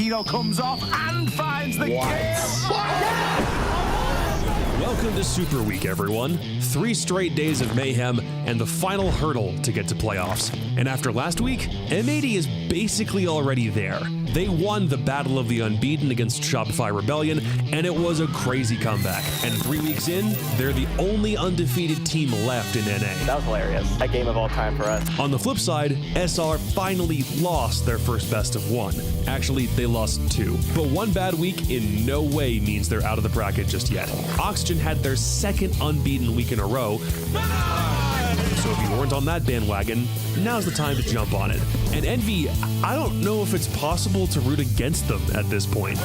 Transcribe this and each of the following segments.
Keto comes off and finds the kill. Welcome to Super Week, everyone. 3 straight days of mayhem and the final hurdle to get to playoffs. And after last week, M80 is basically already there. They won the Battle of the Unbeaten against Shopify Rebellion, and it was a crazy comeback. And 3 weeks in, they're the only undefeated team left in NA. That was hilarious. That game of all time for us. On the flip side, SR finally lost their first best of 1. Actually, they lost 2. But one bad week in no way means they're out of the bracket just yet. Oxygen had their second unbeaten week in a row. So if you weren't on that bandwagon, now's the time to jump on it. And Envy, I don't know if it's possible to root against them at this point.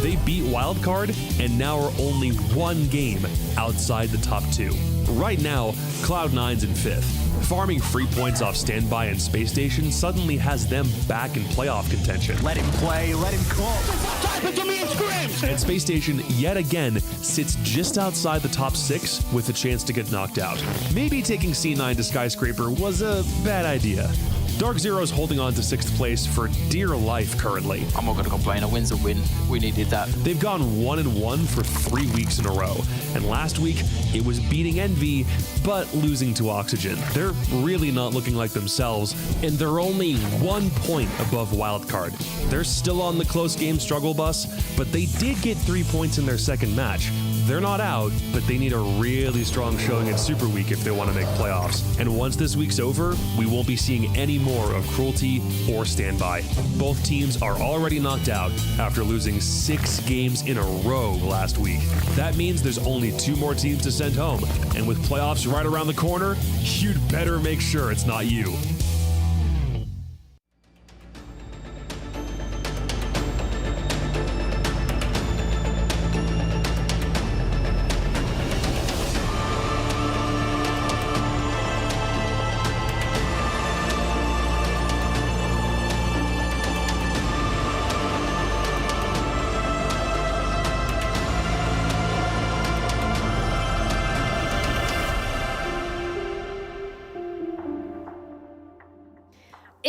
They beat Wildcard and now are only 1 game outside the top 2. Right now, Cloud9's in 5th. Farming free points off Standby and SpaceStation suddenly has them back in playoff contention. Let him play, let him cook. Type it to me and scream! And SpaceStation, yet again, sits just outside the top 6 with a chance to get knocked out. Maybe taking C9 to Skyscraper was a bad idea. DarkZero's holding on to 6th place for dear life currently. I'm not going to complain. A win's a win. We needed that. They've gone 1-1 for 3 weeks in a row. And last week, it was beating Envy, but losing to Oxygen. They're really not looking like themselves, and they're only 1 point above Wildcard. They're still on the close game struggle bus, but they did get 3 points in their second match. They're not out, but they need a really strong showing in Super Week if they want to make playoffs. And once this week's over, we won't be seeing any more of Cruelty or Standby. Both teams are already knocked out after losing 6 games in a row last week. That means there's only 2 more teams to send home. And with playoffs right around the corner, you'd better make sure it's not you.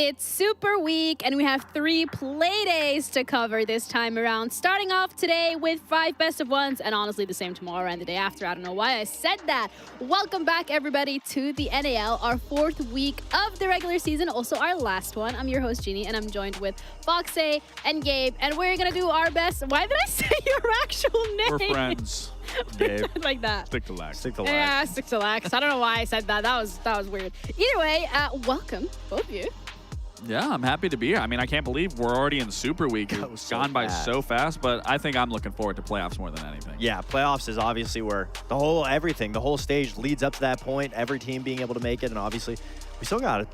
It's Super Week, and we have 3 play days to cover this time around. Starting off today with 5 best of ones, and honestly the same tomorrow and the day after. I don't know why I said that. Welcome back, everybody, to the NAL, our 4th week of the regular season, also our last one. I'm your host, Jeannie, and I'm joined with Foxay and Gabe, and we're going to do our best. Why did I say your actual name? We're friends. Gabe. Like that. Stick to Lax. Stick to Lax. Yeah, stick to Lax. I don't know why I said that. That was weird. Either way, welcome, both of you. Yeah, I'm happy to be here. I mean, I can't believe we're already in Super Week. It's so gone by fast. so fast, but I think I'm looking forward to playoffs more than anything. Yeah, playoffs is obviously where the whole stage leads up to that point, every team being able to make it, and obviously we still got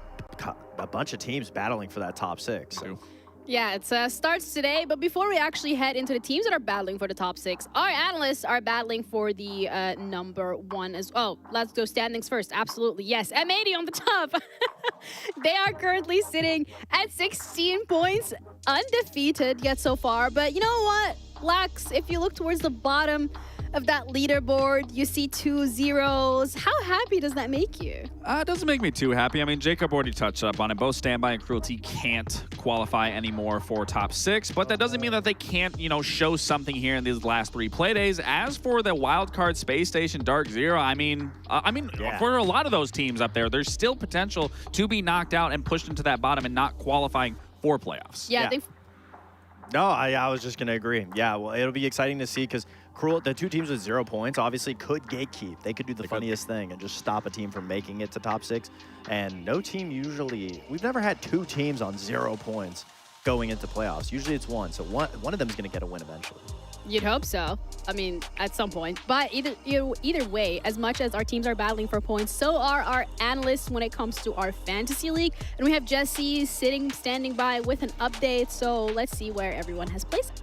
a bunch of teams battling for that top 6. So. Yeah, it starts today, but before we actually head into the teams that are battling for the top 6, our analysts are battling for the number 1 as well. Let's go standings first. Absolutely, yes. M80 on the top. They are currently sitting at 16 points, undefeated yet so far. But you know what, Lax, if you look towards the bottom of that leaderboard, you see 2 zeros. How happy does that make you? It doesn't make me too happy. I mean, Jacob already touched up on it. Both Standby and Cruelty can't qualify anymore for top 6, but that doesn't mean that they can't, show something here in these last 3 play days. As for the Wildcard, SpaceStation, DarkZero, I mean, for a lot of those teams up there, there's still potential to be knocked out and pushed into that bottom and not qualifying for playoffs. Yeah. No, I was just going to agree. Yeah, well, it'll be exciting to see because the 2 teams with 0 points obviously could gatekeep. They could do the funniest thing and just stop a team from making it to top 6. And no team we've never had 2 teams on 0 points going into playoffs. Usually it's 1. So one of them is going to get a win eventually. You'd hope so. I mean, at some point. But either way, as much as our teams are battling for points, so are our analysts when it comes to our fantasy league. And we have Jesse standing by with an update. So let's see where everyone has placed.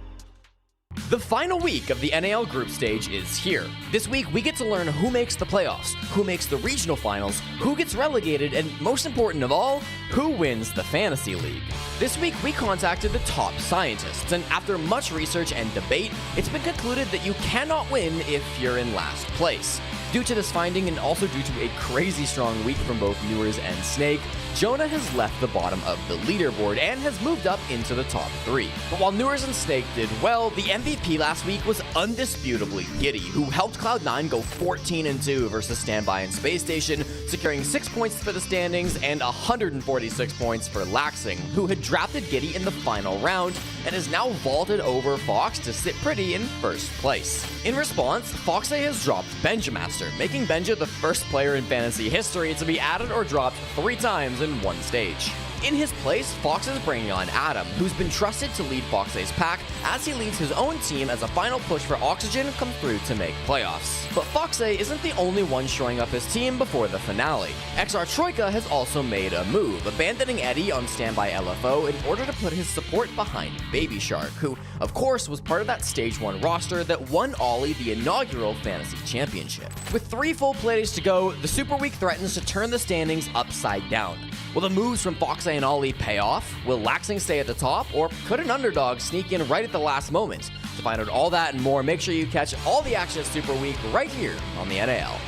The final week of the NAL group stage is here. This week, we get to learn who makes the playoffs, who makes the regional finals, who gets relegated, and most important of all, who wins the fantasy league. This week, we contacted the top scientists, and after much research and debate, it's been concluded that you cannot win if you're in last place. Due to this finding, and also due to a crazy strong week from both Newers and Snake, Jonah has left the bottom of the leaderboard and has moved up into the top 3. But while Newers and Snake did well, the MVP last week was undisputably Giddy, who helped Cloud9 go 14-2 versus Standby and SpaceStation, securing 6 points for the standings and 146 points for Laxing, who had drafted Giddy in the final round and is now vaulted over Fox to sit pretty in first place. In response, Foxay has dropped Benjamaster, making Benja the first player in fantasy history to be added or dropped 3 times in one stage. In his place, Fox is bringing on Adam, who's been trusted to lead Foxay's pack as he leads his own team as a final push for Oxygen come through to make playoffs. But Foxay isn't the only one showing up his team before the finale. XR Troika has also made a move, abandoning Eddie on standby LFO in order to put his support behind Baby Shark, who, of course, was part of that Stage 1 roster that won Ollie the inaugural Fantasy Championship. With 3 full playdays to go, the Super Week threatens to turn the standings upside down. Will the moves from Foxay and Ollie pay off? Will Laxing stay at the top? Or could an underdog sneak in right at the last moment? To find out all that and more, make sure you catch all the action at Super Week right here on the NAL.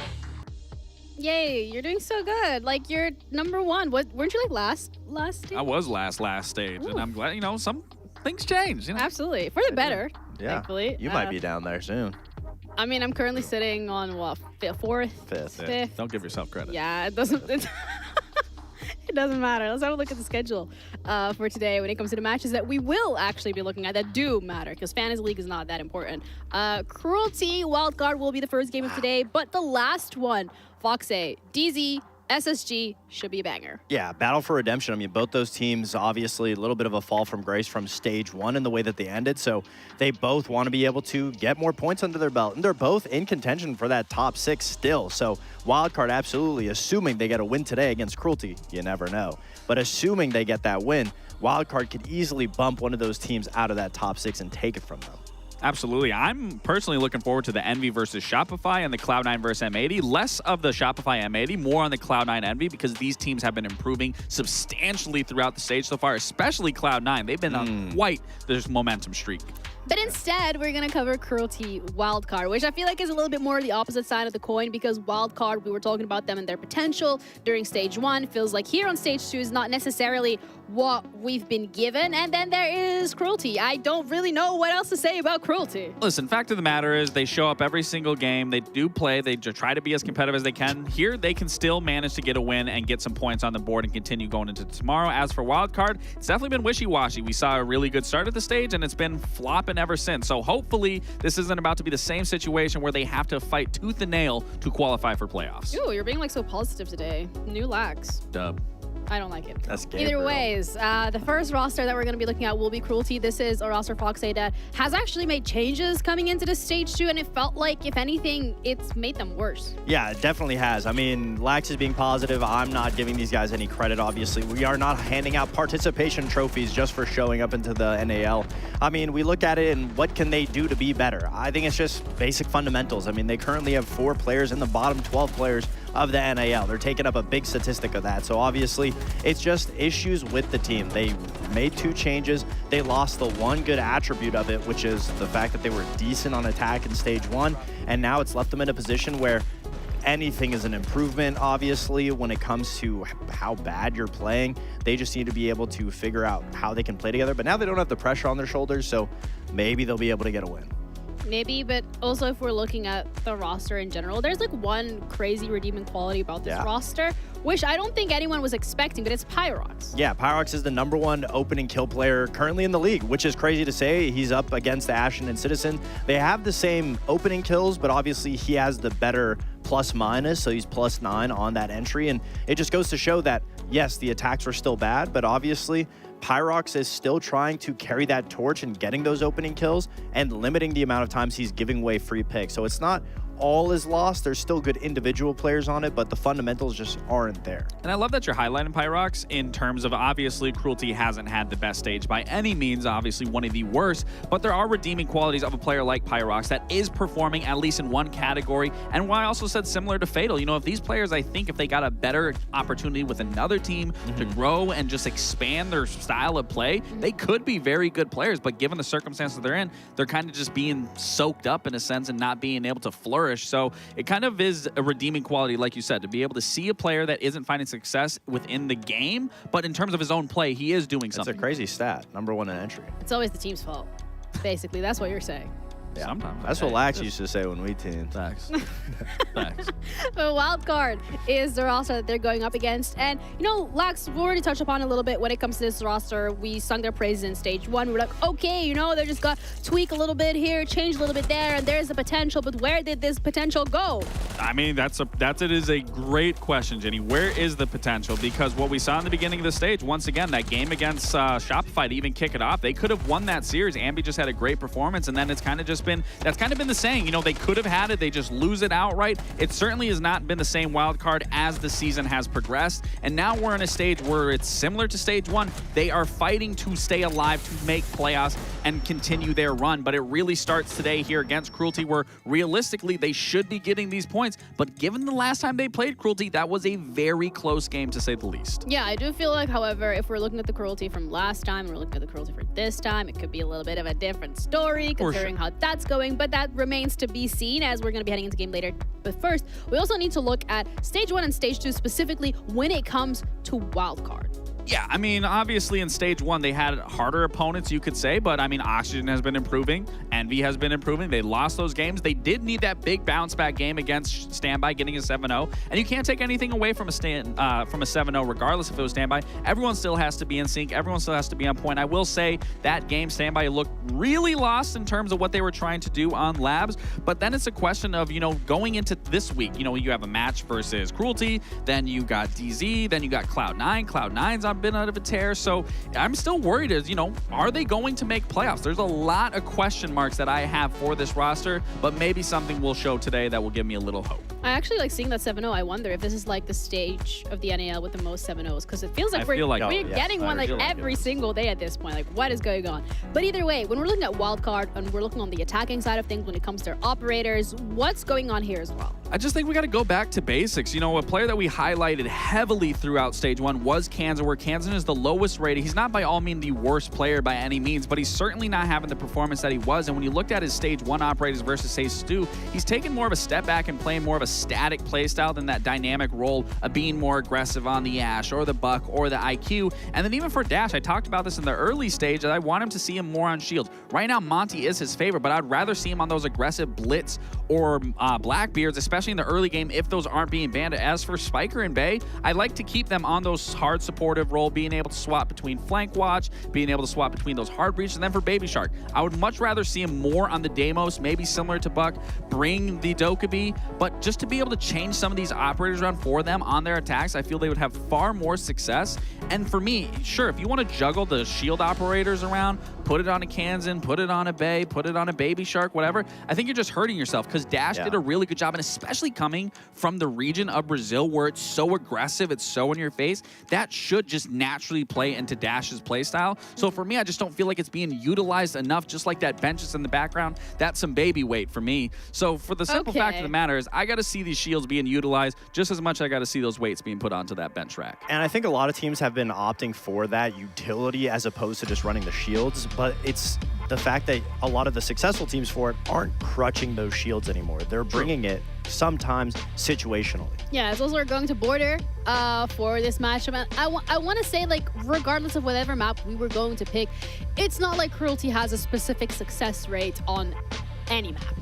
Yay, you're doing so good. Like, you're number 1. Weren't you like last stage? I was last stage, and I'm glad, some things change. Absolutely. For the better, thankfully. You might be down there soon. I mean, I'm currently sitting on, what, 4th? 5th. Yeah, don't give yourself credit. Yeah, it doesn't... It doesn't matter. Let's have a look at the schedule for today when it comes to the matches that we will actually be looking at that do matter, because Fantasy League is not that important. Cruelty, Wildcard will be the first game of today, but the last one, Foxay, DZ, SSG, should be a banger. Yeah, Battle for Redemption. I mean, both those teams, obviously, a little bit of a fall from grace from Stage 1 in the way that they ended, so they both want to be able to get more points under their belt, and they're both in contention for that top 6 still, so Wildcard, absolutely, assuming they get a win today against Cruelty, you never know, but assuming they get that win, Wildcard could easily bump one of those teams out of that top 6 and take it from them. Absolutely. I'm personally looking forward to the Envy versus Shopify and the Cloud9 versus M80. Less of the Shopify M80, more on the Cloud9 Envy, because these teams have been improving substantially throughout the stage so far, especially Cloud9. They've been on quite this momentum streak. But instead, we're going to cover Cruelty Wildcard, which I feel like is a little bit more the opposite side of the coin, because Wildcard, we were talking about them and their potential during Stage 1. Feels like here on Stage 2 is not necessarily what we've been given. And then there is Cruelty. I don't really know what else to say about Cruelty. Listen, fact of the matter is they show up every single game. They do play. They try to be as competitive as they can. Here, they can still manage to get a win and get some points on the board and continue going into tomorrow. As for Wildcard, it's definitely been wishy-washy. We saw a really good start at the stage, and it's been flopping ever since. So hopefully this isn't about to be the same situation where they have to fight tooth and nail to qualify for playoffs. Ooh, you're being like so positive today. New lax. Dub. I don't like it. That's Gabriel. Either ways, the first roster that we're going to be looking at will be Cruelty. This is a roster Foxay that has actually made changes coming into the Stage 2, and it felt like, if anything, it's made them worse. Yeah, it definitely has. I mean, Lax is being positive. I'm not giving these guys any credit, obviously. We are not handing out participation trophies just for showing up into the NAL. I mean, we look at it and what can they do to be better? I think it's just basic fundamentals. I mean, they currently have 4 players in the bottom 12 players of the NAL. They're taking up a big statistic of that. So obviously, it's just issues with the team. They made 2 changes. They lost the one good attribute of it, which is the fact that they were decent on attack in Stage 1. And now it's left them in a position where anything is an improvement, obviously, when it comes to how bad you're playing. They just need to be able to figure out how they can play together. But now they don't have the pressure on their shoulders, so maybe they'll be able to get a win. Maybe, but also if we're looking at the roster in general, there's like one crazy redeeming quality about this roster, which I don't think anyone was expecting, but it's Pyrox. Yeah, Pyrox is the #1 opening kill player currently in the league, which is crazy to say. He's up against Ashen and Citizen. They have the same opening kills, but obviously he has the better plus-minus, so he's +9 on that entry, and it just goes to show that, yes, the attacks were still bad, but obviously Pyrox is still trying to carry that torch and getting those opening kills and limiting the amount of times he's giving away free picks. So it's not all is lost. There's still good individual players on it, but the fundamentals just aren't there. And I love that you're highlighting Pyrox in terms of, obviously, Cruelty hasn't had the best stage by any means, obviously one of the worst, but there are redeeming qualities of a player like Pyrox that is performing at least in one category. And why I also said similar to Fatal, if these players, I think if they got a better opportunity with another team to grow and just expand their style of play, they could be very good players, but given the circumstances they're in, they're kind of just being soaked up in a sense and not being able to flourish flourish. So it kind of is a redeeming quality, like you said, to be able to see a player that isn't finding success within the game, but in terms of his own play, he is doing something. It's a crazy stat. #1 in entry. It's always the team's fault. Basically, that's what you're saying. Yeah. Sometimes. That's what Lax used to say when we teamed. Facts. Facts. But Wildcard is the roster that they're going up against. And, you know, Lax, we already touched upon it a little bit when it comes to this roster. We sung their praises in stage 1. We're like, okay, you know, they just got tweak a little bit here, change a little bit there, and there's the potential. But where did this potential go? I mean, it is a great question, Jenny. Where is the potential? Because what we saw in the beginning of the stage, once again, that game against Shopify to even kick it off, they could have won that series. Ambi just had a great performance, and then that's kind of been the saying. You know, they could have had it, they just lose it outright. It certainly has not been the same wild card as the season has progressed, and now we're in a stage where it's similar to stage 1. They are fighting to stay alive, to make playoffs and continue their run, but it really starts today here against Cruelty, where realistically they should be getting these points, but given the last time they played Cruelty, that was a very close game to say the least. Yeah, I do feel like, however, if we're looking at the Cruelty from last time, we're looking at the Cruelty for this time, it could be a little bit of a different story considering how that's going, but that remains to be seen as we're going to be heading into game later. But first, we also need to look at stage 1 and stage 2 specifically when it comes to Wildcard. Yeah, I mean, obviously in stage 1, they had harder opponents, you could say, but I mean, Oxygen has been improving, Envy has been improving. They lost those games. They did need that big bounce back game against Standby, getting a 7-0, and you can't take anything away from a 7-0, regardless if it was Standby. Everyone still has to be in sync. Everyone still has to be on point. I will say that game, Standby looked really lost in terms of what they were trying to do on Labs, but then it's a question of, you know, going into this week, you know, you have a match versus Cruelty, then you got DZ, then you got Cloud9. Cloud9's on been out of a tear, so I'm still worried as, you know, are they going to make playoffs? There's a lot of question marks that I have for this roster, but maybe something will show today that will give me a little hope. I actually like seeing that 7-0. I wonder if this is like the stage of the NAL with the most 7-0s, because it feels like we're getting one like every single day at this point. Like, what is going on? But either way, when we're looking at Wildcard and we're looking on the attacking side of things when it comes to their operators, what's going on here as well? I just think we got to go back to basics. You know, a player that we highlighted heavily throughout stage 1 was Kansan, where Kansan is the lowest rated. He's not by all means the worst player by any means, but he's certainly not having the performance that he was. And when you looked at his stage 1 operators versus stage 2, he's taken more of a step back and playing more of a static playstyle than that dynamic role of being more aggressive on the Ashe or the Buck or the IQ. And then even for Dash, I talked about this in the early stage, that I want him to see him more on shields. Right now, Monty is his favorite, but I'd rather see him on those aggressive Blitz or Blackbeards, especially in the early game if those aren't being banned. As for Spiker and Bay, I like to keep them on those hard supportive role, being able to swap between flank watch, being able to swap between those hard breaches. And then for Baby Shark, I would much rather see him more on the Deimos, maybe similar to Buck, bring the Dokkaebi, but just to be able to change some of these operators around for them on their attacks, I feel they would have far more success. And for me, sure, if you want to juggle the shield operators around, put it on a Kansan, put it on a Bay, put it on a Baby Shark, whatever, I think you're just hurting yourself, because Dash did a really good job, and especially coming from the region of Brazil where it's so aggressive, it's so in your face, that should just naturally play into Dash's playstyle. So for me, I just don't feel like it's being utilized enough, just like that bench is in the background. That's some baby weight for me. So for the simple fact of the matter is, I got to see these shields being utilized just as much as I got to see those weights being put onto that bench rack. And I think a lot of teams have been opting for that utility as opposed to just running the shields, but it's the fact that a lot of the successful teams for it aren't crutching those shields anymore. They're bringing it sometimes situationally. Yeah, it's also going to Border for this matchup. I want to say, like, regardless of whatever map we were going to pick, it's not like Cruelty has a specific success rate on any map.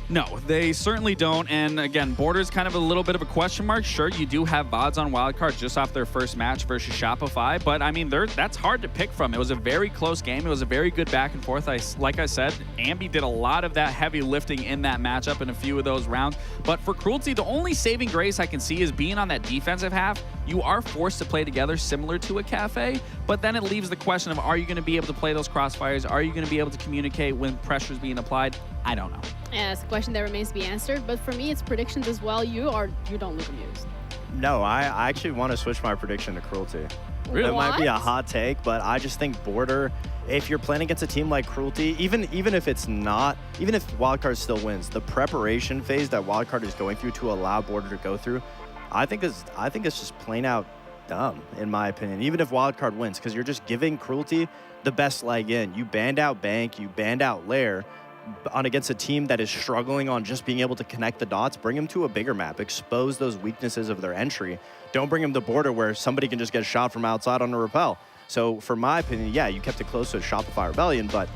No, they certainly don't. And again, Border's kind of a little bit of a question mark. Sure, you do have VODs on Wildcard just off their first match versus Shopify, but I mean, that's hard to pick from. It was a very close game. It was a very good back and forth. Like I said, Ambi did a lot of that heavy lifting in that matchup in a few of those rounds. But for Cruelty, the only saving grace I can see is being on that defensive half. You are forced to play together similar to a Cafe, but then it leaves the question of, are you going to be able to play those crossfires? Are you going to be able to communicate when pressure's being applied? I don't know. Yeah, it's a question that remains to be answered, but for me, it's predictions as well. You don't look amused. No, I actually want to switch my prediction to Cruelty. Really? It might be a hot take, but I just think Border, if you're playing against a team like Cruelty, even if it's not, even if Wildcard still wins, the preparation phase that Wildcard is going through to allow Border to go through, I think it's just plain out dumb, in my opinion, even if Wildcard wins, because you're just giving Cruelty the best leg in. You banned out Bank, you banned out Lair. against a team that is struggling on just being able to connect the dots, bring them to a bigger map, expose those weaknesses of their entry. Don't bring them to border where somebody can just get a shot from outside on a rappel. So for my opinion, yeah, you kept it close to a Shopify Rebellion, but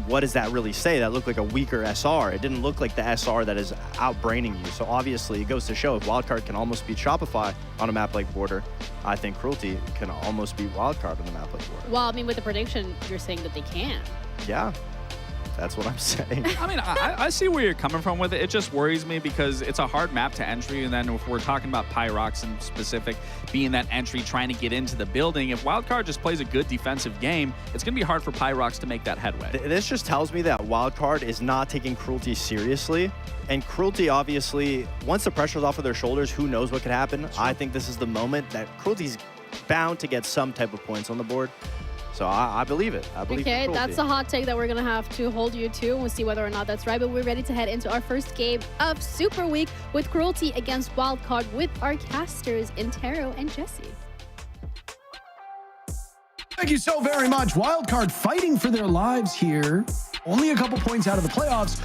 what does that really say? That looked like a weaker SR. It didn't look like the SR that is outbraining you. So obviously it goes to show if Wildcard can almost beat Shopify on a map like Border, I think Cruelty can almost beat Wildcard on a map like Border. Well, I mean, with the prediction, you're saying that they can. Yeah. That's what I'm saying. I mean, I see where you're coming from with it. It just worries me because it's a hard map to entry. And then if we're talking about Pyrox in specific, being that entry, trying to get into the building, if Wildcard just plays a good defensive game, it's going to be hard for Pyrox to make that headway. This just tells me that Wildcard is not taking Cruelty seriously. And Cruelty, obviously, once the pressure's off of their shoulders, who knows what could happen. I think this is the moment that Cruelty's bound to get some type of points on the board. So I believe it. I believe Okay, that's a hot take that we're going to have to hold you to. We'll see whether or not that's right. But we're ready to head into our first game of Super Week with Cruelty against Wildcard with our casters, Intero and Jesse. Thank you so very much. Wildcard fighting for their lives here. Only a couple points out of the playoffs.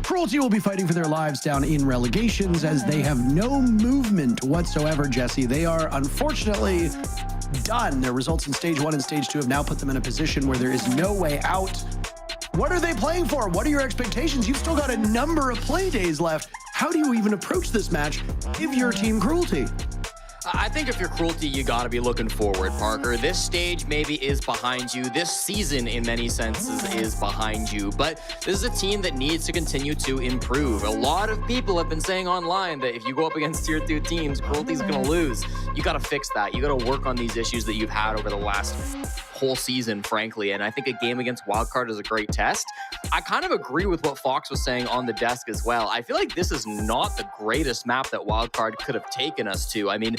Cruelty will be fighting for their lives down in relegations as they have no movement whatsoever, Jesse. They are unfortunately done. Their results in Stage 1 and Stage 2 have now put them in a position where there is no way out. What are they playing for? What are your expectations? You've still got a number of play days left. How do you even approach this match if you're Team Cruelty? I think if you're Cruelty, you gotta be looking forward, Parker. This stage maybe is behind you. This season, in many senses, is behind you. But this is a team that needs to continue to improve. A lot of people have been saying online that if you go up against Tier 2 teams, Cruelty's gonna lose. You gotta fix that. You gotta work on these issues that you've had over the last whole season, frankly. And I think a game against Wildcard is a great test. I kind of agree with what Fox was saying on the desk as well. I feel like this is not the greatest map that Wildcard could have taken us to. I mean,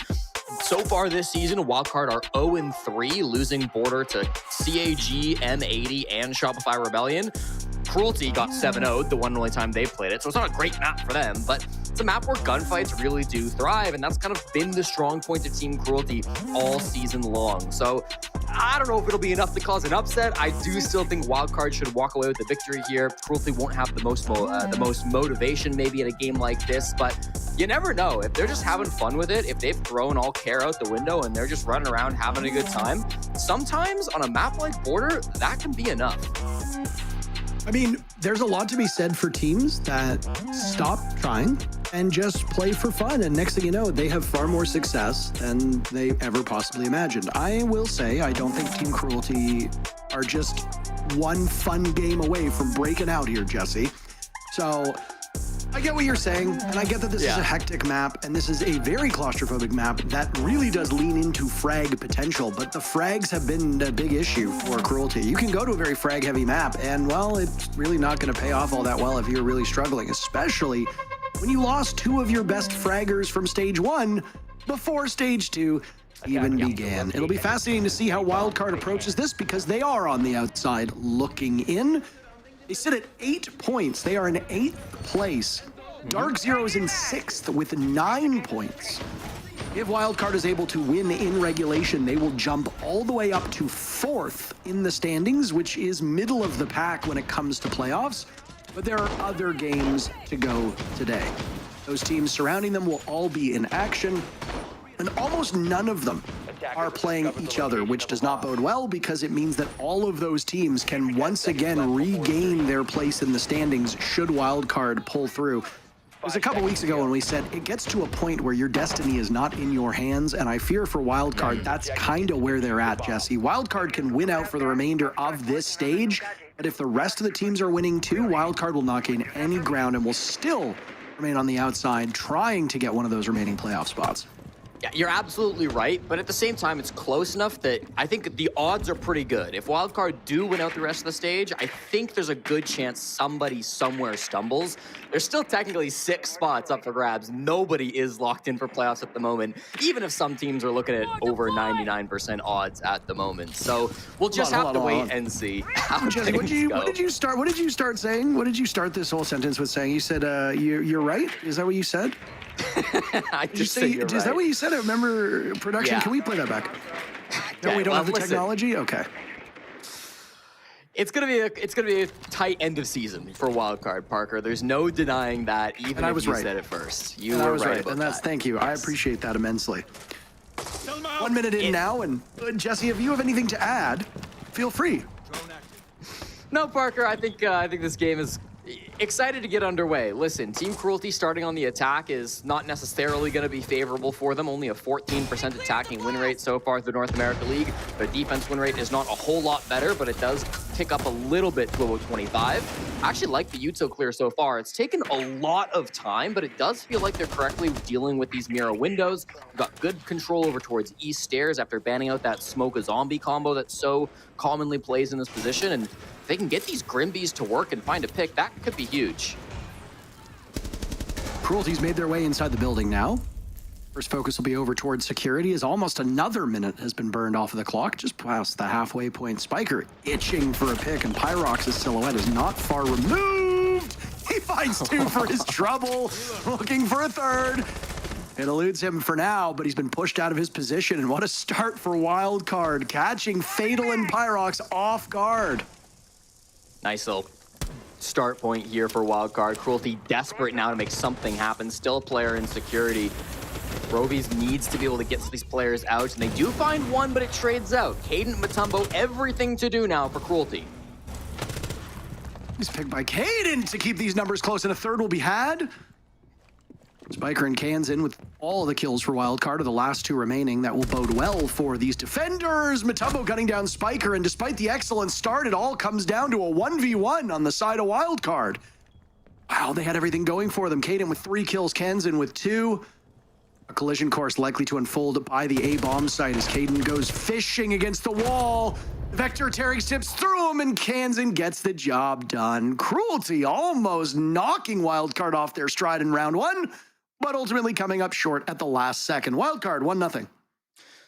so far this season, Wildcard are 0-3, losing Border to CAG, M80, and Shopify Rebellion. Cruelty got 7-0'd the one and only time they played it, so it's not a great map for them, but it's a map where gunfights really do thrive, and that's kind of been the strong point of Team Cruelty all season long. So I don't know if it'll be enough to cause an upset. I do still think Wildcard should walk away with the victory here. Cruelty won't have the most motivation maybe in a game like this, but you never know. If they're just having fun with it, if they've thrown all care out the window and they're just running around having a good time, sometimes on a map like Border, that can be enough. I mean, there's a lot to be said for teams that stop trying and just play for fun. And next thing you know, they have far more success than they ever possibly imagined. I will say, I don't think Team Cruelty are just one fun game away from breaking out here, Jesse. So I get what you're saying, and I get that this is a hectic map, and this is a very claustrophobic map that really does lean into frag potential, but the frags have been a big issue for Cruelty. You can go to a very frag-heavy map, and, well, it's really not going to pay off all that well if you're really struggling, especially when you lost 2 of your best fraggers from Stage 1 before Stage 2 even began. It'll be fascinating to see how Wildcard approaches this because they are on the outside looking in. They sit at 8 points. They are in 8th place. DarkZero is in 6th with 9 points. If Wildcard is able to win in regulation, they will jump all the way up to 4th in the standings, which is middle of the pack when it comes to playoffs. But there are other games to go today. Those teams surrounding them will all be in action, and almost none of them are playing each other, which does not bode well because it means that all of those teams can once again regain their place in the standings should Wildcard pull through. It was a couple weeks ago when we said it gets to a point where your destiny is not in your hands, and I fear for Wildcard that's kind of where they're at, Jesse. Wildcard can win out for the remainder of this stage, but if the rest of the teams are winning too, Wildcard will not gain any ground and will still remain on the outside trying to get one of those remaining playoff spots. Yeah, you're absolutely right, but at the same time, it's close enough that I think the odds are pretty good. If Wildcard do win out the rest of the stage, I think there's a good chance somebody somewhere stumbles. There's still technically 6 spots up for grabs. Nobody is locked in for playoffs at the moment, even if some teams are looking at over 99% odds at the moment. So we'll just have to wait and see how Jesse, things go. What did you start saying? What did you start this whole sentence with saying? You said, you're right? Is that what you said? I just said you're right. Is that what you said? I remember production. Yeah. Can we play that back? No, Okay, we don't have the listen. technology? Okay. It's gonna be a tight end of season for Wildcard, Parker. There's no denying that. Even if you said it first, you were right about that. Thank you. I appreciate that immensely. 1 minute in now, and Jesse, if you have anything to add, feel free. No, Parker. I think this game is excited to get underway. Listen, Team Cruelty starting on the attack is not necessarily going to be favorable for them. Only a 14% attacking win rate so far at the North America League. Their defense win rate is not a whole lot better, but it does tick up a little bit to about 25. I actually like the Uto clear so far. It's taken a lot of time, but it does feel like they're correctly dealing with these mirror windows. We've got good control over towards East Stairs after banning out that smoke a zombie combo that so commonly plays in this position. And if they can get these Grimbees to work and find a pick, that could be huge. Cruelty's made their way inside the building now. First focus will be over towards security as almost another minute has been burned off of the clock, just past the halfway point. Spiker itching for a pick, and Pyrox's silhouette is not far removed. He finds two for his trouble, looking for a third. It eludes him for now, but he's been pushed out of his position, and what a start for Wildcard, catching Fatal and Pyrox off guard. Nice little start point here for Wildcard. Cruelty desperate now to make something happen. Still a player in security. Rovies needs to be able to get these players out, and they do find one, but it trades out. Caden Matumbo, everything to do now for Cruelty. He's picked by Caden to keep these numbers close, and a third will be had. Spiker and Kansan with all of the kills for Wildcard are the last two remaining. That will bode well for these defenders. Matumbo gunning down Spiker, and despite the excellent start, it all comes down to a 1v1 on the side of Wildcard. Wow, they had everything going for them. Caden with 3 kills, Kansan with 2. A collision course likely to unfold by the A-bomb site as Caden goes fishing against the wall. Vector tearing tips through him, and Kansan gets the job done. Cruelty almost knocking Wildcard off their stride in round 1, but ultimately coming up short at the last second. Wildcard, 1-0.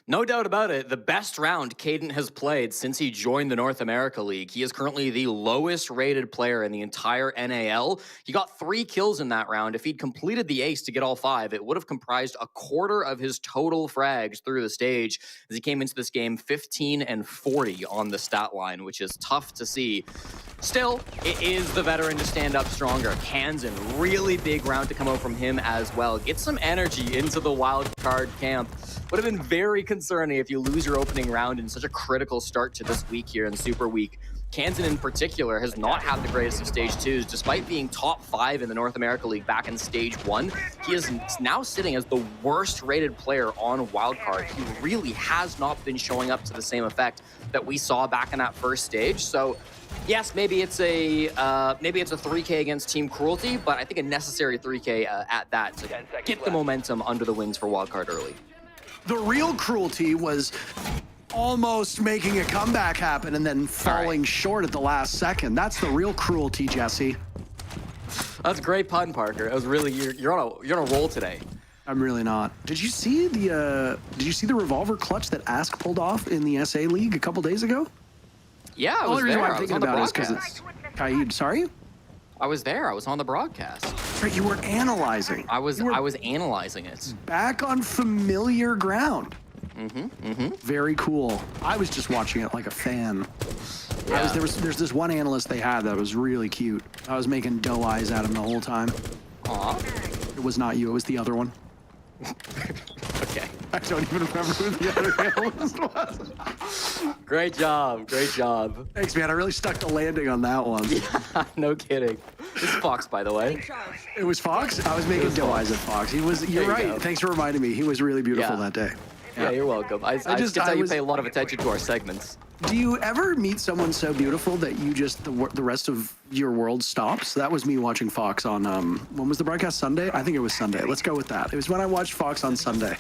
No doubt about it, the best round Caden has played since he joined the North America League. He is currently the lowest rated player in the entire NAL. He got 3 kills in that round. If he'd completed the ace to get all 5, it would have comprised a quarter of his total frags through the stage as he came into this game 15 and 40 on the stat line, which is tough to see. Still, it is the veteran to stand up stronger. Kansan, really big round to come out from him as well. Get some energy into the Wildcard camp. Would have been very concerning if you lose your opening round in such a critical start to this week here in Super Week. Kansan in particular has not had the greatest of stage 2s. Despite being top 5 in the North America League back in stage 1, he is now sitting as the worst rated player on Wildcard. He really has not been showing up to the same effect that we saw back in that first stage. So yes, maybe it's a 3K against Team Cruelty, but I think a necessary 3K at that to get the momentum under the wings for Wildcard early. The real Cruelty was almost making a comeback happen and then falling short at the last second. That's the real Cruelty, Jesse. That's a great pun, Parker. It was really you're on a roll today. I'm really not. Did you see the revolver clutch that Ask pulled off in the SA League a couple days ago? Yeah, I was there. The only reason why I'm I was thinking on the about it is because broadcast. it's Kaid. Sorry? I was there. I was on the broadcast. Right, you were analyzing. I was analyzing it. Back on familiar ground. Very cool. I was just watching it like a fan. Yeah. There's this one analyst they had that was really cute. I was making doe eyes at him the whole time. Aw. It was not you. It was the other one. Okay. I don't even remember who the other analyst was. Great job. Great job. Thanks, man. I really stuck the landing on that one. Yeah, no kidding. It's Fox, by the way. It was Fox? I was making doe eyes at Fox. You're right. Go. Thanks for reminding me. He was really beautiful that day. Yeah, you're welcome. I just can tell you pay a lot of attention to our segments. Do you ever meet someone so beautiful that you just, the rest of your world stops? That was me watching Fox on, when was the broadcast? Sunday? I think it was Sunday. Let's go with that. It was when I watched Fox on Sunday.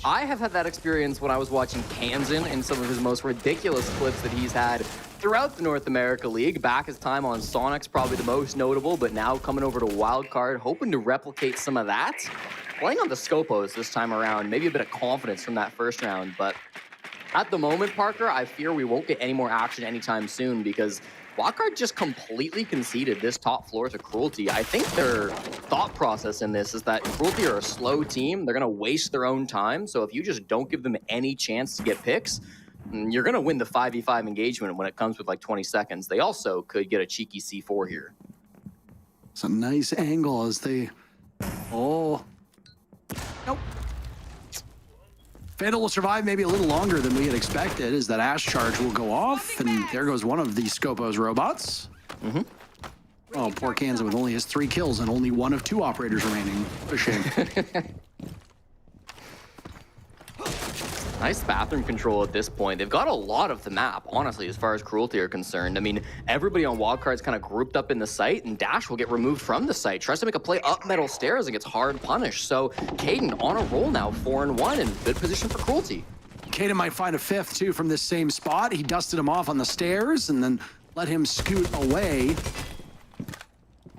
I have had that experience when I was watching Kansan in some of his most ridiculous clips that he's had throughout the North America League. Back his time on Sonic's probably the most notable, but now coming over to Wildcard, hoping to replicate some of that. Playing on the Scopos this time around, maybe a bit of confidence from that first round, but at the moment, Parker, I fear we won't get any more action anytime soon because Wildcard just completely conceded this top floor to Cruelty. I think their thought process in this is that Cruelty are a slow team. They're going to waste their own time. So if you just don't give them any chance to get picks, you're going to win the 5v5 engagement when it comes with like 20 seconds. They also could get a cheeky C4 here. It's a nice angle as they... Oh. Nope. Fatal will survive maybe a little longer than we had expected, as that Ash charge will go off, and there goes one of the Scopo's robots. Oh, poor Kansan with only his 3 kills and only one of 2 operators remaining. What a shame. Nice bathroom control at this point. They've got a lot of the map, honestly, as far as Cruelty are concerned. I mean, everybody on Wildcard's kind of grouped up in the site, and Dash will get removed from the site. Tries to make a play up metal stairs and gets hard punished. So Caden on a roll now, 4-1, in good position for Cruelty. Caden might find a 5th, too, from this same spot. He dusted him off on the stairs and then let him scoot away.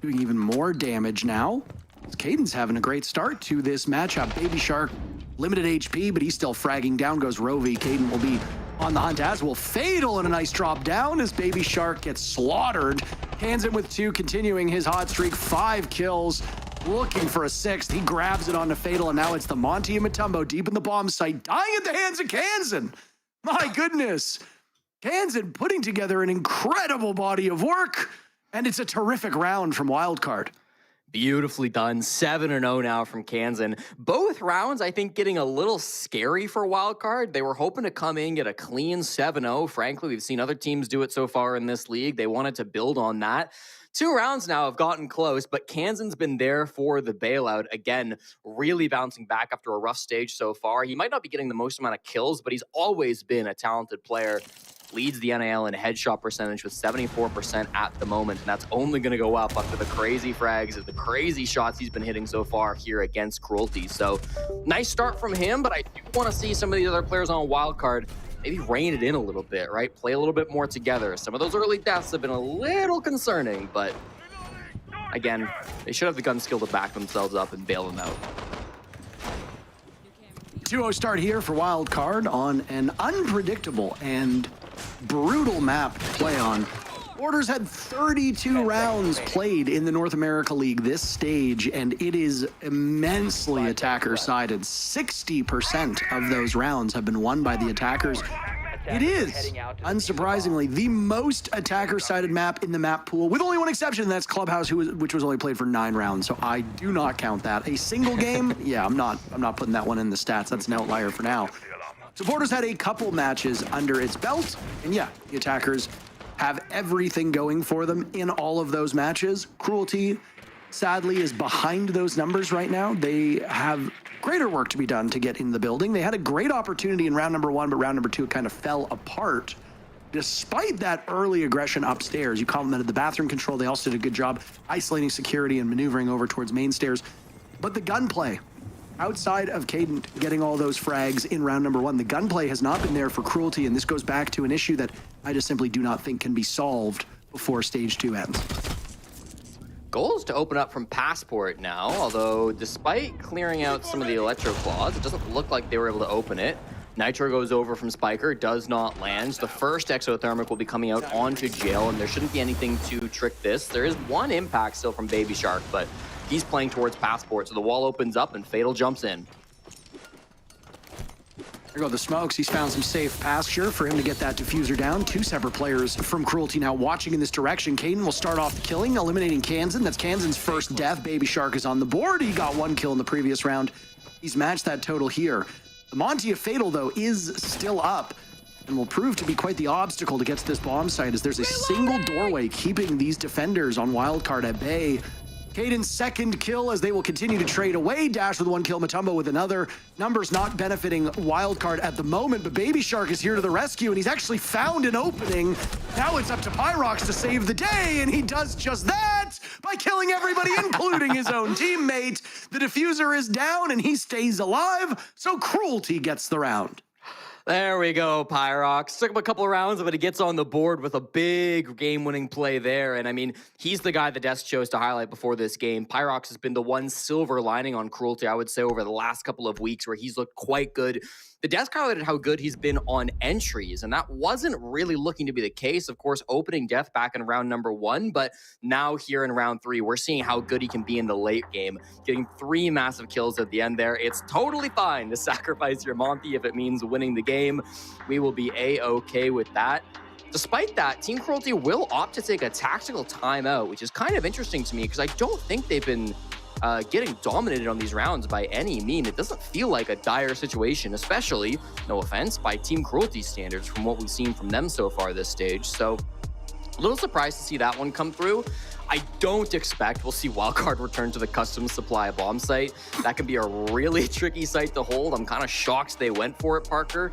Doing even more damage now. Caden's having a great start to this matchup. Baby Shark, limited HP, but he's still fragging. Down goes Rovi. Caden will be on the hunt, as will Fatal, and a nice drop down as Baby Shark gets slaughtered. Kansan with 2, continuing his hot streak. 5 kills, looking for a 6th. He grabs it onto Fatal, and now it's the Monty and Mutombo deep in the bomb site, dying at the hands of Kansan. My goodness. Kansan putting together an incredible body of work, and it's a terrific round from Wildcard. Beautifully done. 7-0 now from Kansan. Both rounds, I think, getting a little scary for Wildcard. They were hoping to come in, get a clean 7-0. Frankly, we've seen other teams do it so far in this league. They wanted to build on that. 2 rounds now have gotten close, but Kansan's been there for the bailout. Again, really bouncing back after a rough stage so far. He might not be getting the most amount of kills, but he's always been a talented player. Leads the NAL in headshot percentage with 74% at the moment, and that's only going to go up after the crazy frags, the crazy shots he's been hitting so far here against Cruelty. So, nice start from him, but I do want to see some of these other players on Wildcard maybe rein it in a little bit, right? Play a little bit more together. Some of those early deaths have been a little concerning, but again, they should have the gun skill to back themselves up and bail them out. 2-0 start here for Wildcard on an unpredictable and brutal map to play on. Orders had 32 rounds played in the North America League this stage, and it is immensely attacker-sided. 60% of those rounds have been won by the attackers. It is, unsurprisingly, the most attacker-sided map in the map pool, with only one exception, and that's Clubhouse, which was only played for 9 rounds, so I do not count that. A single game, yeah, I'm not putting that one in the stats. That's an outlier for now. Supporters had a couple matches under its belt, and yeah, the attackers have everything going for them in all of those matches. Cruelty, sadly, is behind those numbers right now. They have greater work to be done to get in the building. They had a great opportunity in round number 1, but round number 2 kind of fell apart. Despite that early aggression upstairs, you complimented the bathroom control. They also did a good job isolating security and maneuvering over towards main stairs. But the gunplay, outside of Caden getting all those frags in round number 1, the gunplay has not been there for Cruelty, and this goes back to an issue that I just simply do not think can be solved before stage 2 ends. Goal is to open up from Passport now, although despite clearing out some of the Electro Claws, it doesn't look like they were able to open it. Nitro goes over from Spiker, does not land. The first Exothermic will be coming out onto Jail, and there shouldn't be anything to trick this. There is one impact still from Baby Shark, but he's playing towards Passport, so the wall opens up and Fatal jumps in. There go the smokes. He's found some safe pasture for him to get that diffuser down. 2 separate players from Cruelty now watching in this direction. Caden will start off the killing, eliminating Kansan. That's Kansan's first death. Baby Shark is on the board. He got 1 kill in the previous round. He's matched that total here. The Monty of Fatal, though, is still up and will prove to be quite the obstacle to get to this bomb site, as there's a single doorway keeping these defenders on Wildcard at bay. Caden's second kill as they will continue to trade away. Dash with 1 kill, Mutombo with another. Numbers not benefiting Wildcard at the moment, but Baby Shark is here to the rescue, and he's actually found an opening. Now it's up to Pyrox to save the day, and he does just that by killing everybody, including his own teammate. The diffuser is down, and he stays alive, so Cruelty gets the round. There we go, Pyrox. Took him a couple of rounds, but he gets on the board with a big game-winning play there. And I mean, he's the guy the Desk chose to highlight before this game. Pyrox has been the one silver lining on Cruelty, I would say, over the last couple of weeks, where he's looked quite good. the devs highlighted how good he's been on entries, and that wasn't really looking to be the case. Of course, opening death back in round number 1, but now here in round 3, we're seeing how good he can be in the late game, getting 3 massive kills at the end there. It's totally fine to sacrifice your Monty if it means winning the game. We will be A-okay with that. Despite that, Team Cruelty will opt to take a tactical timeout, which is kind of interesting to me because I don't think they've been getting dominated on these rounds by any mean. It doesn't feel like a dire situation, especially, no offense, by Team Cruelty standards from what we've seen from them so far this stage. So a little surprised to see that one come through. I don't expect we'll see Wildcard return to the custom supply bomb site. That can be a really tricky site to hold. I'm kind of shocked they went for it, Parker.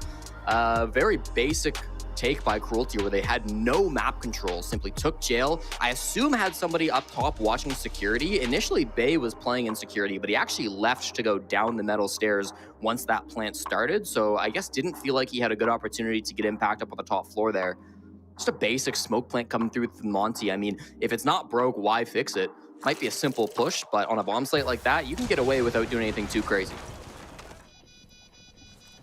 Very basic take by Cruelty where they had no map control, simply took jail. I assume had somebody up top watching security. Initially, Bay was playing in security, but he actually left to go down the metal stairs once that plant started. So I guess didn't feel like he had a good opportunity to get impact up on the top floor there. Just a basic smoke plant coming through with Monty. I mean, if it's not broke, why fix it? Might be a simple push, but on a bomb site like that, you can get away without doing anything too crazy.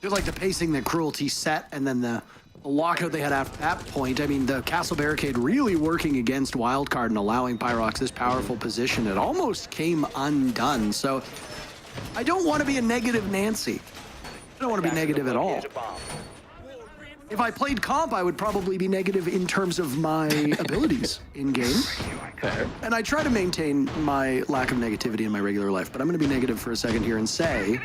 Just like the pacing that Cruelty set and then the lockout they had at that point. I mean, the Castle Barricade really working against Wildcard and allowing Pyrox this powerful position. It almost came undone. So I don't want to be a negative Nancy. I don't want to be negative at all. If I played comp, I would probably be negative in terms of my abilities in game. Fair. And I try to maintain my lack of negativity in my regular life, but I'm going to be negative for a second here and say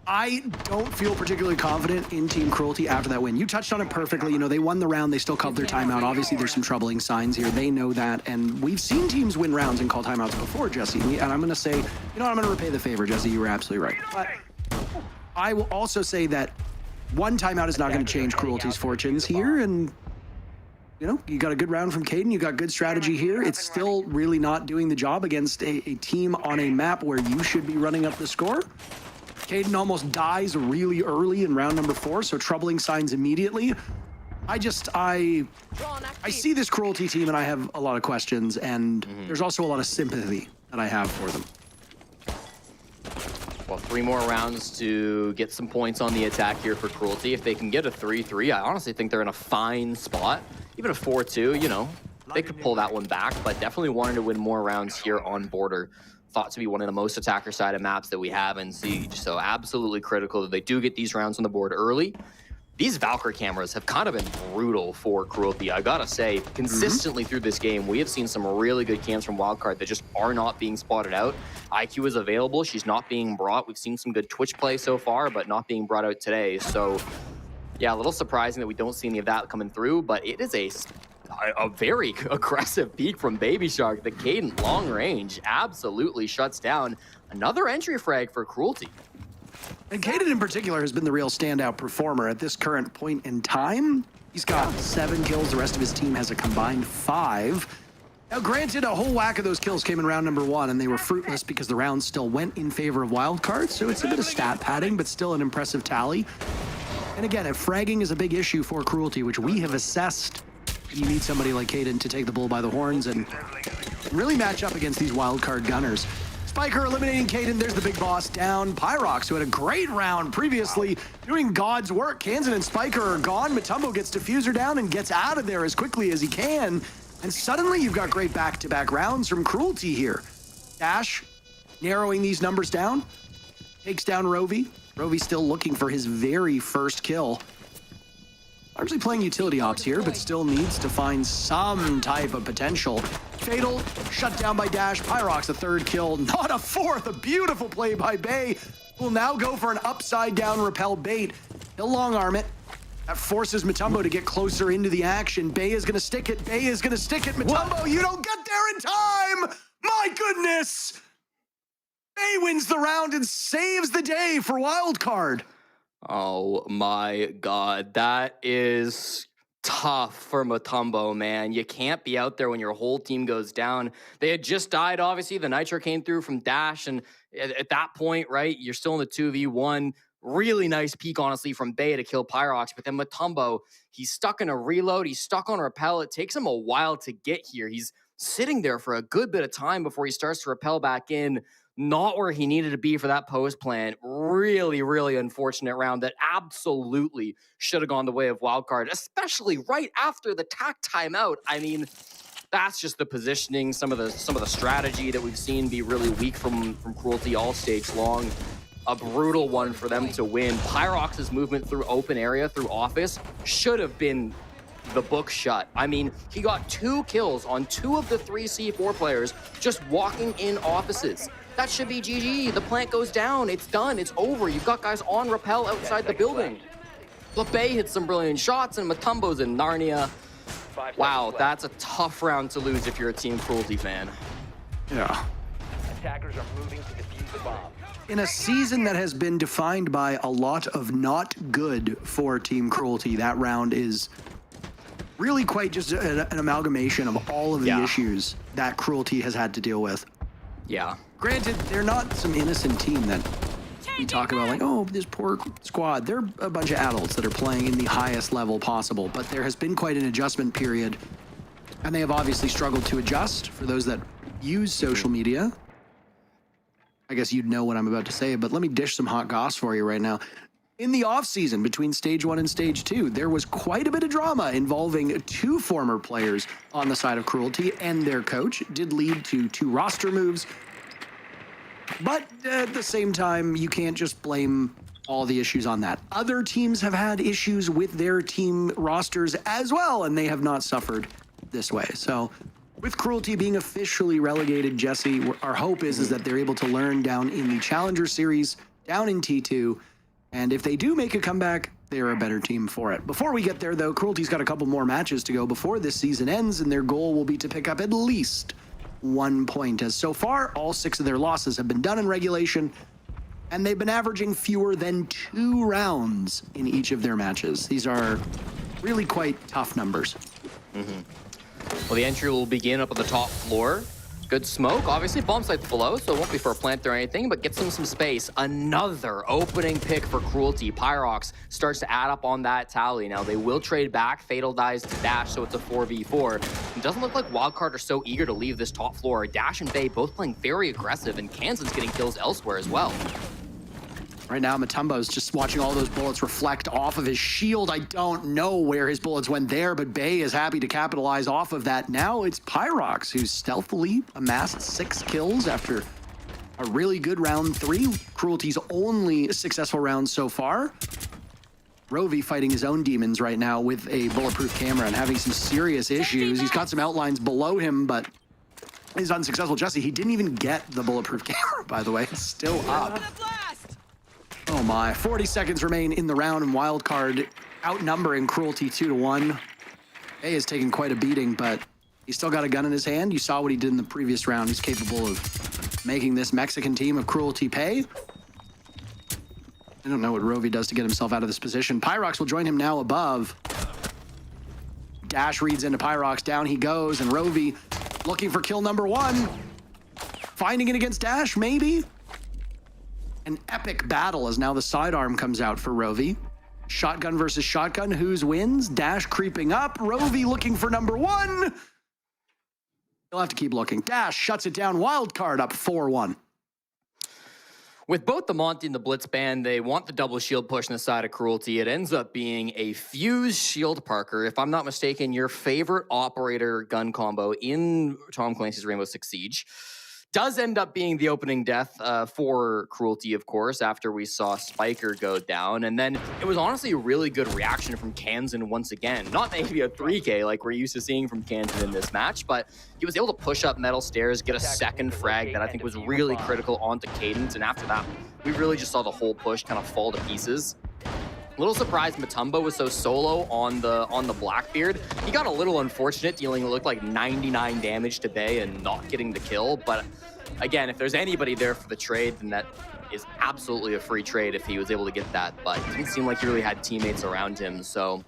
I don't feel particularly confident in Team Cruelty after that win. You touched on it perfectly. You know, they won the round. They still called their timeout. Obviously, there's some troubling signs here. They know that. And we've seen teams win rounds and call timeouts before, Jesse. And I'm going to say, you know what? I'm going to repay the favor, Jesse. You were absolutely right. But I will also say that one timeout is not going to change Cruelty's fortunes here. And, you know, you got a good round from Caden. You got good strategy here. It's still really not doing the job against a team on a map where you should be running up the score. Caden almost dies really early in round number 4, so troubling signs immediately. I see this Cruelty team and I have a lot of questions, and there's also a lot of sympathy that I have for them. Well, 3 more rounds to get some points on the attack here for Cruelty. If they can get a 3-3, I honestly think they're in a fine spot. Even a 4-2, you know, they could pull that one back, but definitely wanted to win more rounds here on Border. Thought to be one of the most attacker-sided maps that we have in Siege, so absolutely critical that they do get these rounds on the board early. These Valkyrie cameras have kind of been brutal for Cruelty. I gotta say, consistently through this game, we have seen some really good cams from Wildcard that just are not being spotted out. IQ is available, she's not being brought. We've seen some good Twitch play so far, but not being brought out today. So, yeah, a little surprising that we don't see any of that coming through, but it is a very aggressive peek from Baby Shark. The Caden long range absolutely shuts down. Another entry frag for Cruelty. And Caden in particular has been the real standout performer at this current point in time. He's got 7 kills. The rest of his team has a combined 5. Now, granted, a whole whack of those kills came in round number 1, and they were fruitless because the round still went in favor of Wildcard. So it's a bit of stat padding, but still an impressive tally. And again, if fragging is a big issue for Cruelty, which we have assessed, you need somebody like Caden to take the bull by the horns and really match up against these Wildcard gunners. Spiker eliminating Caden. There's the big boss down. Pyrox, who had a great round previously, doing God's work. Kansan and Spiker are gone. Matumbo gets Diffuser down and gets out of there as quickly as he can. And suddenly you've got great back-to-back rounds from Cruelty here. Dash narrowing these numbers down. Takes down Rovi. Rovi still looking for his very first kill. Largely playing utility ops here, but still needs to find some type of potential. Fatal, shut down by Dash. Pyrox, a 3rd kill, not a 4th. A beautiful play by Bay. Will now go for an upside-down repel bait. He'll long-arm it. That forces Matumbo to get closer into the action. Bay is going to stick it. Bay is going to stick it. Matumbo, you don't get there in time! My goodness! Bay wins the round and saves the day for Wildcard. Oh my God, that is tough for Matumbo, man. You can't be out there when your whole team goes down. They had just died, obviously. The Nitro came through from Dash, and at that point, right, you're still in the 2v1. Really nice peek, honestly, from Bay to kill Pyrox, but then Matumbo, he's stuck in a reload. He's stuck on a repel. It takes him a while to get here. He's sitting there for a good bit of time before he starts to repel back in. not where he needed to be for that post plan. Really, really unfortunate round that absolutely should have gone the way of Wildcard, especially right after the tack timeout. I mean, that's just the positioning, some of the strategy that we've seen be really weak from Cruelty all stage long. A brutal one for them to win. Pyrox's movement through open area, through office, should have been the book shut. I mean, he got 2 kills on 2 of the 3 C4 players just walking in offices. That should be GG. The plant goes down. It's done. It's over. You've got guys on rappel outside the building. LeBay hits some brilliant shots, and Matumbo's in Narnia. Wow, that's a tough round to lose if you're a Team Cruelty fan. Yeah. Attackers are moving to defuse the bomb. In a season that has been defined by a lot of not good for Team Cruelty, that round is really quite just an amalgamation of all of the issues that Cruelty has had to deal with. Yeah. Granted, they're not some innocent team that we talk about like, oh, this poor squad. They're a bunch of adults that are playing in the highest level possible, but there has been quite an adjustment period, and they have obviously struggled to adjust. For those that use social media, I guess you'd know what I'm about to say, but let me dish some hot goss for you right now. In the offseason between Stage 1 and Stage 2, there was quite a bit of drama involving 2 former players on the side of Cruelty, and their coach did lead to 2 roster moves. But at the same time, you can't just blame all the issues on that. Other teams have had issues with their team rosters as well, and they have not suffered this way. So with Cruelty being officially relegated, Jesse, our hope is that they're able to learn down in the Challenger Series, down in T2, and if they do make a comeback, they're a better team for it. Before we get there, though, Cruelty's got a couple more matches to go before this season ends, and their goal will be to pick up at least 1 point, as so far, all 6 of their losses have been done in regulation, and they've been averaging fewer than 2 rounds in each of their matches. These are really quite tough numbers. Well, the entry will begin up on the top floor. Good smoke, obviously bomb sites below, so it won't be for a plant or anything, but gets them some space. Another opening pick for Cruelty. Pyrox starts to add up on that tally. Now they will trade back. Fatal dies to Dash, so it's a 4v4. It doesn't look like Wildcard are so eager to leave this top floor. Dash and Bay both playing very aggressive, and Kansas getting kills elsewhere as well. Right now, Matumbo's just watching all those bullets reflect off of his shield. I don't know where his bullets went there, but Bay is happy to capitalize off of that. Now it's Pyrox, who's stealthily amassed 6 kills after a really good round 3. Cruelty's only successful round so far. Rovi fighting his own demons right now with a bulletproof camera and having some serious issues. He's got some outlines below him, but he's unsuccessful. Jesse, he didn't even get the bulletproof camera, by the way. It's still up. Oh my, 40 seconds remain in the round, and Wildcard outnumbering Cruelty 2-1. Bay is taking quite a beating, but he's still got a gun in his hand. You saw what he did in the previous round. He's capable of making this Mexican team of Cruelty pay. I don't know what Rovi does to get himself out of this position. Pyrox will join him now above. Dash reads into Pyrox, down he goes, and Rovi looking for kill number 1. Finding it against Dash, maybe? An epic battle as now the sidearm comes out for Rovi. Shotgun versus shotgun, whose wins? Dash creeping up, Rovi looking for number 1. He'll have to keep looking. Dash shuts it down, Wildcard up 4-1. With both the Monty and the Blitz band, they want the double shield push on the side of Cruelty. It ends up being a Fuse Shield Parker. If I'm not mistaken, your favorite operator gun combo in Tom Clancy's Rainbow Six Siege. Does end up being the opening death for Cruelty, of course, after we saw Spiker go down. And then it was honestly a really good reaction from Kansan once again. Not maybe a 3K like we're used to seeing from Kansan in this match, but he was able to push up metal stairs, get a second frag that I think was really critical onto Cadence. And after that, we really just saw the whole push kind of fall to pieces. A little surprised Matumbo was so solo on the Blackbeard. He got a little unfortunate, dealing what looked like 99 damage to Bay and not getting the kill. But again, if there's anybody there for the trade, then is absolutely a free trade if he was able to get that, but it didn't seem like he really had teammates around him. So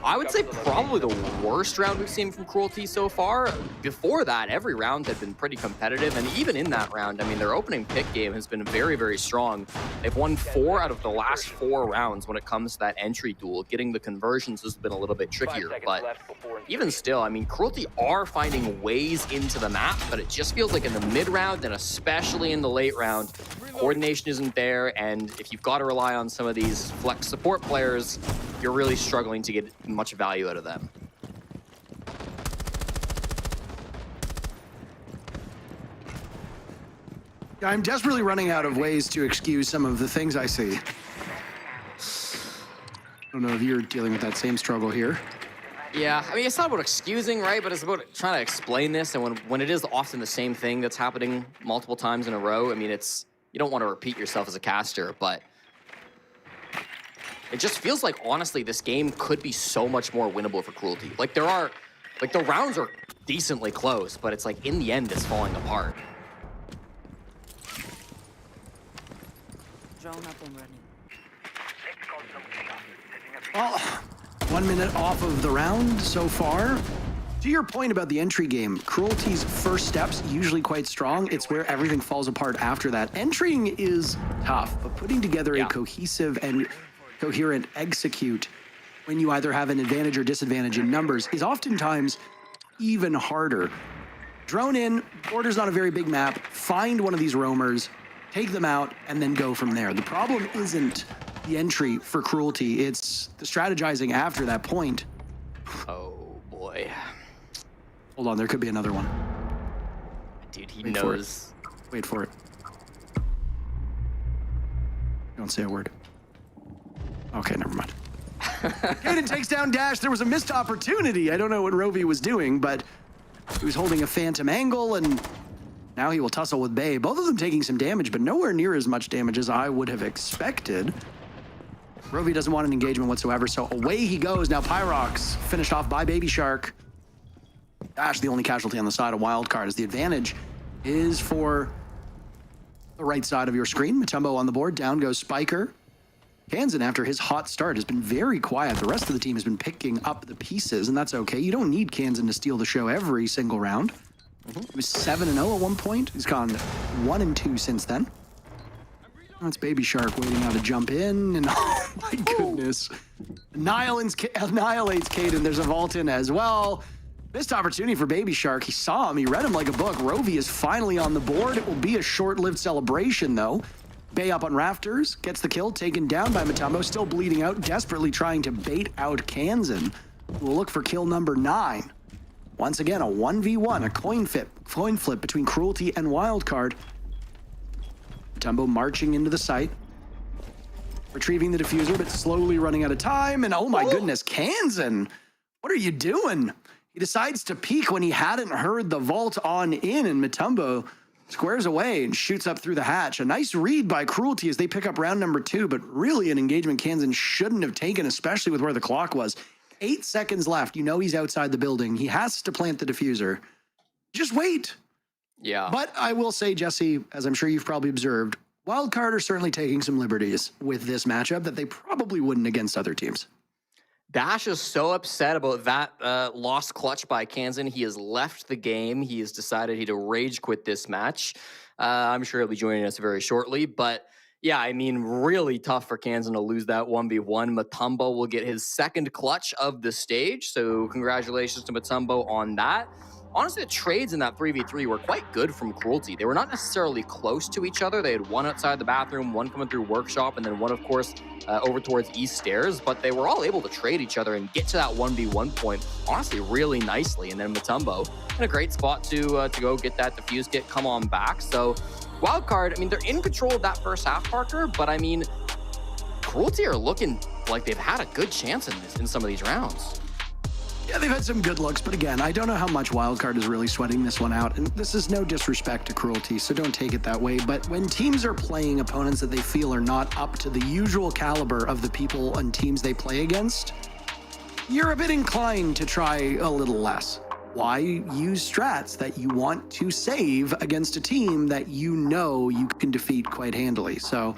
I would say probably the worst round we've seen from Cruelty so far. Before that, every round had been pretty competitive, and even in that round, I mean, their opening pick game has been very, very strong. They've won 4 out of the last 4 rounds when it comes to that entry duel. Getting the conversions has been a little bit trickier, but even still, I mean, Cruelty are finding ways into the map, but it just feels like in the mid round and especially in the late round, coordination isn't there, and if you've got to rely on some of these flex support players, you're really struggling to get much value out of them. I'm desperately running out of ways to excuse some of the things I see. I don't know if you're dealing with that same struggle here. Yeah, I mean, it's not about excusing, right? But it's about trying to explain this. And when it is often the same thing that's happening multiple times in a row, I mean, you don't want to repeat yourself as a caster, but it just feels like, honestly, this game could be so much more winnable for Cruelty. Like, the rounds are decently close, but it's like, in the end, it's falling apart. Drone up and running. Well, 1 minute off of the round so far. To your point about the entry game, Cruelty's first steps usually quite strong. It's where everything falls apart after that. Entering is tough, but putting together a cohesive and coherent execute when you either have an advantage or disadvantage in numbers is oftentimes even harder. Drone in, border's not a very big map, find one of these roamers, take them out, and then go from there. The problem isn't the entry for Cruelty, it's the strategizing after that point. Oh, boy. Hold on, there could be another one. Dude, he Wait knows. Wait for it. Don't say a word. Okay, never mind. Kaden takes down Dash. There was a missed opportunity. I don't know what Rovi was doing, but he was holding a phantom angle, and now he will tussle with Bay. Both of them taking some damage, but nowhere near as much damage as I would have expected. Rovi doesn't want an engagement whatsoever, so away he goes. Now Pyrox finished off by Baby Shark. Dash, the only casualty on the side of Wildcard, as the advantage is for the right side of your screen. Matumbo on the board. Down goes Spiker. Kansan, after his hot start, has been very quiet. The rest of the team has been picking up the pieces, and that's okay. You don't need Kansan to steal the show every single round. He was 7-0 at one point. He's gone 1-2 since then. That's Baby Shark waiting now to jump in, and oh my goodness. Annihilates Kaden. There's a vault in as well. Missed opportunity for Baby Shark. He saw him. He read him like a book. Rovi is finally on the board. It will be a short-lived celebration, though. Bay up on rafters. Gets the kill. Taken down by Matumbo. Still bleeding out. Desperately trying to bait out Kansan. We'll look for kill number 9. Once again, a 1v1. A coin flip between Cruelty and Wildcard. Matumbo marching into the site. Retrieving the diffuser, but slowly running out of time. And oh my goodness, Kansan, what are you doing? He decides to peek when he hadn't heard the vault on in, and Matumbo squares away and shoots up through the hatch. A nice read by Cruelty as they pick up round number 2, but really an engagement Kansan shouldn't have taken, especially with where the clock was. 8 seconds left. You know he's outside the building. He has to plant the diffuser. Just wait. Yeah. But I will say, Jesse, as I'm sure you've probably observed, Wildcard are certainly taking some liberties with this matchup that they probably wouldn't against other teams. Dash is so upset about that lost clutch by Kansan. He has left the game. He has decided he'd rage quit this match. I'm sure he'll be joining us very shortly. But yeah, I mean, really tough for Kansan to lose that 1v1. Matumbo will get his second clutch of the stage. So congratulations to Matumbo on that. Honestly, the trades in that 3v3 were quite good from Cruelty. They were not necessarily close to each other. They had one outside the bathroom, one coming through workshop, and then one, of course, over towards East Stairs. But they were all able to trade each other and get to that 1v1 point, honestly, really nicely. And then Matumbo in a great spot to go get that defuse kit, come on back. So Wildcard, I mean, they're in control of that first half, Parker, but I mean, Cruelty are looking like they've had a good chance in some of these rounds. Yeah, they've had some good looks, but again, I don't know how much Wildcard is really sweating this one out, and this is no disrespect to Cruelty, so don't take it that way, but when teams are playing opponents that they feel are not up to the usual caliber of the people and teams they play against, you're a bit inclined to try a little less. why use strats that you want to save against a team that you know you can defeat quite handily? So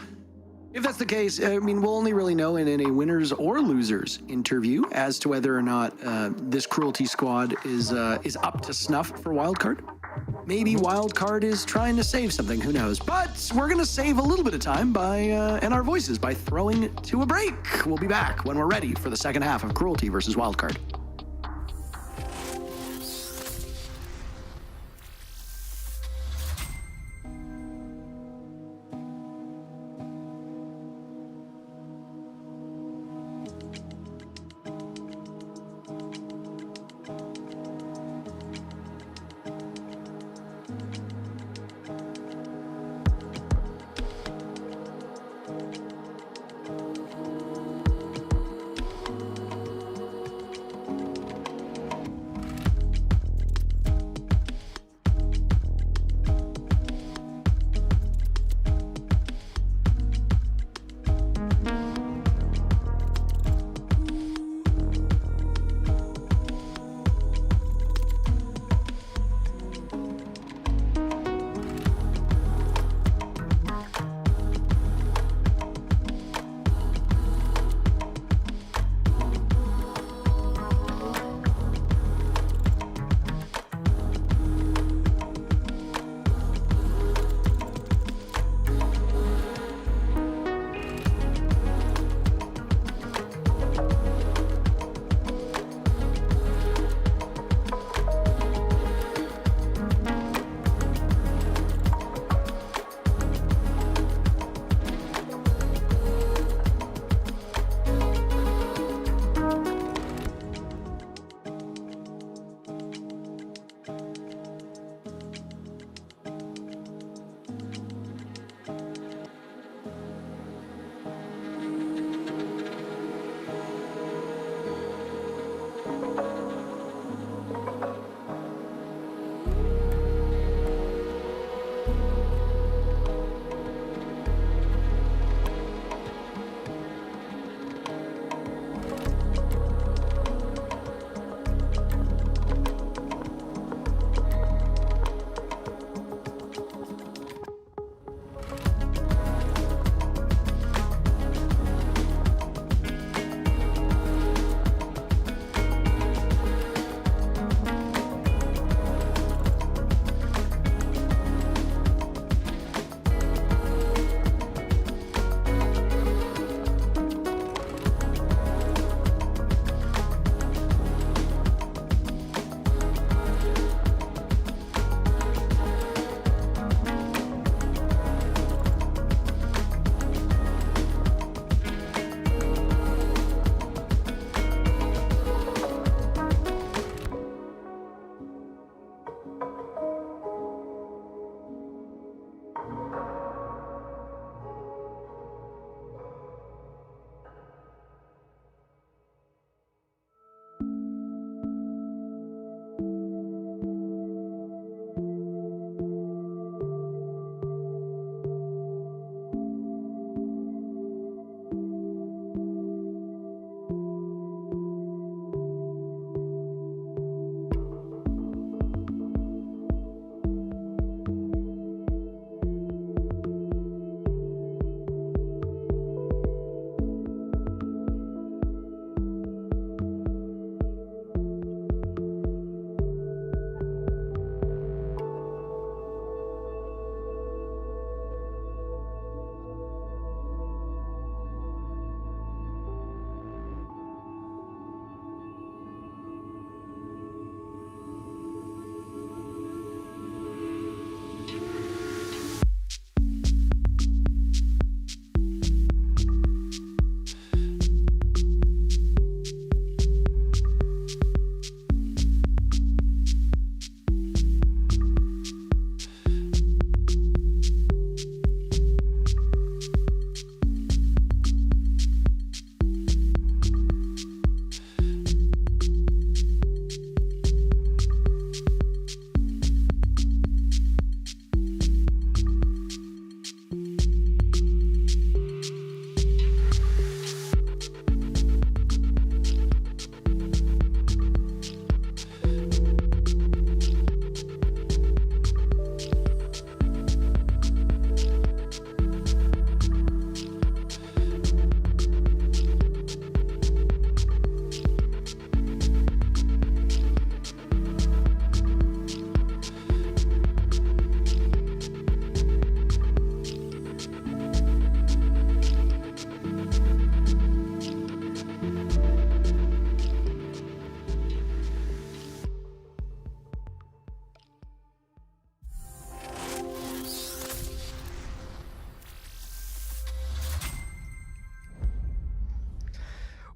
if that's the case, I mean, we'll only really know in a winners or losers interview as to whether or not this Cruelty squad is up to snuff for Wildcard. Maybe Wildcard is trying to save something, who knows? But we're going to save a little bit of time and our voices by throwing to a break. We'll be back when we're ready for the second half of Cruelty versus Wildcard.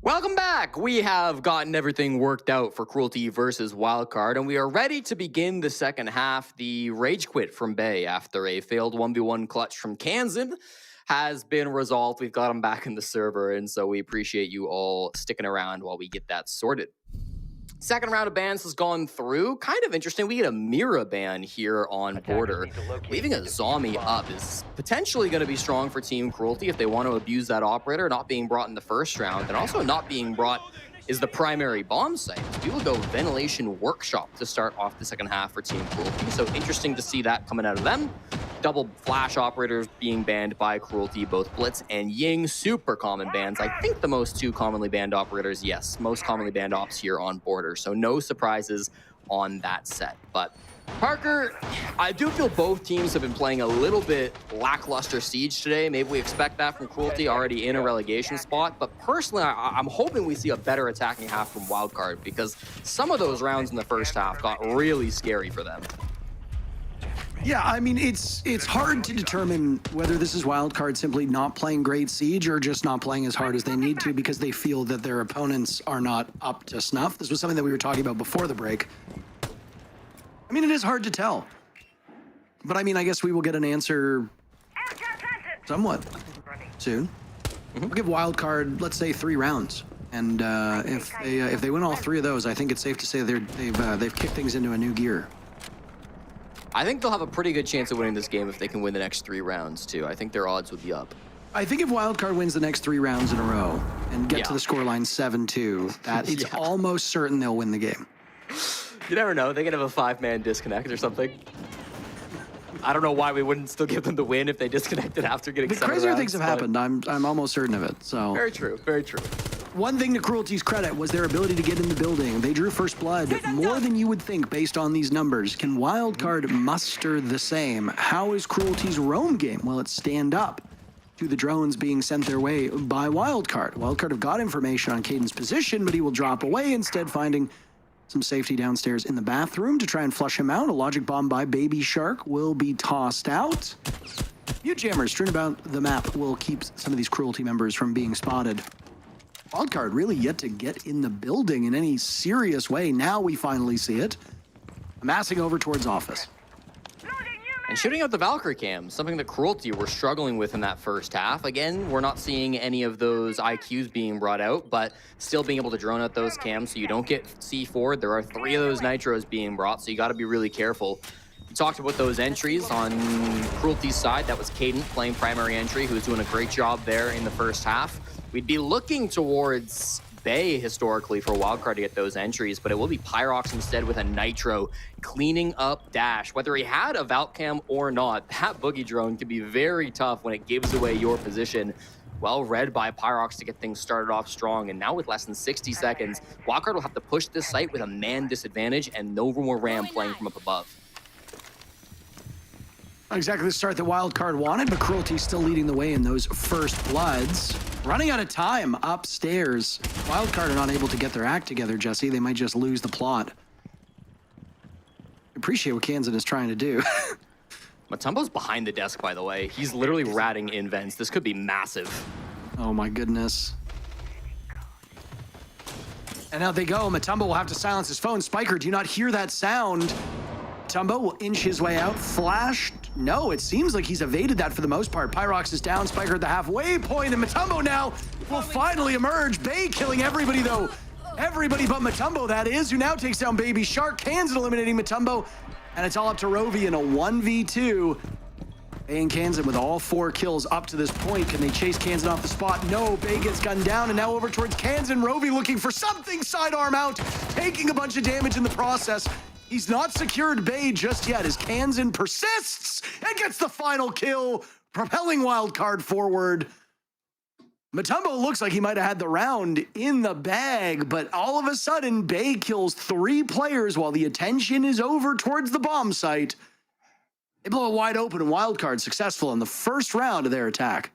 Welcome back. We have gotten everything worked out for Cruelty versus Wildcard, and we are ready to begin the second half. The rage quit from Bay after a failed 1v1 clutch from Kansan has been resolved. We've got him back in the server, and so we appreciate you all sticking around while we get that sorted. Second round of bans has gone through. Kind of interesting. We get a Mira ban here on Border. Leaving a zombie up is potentially going to be strong for Team Cruelty if they want to abuse that operator, not being brought in the first round, and also not being brought is the primary bomb site. We will go Ventilation Workshop to start off the second half for Team Cruelty. So interesting to see that coming out of them. Double flash operators being banned by Cruelty, both Blitz and Ying, super common bans. I think the most two commonly banned operators, yes, most commonly banned ops here on Border. So no surprises on that set. But Parker, I do feel both teams have been playing a little bit lackluster Siege today. Maybe we expect that from Cruelty already in a relegation spot. But personally, I'm hoping we see a better attacking half from Wildcard because some of those rounds in the first half got really scary for them. Yeah, I mean, it's hard to determine whether this is Wildcard simply not playing great Siege or just not playing as hard as they need to because they feel that their opponents are not up to snuff. This was something that we were talking about before the break. I mean, it is hard to tell. But I mean, I guess we will get an answer somewhat soon. We'll give Wildcard, let's say, 3 rounds. And if they win all 3 of those, I think it's safe to say they've kicked things into a new gear. I think they'll have a pretty good chance of winning this game if they can win the next 3 rounds, too. I think their odds would be up. I think if Wildcard wins the next 3 rounds in a row and get to the scoreline 7-2, that it's almost certain they'll win the game. You never know. They could have a 5-man disconnect or something. I don't know why we wouldn't still give them the win if they disconnected after getting 7 rounds. Crazier things have happened. I'm almost certain of it. So very true. Very true. One thing to Cruelty's credit was their ability to get in the building. They drew first blood more than you would think based on these numbers. Can Wildcard muster the same? How is Cruelty's roam game? Will it stand up to the drones being sent their way by Wildcard? Wildcard have got information on Caden's position, but he will drop away, instead finding some safety downstairs in the bathroom to try and flush him out. A logic bomb by Baby Shark will be tossed out. Few jammers strewn about the map will keep some of these Cruelty members from being spotted. Wildcard really yet to get in the building in any serious way. Now we finally see it. Amassing over towards office. And shooting out the Valkyrie cams, something that Cruelty were struggling with in that first half. Again, we're not seeing any of those IQs being brought out, but still being able to drone out those cams so you don't get C4. There are 3 of those nitros being brought, so you got to be really careful. We talked about those entries on Cruelty's side. That was Caden playing primary entry, who was doing a great job there in the first half. We'd be looking towards Bay historically for Wildcard to get those entries, but it will be Pyrox instead with a Nitro cleaning up Dash. Whether he had a Valcam or not, that boogie drone can be very tough when it gives away your position. Well read by Pyrox to get things started off strong, and now with less than 60 seconds, Wildcard will have to push this site with a man disadvantage and no more Ram playing from up above. Not exactly the start that Wildcard wanted, but Cruelty still leading the way in those first bloods. Running out of time upstairs. Wildcard are not able to get their act together, Jesse. They might just lose the plot. Appreciate what Kansan is trying to do. Matumbo's behind the desk, by the way. He's literally ratting in vents. This could be massive. Oh my goodness. And out they go. Matumbo will have to silence his phone. Spiker, do you not hear that sound? Matumbo will inch his way out. Flashed. No, it seems like he's evaded that for the most part. Pyrox is down. Spiker at the halfway point, and Matumbo now will finally emerge. Bay killing everybody, though. Everybody but Matumbo, that is, who now takes down Baby Shark. Kansan eliminating Matumbo, and it's all up to Rovi in a 1v2. Bay and Kansan with all 4 kills up to this point. Can they chase Kansan off the spot? No, Bay gets gunned down, and now over towards Kansan. Rovi looking for something, sidearm out, taking a bunch of damage in the process. He's not secured Bay just yet as Kansan persists and gets the final kill, propelling Wildcard forward. Matumbo looks like he might have had the round in the bag, but all of a sudden, Bay kills 3 players while the attention is over towards the bomb site. They blow it wide open, and Wildcard successful in the first round of their attack.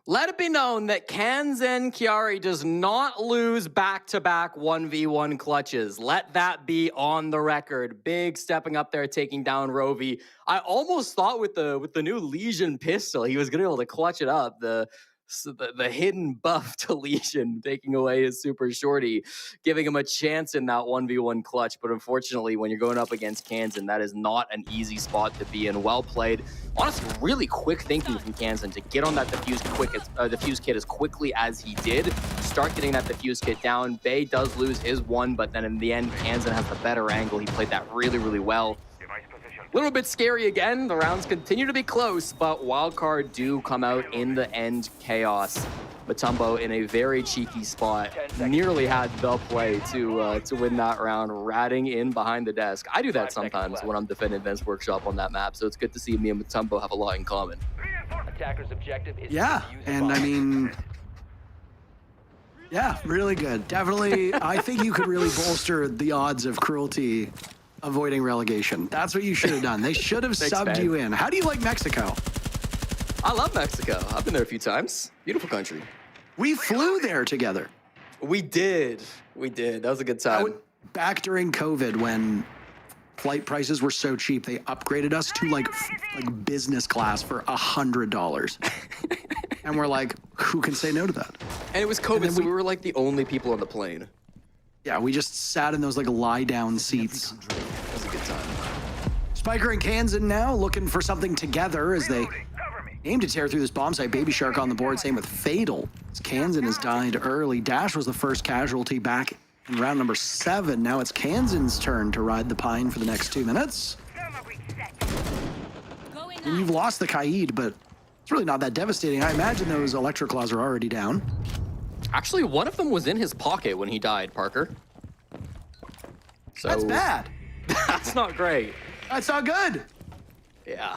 Let it be known that Kansan Chiari does not lose back-to-back 1v1 clutches. Let that be on the record. Big stepping up there, taking down Rovi. I almost thought with the new Legion pistol, he was going to be able to clutch it up. The So the hidden buff to Legion, taking away his super shorty, giving him a chance in that 1v1 clutch. But unfortunately, when you're going up against Kansan, that is not an easy spot to be in. Well played. Honestly, really quick thinking from Kansan to get on that diffuse kit as quickly as he did. Start getting that diffuse kit down. Bay does lose his one, but then in the end, Kansan has the better angle. He played that really, really well. A little bit scary again. The rounds continue to be close, but Wildcard do come out in the end chaos. Mutombo in a very cheeky spot, nearly had the play to win that round, ratting in behind the desk. I do that sometimes when I'm defending Advanced Workshop on that map, so it's good to see me and Mutombo have a lot in common. Attacker's objective is Yeah, and I mean, yeah, really good. Definitely, I think you could really bolster the odds of Cruelty avoiding relegation. That's what you should have done. They should have subbed you in. How do you like Mexico? I love Mexico. I've been there a few times. Beautiful country. We flew there together. We did. That was a good time. Back during COVID when flight prices were so cheap, they upgraded us to like business class for $100. And we're like, who can say no to that? And it was COVID, so we were like the only people on the plane. Yeah, we just sat in those like lie-down seats. That was a good time. Spiker and Kansan now looking for something together as they aim to tear through this bomb site. Baby Shark on the board, same with Fatal. As Kansan has died early. Dash was the first casualty back in round number 7. Now it's Kansan's turn to ride the pine for the next 2 minutes. And you've lost the Kaid, but it's really not that devastating. I imagine those electro claws are already down. Actually, one of them was in his pocket when he died, Parker. So That's bad. That's not great. That's not good. Yeah.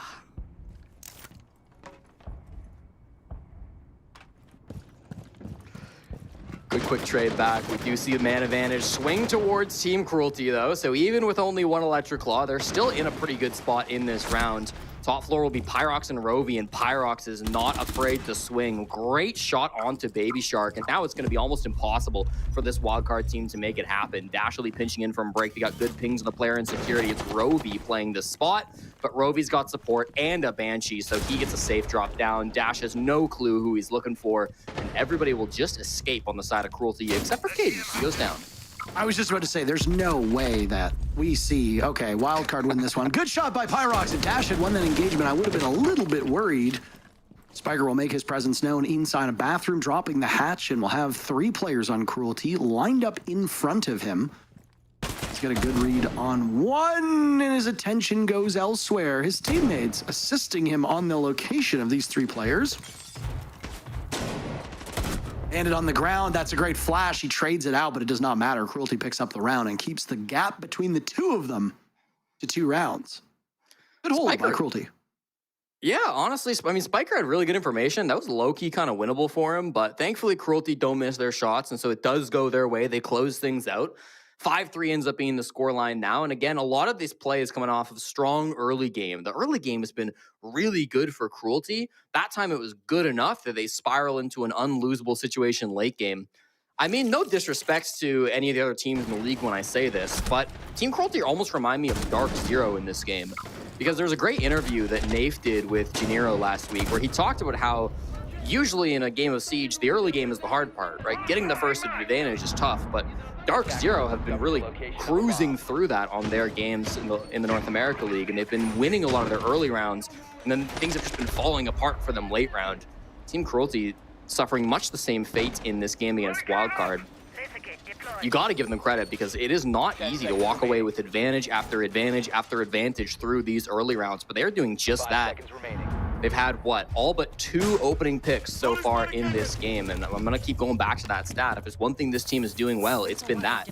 Good quick trade back. We do see a man advantage swing towards Team Cruelty, though. So even with only one Electric Claw, they're still in a pretty good spot in this round. Top floor will be Pyrox and Rovi, and Pyrox is not afraid to swing. Great shot onto Baby Shark, and now it's going to be almost impossible for this Wildcard team to make it happen. Dash will be pinching in from break. They got good pings on the player in security. It's Rovi playing the spot, but Rovi's got support and a Banshee, so he gets a safe drop down. Dash has no clue who he's looking for, and everybody will just escape on the side of Cruelty, except for Cadence. He goes down. I was just about to say, there's no way that we see, okay, Wildcard win this one. Good shot by Pyrox, and Dash had won that engagement. I would have been a little bit worried. Spiker will make his presence known inside a bathroom, dropping the hatch, and will have 3 players on Cruelty lined up in front of him. He's got a good read on one, and his attention goes elsewhere. His teammates assisting him on the location of these 3 players. And it on the ground. That's a great flash. He trades it out, but it does not matter. Cruelty picks up the round and keeps the gap between the 2 of them to 2 rounds. Good hold by Cruelty. Yeah, honestly, I mean, Spiker had really good information. That was low-key kind of winnable for him, but thankfully Cruelty don't miss their shots, and so it does go their way. They close things out. 5-3 ends up being the scoreline now. And again, a lot of this play is coming off of a strong early game. The early game has been really good for Cruelty. That time it was good enough that they spiral into an unlosable situation late game. I mean, no disrespects to any of the other teams in the league when I say this, but Team Cruelty almost remind me of DarkZero in this game. Because there's a great interview that Nafe did with Janiro last week where he talked about how usually in a game of Siege, the early game is the hard part, right? Getting the first advantage is tough, but DarkZero have been really cruising through that on their games in the North America League, and they've been winning a lot of their early rounds, and then things have just been falling apart for them late round. Team Cruelty suffering much the same fate in this game against Wildcard. You got to give them credit because it is not easy to walk away with advantage after advantage after advantage through these early rounds, but they're doing just that. They've had, what, all but 2 opening picks so far in this game, and I'm going to keep going back to that stat. If there's one thing this team is doing well, it's been that.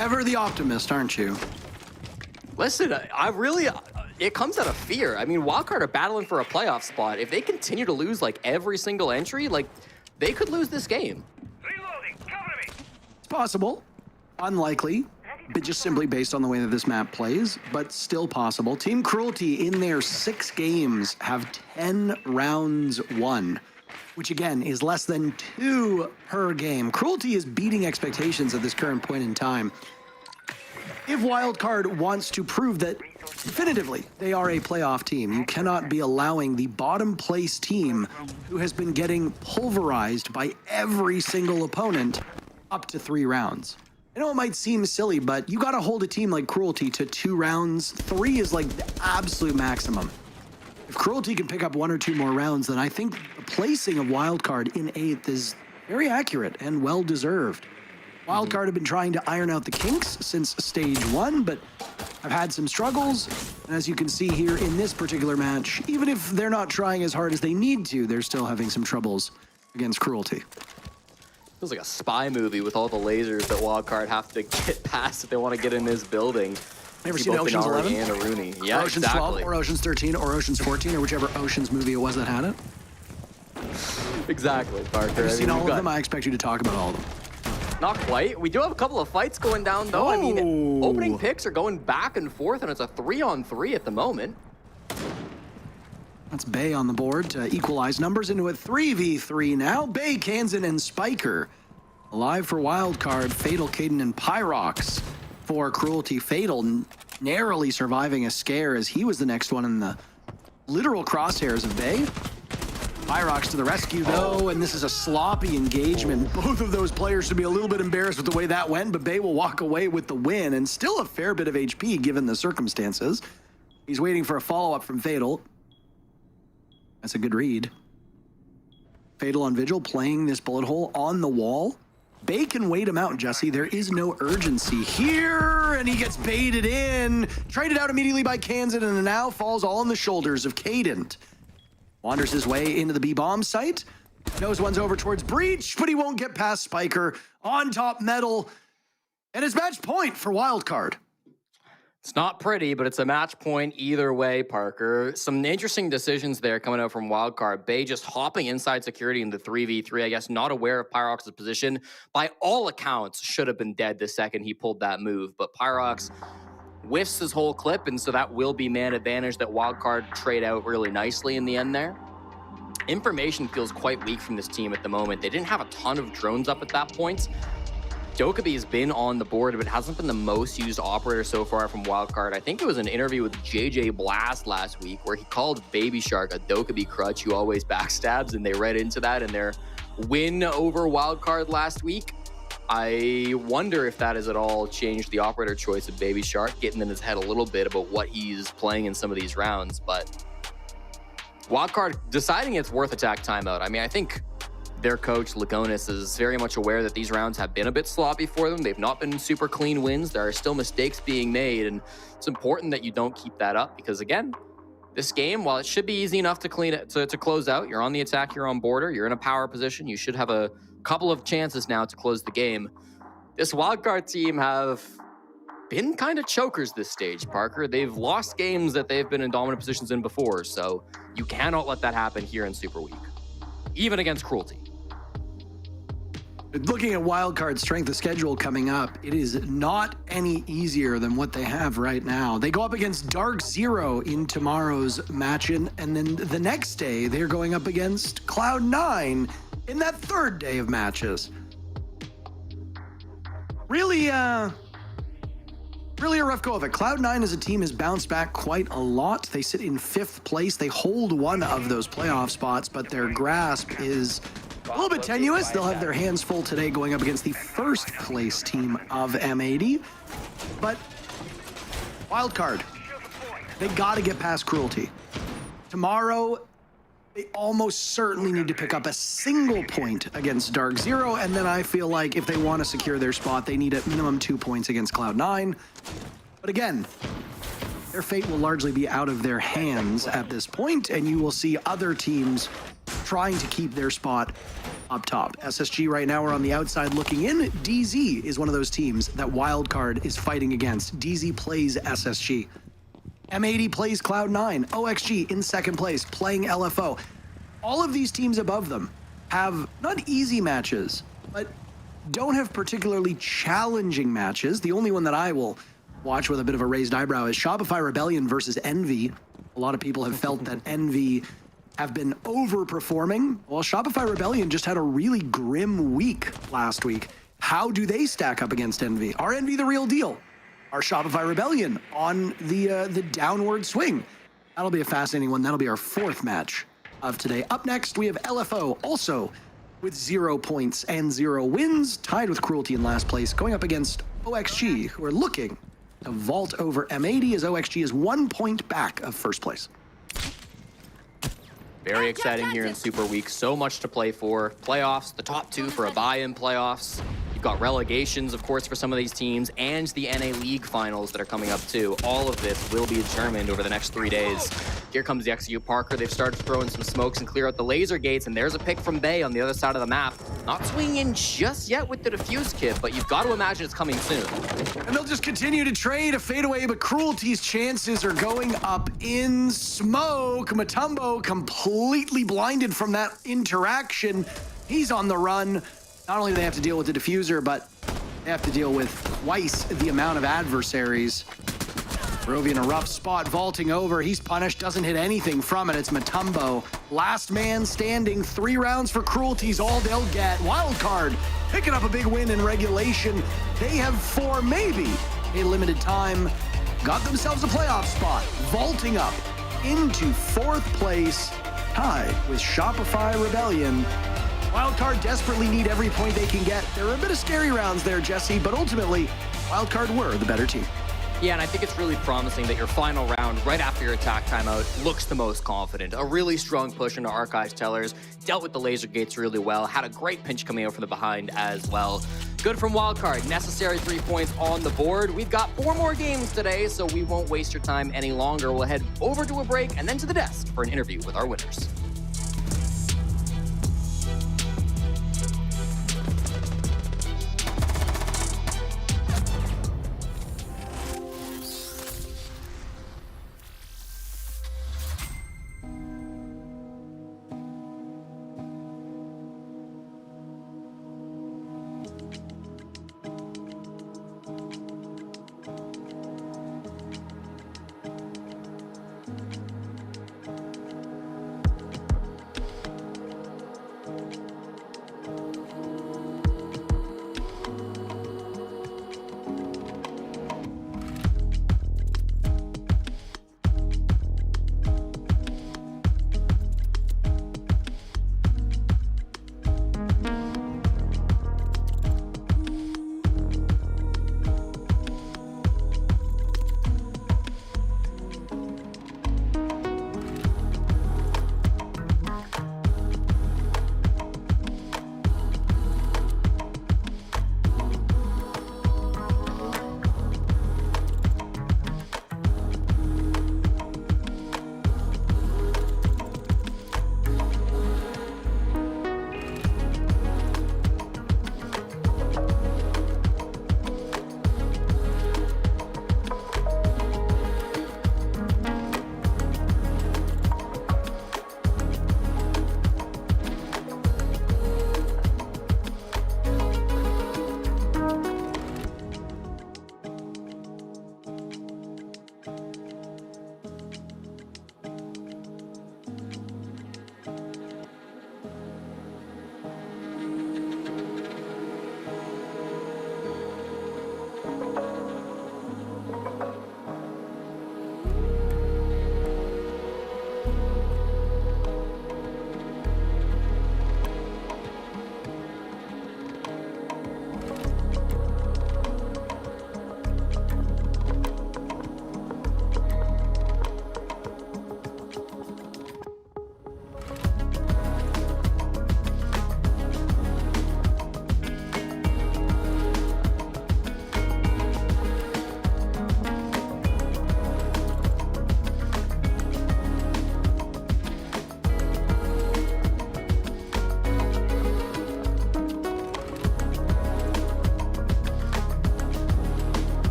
Ever the optimist, aren't you? Listen, it comes out of fear. I mean, Wildcard are battling for a playoff spot. If they continue to lose, like, every single entry, like, they could lose this game. It's possible. Unlikely. But just simply based on the way that this map plays, but still possible. Team Cruelty in their 6 games have 10 rounds won, which again is less than 2 per game. Cruelty is beating expectations at this current point in time. If Wildcard wants to prove that definitively, they are a playoff team. You cannot be allowing the bottom place team who has been getting pulverized by every single opponent up to 3 rounds. I know it might seem silly, but you got to hold a team like Cruelty to 2 rounds. 3 is like the absolute maximum. If Cruelty can pick up 1 or 2 more rounds, then I think the placing of Wildcard in 8th is very accurate and well-deserved. Wildcard have been trying to iron out the kinks since stage 1, but have had some struggles. And as you can see here in this particular match, even if they're not trying as hard as they need to, they're still having some troubles against Cruelty. Feels like a spy movie with all the lasers that Wildcard have to get past if they want to get in this building. Ever seen Ocean's 11? And Rooney. Yeah, or Ocean's 12, or Ocean's 13, or Ocean's 14, or whichever Ocean's movie it was that had it? Exactly, Parker. Have you seen all of them? I expect you to talk about all of them. Not quite. We do have a couple of fights going down, though. I mean, opening picks are going back and forth, and it's a 3-on-3 at the moment. That's Bay on the board to equalize numbers into a 3v3 now. Bay, Kansan, and Spiker alive for Wildcard. Fatal, Caden, and Pyrox for Cruelty. Fatal narrowly surviving a scare as he was the next one in the literal crosshairs of Bay. Pyrox to the rescue, though, and this is a sloppy engagement. Both of those players should be a little bit embarrassed with the way that went, but Bay will walk away with the win, and still a fair bit of HP given the circumstances. He's waiting for a follow-up from Fatal. That's a good read. Fatal on Vigil playing this bullet hole on the wall. Bay can wait him out, Jesse. There is no urgency here, and he gets baited in. Traded out immediately by Kansan, and now falls all on the shoulders of Cadent. Wanders his way into the B-bomb site. Knows one's over towards Breach, but he won't get past Spiker. On top Metal. And it's match point for Wildcard. It's not pretty, but it's a match point either way, Parker. Some interesting decisions there coming out from Wildcard. Bay just hopping inside security in the 3v3, I guess, not aware of Pyrox's position. By all accounts, should have been dead the second he pulled that move. But Pyrox whiffs his whole clip, and so that will be man advantage that Wildcard trade out really nicely in the end there. Information feels quite weak from this team at the moment. They didn't have a ton of drones up at that point. Dokkaebi has been on the board, but hasn't been the most used operator so far from Wildcard. I think it was an interview with JJ Blast last week where he called Baby Shark a Dokkaebi crutch who always backstabs, and they read into that in their win over Wildcard last week. I wonder if that has at all changed the operator choice of Baby Shark, getting in his head a little bit about what he's playing in some of these rounds. But Wildcard deciding it's worth attack timeout. I mean, I think their coach, Lagonis, is very much aware that these rounds have been a bit sloppy for them. They've not been super clean wins. There are still mistakes being made, and it's important that you don't keep that up because, again, this game, while it should be easy enough to clean it, to close out, you're on the attack, you're on border, you're in a power position, you should have a couple of chances now to close the game. This Wildcard team have been kind of chokers this stage, Parker. They've lost games that they've been in dominant positions in before, so you cannot let that happen here in Super Week, even against Cruelty. Looking at Wildcard's strength of schedule coming up, it is not any easier than what they have right now. They go up against DarkZero in tomorrow's match, and then the next day they're going up against Cloud9 in that third day of matches. Really a rough go of it. Cloud9 as a team has bounced back quite a lot. They sit in 5th place. They hold one of those playoff spots, but their grasp is a little bit tenuous. They'll have their hands full today going up against the 1st place team of M80. But Wildcard, they got to get past Cruelty. Tomorrow, they almost certainly need to pick up a single point against DarkZero, and then I feel like if they want to secure their spot, they need at minimum 2 points against Cloud9. But again, their fate will largely be out of their hands at this point, and you will see other teams trying to keep their spot up top. SSG right now are on the outside looking in. DZ is one of those teams that Wildcard is fighting against. DZ plays SSG. M80 plays Cloud9. OXG in 2nd place, playing LFO. All of these teams above them have not easy matches, but don't have particularly challenging matches. The only one that I will watch with a bit of a raised eyebrow is Shopify Rebellion versus Envy. A lot of people have felt that Envy have been overperforming. Well, Shopify Rebellion just had a really grim week last week. How do they stack up against Envy? Are Envy the real deal? our Shopify Rebellion on the downward swing. That'll be a fascinating one. That'll be our fourth match of today. Up next, we have LFO, also with 0 points and 0 wins, tied with Cruelty in last place, going up against OXG, who are looking to vault over M80 as OXG is 1 point back of first place. Very exciting here in Super Week. So much to play for. Playoffs, the top 2 for a buy-in playoffs. You've got relegations, of course, for some of these teams, and the NA League finals that are coming up too. All of this will be determined over the next 3 days. Here comes the XU Parker. They've started throwing some smokes and clear out the laser gates, and there's a pick from Bay on the other side of the map. Not swinging in just yet with the defuse kit, but you've got to imagine it's coming soon. And they'll just continue to trade a fadeaway, but Cruelty's chances are going up in smoke. Mutombo completely blinded from that interaction. He's on the run. Not only do they have to deal with the diffuser, but they have to deal with twice the amount of adversaries. Rovi in a rough spot, vaulting over. He's punished, doesn't hit anything from it. It's Mutombo. Last man standing, 3 rounds for Cruelty's all they'll get. Wildcard picking up a big win in regulation. They have 4, maybe a limited time. Got themselves a playoff spot, vaulting up into 4th place, tied with Shopify Rebellion. Wildcard desperately need every point they can get. There were a bit of scary rounds there, Jesse, but ultimately, Wildcard were the better team. Yeah, and I think it's really promising that your final round, right after your attack timeout, looks the most confident. A really strong push into Archives Tellers, dealt with the laser gates really well, had a great pinch coming out from the behind as well. Good from Wildcard, necessary 3 points on the board. We've got 4 more games today, so we won't waste your time any longer. We'll head over to a break and then to the desk for an interview with our winners.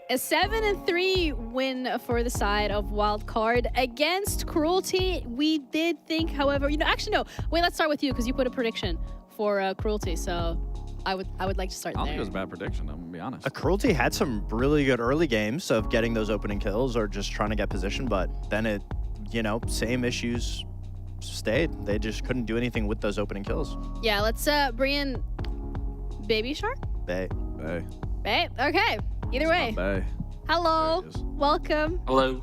A 7-3 win for the side of Wildcard against Cruelty. We did think, however, actually no. Wait, let's start with you because you put a prediction for Cruelty. So I would like to start I don't there. think it was a bad prediction, I'm gonna be honest. Cruelty had some really good early games of getting those opening kills or just trying to get position, but then it, same issues stayed. They just couldn't do anything with those opening kills. Yeah, let's bring in Baby Shark. They Babe. Okay. Either way. Bay. Hello. There it is. Welcome. Hello.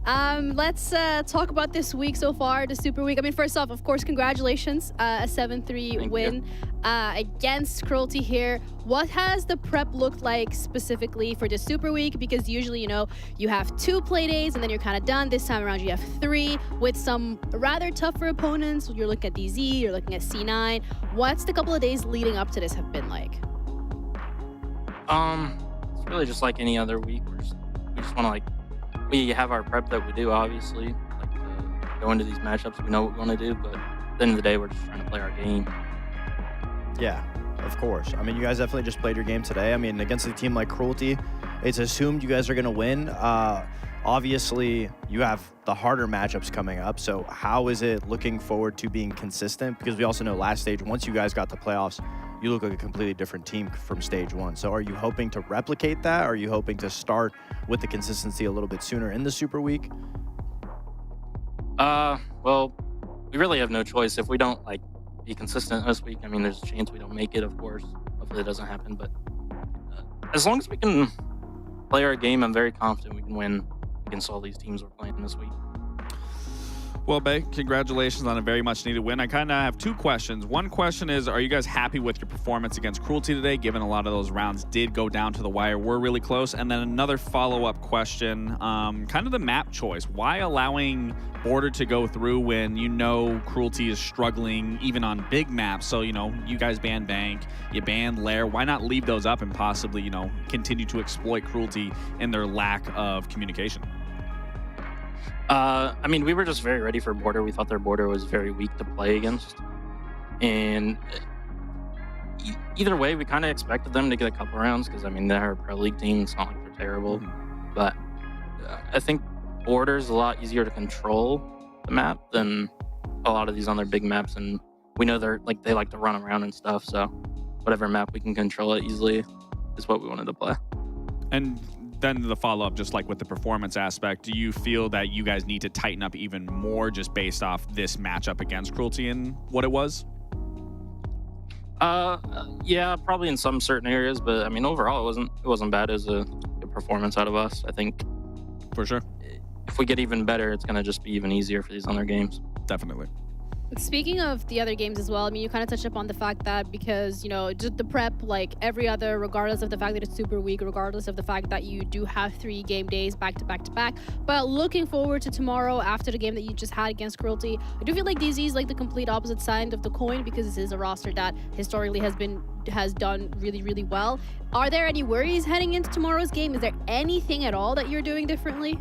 Let's talk about this week so far, the Super Week. I mean, first off, of course, congratulations. A 7-3 Thank win against Cruelty here. What has the prep looked like specifically for the Super Week? Because usually, you have 2 play days and then you're kind of done. This time around, you have 3 with some rather tougher opponents. You're looking at DZ, you're looking at C9. What's the couple of days leading up to this have been like? It's really just like any other week. We just want to we have our prep that we do, obviously, to go into these matchups. We know what we want to do, but at the end of the day, we're just trying to play our game. Yeah, of course. I mean, you guys definitely just played your game today. I mean, against a team like Cruelty, it's assumed you guys are going to win. Obviously, you have the harder matchups coming up. So how is it looking forward to being consistent? Because we also know last stage, once you guys got the playoffs, you look like a completely different team from stage 1. So are you hoping to replicate that? Are you hoping to start with the consistency a little bit sooner in the Super Week? Well, we really have no choice. If we don't be consistent this week, I mean, there's a chance we don't make it, of course. Hopefully it doesn't happen. But as long as we can play our game, I'm very confident we can win against all these teams we're playing this week. Well, Bay, congratulations on a very much needed win. I kind of have 2 questions. One question is, are you guys happy with your performance against Cruelty today, given a lot of those rounds did go down to the wire, were really close? And then another follow-up question, kind of the map choice. Why allowing Border to go through when Cruelty is struggling even on big maps? So, you guys banned Bank, you banned Lair. Why not leave those up and possibly, continue to exploit Cruelty in their lack of communication? I mean, we were just very ready for Border. We thought their Border was very weak to play against. And either way, we kind of expected them to get a couple rounds because, I mean, they're a Pro League team. It's not like they're terrible. But I think Border is a lot easier to control the map than a lot of these other big maps. And we know they like to run around and stuff. So whatever map we can control it easily is what we wanted to play. And then the follow-up, just like with the performance aspect, do you feel that you guys need to tighten up even more just based off this matchup against Cruelty and what it was? Yeah, probably in some certain areas, but I mean, overall, it wasn't bad as a good performance out of us. I think for sure, if we get even better, it's gonna just be even easier for these other games. Definitely. Speaking of the other games as well, I mean, you kind of touched upon the fact that because, just the prep, like every other, regardless of the fact that it's Super Week, regardless of the fact that you do have 3 game days back to back to back. But looking forward to tomorrow after the game that you just had against Cruelty, I do feel like DZ is like the complete opposite side of the coin because this is a roster that historically has done really, really well. Are there any worries heading into tomorrow's game? Is there anything at all that you're doing differently?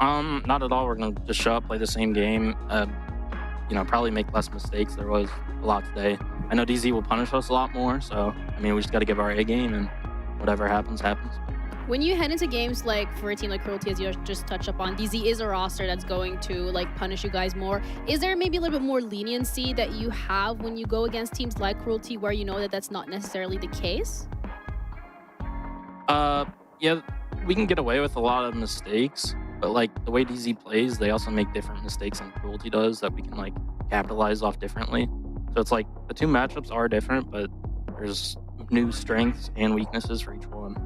Not at all. We're gonna just show up, play the same game. Probably make less mistakes. There was a lot today. I know DZ will punish us a lot more, so, I mean, we just got to give our A game, and whatever happens, happens. When you head into games like for a team like Cruelty, as you just touched upon, DZ is a roster that's going to punish you guys more. Is there maybe a little bit more leniency that you have when you go against teams like Cruelty where you know that that's not necessarily the case? Yeah, we can get away with a lot of mistakes, but the way DZ plays, they also make different mistakes than Cruelty does that we can capitalize off differently. So it's the 2 matchups are different, but there's new strengths and weaknesses for each one.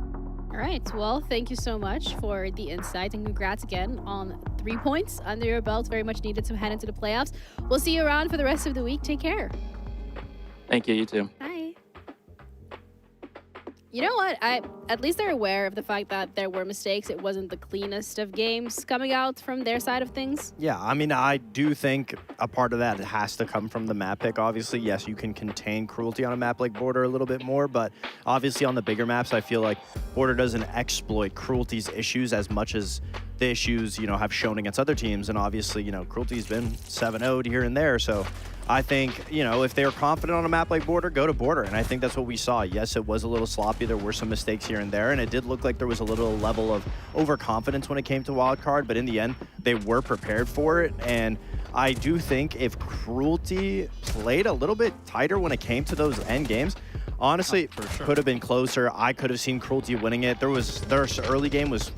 All right, well, thank you so much for the insight and congrats again on 3 points under your belt. Very much needed to head into the playoffs. We'll see you around for the rest of the week. Take care. Thank you, you too. Bye. You know what? At least they're aware of the fact that there were mistakes. It wasn't the cleanest of games coming out from their side of things. Yeah, I mean, I do think a part of that has to come from the map pick, obviously. Yes, you can contain Cruelty on a map like Border a little bit more, but obviously on the bigger maps, I feel like Border doesn't exploit Cruelty's issues as much as the issues, have shown against other teams. And obviously, Cruelty's been 7-0'd here and there, so I think, if they are confident on a map like Border, go to Border. And I think that's what we saw. Yes, it was a little sloppy. There were some mistakes here here and there, and it did look like there was a little level of overconfidence when it came to Wildcard, but in the end, they were prepared for it, and I do think if Cruelty played a little bit tighter when it came to those end games, honestly, could have been closer. I could have seen Cruelty winning it. Their early game was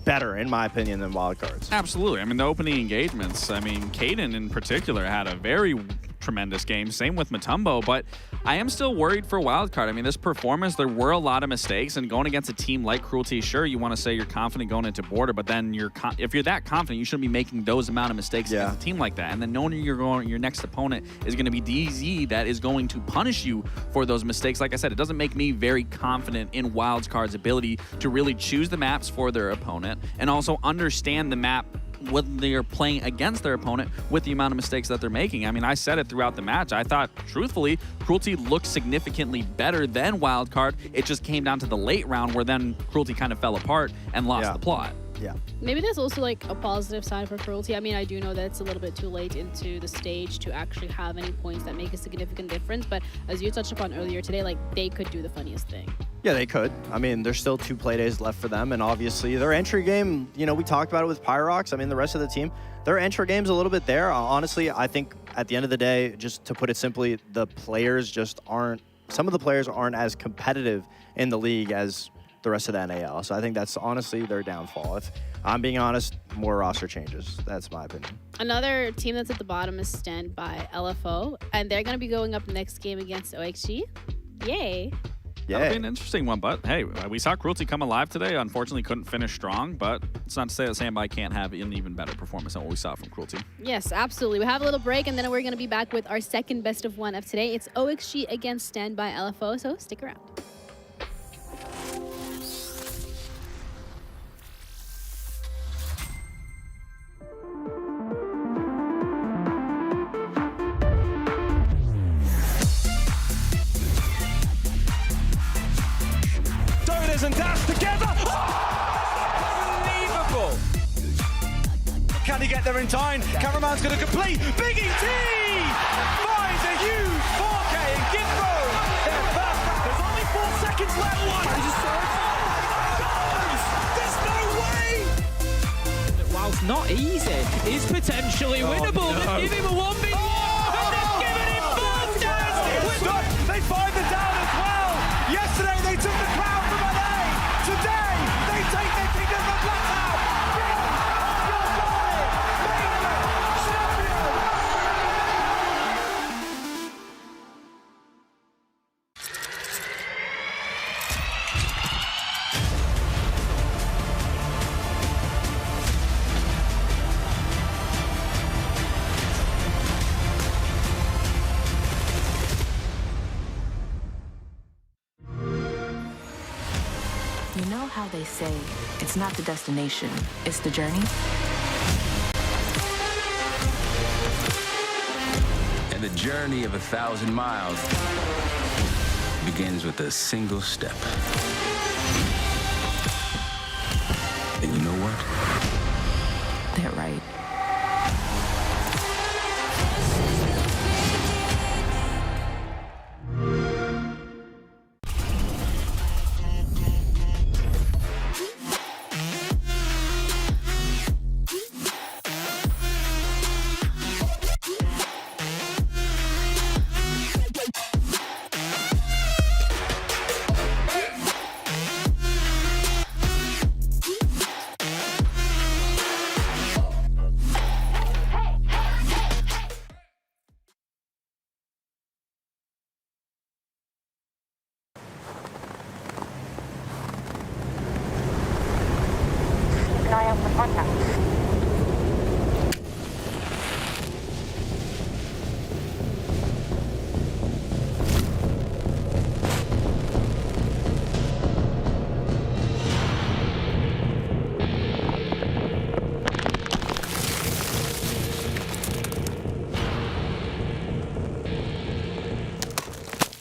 better, in my opinion, than Wildcard's. Absolutely. I mean, the opening engagements, I mean, Caden in particular had a very tremendous game. Same with Mutombo, but I am still worried for Wildcard. I mean, this performance, there were a lot of mistakes, and going against a team like Cruelty, sure, you want to say you're confident going into Border, but then if you're that confident, you shouldn't be making those amount of mistakes against a team like that. And then knowing your next opponent is going to be DZ that is going to punish you for those mistakes. Like I said, it doesn't make me very confident in Wildcard's ability to really choose the maps for their opponent and also understand the map when they're playing against their opponent with the amount of mistakes that they're making. I mean, I said it throughout the match. I thought, truthfully, Cruelty looked significantly better than Wildcard. It just came down to the late round where then Cruelty kind of fell apart and lost the plot. Yeah. Maybe there's also like a positive side for Cruelty. I mean, I do know that it's a little bit too late into the stage to actually have any points that make a significant difference, but as you touched upon earlier today, like they could do the funniest thing. Yeah, they could. I mean, there's still 2 play days left for them, and obviously their entry game, you know, we talked about it with Pyrox. I mean, the rest of the team, their entry game's a little bit there. Honestly, I think at the end of the day, just to put it simply, the players just aren't, some of the players aren't as competitive in the league as the rest of the NAL. So I think that's honestly their downfall. If I'm being honest, more roster changes. That's my opinion. Another team that's at the bottom is Stand by LFO, and they're going to be going up next game against OXG. Yay. That'll be an interesting one, but hey, we saw Cruelty come alive today. Unfortunately, couldn't finish strong, but it's not to say that Standby can't have an even better performance than what we saw from Cruelty. Yes, absolutely. We have a little break, and then we're going to be back with our second best of 1 of today. It's OXG against Standby LFO, so stick around. And dash together. Unbelievable. Can he get there in time? Cameraman's going to complete. Big ET finds a huge 4K and Gimbo. There's only 4 seconds left. There's no way. Whilst not easy, is potentially winnable. No. Give him a 1v1. And they've given him both down. They find the down as well. Yesterday they took the crown from LA. Today, they take their kingdom from Blackout! You know how they say it's not the destination, it's the journey? And the journey of 1,000 miles begins with a single step. And you know what? They're right.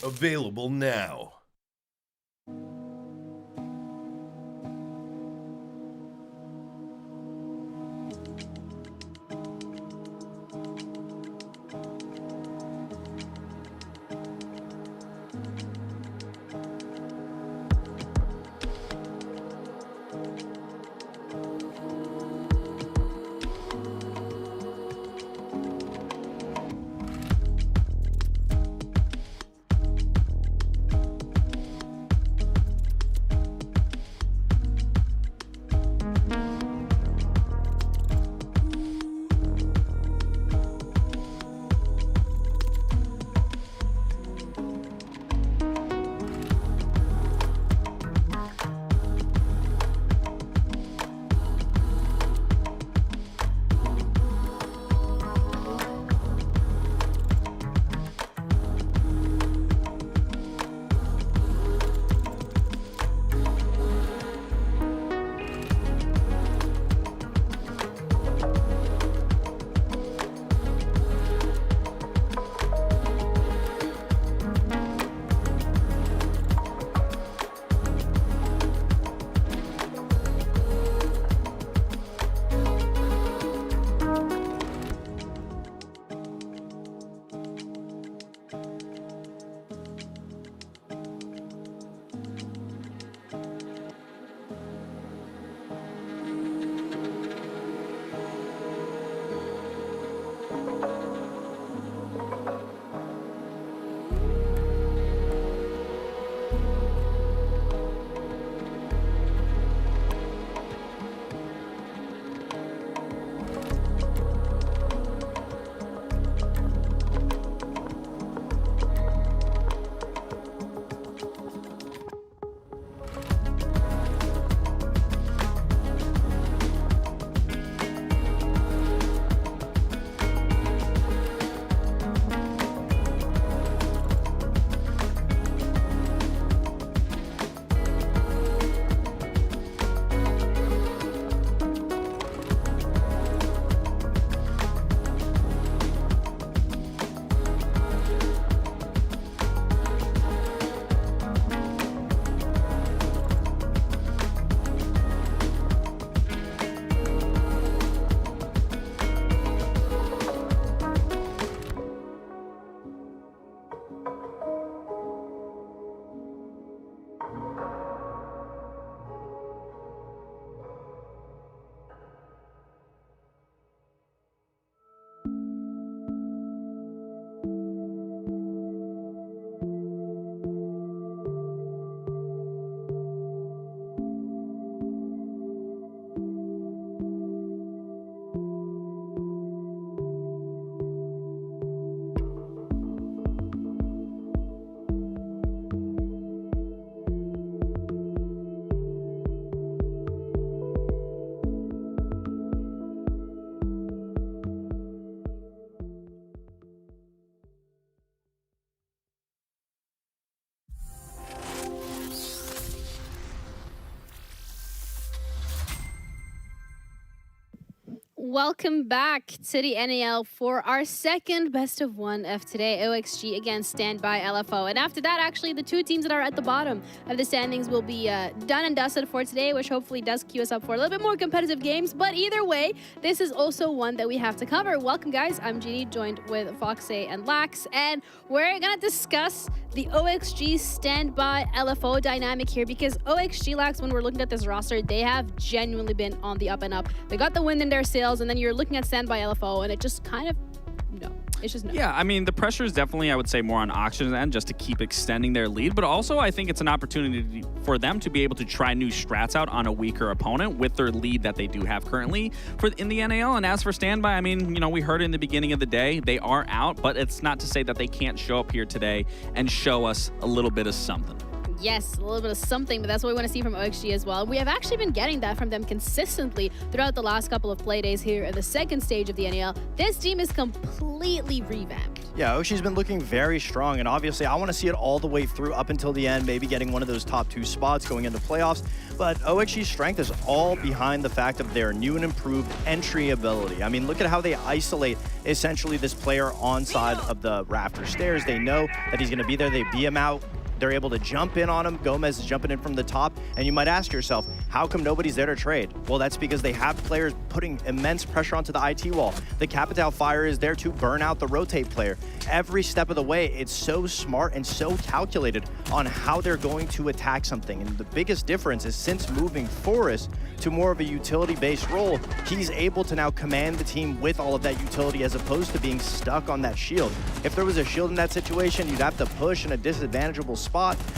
Available now. Welcome back to the NAL for our second best of one of today, OXG against Standby LFO. And after that, actually, the two teams that are at the bottom of the standings will be done and dusted for today, which hopefully does queue us up for a little bit more competitive games. But either way, this is also one that we have to cover. Welcome, guys. I'm Jeannie, joined with Foxay and Lax, and we're going to discuss the OXG Standby LFO dynamic here, because OXG, Lax, when we're looking at this roster, they have genuinely been on the up and up. They got the wind in their sails, and then you're looking at Standby LFO, and it just kind of, no. It's just no. Yeah, I mean, the pressure is definitely, I would say, more on Oxygen's end just to keep extending their lead, but also I think it's an opportunity for them to be able to try new strats out on a weaker opponent with their lead that they do have currently in the NAL. And as for Standby, I mean, you know, we heard it in the beginning of the day, they are out, but it's not to say that they can't show up here today and show us a little bit of something. Yes, a little bit of something, but that's what we want to see from OXG as well. We have actually been getting that from them consistently throughout the last couple of play days here in the second stage of the NAL. This team is completely revamped. Yeah, OXG's been looking very strong, and obviously I want to see it all the way through up until the end, maybe getting one of those top 2 spots going into playoffs. But OXG's strength is all behind the fact of their new and improved entry ability. I mean, look at how they isolate essentially this player on side of the rafter stairs. They know that he's going to be there. They beat him out. They're able to jump in on him. Gomez is jumping in from the top. And you might ask yourself, how come nobody's there to trade? Well, that's because they have players putting immense pressure onto the IT wall. The Capital Fire is there to burn out the rotate player. Every step of the way, it's so smart and so calculated on how they're going to attack something. And the biggest difference is since moving Forrest to more of a utility-based role, he's able to now command the team with all of that utility as opposed to being stuck on that shield. If there was a shield in that situation, you'd have to push in a disadvantageable spot.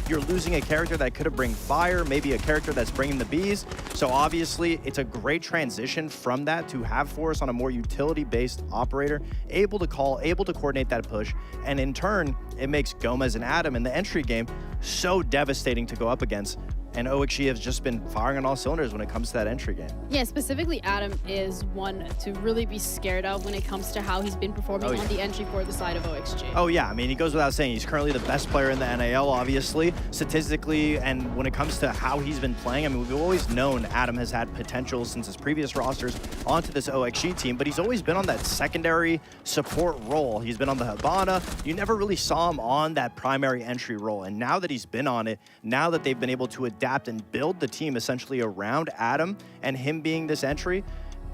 You're losing a character that could have bring fire, maybe a character that's bringing the bees. So obviously, it's a great transition from that to have Forrest on a more utility-based operator, able to call, able to coordinate that push, and in turn, it makes Gomez and Adam in the entry game so devastating to go up against. And OXG has just been firing on all cylinders when it comes to that entry game. Yeah, specifically Adam is one to really be scared of when it comes to how he's been performing on the entry for the side of OXG. Oh yeah, I mean, he goes without saying, he's currently the best player in the NAL, obviously, statistically, and when it comes to how he's been playing, I mean, we've always known Adam has had potential since his previous rosters onto this OXG team, but he's always been on that secondary support role. He's been on the Habana. You never really saw him on that primary entry role, and now that he's been on it, now that they've been able to adapt and build the team essentially around Adam and him being this entry,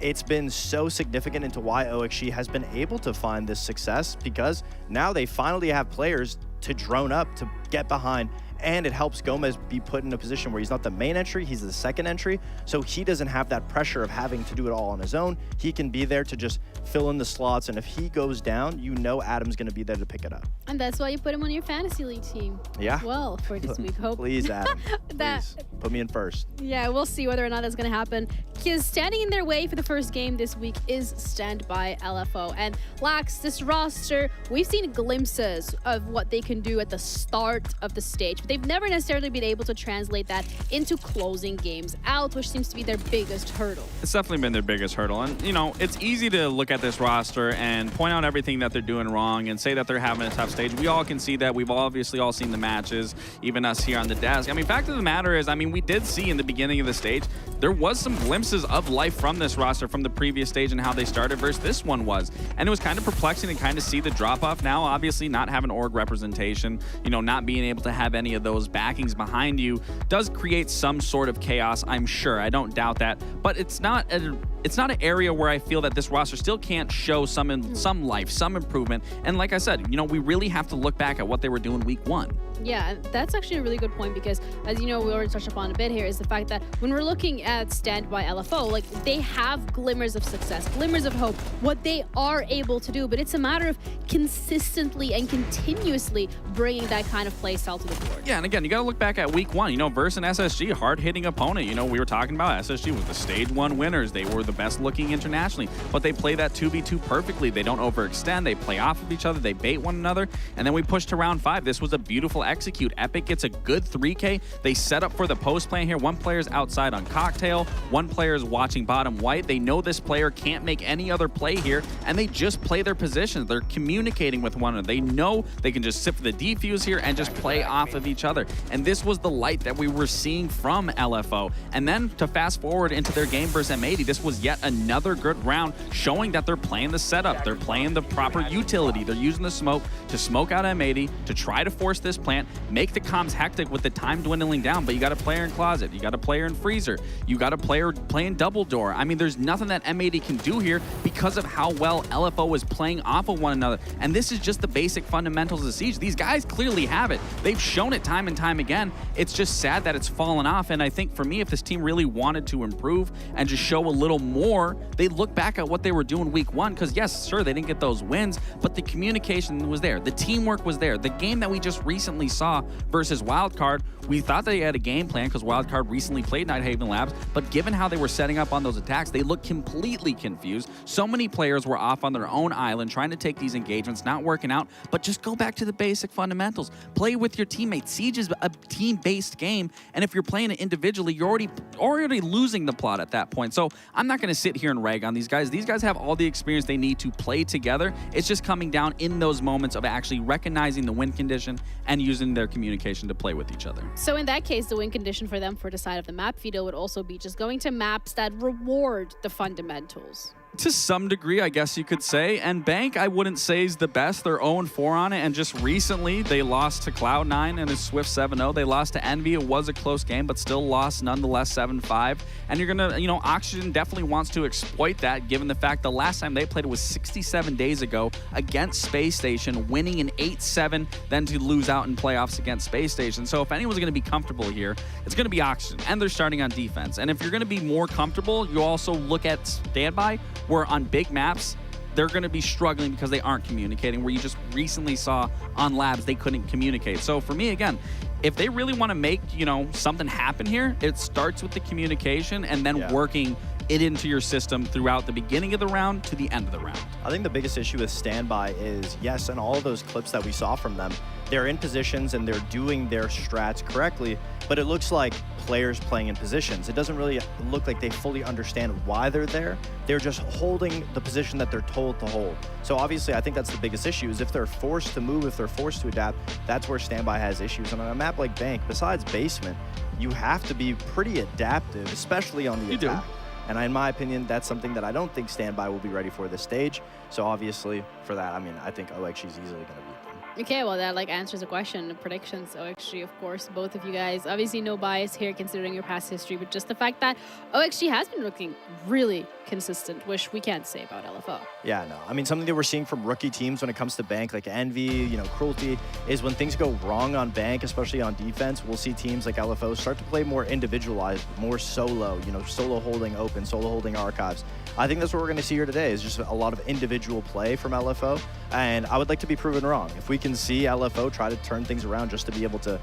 it's been so significant into why OXG has been able to find this success, because now they finally have players to drone up, to get behind, and it helps Gomez be put in a position where he's not the main entry, he's the second entry, so he doesn't have that pressure of having to do it all on his own. He can be there to just fill in the slots, and if he goes down, you know Adam's going to be there to pick it up. And that's why you put him on your fantasy league team. Yeah. As well for this week. Hope. Please, Adam. Please. Put me in first. Yeah, we'll see whether or not that's going to happen. Because standing in their way for the first game this week is Standby LFO. And Lax, this roster, we've seen glimpses of what they can do at the start of the stage, but they've never necessarily been able to translate that into closing games out, which seems to be their biggest hurdle. It's definitely been their biggest hurdle. And, you know, it's easy to look at this roster and point out everything that they're doing wrong and say that they're having a tough stage. We all can see that. We've obviously all seen the matches, even us here on the desk. I mean, fact of the matter is, I mean, we did see in the beginning of the stage, there was some glimpses of life from this roster from the previous stage and how they started versus this one was. And it was kind of perplexing to kind of see the drop-off now. Obviously, not having org representation, you know, not being able to have any of those backings behind you does create some sort of chaos, I'm sure. I don't doubt that. But it's not an area where I feel that this roster still can't show some life, some improvement. And like I said, you know, we really have to look back at what they were doing week one. Yeah, that's actually a really good point because, as you know, we already touched upon a bit here, is the fact that when we're looking at Standby LFO, like, they have glimmers of success, glimmers of hope, what they are able to do, but it's a matter of consistently and continuously bringing that kind of play style to the board. Yeah, and again, you got to look back at week one, you know, versus an SSG, hard-hitting opponent. You know, we were talking about SSG was the stage 1 winners. They were the best looking internationally, but they play that 2v2 perfectly. They don't overextend. They play off of each other. They bait one another. And then we pushed to round 5. This was a beautiful execute. Epic gets a good 3K. They set up for the post plan here. One player's outside on Cocktail. One player's watching bottom white. They know this player can't make any other play here, and they just play their positions. They're communicating with one another. They know they can just sit for the defuse here and just play off of each other. And this was the light that we were seeing from LFO. And then to fast forward into their game versus M80, this was yet another good round showing that they're playing the setup. They're playing the proper utility. They're using the smoke to smoke out M80 to try to force this plant, make the comms hectic with the time dwindling down, but you got a player in closet, you got a player in freezer, you got a player playing double door. I mean, there's nothing that M80 can do here because of how well LFO was playing off of one another. And this is just the basic fundamentals of Siege. These guys clearly have it. They've shown it time and time again. It's just sad that it's fallen off. And I think for me, if this team really wanted to improve and just show a little more, they look back at what they were doing week one. Because yes, sure, they didn't get those wins, but the communication was there. The teamwork was there. The game that we just recently saw versus Wildcard, we thought they had a game plan because Wildcard recently played Nighthaven Labs, but given how they were setting up on those attacks, they looked completely confused. So many players were off on their own island trying to take these engagements, not working out, but just go back to the basic fundamentals. Play with your teammates. Siege is a team-based game, and if you're playing it individually, you're already losing the plot at that point. So I'm not going to sit here and rag on these guys. These guys have all the experience they need to play together. It's just coming down in those moments of actually recognizing the win condition and using their communication to play with each other. So in that case, the win condition for them for the side of the map feeder would also be just going to maps that reward the fundamentals. To some degree, I guess you could say. And Bank, I wouldn't say is the best. They're 0-4 on it. And just recently, they lost to Cloud9 and a swift 7-0. They lost to Envy. It was a close game, but still lost nonetheless 7-5. And you're going to, you know, Oxygen definitely wants to exploit that, given the fact the last time they played it was 67 days ago against SpaceStation, winning an 8-7, then to lose out in playoffs against SpaceStation. So if anyone's going to be comfortable here, it's going to be Oxygen. And they're starting on defense. And if you're going to be more comfortable, you also look at Standby, where on big maps, they're going to be struggling because they aren't communicating, where you just recently saw on Labs they couldn't communicate. So for me, again, if they really want to make, you know, something happen here, it starts with the communication and then working it into your system throughout the beginning of the round to the end of the round. I think the biggest issue with Standby is, yes, and all of those clips that we saw from them, they're in positions and they're doing their strats correctly, but it looks like players playing in positions. It doesn't really look like they fully understand why they're there. They're just holding the position that they're told to hold. So obviously, I think that's the biggest issue, is if they're forced to move, if they're forced to adapt, that's where Standby has issues. And on a map like Bank, besides Basement, you have to be pretty adaptive, especially on the attack. And in my opinion, that's something that I don't think Standby will be ready for this stage. So obviously, for that, I mean, I think OXG is easily going to beat them. Okay, well, that answers the question. Predictions, OXG, of course, both of you guys. Obviously, no bias here considering your past history, but just the fact that OXG has been looking really consistent, which we can't say about LFO. Yeah, no. I mean, something that we're seeing from rookie teams when it comes to Bank, like Envy, Cruelty, is when things go wrong on Bank, especially on defense, we'll see teams like LFO start to play more individualized, more solo, solo holding open, solo holding archives. I think that's what we're going to see here today is just a lot of individual play from LFO, and I would like to be proven wrong. If we can see LFO try to turn things around just to be able to,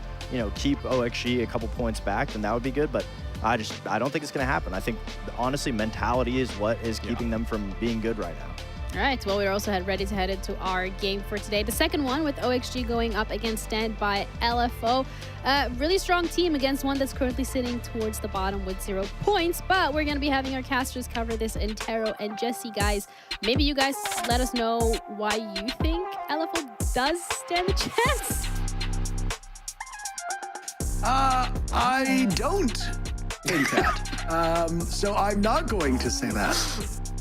keep OXG a couple points back, then that would be good, but I don't think it's going to happen. I think, honestly, mentality is what is keeping them from being good right now. All right, well, we're also ready to head into our game for today. The second one with OXG going up against Standby LFO. Really strong team against one that's currently sitting towards the bottom with 0 points, but we're going to be having our casters cover this in Taro and Jesse, guys. Maybe you guys let us know why you think LFO does stand a chance. I don't think that. So I'm not going to say that.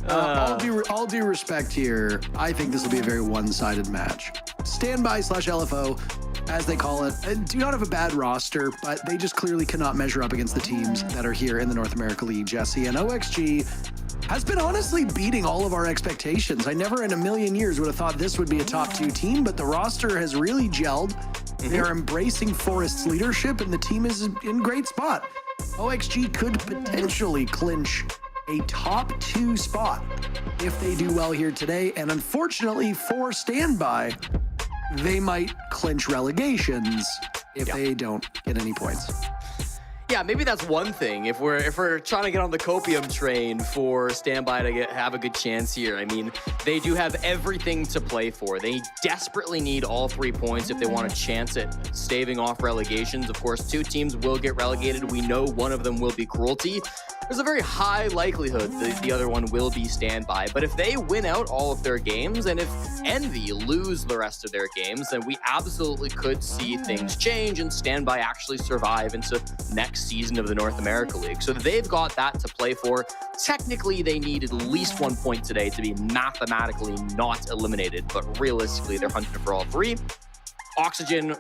All due respect here, I think this will be a very one-sided match. Standby/LFO, as they call it, do not have a bad roster, but they just clearly cannot measure up against the teams that are here in the North America League, Jesse. And OXG has been honestly beating all of our expectations. I never in a million years would have thought this would be a top 2 team, but the roster has really gelled. They're embracing Forest's leadership, and the team is in great spot. OXG could potentially clinch a top 2 spot if they do well here today. And unfortunately for Standby, they might clinch relegations if they don't get any points. Yeah, maybe that's one thing. If we're trying to get on the copium train for Standby to have a good chance here, I mean, they do have everything to play for. They desperately need all 3 points if they want a chance at staving off relegations. Of course, 2 teams will get relegated. We know one of them will be Cruelty. There's a very high likelihood that the other one will be Standby. But if they win out all of their games, and if Envy lose the rest of their games, then we absolutely could see things change and Standby actually survive into next season of the North America League. So they've got that to play for. Technically, they need at least 1 point today to be mathematically not eliminated, but realistically, they're hunting for all 3. Oxygen,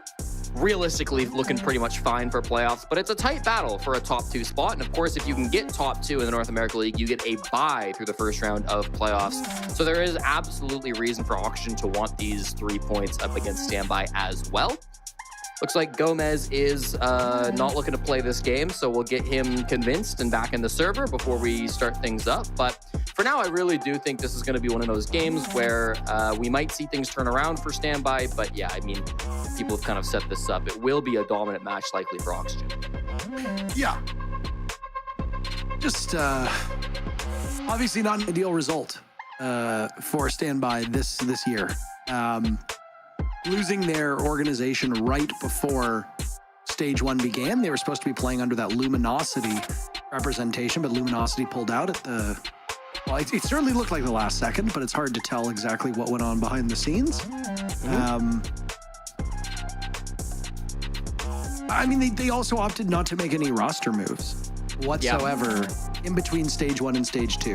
realistically looking pretty much fine for playoffs, but it's a tight battle for a top 2 spot. And of course, if you can get top 2 in the North America League, you get a bye through the first round of playoffs. So there is absolutely reason for Oxygen to want these 3 points up against Standby as well. Looks like Gomez is not looking to play this game, so we'll get him convinced and back in the server before we start things up. But for now, I really do think this is going to be one of those games where we might see things turn around for Standby. But yeah, I mean, people have kind of set this up. It will be a dominant match likely for Oxygen. Yeah. Just obviously not an ideal result for Standby this year. Losing their organization right before Stage 1 began. They were supposed to be playing under that Luminosity representation, but Luminosity pulled out at the... Well, it certainly looked like the last second, but it's hard to tell exactly what went on behind the scenes. I mean, they also opted not to make any roster moves whatsoever in between Stage 1 and Stage 2,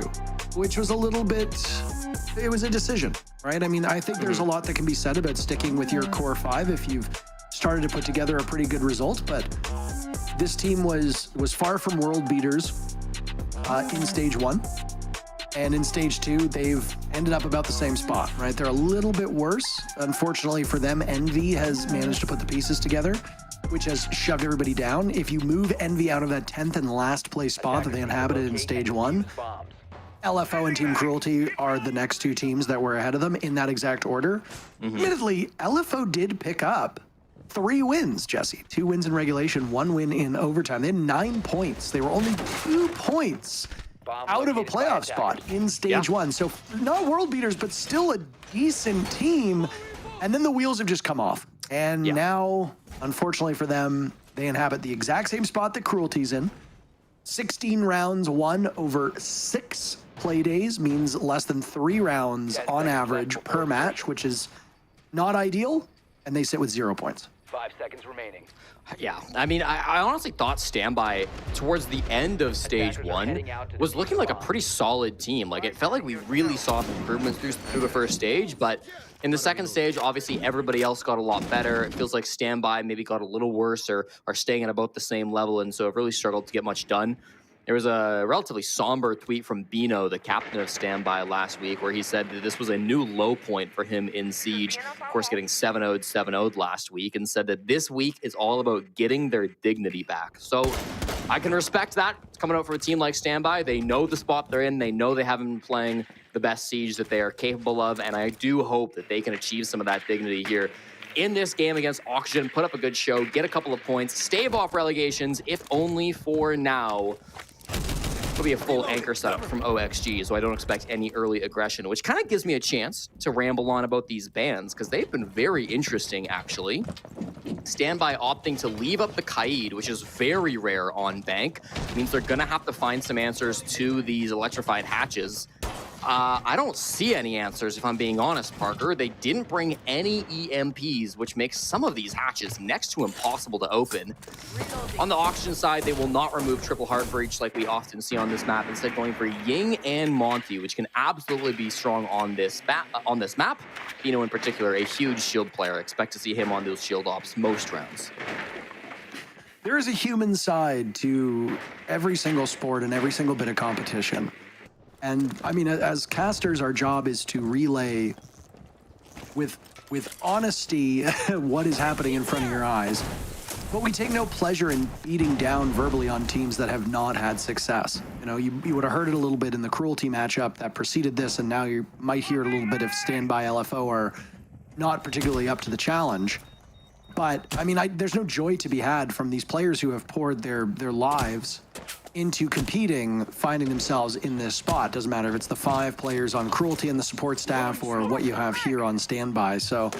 which was a little bit... It was a decision, right? I mean, I think there's a lot that can be said about sticking with your core 5 if you've started to put together a pretty good result, but this team was far from world beaters in Stage 1. And in Stage 2, they've ended up about the same spot, right? They're a little bit worse. Unfortunately for them, Envy has managed to put the pieces together, which has shoved everybody down. If you move Envy out of that 10th and last place spot that they inhabited in Stage 1, LFO and Team Cruelty are the next 2 teams that were ahead of them in that exact order. Admittedly, LFO did pick up 3 wins, Jesse. 2 wins in regulation, 1 win in overtime. They had 9 points. They were only 2 points out of a playoff spot in Stage 1. So not world beaters, but still a decent team. And then the wheels have just come off. And now, unfortunately for them, they inhabit the exact same spot that Cruelty's in. 16 rounds won over 6 play days means less than 3 rounds on average per match, which is not ideal, and they sit with 0 points. 5 seconds remaining. Yeah, I mean, I honestly thought Standby towards the end of stage one was looking like a pretty solid team. Like, it felt like we really saw some improvements through the first stage, but in the second stage, obviously everybody else got a lot better. It feels like Standby maybe got a little worse or are staying at about the same level, and so it really struggled to get much done. There was a relatively somber tweet from Bino, the captain of Standby, last week, where he said that this was a new low point for him in Siege. Of course, getting 7-0'd, 7-0'd last week, and said that this week is all about getting their dignity back. So I can respect that. It's coming out for a team like Standby. They know the spot they're in. They know they haven't been playing the best Siege that they are capable of, and I do hope that they can achieve some of that dignity here in this game against Oxygen, put up a good show, get a couple of points, stave off relegations, if only for now. It'll be a full anchor setup from OXG, so I don't expect any early aggression, which kind of gives me a chance to ramble on about these bans, because they've been very interesting, actually. Standby opting to leave up the Kaid, which is very rare on Bank, means they're going to have to find some answers to these electrified hatches. I don't see any answers, if I'm being honest, Parker. They didn't bring any EMPs, which makes some of these hatches next to impossible to open. On the Oxygen side, they will not remove Triple Heart Breach like we often see on this map, instead going for Ying and Monty, which can absolutely be strong on this map. Bino in particular, a huge shield player. Expect to see him on those shield ops most rounds. There is a human side to every single sport and every single bit of competition. And I mean, as casters, our job is to relay with honesty what is happening in front of your eyes. But we take no pleasure in beating down verbally on teams that have not had success. You know, you would have heard it a little bit in the Cruelty matchup that preceded this, and now you might hear it a little bit if Standby LFO are not particularly up to the challenge. But I mean, there's no joy to be had from these players who have poured their lives into competing, finding themselves in this spot. Doesn't matter if it's the 5 players on Cruelty and the support staff or what you have here on Standby. So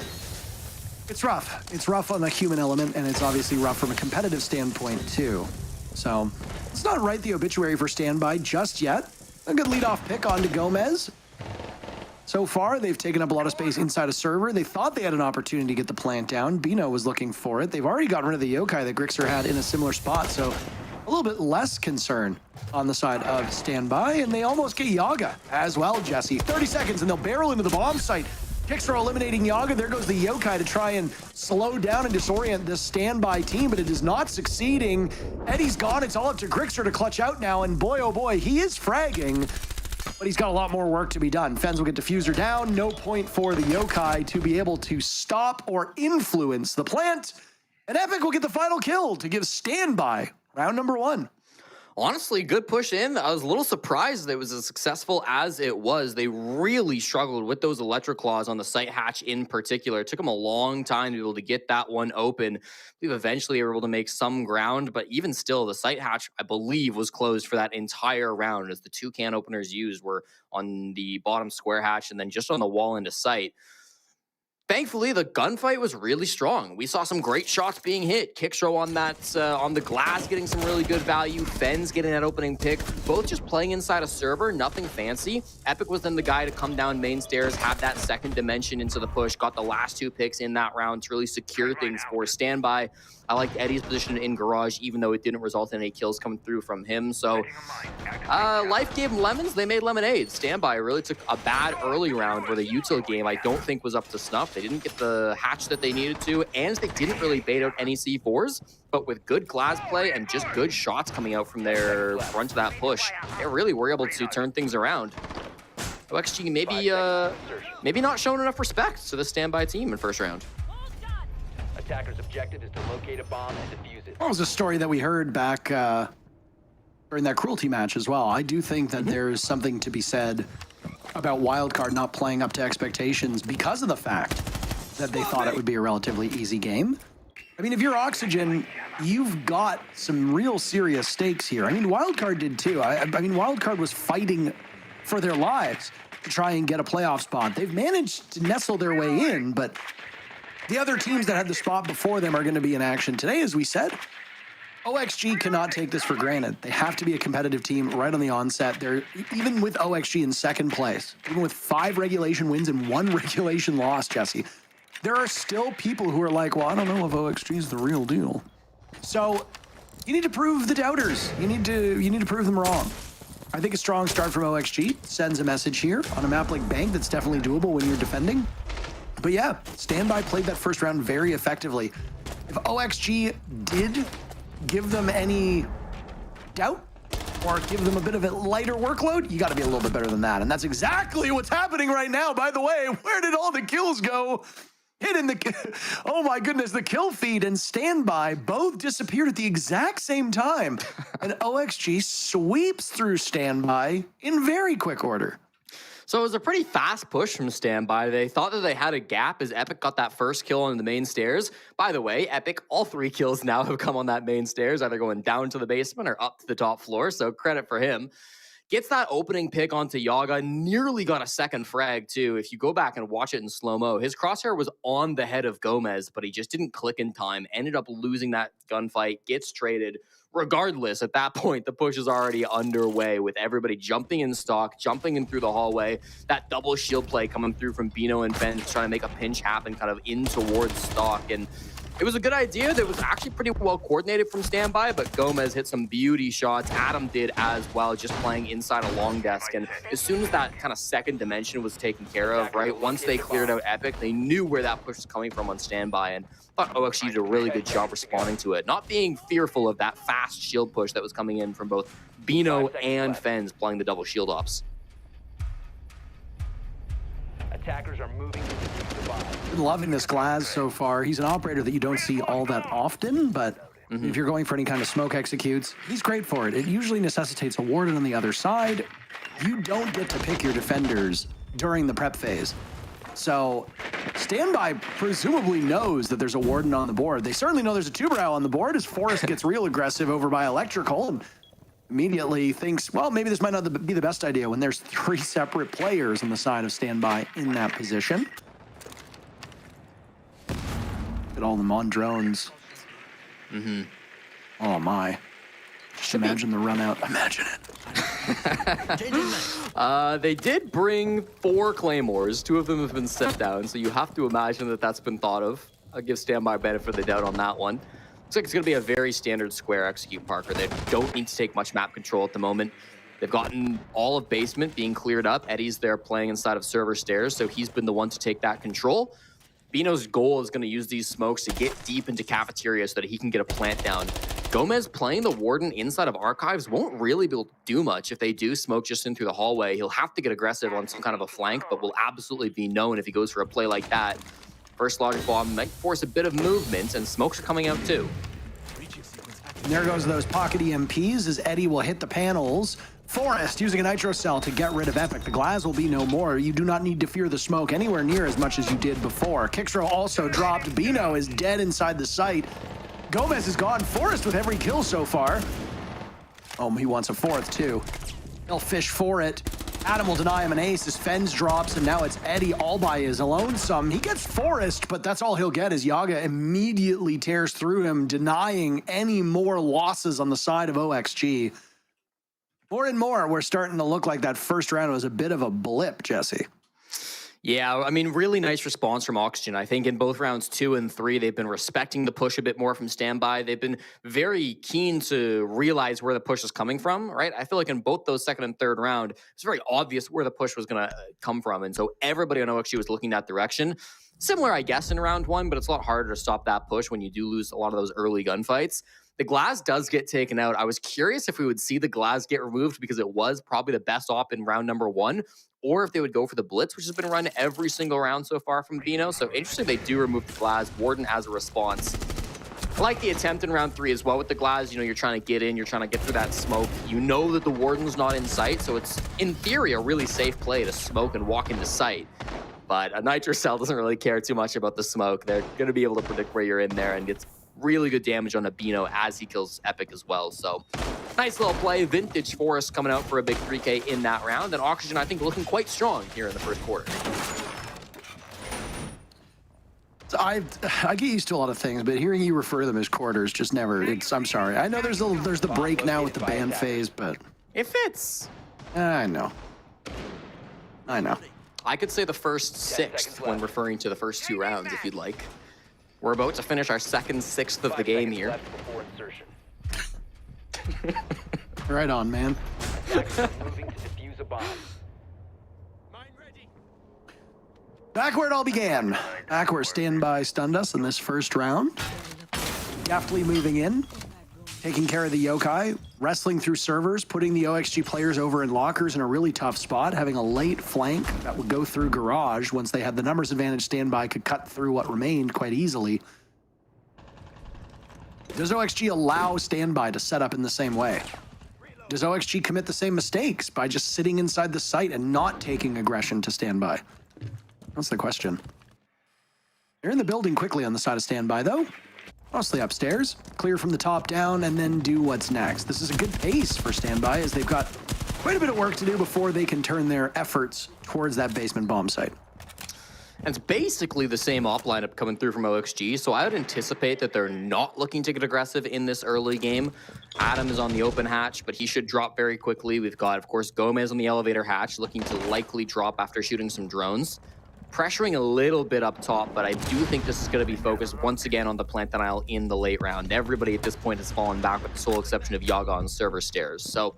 it's rough. It's rough on the human element, and it's obviously rough from a competitive standpoint too. So let's not write the obituary for Standby just yet. A good leadoff pick onto Gomez. So far, they've taken up a lot of space inside a server. They thought they had an opportunity to get the plant down. Bino was looking for it. They've already gotten rid of the Yokai that Grixer had in a similar spot, so a little bit less concern on the side of Standby, and they almost get Yaga as well, Jesse. 30 seconds, and they'll barrel into the bomb site. Grixer eliminating Yaga. There goes the Yokai to try and slow down and disorient this Standby team, but it is not succeeding. Eddie's gone. It's all up to Grixer to clutch out now, and boy, oh boy, he is fragging, but he's got a lot more work to be done. Fens will get Diffuser down. No point for the Yokai to be able to stop or influence the plant, and Epic will get the final kill to give Standby round number 1. Honestly, good push in. I was a little surprised that it was as successful as it was. They really struggled with those electric claws on the site hatch in particular. It took them a long time to be able to get that one open. We've eventually were able to make some ground, but even still, the site hatch, I believe, was closed for that entire round, as the 2 can openers used were on the bottom square hatch and then just on the wall into sight. Thankfully, the gunfight was really strong. We saw some great shots being hit. Kickstro on that, on the glass, getting some really good value. Fens getting that opening pick. Both just playing inside a server, nothing fancy. Epic was then the guy to come down main stairs, have that second dimension into the push, got the last 2 picks in that round to really secure things for Standby. I liked Eddie's position in Garage, even though it didn't result in any kills coming through from him. So, life gave them lemons, they made lemonade. Standby really took a bad early round where the util game I don't think was up to snuff. They didn't get the hatch that they needed to, and they didn't really bait out any C4s. But with good glass play and just good shots coming out from their front of that push, they really were able to turn things around. OXG maybe not showing enough respect to the Standby team in first round. Attacker's objective is to locate a bomb and defuse it. That was a story that we heard back during that Cruelty match as well. I do think that there's something to be said about Wildcard not playing up to expectations because of the fact that they thought it would be a relatively easy game. I mean, if you're Oxygen, you've got some real serious stakes here. I mean, Wildcard did too. I mean, Wildcard was fighting for their lives to try and get a playoff spot. They've managed to nestle their way in, but the other teams that had the spot before them are going to be in action today, as we said. OXG cannot take this for granted. They have to be a competitive team right on the onset. They're, even with OXG in second place, even with 5 regulation wins and 1 regulation loss, Jesse, there are still people who are like, well, I don't know if OXG is the real deal. So you need to prove the doubters. You need to prove them wrong. I think a strong start from OXG sends a message here on a map like Bank that's definitely doable when you're defending. But yeah, Standby played that first round very effectively. If OXG did give them any doubt or give them a bit of a lighter workload, you got to be a little bit better than that. And that's exactly what's happening right now. By the way, where did all the kills go? Hitting the, oh my goodness, the kill feed and Standby both disappeared at the exact same time. And OXG sweeps through Standby in very quick order. So it was a pretty fast push from Standby. They thought that they had a gap as Epic got that first kill on the main stairs. By the way, Epic, all 3 kills now have come on that main stairs, either going down to the basement or up to the top floor, so credit for him. Gets that opening pick onto Yaga, nearly got a second frag too. If you go back and watch it in slow-mo, his crosshair was on the head of Gomez, but he just didn't click in time, ended up losing that gunfight, gets traded. Regardless, at that point, the push is already underway with everybody jumping in stock, jumping in through the hallway. That double shield play coming through from Bino and Ben, trying to make a pinch happen kind of in towards stock. And it was a good idea that was actually pretty well coordinated from Standby, but Gomez hit some beauty shots. Adam did as well, just playing inside a long desk. And as soon as that kind of second dimension was taken care of, right, once they cleared out Epic, they knew where that push was coming from on Standby. And I thought OXG did a really good job responding to it, not being fearful of that fast shield push that was coming in from both Bino and Fens playing the double shield ops. Attackers are moving to the bomb. Been loving this Glaz so far. He's an operator that you don't see all that often, but if you're going for any kind of smoke executes, he's great for it. It usually necessitates a warden on the other side. You don't get to pick your defenders during the prep phase. So Standby presumably knows that there's a warden on the board. They certainly know there's a Tuberow on the board as Forrest gets real aggressive over by Electrical and immediately thinks, well, maybe this might not be the best idea when there's 3 separate players on the side of Standby in that position. Get all them on drones. Oh my. Just imagine the run out. Imagine it. They did bring 4 Claymores. 2 of them have been set down, so you have to imagine that that's been thought of. I'll give Standby benefit of the doubt on that one. Looks like it's going to be a very standard square execute, Parker. They don't need to take much map control at the moment. They've gotten all of basement being cleared up. Eddie's there playing inside of server stairs, so he's been the one to take that control. Bino's goal is going to use these smokes to get deep into cafeteria so that he can get a plant down. Gomez playing the warden inside of archives won't really be able to do much. If they do smoke just in through the hallway, he'll have to get aggressive on some kind of a flank, but will absolutely be known if he goes for a play like that. First logic bomb might force a bit of movement, and smokes are coming out too. And there goes those pocket EMPs as Eddie will hit the panels. Forrest using a nitro cell to get rid of Epic. The Glaz will be no more. You do not need to fear the smoke anywhere near as much as you did before. Kickstro also dropped. Bino is dead inside the site. Gomez is gone. Forrest with every kill so far. Oh, he wants a 4th too. He'll fish for it. Adam will deny him an ace as Fens drops, and now it's Eddie all by his lonesome. He gets Forrest, but that's all he'll get as Yaga immediately tears through him, denying any more losses on the side of OXG. More and more, we're starting to look like that first round was a bit of a blip, Jesse. Yeah, I mean, really nice response from Oxygen. I think in both rounds 2 and 3, they've been respecting the push a bit more from Standby. They've been very keen to realize where the push is coming from, right? I feel like in both those second and third round, it's very obvious where the push was going to come from. And so everybody on OXG was looking that direction. Similar, I guess, in round 1, but it's a lot harder to stop that push when you do lose a lot of those early gunfights. The Glaz does get taken out. I was curious if we would see the Glaz get removed because it was probably the best op in round number 1, or if they would go for the Blitz, which has been run every single round so far from Bino. So interesting they do remove the Glaz. Warden as a response. I like the attempt in round 3 as well with the Glaz. You know, you're trying to get in, you're trying to get through that smoke. You know that the Warden's not in sight, so it's, in theory, a really safe play to smoke and walk into sight. But a Nitro Cell doesn't really care too much about the smoke. They're going to be able to predict where you're in there and gets really good damage on Bino as he kills Epic as well. So nice little play. Vintage Forest coming out for a big 3K in that round. And Oxygen, I think, looking quite strong here in the first quarter. I get used to a lot of things, but hearing you refer to them as quarters just never, I'm sorry. I know there's the break now with the ban phase, but it fits. I know. I could say the first sixth when referring to the first 2 rounds, if you'd like. We're about to finish our second sixth of the game here. Right on, man. Moving to defuse a bomb. Back where it all began. Back where Standby stunned us in this first round. Deftly moving in. Taking care of the yokai. Wrestling through servers. Putting the OXG players over in lockers in a really tough spot. Having a late flank that would go through garage. Once they had the numbers advantage, Standby could cut through what remained quite easily. Does OXG allow Standby to set up in the same way? Does OXG commit the same mistakes by just sitting inside the site and not taking aggression to Standby? That's the question. They're in the building quickly on the side of Standby, though. Mostly upstairs. Clear from the top down, and then do what's next. This is a good pace for Standby, as they've got quite a bit of work to do before they can turn their efforts towards that basement bomb site. And it's basically the same op lineup coming through from OXG, so I would anticipate that they're not looking to get aggressive in this early game. Adam is on the open hatch, but he should drop very quickly. We've got, of course, Gomez on the elevator hatch, looking to likely drop after shooting some drones. Pressuring a little bit up top, but I do think this is going to be focused once again on the plant denial in the late round. Everybody at this point has fallen back with the sole exception of Yaga on server stairs. So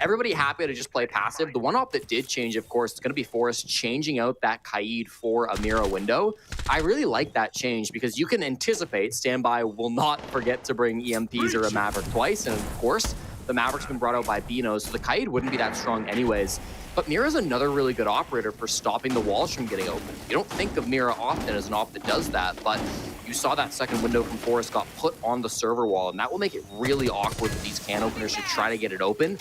everybody happy to just play passive. The one op that did change, of course, is going to be Forrest changing out that Kaid for a Mira window. I really like that change because you can anticipate Standby will not forget to bring EMPs or a Maverick twice. And of course, the Maverick's been brought out by Bino, so the Kaid wouldn't be that strong anyways. But Mira's another really good operator for stopping the walls from getting open. You don't think of Mira often as an op that does that, but you saw that second window from Forrest got put on the server wall, and that will make it really awkward for these can openers to try to get it open.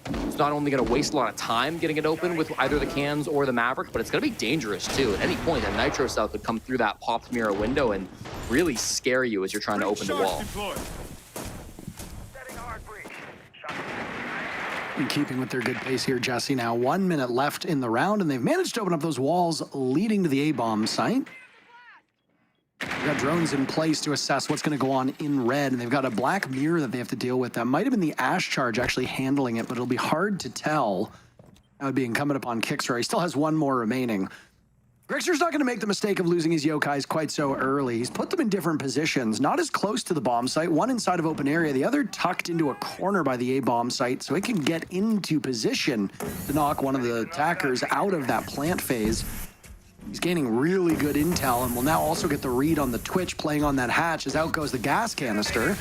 It's not only going to waste a lot of time getting it open with either the cans or the Maverick, but it's going to be dangerous too. At any point, a Nitro Cell could come through that popped Mira window and really scare you as you're trying to open the wall. In keeping with their good pace here, Jesse. Now 1 minute left in the round, and they've managed to open up those walls leading to the A-bomb site. They've got drones in place to assess what's going to go on in red, and they've got a black mirror that they have to deal with. That might have been the Ash charge actually handling it, but it'll be hard to tell. That would be incumbent upon Kixer. He still has one more remaining. Grixer's not going to make the mistake of losing his yokais quite so early. He's put them in different positions, not as close to the bomb site, one inside of open area, the other tucked into a corner by the A-bomb site, so it can get into position to knock one of the attackers out of that plant phase. He's gaining really good intel and will now also get the read on the Twitch playing on that hatch as out goes the gas canister.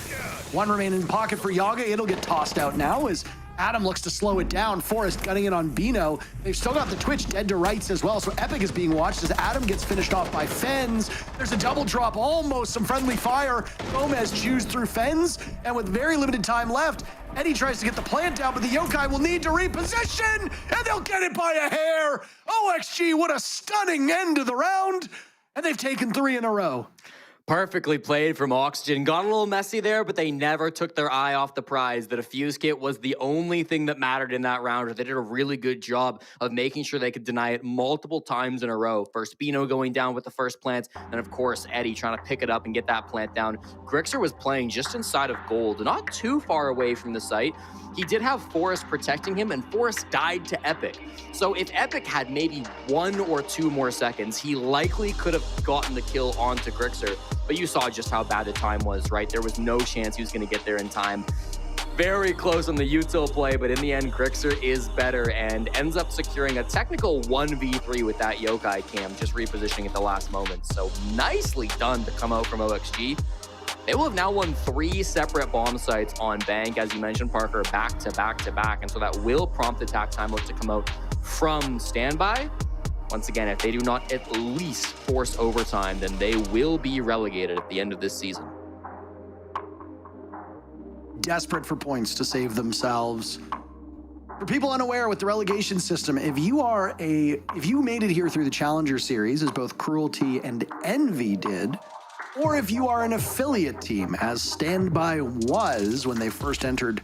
One remaining in pocket for Yaga. It'll get tossed out now as Adam looks to slow it down. Forrest gunning it on Bino. They've still got the Twitch dead to rights as well, so Epic is being watched as Adam gets finished off by Fens. There's a double drop, almost some friendly fire. Gomez chews through Fens, and with very limited time left, Eddie tries to get the plant down, but the yokai will need to reposition, and they'll get it by a hair. OXG, what a stunning end to the round, and they've taken 3 in a row. Perfectly played from Oxygen. Got a little messy there, but they never took their eye off the prize. The defuse kit was the only thing that mattered in that round. They did a really good job of making sure they could deny it multiple times in a row. First Bino going down with the first plant, and of course Eddie trying to pick it up and get that plant down. Grixer was playing just inside of gold, not too far away from the site. He did have Forrest protecting him, and Forrest died to Epic. So if Epic had maybe 1 or 2 more seconds, he likely could have gotten the kill onto Grixer. But you saw just how bad the time was, right? There was no chance he was going to get there in time. Very close on the util play, but in the end, Grixer is better and ends up securing a technical 1v3 with that yokai cam, just repositioning at the last moment. So nicely done to come out from OXG. They will have now won 3 separate bomb sites on Bank, as you mentioned, Parker, back to back to back. And so that will prompt attack timeout to come out from Standby. Once again, if they do not at least force overtime, then they will be relegated at the end of this season. Desperate for points to save themselves. For people unaware with the relegation system, if you made it here through the Challenger Series, as both Cruelty and Envy did, or if you are an affiliate team, as Standby was when they first entered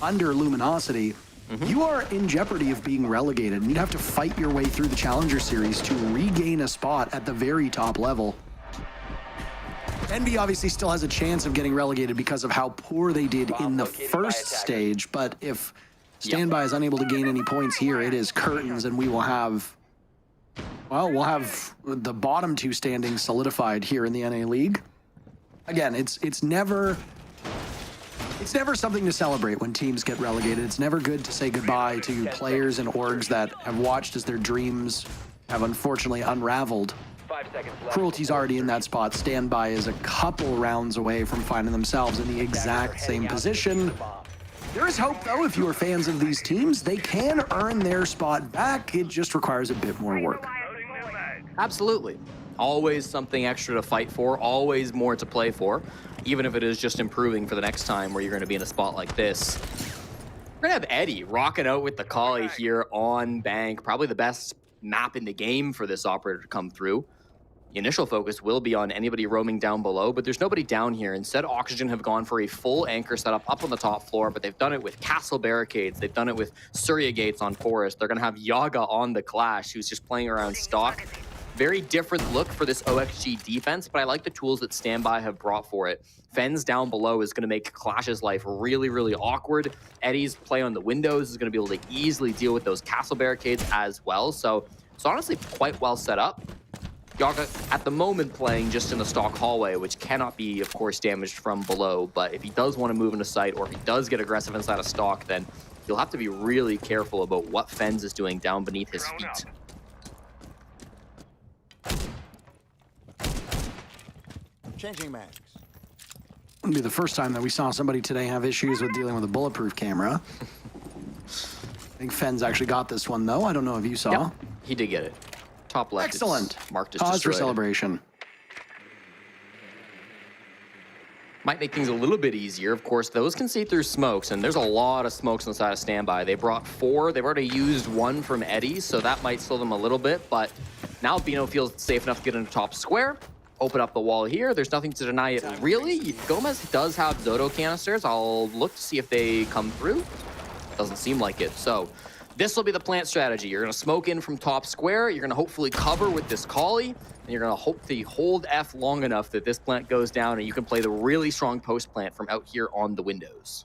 under Luminosity, you are in jeopardy of being relegated, and you'd have to fight your way through the Challenger Series to regain a spot at the very top level. Envy obviously still has a chance of getting relegated because of how poor they did in the first stage, but if Standby is unable to gain any points here, it is curtains, and we will have Well, we'll have the bottom two standings solidified here in the NA League. Again, it's never something to celebrate when teams get relegated. It's never good to say goodbye to players and orgs that have watched as their dreams have unfortunately unraveled. 5 seconds left. Cruelty's already in that spot. Standby is a couple rounds away from finding themselves in the exact same position. There is hope, though, if you are fans of these teams. They can earn their spot back. It just requires a bit more work. Absolutely. Always something extra to fight for, always more to play for, even if it is just improving for the next time where you're going to be in a spot like this. We're going to have Eddie rocking out with the Collie here on Bank. Probably the best map in the game for this operator to come through. The initial focus will be on anybody roaming down below, but there's nobody down here. Instead, Oxygen have gone for a full anchor setup up on the top floor, but they've done it with castle barricades. They've done it with Surya gates on Forest. They're going to have Yaga on the Clash, who's just playing around stock. Very different look for this OXG defense, but I like the tools that Standby have brought for it. Fens down below is going to make Clash's life really, really awkward. Eddie's play on the windows is going to be able to easily deal with those castle barricades as well. So it's honestly quite well set up. Yaga, at the moment, playing just in the stock hallway, which cannot be, of course, damaged from below. But if he does want to move into sight, or if he does get aggressive inside of stock, then you'll have to be really careful about what Fens is doing down beneath his feet. Changing mags. It'll be the first time that we saw somebody today have issues with dealing with a bulletproof camera. I think Fens actually got this one, though. I don't know if you saw. Yep, he did get it. Top left. Excellent. Marked as Cause destroyed. for celebration. Might make things a little bit easier. Of course, those can see through smokes, and there's a lot of smokes on the side of Standby. They brought 4. They've already used 1 from Eddie, so that might slow them a little bit. But now Bino feels safe enough to get into top square. Open up the wall here. There's nothing to deny it, really. Gomez does have Zoto canisters. I'll look to see if they come through. Doesn't seem like it. So this will be the plant strategy. You're going to smoke in from top square. You're going to hopefully cover with this Collie. And you're going to hope to hold F long enough that this plant goes down and you can play the really strong post plant from out here on the windows.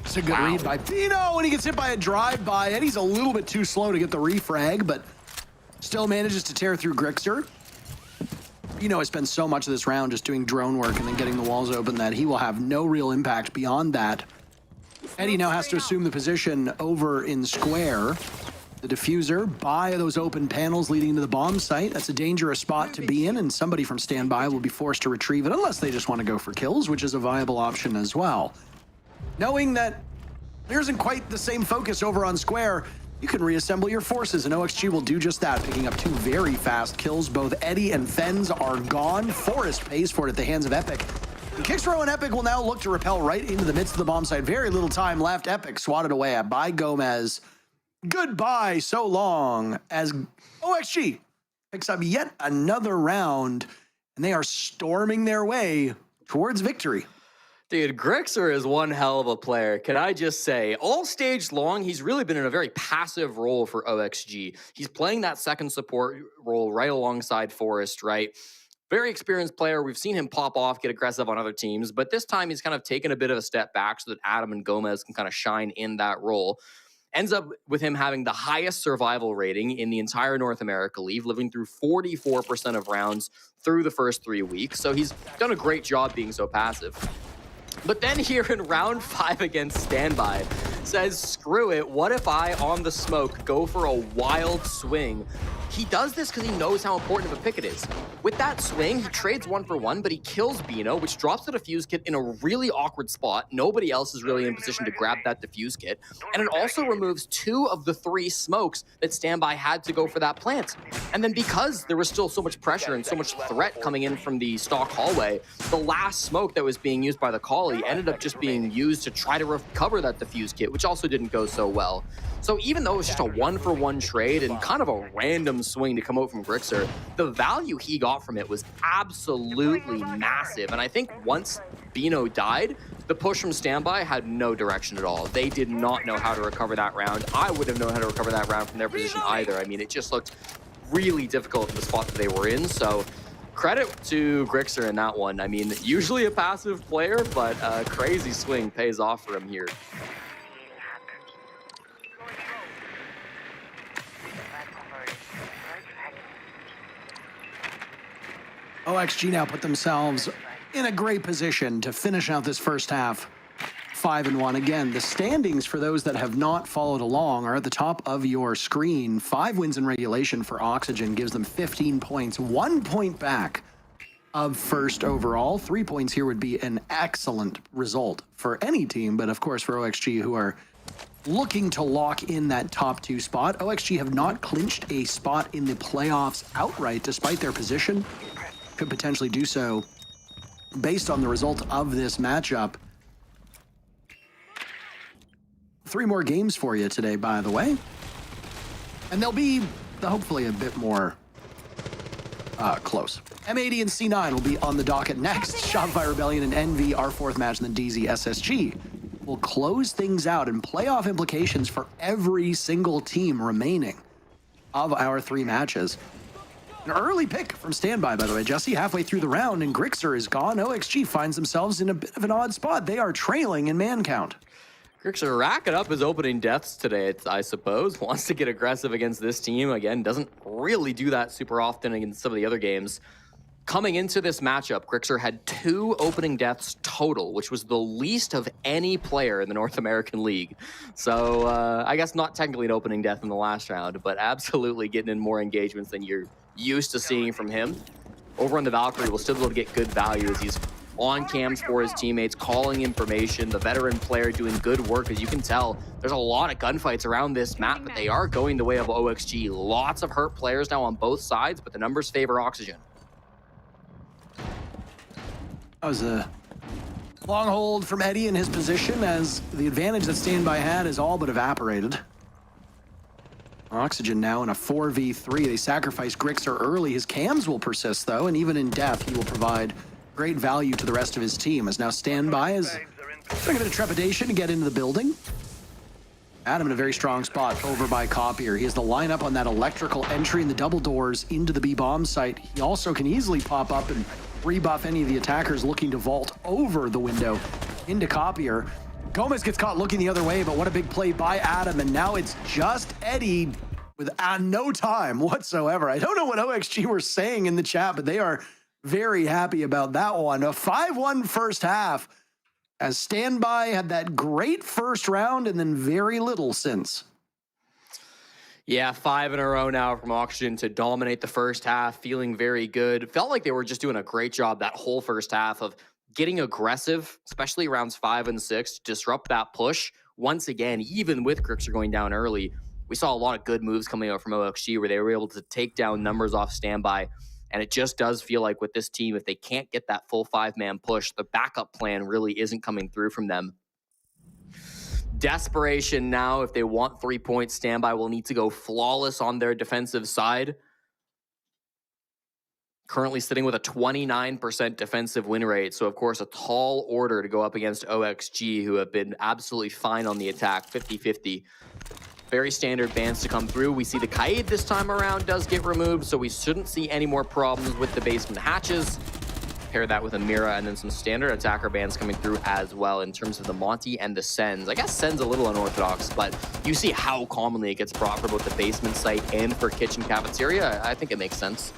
It's a good read by Bino, and he gets hit by a drive-by. Eddie's a little bit too slow to get the refrag, but still manages to tear through Grixer. Bino has spent so much of this round just doing drone work and then getting the walls open that he will have no real impact beyond that. Eddie now has to assume the position over in square. The diffuser by those open panels leading into the bomb site. That's a dangerous spot to be in, and somebody from Standby will be forced to retrieve it unless they just want to go for kills, which is a viable option as well. Knowing that there isn't quite the same focus over on square, you can reassemble your forces, and OXG will do just that, picking up 2 very fast kills. Both Eddie and Fens are gone. Forest pays for it at the hands of Epic. And Kixrow and Epic will now look to repel right into the midst of the bomb site. Very little time left. Epic swatted away by Gomez. Goodbye so long, as OXG picks up yet another round, and they are storming their way towards victory. Dude, Grixer is one hell of a player. Can I just say, all stage long, he's really been in a very passive role for OXG. He's playing that second support role right alongside Forest, right? Very experienced player. We've seen him pop off, get aggressive on other teams, but this time he's kind of taken a bit of a step back so that Adam and Gomez can kind of shine in that role. Ends up with him having the highest survival rating in the entire North America League, living through 44% of rounds through the first 3 weeks. So he's done a great job being so passive. But then here in round 5 against Standby, says, screw it, what if I, on the smoke, go for a wild swing? He does this because he knows how important of a pick it is. With that swing, he trades 1 for 1, but he kills Bino, which drops the defuse kit in a really awkward spot. Nobody else is really in position to grab that defuse kit. And it also removes 2 of the 3 smokes that Standby had to go for that plant. And then because there was still so much pressure and so much threat coming in from the stock hallway, the last smoke that was being used by the Collie ended up just being used to try to recover that defuse kit, which also didn't go so well. So even though it was just a 1 for 1 trade and kind of a random swing to come out from Grixer, the value he got from it was absolutely massive. And I think once Bino died, the push from Standby had no direction at all. They did not know how to recover that round. I wouldn't have known how to recover that round from their position either. I mean, it just looked really difficult in the spot that they were in. So credit to Grixer in that one. I mean, usually a passive player, but a crazy swing pays off for him here. OXG now put themselves in a great position to finish out this first half 5-1. Again, the standings for those that have not followed along are at the top of your screen. 5 wins in regulation for Oxygen gives them 15 points, 1 point back of first overall. 3 points here would be an excellent result for any team, but of course for OXG, who are looking to lock in that top 2 spot. OXG have not clinched a spot in the playoffs outright, despite their position. Could potentially do so based on the result of this matchup. 3 more games for you today, by the way. And they'll be hopefully a bit more close. M80 and C9 will be on the docket next. Shopify Rebellion and NV, our 4th match, and then DZ SSG will close things out, and playoff implications for every single team remaining of our 3 matches. An early pick from Standby, by the way, Jesse, halfway through the round, and Grixer is gone. OXG finds themselves in a bit of an odd spot. They are trailing in man count. Grixer racking up his opening deaths today, I suppose. Wants to get aggressive against this team. Again, doesn't really do that super often against some of the other games. Coming into this matchup, Grixer had 2 opening deaths total, which was the least of any player in the North American League. So I guess not technically an opening death in the last round, but absolutely getting in more engagements than you're used to seeing from him. Over on the Valkyrie, we'll still be able to get good value as he's on cams for his teammates, calling information, the veteran player doing good work. As you can tell, there's a lot of gunfights around this map, but they are going the way of OXG. Lots of hurt players now on both sides, but the numbers favor Oxygen. That was a long hold from Eddie in his position, as the advantage that Standby had is all but evaporated. Oxygen now in a 4v3. They sacrifice Grixer early. His cams will persist, though, and even in death, he will provide great value to the rest of his team, as now Standby is taking a bit of trepidation to get into the building. Adam in a very strong spot over by Copier. He has the lineup on that electrical entry and the double doors into the B-bomb site. He also can easily pop up and rebuff any of the attackers looking to vault over the window into Copier. Gomez gets caught looking the other way, but what a big play by Adam, and now it's just Eddie with no time whatsoever. I don't know what OXG were saying in the chat, but they are very happy about that one. A 5-1 first half, as Standby had that great first round and then very little since. Yeah, 5 in a row now from Oxygen to dominate the first half, feeling very good. Felt like they were just doing a great job that whole first half of getting aggressive, especially rounds 5 and 6, to disrupt that push. Once again, even with Grixer going down early, we saw a lot of good moves coming out from OXG where they were able to take down numbers off Standby. And it just does feel like with this team, if they can't get that full 5-man push, the backup plan really isn't coming through from them. Desperation now, if they want 3 points, Standby will need to go flawless on their defensive side. Currently sitting with a 29% defensive win rate. So, of course, a tall order to go up against OXG, who have been absolutely fine on the attack, 50-50. Very standard bans to come through. We see the Kaid this time around does get removed, so we shouldn't see any more problems with the basement hatches. Pair that with a Mira and then some standard attacker bans coming through as well in terms of the Monty and the Sens. I guess Sen's a little unorthodox, but you see how commonly it gets brought for both the basement site and for kitchen cafeteria. I think it makes sense.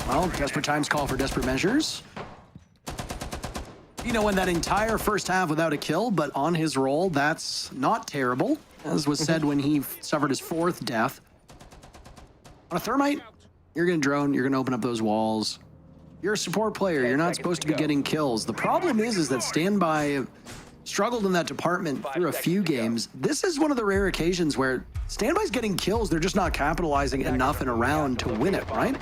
Well, desperate times call for desperate measures. You know, in that entire first half without a kill, but on his roll, that's not terrible, as was said when he suffered his 4th death. On a Thermite, you're going to drone, you're going to open up those walls. You're a support player, you're not supposed to be getting kills. The problem is that Standby struggled in that department through a few games. This is one of the rare occasions where Standby's getting kills, they're just not capitalizing enough in a round to win it, right?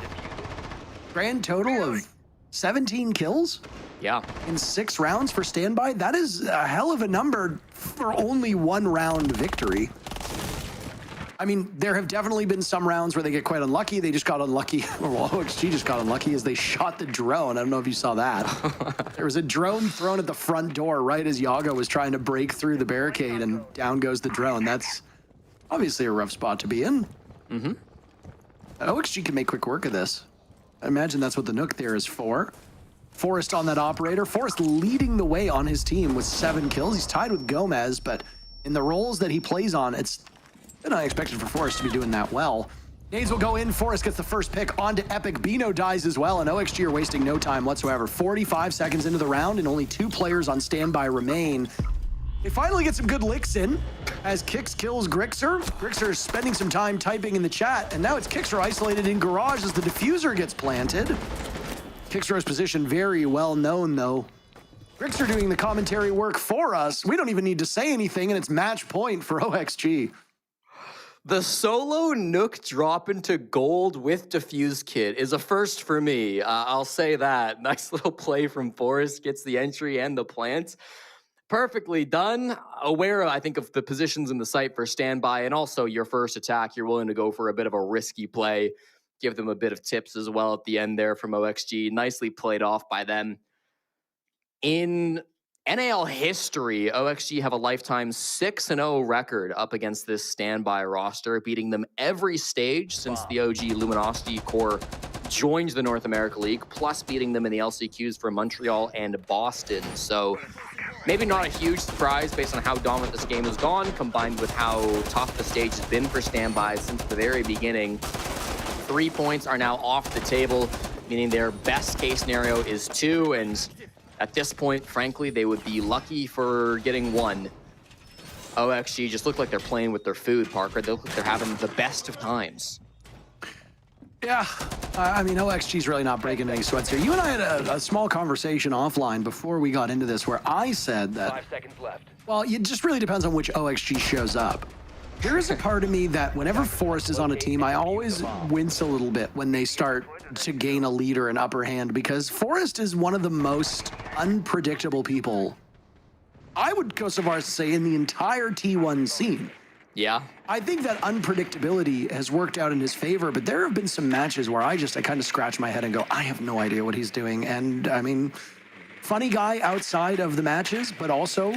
Grand total of 17 kills? Yeah. In 6 rounds for Standby? That is a hell of a number for only 1 round victory. I mean, there have definitely been some rounds where they get quite unlucky. They just got unlucky, or well, OXG just got unlucky as they shot the drone. I don't know if you saw that. There was a drone thrown at the front door right as Yago was trying to break through the barricade, and down goes the drone. That's obviously a rough spot to be in. Mm-hmm. OXG can make quick work of this. I imagine that's what the Nook there is for. Forrest on that operator. Forrest leading the way on his team with 7 kills. He's tied with Gomez, but in the roles that he plays on, it's been unexpected for Forrest to be doing that well. Nades will go in. Forrest gets the first pick onto Epic. Bino dies as well, and OXG are wasting no time whatsoever. 45 seconds into the round, and only 2 players on standby remain. They finally get some good licks in as Kix kills Grixer. Grixer is spending some time typing in the chat, and now it's Kixer isolated in garage as the diffuser gets planted. Kixer's position very well known, though. Grixer doing the commentary work for us. We don't even need to say anything, and it's match point for OXG. The solo Nook drop into gold with Diffuse Kit is a first for me. I'll say that. Nice little play from Forrest, gets the entry and the plant. Perfectly done. Aware, I think, of the positions in the site for standby, and also your first attack. You're willing to go for a bit of a risky play. Give them a bit of tips as well at the end there from OXG. Nicely played off by them. In NAL history, OXG have a lifetime 6-0 record up against this standby roster, beating them every stage since the OG Luminosity Core joined the North America League, plus beating them in the LCQs for Montreal and Boston. So maybe not a huge surprise based on how dominant this game has gone, combined with how tough the stage has been for standby since the very beginning. 3 points are now off the table, meaning their best case scenario is 2, and at this point, frankly, they would be lucky for getting 1. OXG just look like they're playing with their food, Parker. They look like they're having the best of times. Yeah, I mean, OXG's really not breaking any sweats here. You and I had a small conversation offline before we got into this where I said that, 5 seconds left. well, it just really depends on which OXG shows up. There is a part of me that whenever Forrest is on a team, I always wince a little bit when they start to gain a lead or an upper hand, because Forrest is one of the most unpredictable people, I would go so far as to say, in the entire T1 scene. Yeah. I think that unpredictability has worked out in his favor, but there have been some matches where I kind of scratch my head and go, I have no idea what he's doing. And I mean, funny guy outside of the matches, but also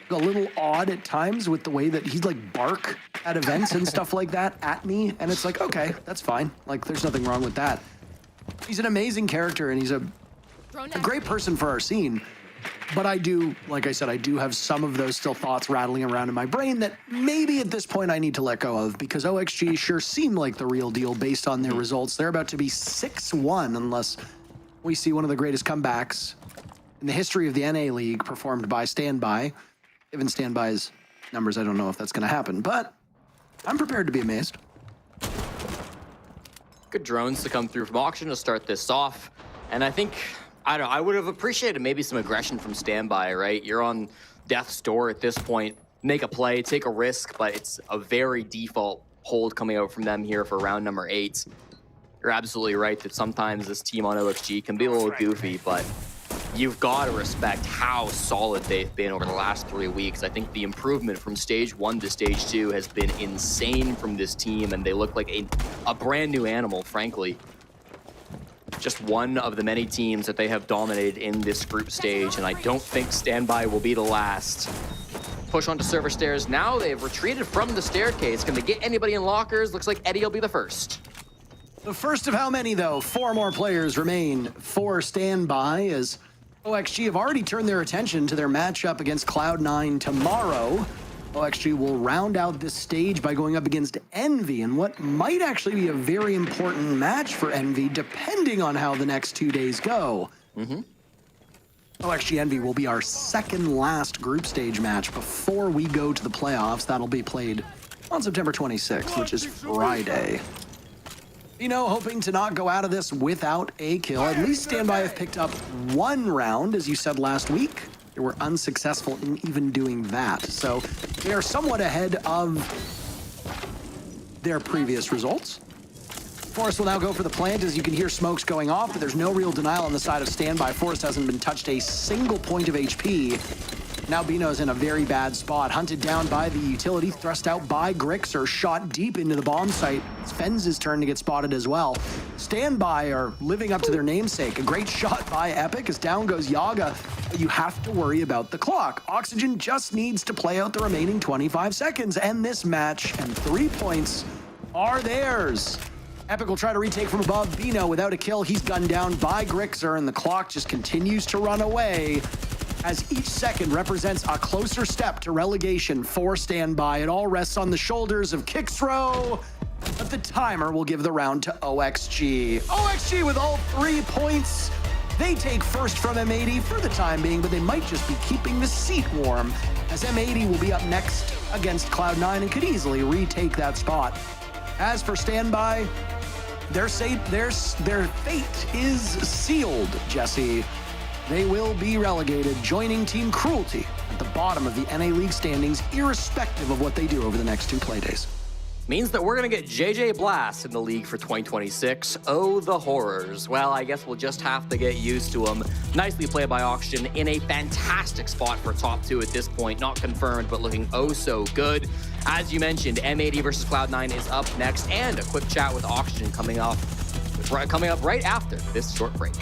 a little odd at times with the way that he'd like bark at events and stuff like that at me. And it's like, okay, that's fine. Like, there's nothing wrong with that. He's an amazing character, and he's a great person for our scene. But I do, like I said, I do have some of those still thoughts rattling around in my brain that maybe at this point I need to let go of, because OXG sure seem like the real deal based on their results. They're about to be 6-1 unless we see one of the greatest comebacks in the history of the NA League performed by Standby. Given Standby's numbers, I don't know if that's going to happen, but I'm prepared to be amazed. Good drones to come through from auction to start this off. And I think, I don't know, I would have appreciated maybe some aggression from Standby, right? You're on death's door at this point. Make a play, take a risk, but it's a very default hold coming out from them here for round number 8. You're absolutely right that sometimes this team on OXG can be a little goofy, but you've got to respect how solid they've been over the last 3 weeks. I think the improvement from stage 1 to stage 2 has been insane from this team, and they look like a brand new animal, frankly. Just one of the many teams that they have dominated in this group stage, and I don't think Standby will be the last. Push onto server stairs. Now they've retreated from the staircase. Can they get anybody in lockers? Looks like Eddie will be the first. The first of how many, though? 4 more players remain for Standby, as OXG have already turned their attention to their matchup against Cloud9 tomorrow. OXG will round out this stage by going up against Envy, and what might actually be a very important match for Envy, depending on how the next 2 days go. OXG Envy will be our second last group stage match before we go to the playoffs. That'll be played on September 26th, which is Friday. Bino hoping to not go out of this without a kill. At least Standby have picked up 1 round, as you said last week. They were unsuccessful in even doing that. So they are somewhat ahead of their previous results. Forrest will now go for the plant, as you can hear smokes going off, but there's no real denial on the side of Standby. Forrest hasn't been touched a single point of HP. Now Bino's in a very bad spot. Hunted down by the utility, thrust out by Grixer, shot deep into the bomb site. It's Fenz's turn to get spotted as well. Standby are living up to their namesake. A great shot by Epic, as down goes Yaga. But you have to worry about the clock. Oxygen just needs to play out the remaining 25 seconds, and this match and 3 points are theirs. Epic will try to retake from above. Bino without a kill. He's gunned down by Grixer, and the clock just continues to run away, as each second represents a closer step to relegation for Standby. It all rests on the shoulders of Kixro But the timer will give the round to OXG. OXG with all 3 points. They take first from M80 for the time being, but they might just be keeping the seat warm, as M80 will be up next against Cloud9 and could easily retake that spot. As for Standby, their fate is sealed, Jesse. They will be relegated, joining Team Cruelty at the bottom of the NA League standings, irrespective of what they do over the next 2 playdays. Means that we're going to get JJ Blast in the league for 2026. Oh, the horrors. Well, I guess we'll just have to get used to them. Nicely played by Oxygen in a fantastic spot for top 2 at this point. Not confirmed, but looking oh so good. As you mentioned, M80 versus Cloud9 is up next, and a quick chat with Oxygen coming up right after this short break.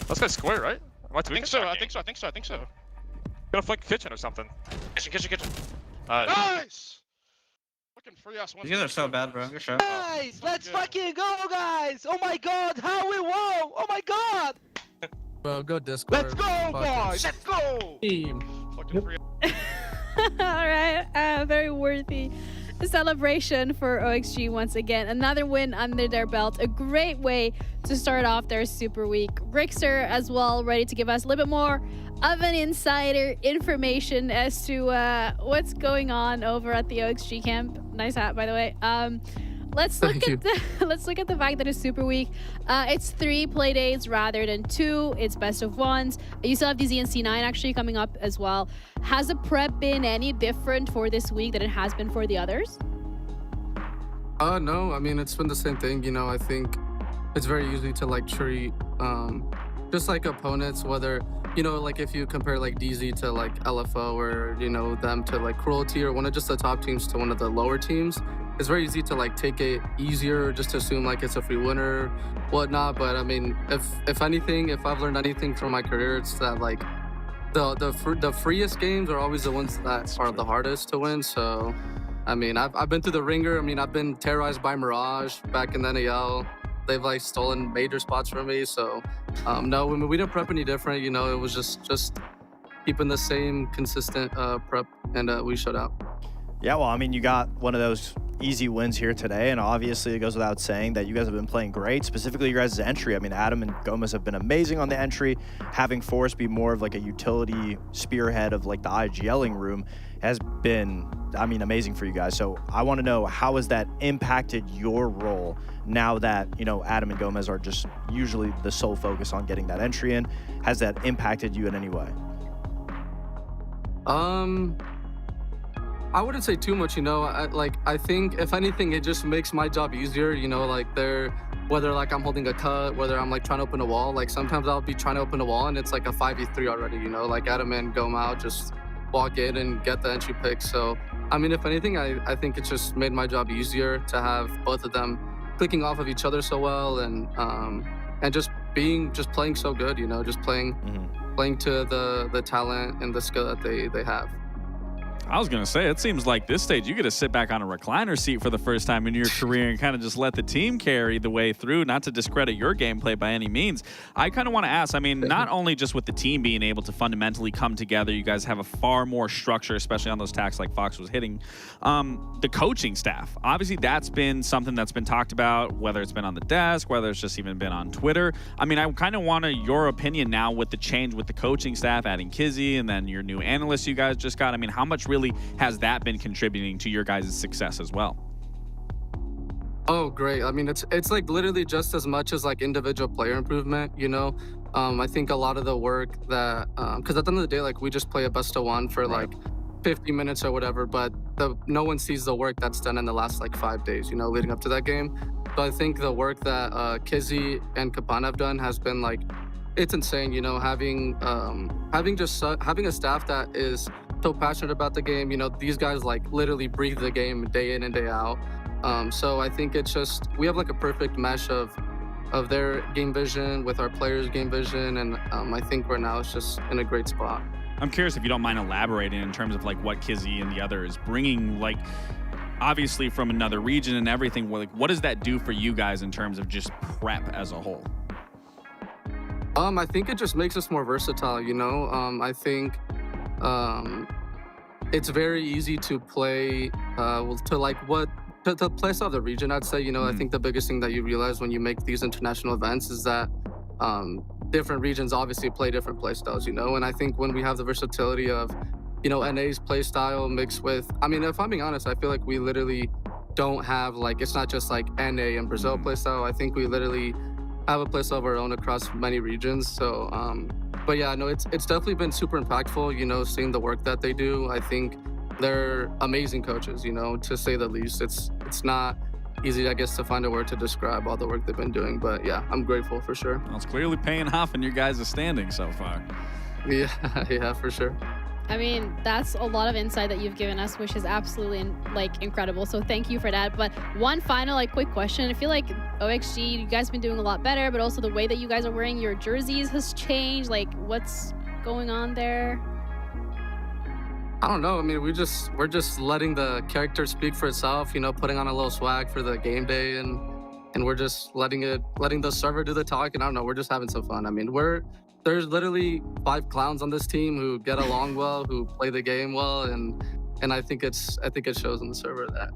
Let's go square, right? Am I think so. I think so. Gotta flank kitchen or something. Kitchen. Nice! Fucking free ass one. You guys are so bad, bro. Good shot. Guys, let's fucking go, guys! Oh my god, how we won! Oh my god! Bro, go Discord. Let's go, boys! Let's go! Team. Fucking free. All right, very worthy celebration for OXG once again. Another win under their belt. A great way to start off their Super Week. Rickster as well, ready to give us a little bit more of an insider information as to what's going on over at the OXG camp. Nice hat, by the way. Let's look at the fact that it's Super Week. It's 3 play days rather than 2. It's best of ones. You still have DZ and C9 actually coming up as well. Has the prep been any different for this week than it has been for the others? No, I mean, it's been the same thing. You know, I think it's very easy to like treat just like opponents, whether, you know, like if you compare like DZ to like LFO or, you know, them to like Cruelty or one of just the top teams to one of the lower teams. It's very easy to like take it easier, just to assume like it's a free winner, whatnot. But I mean, if anything, if I've learned anything from my career, it's that like the freest games are always the ones that are the hardest to win. So, I mean, I've been through the ringer. I mean, I've been terrorized by Mirage back in the NAL. They've like stolen major spots from me. So, no, I mean, we didn't prep any different. You know, it was just keeping the same consistent prep, and we showed out. Yeah, well, I mean, you got one of those easy wins here today, and obviously it goes without saying that you guys have been playing great, specifically your guys' entry. I mean, Adam and Gomez have been amazing on the entry. Having Force be more of like a utility spearhead of like the IGLing room has been, I mean, amazing for you guys. So I want to know, how has that impacted your role now that, you know, Adam and Gomez are just usually the sole focus on getting that entry in? Has that impacted you in any way? I wouldn't say too much, you know. I think if anything, it just makes my job easier, you know. Like whether like I'm holding a cut, whether I'm like trying to open a wall. Like sometimes I'll be trying to open a wall and it's like a 5v3 already, you know. Like Adam and Goma out, just walk in and get the entry pick. So I mean, if anything, I think it's just made my job easier to have both of them clicking off of each other so well, and just playing so good, you know, just playing to the talent and the skill that they have. I was going to say, it seems like this stage, you get to sit back on a recliner seat for the first time in your career and kind of just let the team carry the way through, not to discredit your gameplay by any means. I kind of want to ask, I mean, not only just with the team being able to fundamentally come together, you guys have a far more structure, especially on those tacks like Fox was hitting. The coaching staff, obviously that's been something that's been talked about, whether it's been on the desk, whether it's just even been on Twitter. I mean, I kind of want your opinion now with the change with the coaching staff, adding Kizzy and then your new analyst you guys just got. I mean, how much really has that been contributing to your guys' success as well? Oh, great. I mean, it's like literally just as much as like individual player improvement, you know. I think a lot of the work that, because at the end of the day, like we just play a best of one for like 50 minutes or whatever, but no one sees the work that's done in the last like 5 days, you know, leading up to that game. So I think the work that Kizzy and Kapan have done has been like, it's insane, you know, having a staff that is so passionate about the game. You know, these guys like literally breathe the game day in and day out. So I think it's just, we have like a perfect mesh of their game vision with our players' game vision, and I think we're now it's just in a great spot. I'm curious if you don't mind elaborating in terms of like what Kizzy and the others bringing, like obviously from another region and everything. Like, what does that do for you guys in terms of just prep as a whole? I think it just makes us more versatile, you know. I think it's very easy to play to play south of the region, I'd say. You know, I think the biggest thing that you realize when you make these international events is that different regions obviously play different play styles, you know. And I think when we have the versatility of, you know, NA's play style mixed with, I mean, if I'm being honest, I feel like we literally don't have like, it's not just like NA and Brazil play style. I think we literally have a play style of our own across many regions. So but yeah, no, it's definitely been super impactful, you know, seeing the work that they do. I think they're amazing coaches, you know, to say the least. It's not easy, I guess, to find a word to describe all the work they've been doing. But yeah, I'm grateful for sure. Well, it's clearly paying off in your guys' standing so far. Yeah, for sure. I mean, that's a lot of insight that you've given us, which is absolutely incredible. So thank you for that. But one final quick question. I feel like OXG, you guys have been doing a lot better, but also the way that you guys are wearing your jerseys has changed. Like, what's going on there? I don't know. I mean, we're just letting the character speak for itself, you know, putting on a little swag for the game day, and we're just letting the server do the talking. I don't know. We're just having some fun. I mean, there's literally 5 clowns on this team who get along well, who play the game well, and I think it shows on the server that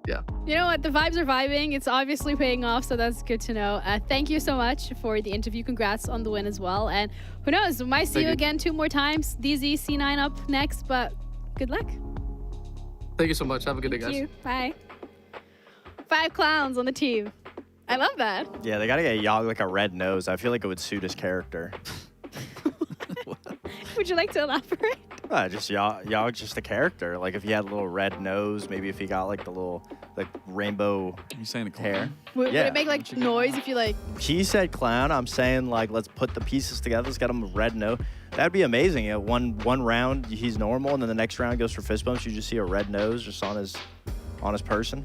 yeah. You know what? The vibes are vibing. It's obviously paying off, so that's good to know. Thank you so much for the interview. Congrats on the win as well. And who knows? We might see you again 2 more times. DZ, C9 up next, but good luck. Thank you so much. Have a good day, guys. Thank you. Bye. 5 clowns on the team. I love that. Yeah, they gotta get Yogg like a red nose. I feel like it would suit his character. Would you like to elaborate? Just Yogg's just a character. Like if he had a little red nose, maybe if he got like the little rainbow hair. Would it make like noise if you like? He said clown. I'm saying like let's put the pieces together. Let's get him a red nose. That'd be amazing. You know, one round he's normal, and then the next round goes for fist bumps. You just see a red nose just on his person.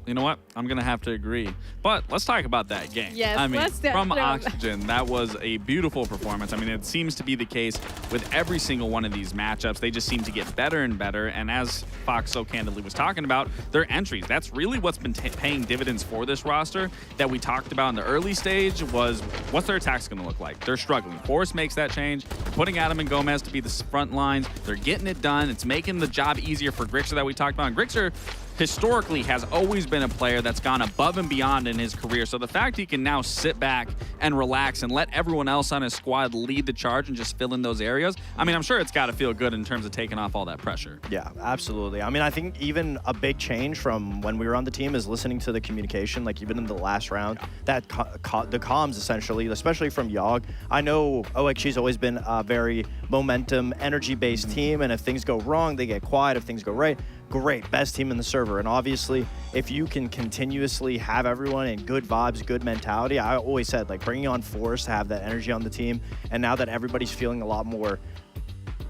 You know what? I'm going to have to agree. But let's talk about that game. Yes, I mean, let's from Oxygen, that was a beautiful performance. I mean, it seems to be the case with every single one of these matchups. They just seem to get better and better. And as Fox so candidly was talking about, their entries, that's really what's been paying dividends for this roster that we talked about in the early stage was what's their attacks going to look like? They're struggling. Force makes that change. They're putting Adam and Gomez to be the front lines. They're getting it done. It's making the job easier for Grixer that we talked about. And Grixer historically has always been a player that's gone above and beyond in his career. So the fact he can now sit back and relax and let everyone else on his squad lead the charge and just fill in those areas, I mean, I'm sure it's got to feel good in terms of taking off all that pressure. Yeah, absolutely. I mean, I think even a big change from when we were on the team is listening to the communication, like even in the last round, that the comms essentially, especially from Yogg. I know OXG's always been a very momentum, energy-based team, and if things go wrong, they get quiet. If things go right, great, best team in the server. And obviously, if you can continuously have everyone in good vibes, good mentality, I always said, like, bringing on Force to have that energy on the team. And now that everybody's feeling a lot more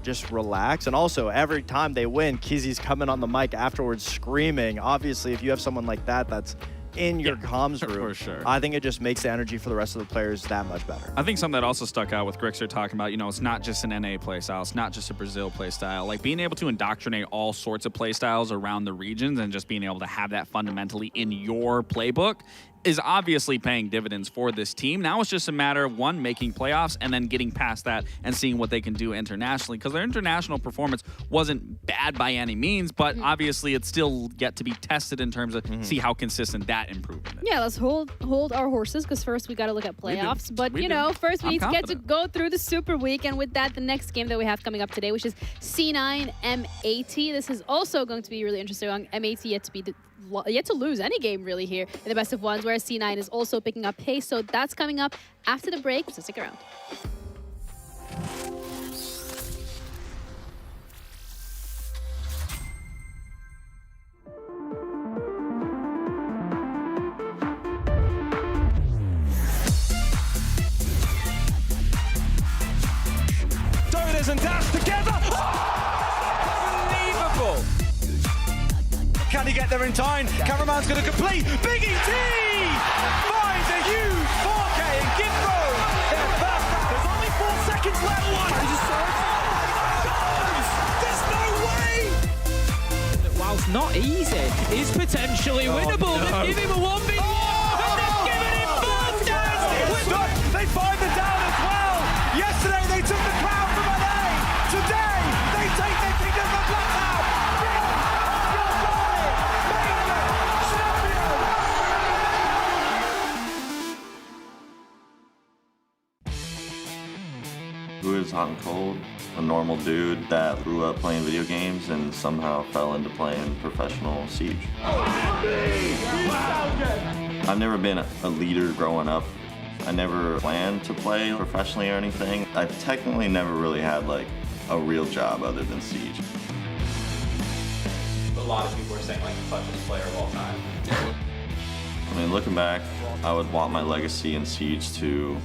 just relaxed. And also, every time they win, Kizzy's coming on the mic afterwards screaming. Obviously, if you have someone like that that's in your comms room, for sure. I think it just makes the energy for the rest of the players that much better. I think something that also stuck out with Grixer talking about, you know, it's not just an NA playstyle, it's not just a Brazil playstyle. Like being able to indoctrinate all sorts of playstyles around the regions and just being able to have that fundamentally in your playbook is obviously paying dividends for this team. Now it's just a matter of, one, making playoffs and then getting past that and seeing what they can do internationally, because their international performance wasn't bad by any means, but obviously it's still yet to be tested in terms of see how consistent that improvement is. Yeah, let's hold our horses, because first we got to look at playoffs. But, you know, first we need to get to go through the Super Week, and with that, the next game that we have coming up today, which is C9 M80. This is also going to be really interesting. M80 yet to lose any game really here in the best of ones, whereas C9 is also picking up pace. So that's coming up after the break, so stick around. Dodas and Dash together. Unbelievable. Can he get there in time? Cameraman's going to complete. Big ET finds a huge 4K and gift road. Their first back. There's only 4 seconds left. There's no way. Whilst not easy, is potentially winnable. No. They give him a 1v1. And they've given him both. They find the down as well. Yesterday they took the crown from NA. Today they take their kingdom from Blackout. Who is hot and cold? A normal dude that grew up playing video games and somehow fell into playing professional Siege. I've never been a leader growing up. I never planned to play professionally or anything. I've technically never really had like a real job other than Siege. A lot of people are saying like the toughest player of all time. I mean, looking back, I would want my legacy in Siege to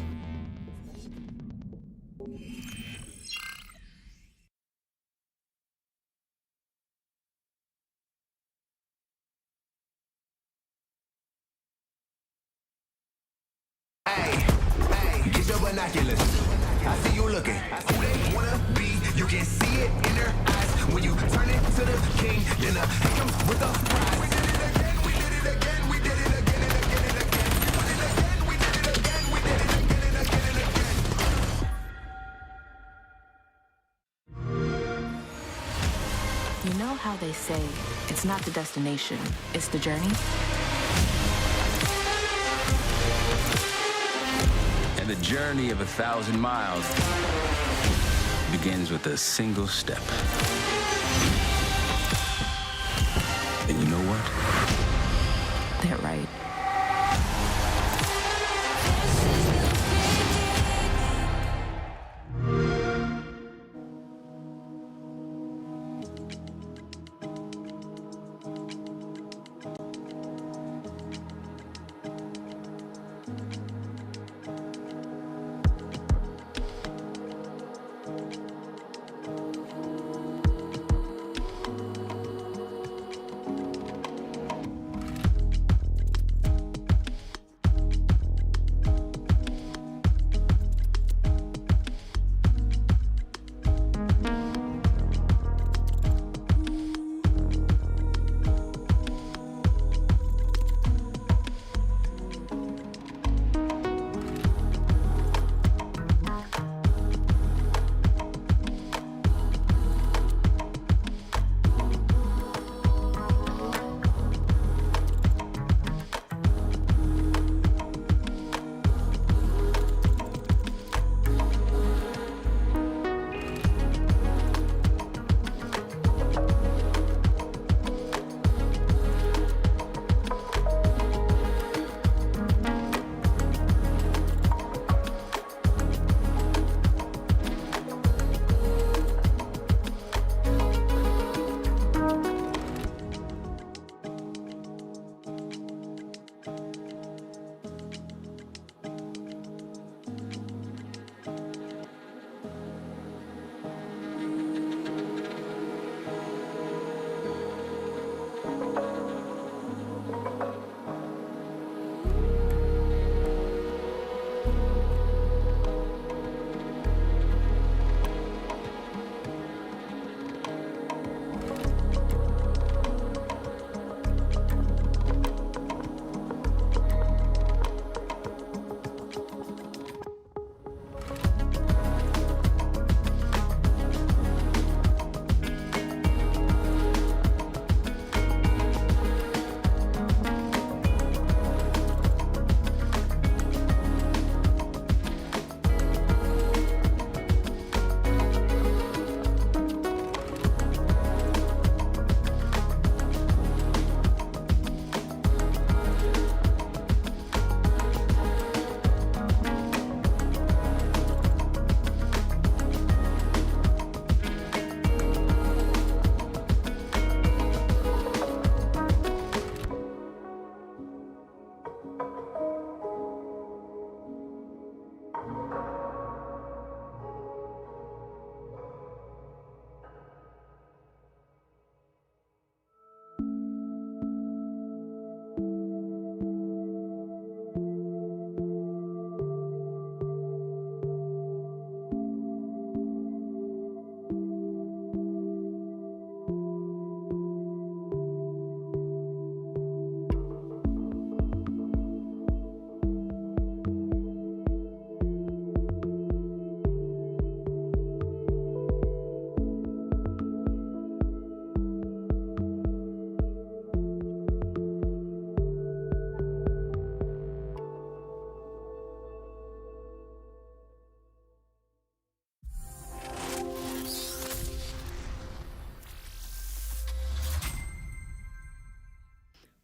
Get your binoculars. I see you looking. Who they wanna be? You can see it in their eyes. When you turn it to the king, then it comes with a prize. We did it again, we did it again, we did it again and again and again. We did it again, we did it again, we did it again and again and again. You know how they say It's not the destination, it's the journey. And the journey of 1,000 miles begins with a single step. And you know what? They're right.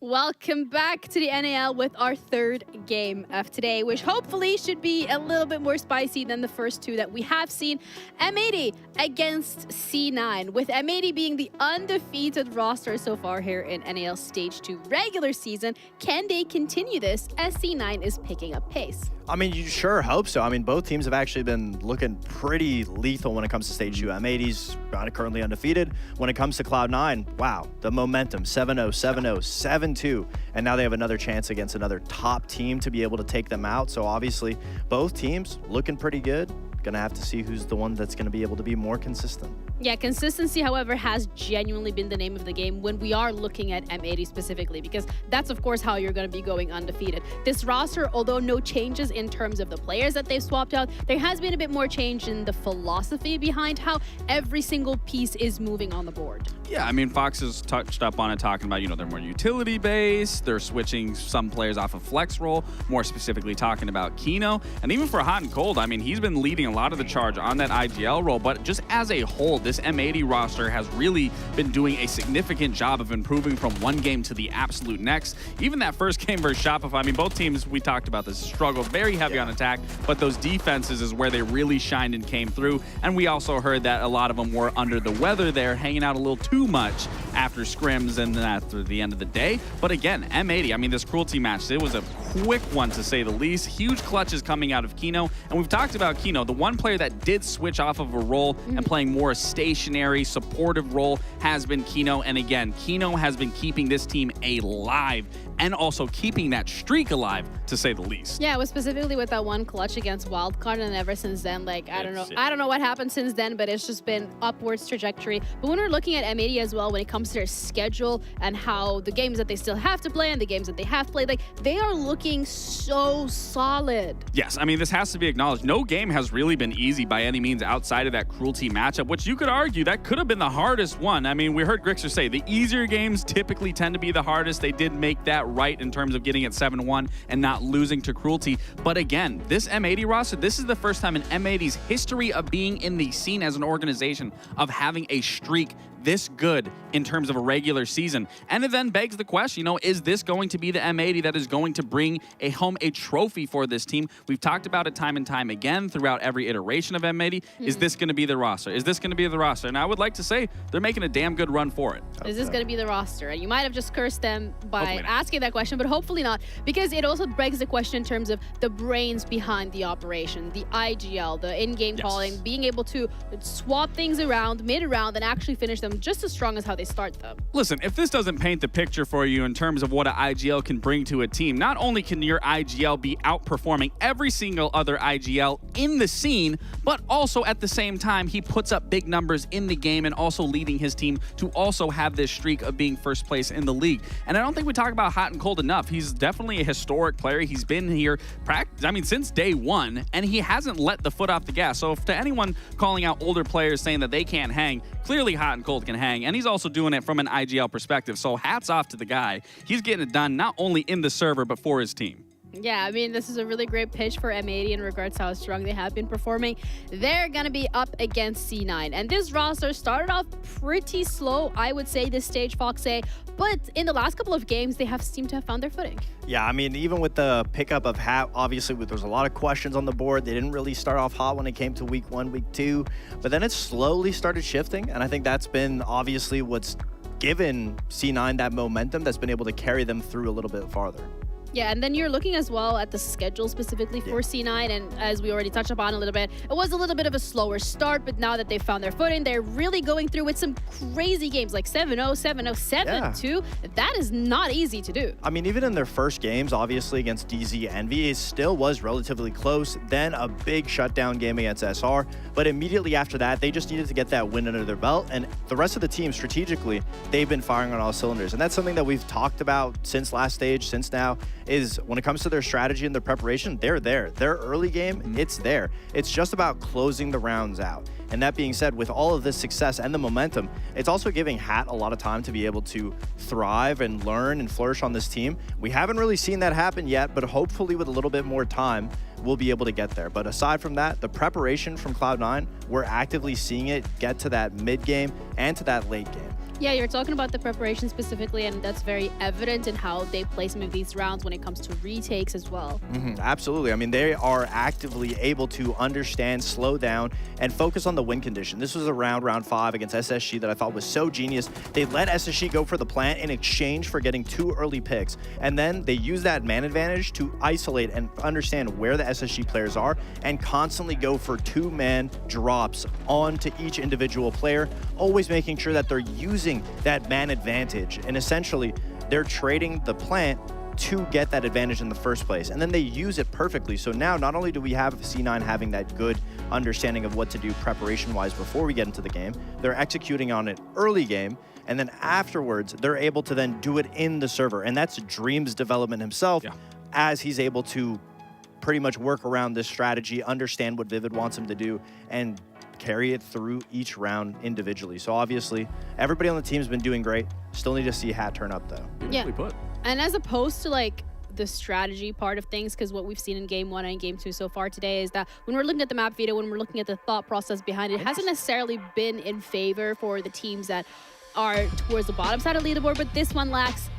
Welcome back to the NAL with our third game of today, which hopefully should be a little bit more spicy than the first two that we have seen. M80 against C9, with M80 being the undefeated roster so far here in NAL Stage 2 regular season. Can they continue this as C9 is picking up pace? I mean, you sure hope so. I mean, both teams have actually been looking pretty lethal when it comes to Stage 2. M80's currently undefeated. When it comes to Cloud9, wow, the momentum, 7-0, 7-0, 7-2. And now they have another chance against another top team to be able to take them out. So obviously, both teams looking pretty good. Gonna have to see who's the one that's gonna be able to be more consistent. Yeah, consistency, however, has genuinely been the name of the game when we are looking at M80 specifically, because that's, of course, how you're going to be going undefeated. This roster, although no changes in terms of the players that they've swapped out, there has been a bit more change in the philosophy behind how every single piece is moving on the board. Yeah, I mean, Fox has touched up on it, talking about, they're more utility-based. They're switching some players off of flex role, more specifically talking about Kino. And even for Hot and Cold, I mean, he's been leading a lot of the charge on that IGL role. But just as a whole, this M80 roster has really been doing a significant job of improving from one game to the absolute next. Even that first game versus Shopify, I mean, both teams, we talked about this, struggled very heavy on attack, but those defenses is where they really shined and came through. And we also heard that a lot of them were under the weather there, hanging out a little too much after scrims and then after the end of the day. But again, M80, I mean, this Cruelty match, it was a quick one to say the least. Huge clutches coming out of Kino. And we've talked about Kino. The one player that did switch off of a role and playing more stationary, supportive role has been Kino. And again, Kino has been keeping this team alive and also keeping that streak alive, to say the least. Yeah, it was specifically with that one clutch against Wildcard, and ever since then, like, I don't know what happened since then, but it's just been upwards trajectory. But when we're looking at M80 as well, when it comes to their schedule and how the games that they still have to play and the games that they have played, like, they are looking so solid. Yes, I mean, this has to be acknowledged. No game has really been easy by any means outside of that Cruelty matchup, which you could argue that could have been the hardest one. I mean, we heard Grixer say the easier games typically tend to be the hardest. They did make that right in terms of getting it 7-1 and not losing to Cruelty. But again, this M80 roster, this is the first time in M80's history of being in the scene as an organization of having a streak this good in terms of a regular season. And it then begs the question, is this going to be the M80 that is going to bring home a trophy for this team? We've talked about it time and time again throughout every iteration of M80. Is this going to be the roster? Is this going to be the roster? And I would like to say they're making a damn good run for it. Is this going to be the roster? And you might have just cursed them by asking that question, but hopefully not, because it also begs the question in terms of the brains behind the operation, the IGL, the in-game calling, being able to swap things around mid-round and actually finish them just as strong as how they start them. Listen, if this doesn't paint the picture for you in terms of what an IGL can bring to a team, not only can your IGL be outperforming every single other IGL in the scene, but also at the same time, he puts up big numbers in the game and also leading his team to also have this streak of being first place in the league. And I don't think we talk about Hot and Cold enough. He's definitely a historic player. He's been here, since day one, and he hasn't let the foot off the gas. So if to anyone calling out older players saying that they can't hang, clearly Hot and Cold can hang, and he's also doing it from an IGL perspective. So hats off to the guy. He's getting it done not only in the server, but for his team. Yeah, I mean, this is a really great pitch for M80 in regards to how strong they have been performing. They're going to be up against C9. And this roster started off pretty slow, I would say, this stage, Foxay. But in the last couple of games, they have seemed to have found their footing. Yeah, I mean, even with the pickup of Hat, obviously, there was a lot of questions on the board. They didn't really start off hot when it came to week 1, week 2. But then it slowly started shifting. And I think that's been obviously what's given C9 that momentum that's been able to carry them through a little bit farther. Yeah, and then you're looking as well at the schedule specifically for C9, and as we already touched upon a little bit, it was a little bit of a slower start, but now that they've found their footing, they're really going through with some crazy games like 7-0, 7-0, 7-2. That is not easy to do. I mean, even in their first games, obviously against DZ Envy, it still was relatively close. Then a big shutdown game against SR, but immediately after that, they just needed to get that win under their belt, and the rest of the team, strategically, they've been firing on all cylinders, and that's something that we've talked about since last stage, since now, is when it comes to their strategy and their preparation, they're there. Their early game, it's there. It's just about closing the rounds out. And that being said, with all of this success and the momentum, it's also giving Hat a lot of time to be able to thrive and learn and flourish on this team. We haven't really seen that happen yet, but hopefully with a little bit more time, we'll be able to get there. But aside from that, the preparation from Cloud9, we're actively seeing it get to that mid game and to that late game. Yeah, you're talking about the preparation specifically, and that's very evident in how they play some of these rounds when it comes to retakes as well. Absolutely. I mean, they are actively able to understand, slow down, and focus on the win condition. This was round 5 against SSG that I thought was so genius. They let SSG go for the plant in exchange for getting 2 early picks, and then they use that man advantage to isolate and understand where the SSG players are and constantly go for 2-man drops onto each individual player, always making sure that they're using that man advantage. And essentially, they're trading the plant to get that advantage in the first place. And then they use it perfectly. So now not only do we have C9 having that good understanding of what to do preparation-wise before we get into the game, they're executing on it early game, and then afterwards, they're able to then do it in the server. And that's Dream's development himself as he's able to pretty much work around this strategy, understand what Vivid wants him to do, and carry it through each round individually. So obviously, everybody on the team has been doing great. Still need to see Hat turn up, though. Yeah. And as opposed to like the strategy part of things, because what we've seen in game 1 and game 2 so far today is that when we're looking at the map video, when we're looking at the thought process behind it, hasn't necessarily been in favor for the teams that are towards the bottom side of the leaderboard, but this one lacks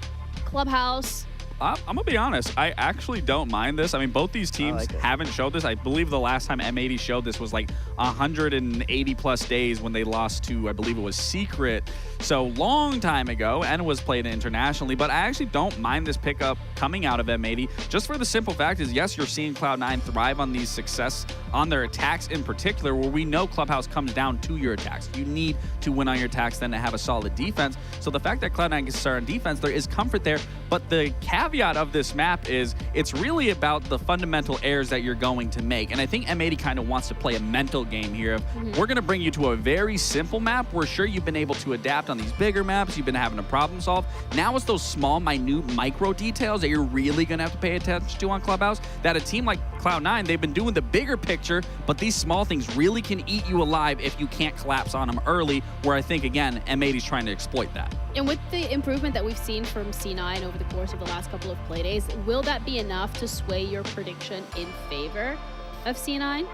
Clubhouse. I'm going to be honest. I actually don't mind this. I mean, both these teams haven't showed this. I believe the last time M80 showed this was like 180 plus days when they lost to, I believe it was Secret. So long time ago, and was played internationally. But I actually don't mind this pickup coming out of M80. Just for the simple fact is, yes, you're seeing Cloud9 thrive on these success on their attacks in particular, where we know Clubhouse comes down to your attacks. You need to win on your attacks then to have a solid defense. So the fact that Cloud9 can start on defense, there is comfort there. But the caveat of this map is it's really about the fundamental errors that you're going to make. And I think M80 kind of wants to play a mental game here of we're going to bring you to a very simple map. We're sure you've been able to adapt on these bigger maps. You've been having a problem solve. Now it's those small, minute, micro details that you're really going to have to pay attention to on Clubhouse. That a team like Cloud9, they've been doing the bigger picture, but these small things really can eat you alive if you can't collapse on them early, where I think, again, M80 is trying to exploit that. And with the improvement that we've seen from C9 over the course of the last couple of play days, will that be enough to sway your prediction in favor of C9?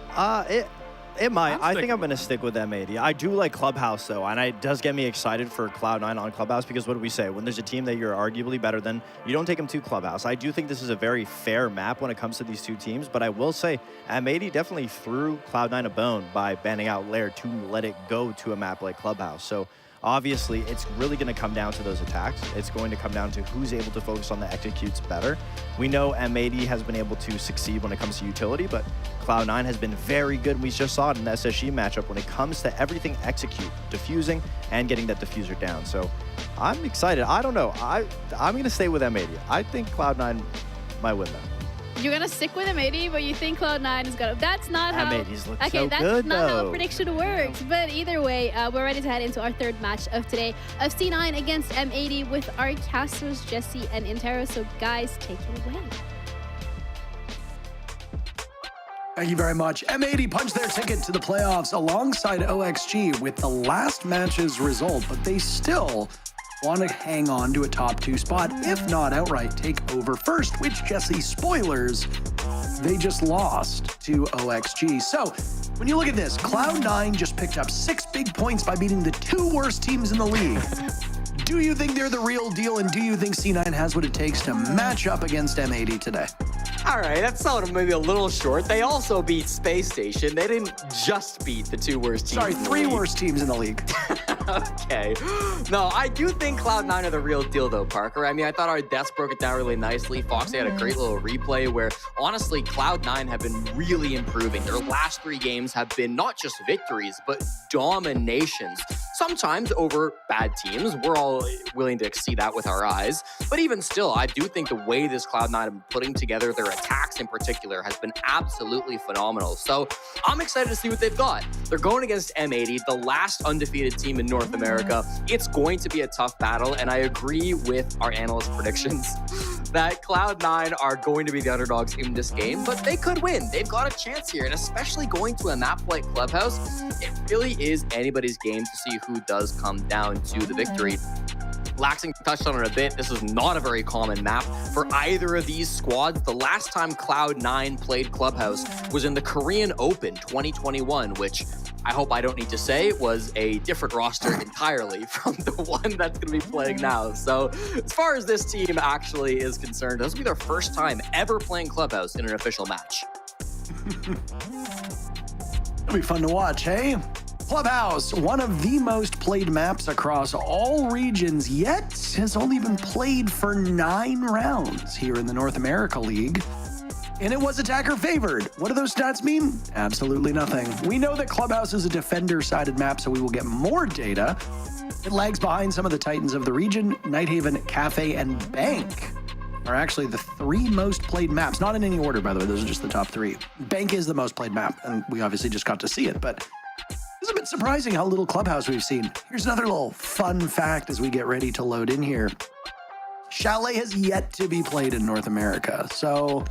It might. I think I'm going to stick with M80. I do like Clubhouse, though, and it does get me excited for Cloud9 on Clubhouse, because what do we say? When there's a team that you're arguably better than, you don't take them to Clubhouse. I do think this is a very fair map when it comes to these two teams, but I will say M80 definitely threw Cloud9 a bone by banning out Lair to let it go to a map like Clubhouse. So obviously, it's really going to come down to those attacks. It's going to come down to who's able to focus on the executes better. We know M80 has been able to succeed when it comes to utility, but Cloud9 has been very good. We just saw it in the SSG matchup when it comes to everything execute, diffusing, and getting that diffuser down. So I'm excited. I don't know. I'm going to stay with M80. I think Cloud9 might win that. You're gonna stick with M80, but you think Cloud9 is gonna. That's not how. M80's look Okay, so that's good, not how though. a prediction works. But either way, we're ready to head into our third match of today of C9 against M80 with our casters Jesse and Intero. So guys, take it away. Thank you very much. M80 punched their ticket to the playoffs alongside OXG with the last match's result, but they still want to hang on to a top 2 spot, if not outright take over first, which, Jesse, spoilers, they just lost to OXG. So when you look at this, Cloud9 just picked up 6 big points by beating the 2 worst teams in the league. Do you think they're the real deal, and do you think C9 has what it takes to match up against M80 today? All right, that sounded maybe a little short. They also beat SpaceStation. They didn't just beat the 2 worst teams. Sorry, in the 3 league. worst teams in the league. Okay. No, I do think Cloud9 are the real deal, though, Parker. I mean, I thought our desk broke it down really nicely. Foxy had a great little replay where, honestly, Cloud9 have been really improving. Their last 3 games have been not just victories, but dominations. Sometimes over bad teams. We're all willing to see that with our eyes. But even still, I do think the way this Cloud9 have been putting together their attacks in particular has been absolutely phenomenal. So I'm excited to see what they've got. They're going against M80, the last undefeated team in North America. It's going to be a tough battle, and I agree with our analyst predictions that Cloud9 are going to be the underdogs in this game, but they could win. They've got a chance here, and especially going to a map like Clubhouse, it really is anybody's game to see who does come down to the victory. Laxing touched on it a bit. This is not a very common map for either of these squads. The last time Cloud9 played Clubhouse was in the Korean Open 2021, which I hope I don't need to say was a different roster entirely from the one that's going to be playing now. So as far as this team actually is concerned, this will be their first time ever playing Clubhouse in an official match. It'll be fun to watch, hey? Clubhouse, one of the most played maps across all regions, yet has only been played for 9 rounds here in the North America League. And it was attacker favored. What do those stats mean? Absolutely nothing. We know that Clubhouse is a defender-sided map, so we will get more data. It lags behind some of the titans of the region, Nighthaven, Cafe, and Bank. are actually the 3 most played maps. Not in any order, by the way. Those are just the top 3. Bank is the most played map, and we obviously just got to see it, but it's a bit surprising how little Clubhouse we've seen. Here's another little fun fact as we get ready to load in here. Chalet has yet to be played in North America, so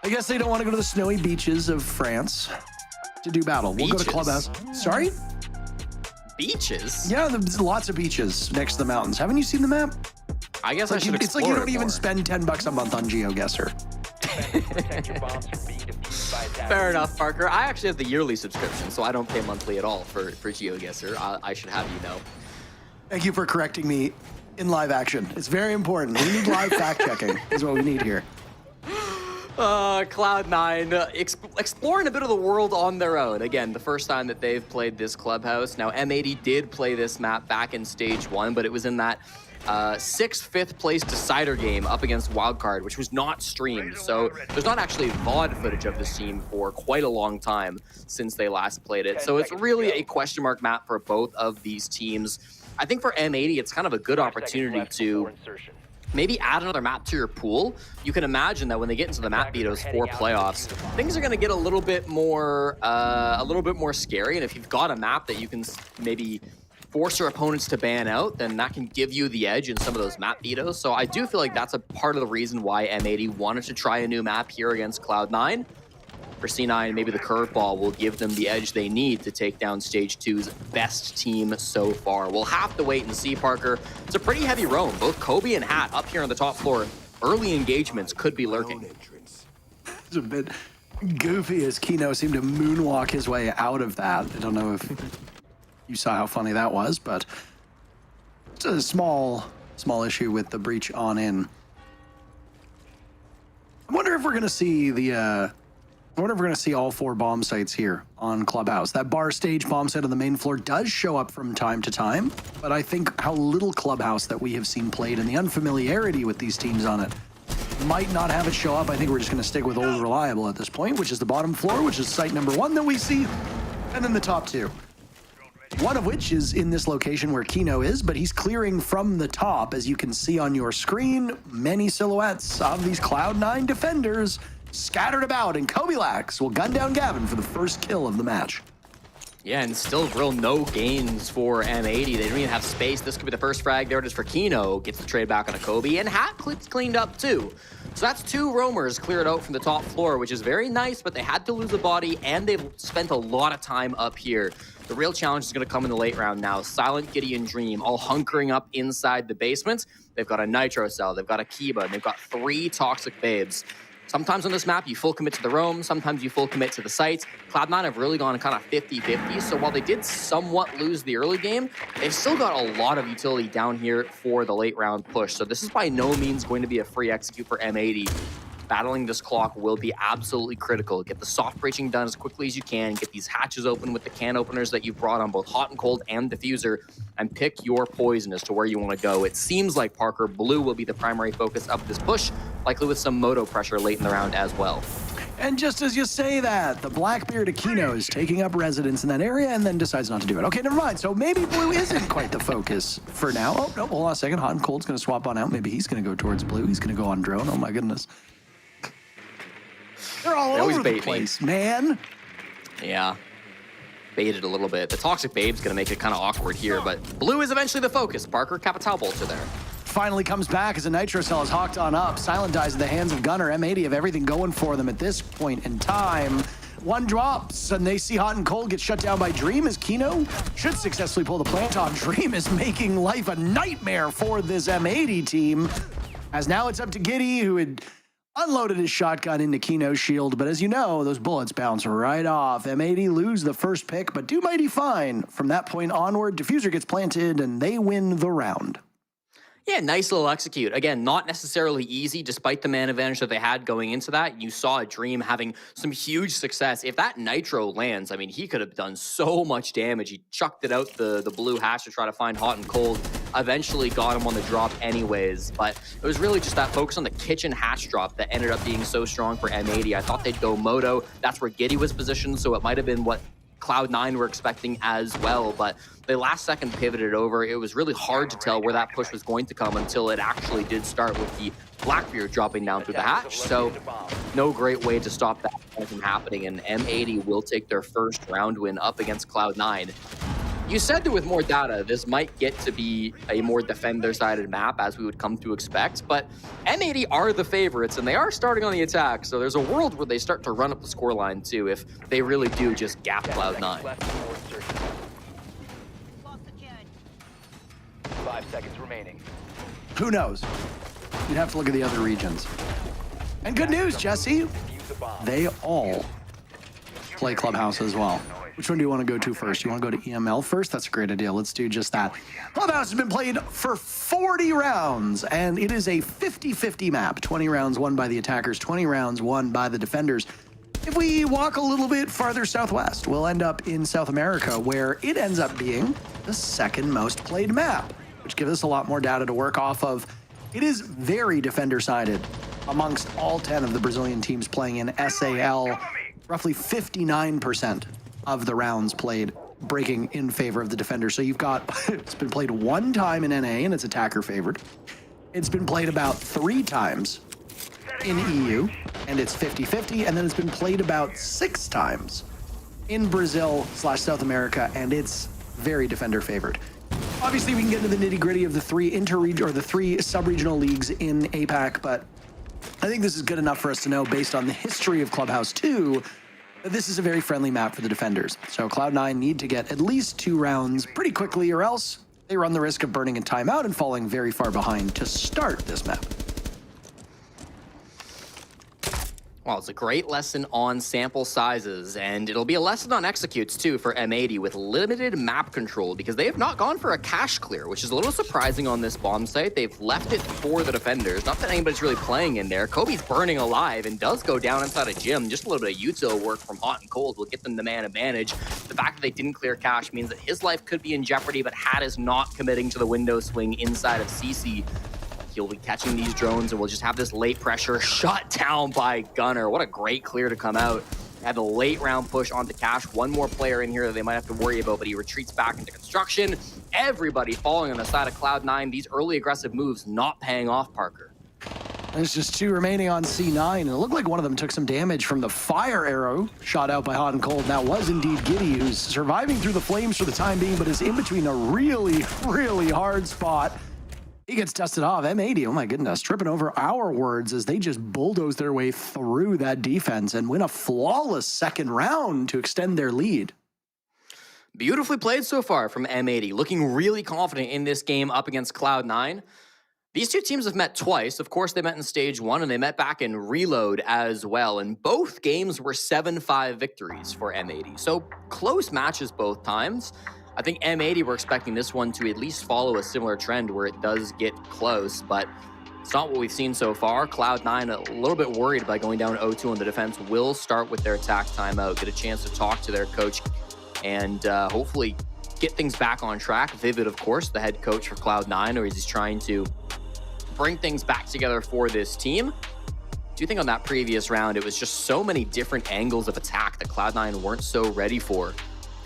I guess they don't want to go to the snowy beaches of France to do battle. We'll go to Clubhouse. Sorry? Beaches? Yeah, there's lots of beaches next to the mountains. Haven't you seen the map? I guess I should explore. It's like you don't even spend $10 a month on GeoGuessr. Fair enough, Parker. I actually have the yearly subscription, so I don't pay monthly at all for GeoGuessr. I should have you know. Thank you for correcting me in live action. It's very important. We need live fact checking is what we need here. Cloud9 exploring a bit of the world on their own. Again, the first time that they've played this Clubhouse. Now, M80 did play this map back in stage 1, but it was in that 6th, 5th place decider game up against Wildcard, which was not streamed. So there's not actually VOD footage of this team for quite a long time since they last played it. So it's really a question mark map for both of these teams. I think for M80, it's kind of a good opportunity to maybe add another map to your pool. You can imagine that when they get into the map vetoes for playoffs, things are going to get a little bit more scary. And if you've got a map that you can maybe force your opponents to ban out, then that can give you the edge in some of those map vetoes. So I do feel like that's a part of the reason why M80 wanted to try a new map here against Cloud9. For C9, maybe the curveball will give them the edge they need to take down Stage 2's best team so far. We'll have to wait and see, Parker. It's a pretty heavy roam. Both Kobe and Hat up here on the top floor. Early engagements could be lurking. It's a bit goofy as Kino seemed to moonwalk his way out of that. I don't know if you saw how funny that was, but it's a small issue with the breach on in. I wonder if we're going to see all 4 bomb sites here on Clubhouse. That bar stage bomb site on the main floor does show up from time to time, but I think how little Clubhouse that we have seen played and the unfamiliarity with these teams on it might not have it show up. I think we're just going to stick with old reliable at this point, which is the bottom floor, which is site number 1 that we see, and then the top 2. One of which is in this location where Kino is, but he's clearing from the top. As you can see on your screen, many silhouettes of these Cloud9 defenders scattered about, and Kobe Lax will gun down Gavin for the first kill of the match. Yeah, and still real no gains for M80. They don't even have space. This could be the first frag. There it is for Kino. Gets the trade back on a Kobe, and Hat cleaned up too. So that's 2 roamers cleared out from the top floor, which is very nice, but they had to lose a body, and they've spent a lot of time up here. The real challenge is going to come in the late round now. Silent, Giddy, and Dream all hunkering up inside the basement. They've got a Nitro Cell, they've got a Kiba, and they've got 3 Toxic Babes. Sometimes on this map, you full commit to the roam. Sometimes you full commit to the sites. Cloud9 have really gone kind of 50-50. So while they did somewhat lose the early game, they've still got a lot of utility down here for the late round push. So this is by no means going to be a free execute for M80. Battling this clock will be absolutely critical. Get the soft breaching done as quickly as you can. Get these hatches open with the can openers that you've brought on both hot and cold and diffuser, and pick your poison as to where you want to go. It seems like Parker Blue will be the primary focus of this push, likely with some moto pressure late in the round as well. And just as you say that, the Blackbeard Aquino is taking up residence in that area and then decides not to do it. Okay, never mind. So maybe Blue isn't quite the focus for now. Oh, no, hold on a second. Hot and Cold's going to swap on out. Maybe he's going to go towards Blue. He's going to go on drone. Oh, my goodness. They're all over the place, man. Yeah. Baited a little bit. The Toxic Babe's going to make it kind of awkward here, but Blue is eventually the focus. Parker, Capital Bolter there. Finally comes back as a Nitro Cell is hawked on up. Silent dies in the hands of Gunner. M80 have everything going for them at this point in time. 1 drops, and they see Hot and Cold get shut down by Dream as Kino should successfully pull the plant on. Dream is making life a nightmare for this M80 team, as now it's up to Giddy, who had unloaded his shotgun into Kino's shield, but as you know, those bullets bounce right off. M80 lose the first pick, but do mighty fine. From that point onward, Diffuser gets planted, and they win the round. Yeah, nice little execute. Again, not necessarily easy, despite the man advantage that they had going into that. You saw Dream having some huge success. If that Nitro lands, I mean, he could have done so much damage. He chucked it out the blue hash to try to find Hot and Cold. Eventually got him on the drop anyways, but it was really just that focus on the kitchen hatch drop that ended up being so strong for M80. I thought they'd go Moto. That's where Giddy was positioned, so it might have been what Cloud9 were expecting as well, but they last second pivoted over. It was really hard to tell where that push was going to come until it actually did start with the Blackbeard dropping down through the hatch. So no great way to stop that from happening, and M80 will take their first round win up against Cloud9. You said that with more data, this might get to be a more defender-sided map, as we would come to expect, but M80 are the favorites, and they are starting on the attack, so there's a world where they start to run up the scoreline, too, if they really do just gap Cloud9. 5 seconds remaining. Who knows? You'd have to look at the other regions. And good news, Jesse. They all play Clubhouse as well. Which one do you want to go to first? You want to go to EML first? That's a great idea. Let's do just that. Clubhouse has been played for 40 rounds, and it is a 50-50 map. 20 rounds won by the attackers, 20 rounds won by the defenders. If we walk a little bit farther southwest, we'll end up in South America, where it ends up being the second most played map, which gives us a lot more data to work off of. It is very defender-sided amongst all 10 of the Brazilian teams playing in SAL. Roughly 59% of the rounds played breaking in favor of the defender. So you've got, it's been played one time in NA and it's attacker favored. It's been played about 3 times in EU and it's 50-50. And then it's been played about 6 times in Brazil/South America and it's very defender favored. Obviously we can get into the nitty gritty of the 3 sub-regional leagues in APAC, but I think this is good enough for us to know, based on the history of Clubhouse 2, that this is a very friendly map for the defenders. So Cloud9 need to get at least 2 rounds pretty quickly, or else they run the risk of burning a timeout and falling very far behind to start this map. Well, it's a great lesson on sample sizes, and it'll be a lesson on executes, too, for M80 with limited map control, because they have not gone for a cache clear, which is a little surprising on this bomb site. They've left it for the defenders. Not that anybody's really playing in there. Kobe's burning alive and does go down inside a gym. Just a little bit of util work from Hot and Cold will get them the man advantage. The fact that they didn't clear cache means that his life could be in jeopardy, but Hat is not committing to the window swing inside of CC. He'll be catching these drones, and we'll just have this late pressure shut down by Gunner. What a great clear to come out. Have a late round push onto Cash. One more player in here that they might have to worry about, but he retreats back into construction. Everybody falling on the side of Cloud9. These early aggressive moves not paying off, Parker. There's just 2 remaining on C9, and it looked like one of them took some damage from the fire arrow shot out by Hot and Cold. That was indeed Giddy, who's surviving through the flames for the time being, but is in between a really, really hard spot. He gets dusted off. M80, oh my goodness, tripping over our words as they just bulldoze their way through that defense and win a flawless second round to extend their lead. Beautifully played so far from M80, looking really confident in this game up against Cloud9. These 2 teams have met twice. Of course, they met in Stage 1, and they met back in Reload as well. And both games were 7-5 victories for M80. So close matches both times. I think M80, we're expecting this one to at least follow a similar trend where it does get close, but it's not what we've seen so far. Cloud9 a little bit worried by going down 0-2 on the defense. Will start with their attack timeout, get a chance to talk to their coach, and hopefully get things back on track. Vivid, of course, the head coach for Cloud9, or he's trying to bring things back together for this team. Do you think on that previous round, it was just so many different angles of attack that Cloud9 weren't so ready for?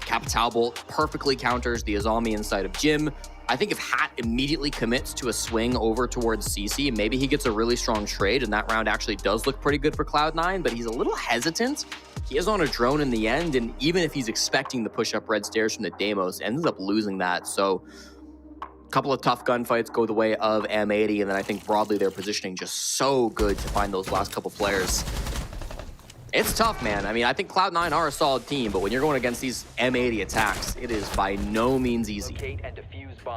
Capital Bolt perfectly counters the Azami inside of Jim. I think if Hat immediately commits to a swing over towards CC, maybe he gets a really strong trade, and that round actually does look pretty good for Cloud9, but he's a little hesitant. He is on a drone in the end, and even if he's expecting the push-up red stairs from the Deimos, ends up losing that. So a couple of tough gunfights go the way of M80, and then I think broadly their positioning just so good to find those last couple players. It's tough, man. I mean, I think Cloud9 are a solid team, but when you're going against these M80 attacks, it is by no means easy.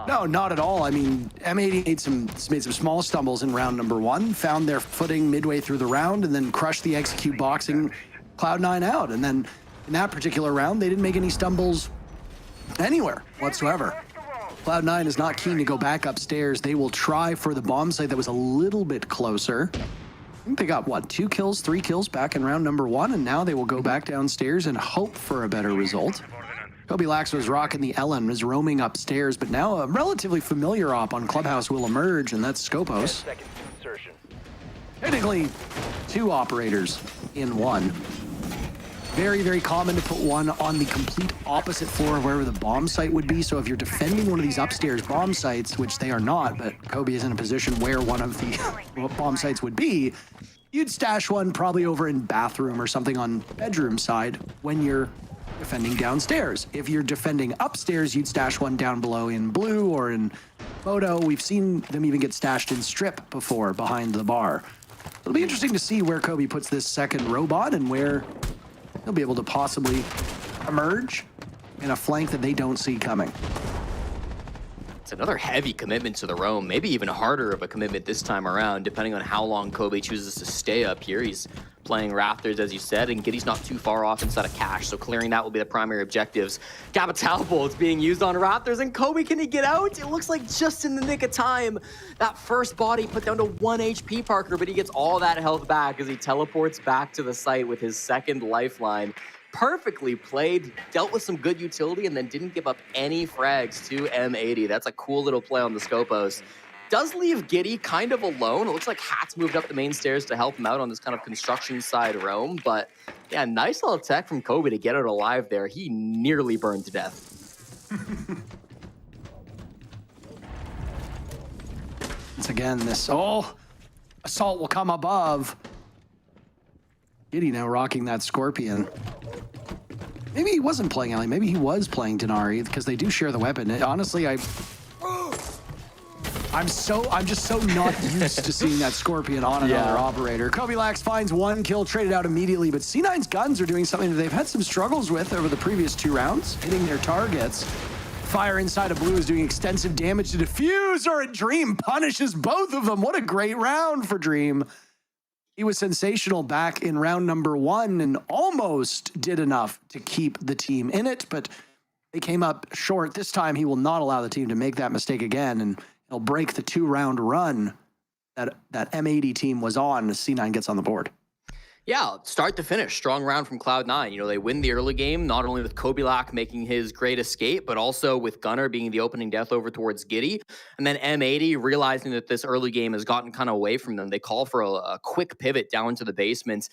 No, not at all. I mean, M80 made some small stumbles in round number 1, found their footing midway through the round, and then crushed the execute boxing Cloud9 out. And then in that particular round, they didn't make any stumbles anywhere whatsoever. Cloud9 is not keen to go back upstairs. They will try for the bomb site that was a little bit closer. I think they got, what, 2 kills, 3 kills back in round number 1, and now they will go back downstairs and hope for a better result. Kobe Lax was rocking the Ellen, was roaming upstairs, but now a relatively familiar op on Clubhouse will emerge, and that's Scopos. Technically, 2 operators in 1. very, very common to put one on the complete opposite floor of wherever the bomb site would be. So if you're defending one of these upstairs bomb sites, which they are not, but Kobe is in a position where one of the bomb sites would be, you'd stash one probably over in bathroom or something on bedroom side when you're defending downstairs. If you're defending upstairs, you'd stash one down below in blue or in photo. We've seen them even get stashed in strip before behind the bar. It'll be interesting to see where Kobe puts this second robot and where he'll be able to possibly emerge in a flank that they don't see coming. It's another heavy commitment to the roam, maybe even harder of a commitment this time around, depending on how long Kobe chooses to stay up here. He's playing Raptors, as you said, and Giddy's not too far off inside of Cash, so clearing that will be the primary objectives. Gabatalbo is being used on Raptors, and Kobe, can he get out? It looks like just in the nick of time. That first body put down to 1 HP, Parker, but he gets all that health back as he teleports back to the site with his second lifeline. Perfectly played, dealt with some good utility, and then didn't give up any frags to M80. That's a cool little play on the Scopos. Does leave Giddy kind of alone. It looks like Hat's moved up the main stairs to help him out on this kind of construction side roam, but yeah, nice little tech from Kobe to get out alive there. He nearly burned to death. Once again, this assault will come above. Giddy now rocking that Scorpion. Maybe he wasn't playing Ellie. Maybe he was playing Denari because they do share the weapon. Honestly, I'm just so not used to seeing that Scorpion on another operator. Kobe Lax finds 1 kill, traded out immediately, but C9's guns are doing something that they've had some struggles with over the previous 2 rounds, hitting their targets. Fire inside of blue is doing extensive damage to Diffuser, and Dream punishes both of them. What a great round for Dream. He was sensational back in round number 1 and almost did enough to keep the team in it, but they came up short. This time he will not allow the team to make that mistake again, and he'll break the 2-round run that M80 team was on as C9 gets on the board. Yeah, start to finish, strong round from Cloud9. You know, they win the early game, not only with Kobe Lack making his great escape, but also with Gunnar being the opening death over towards Giddy. And then M80 realizing that this early game has gotten kind of away from them. They call for a quick pivot down to the basement.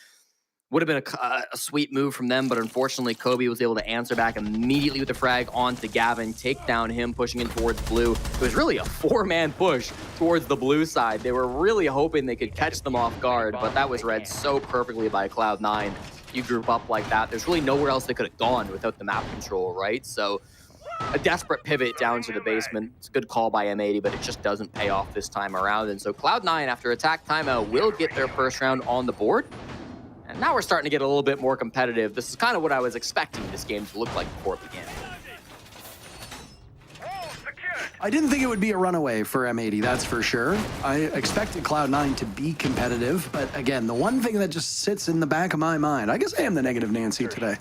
Would have been a sweet move from them, but unfortunately, Kobe was able to answer back immediately with a frag onto Gavin, take down him, pushing in towards blue. It was really a 4-man push towards the blue side. They were really hoping they could catch them off guard, but that was read so perfectly by Cloud9. You group up like that, there's really nowhere else they could have gone without the map control, right? So a desperate pivot down to the basement. It's a good call by M80, but it just doesn't pay off this time around. And so Cloud9, after attack timeout, will get their first round on the board. And now we're starting to get a little bit more competitive. This is kind of what I was expecting this game to look like before it began. I didn't think it would be a runaway for M80, that's for sure. I expected Cloud9 to be competitive, but again, the one thing that just sits in the back of my mind, I guess I am the negative Nancy today.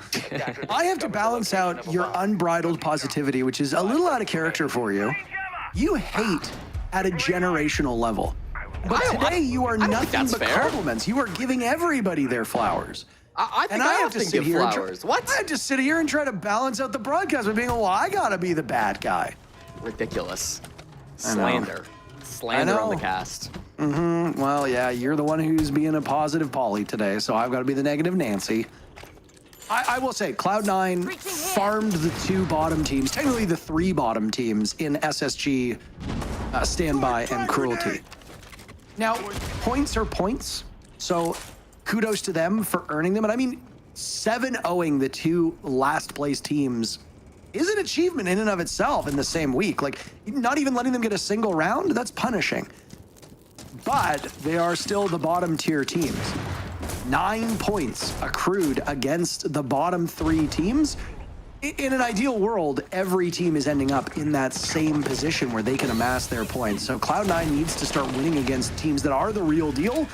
I have to balance out your unbridled positivity, which is a little out of character for you. You hate at a generational level. But today you are nothing but compliments. You are giving everybody their flowers. I have to sit here flowers. I have to sit here and try to balance out the broadcast by being, well, I gotta be the bad guy. Ridiculous. Slander. Slander on the cast. Well, yeah, you're the one who's being a positive Polly today, so I've got to be the negative Nancy. I will say, Cloud9 farmed the 2 bottom teams, technically the 3 bottom teams in SSG, Standby, and Cruelty. Now, points are points, so kudos to them for earning them. And I mean, 7-0ing the 2 last place teams is an achievement in and of itself in the same week. Like, not even letting them get a single round, that's punishing. But they are still the bottom tier teams. 9 points accrued against the bottom 3 teams. In an ideal world, every team is ending up in that same position where they can amass their points. So Cloud9 needs to start winning against teams that are the real deal, and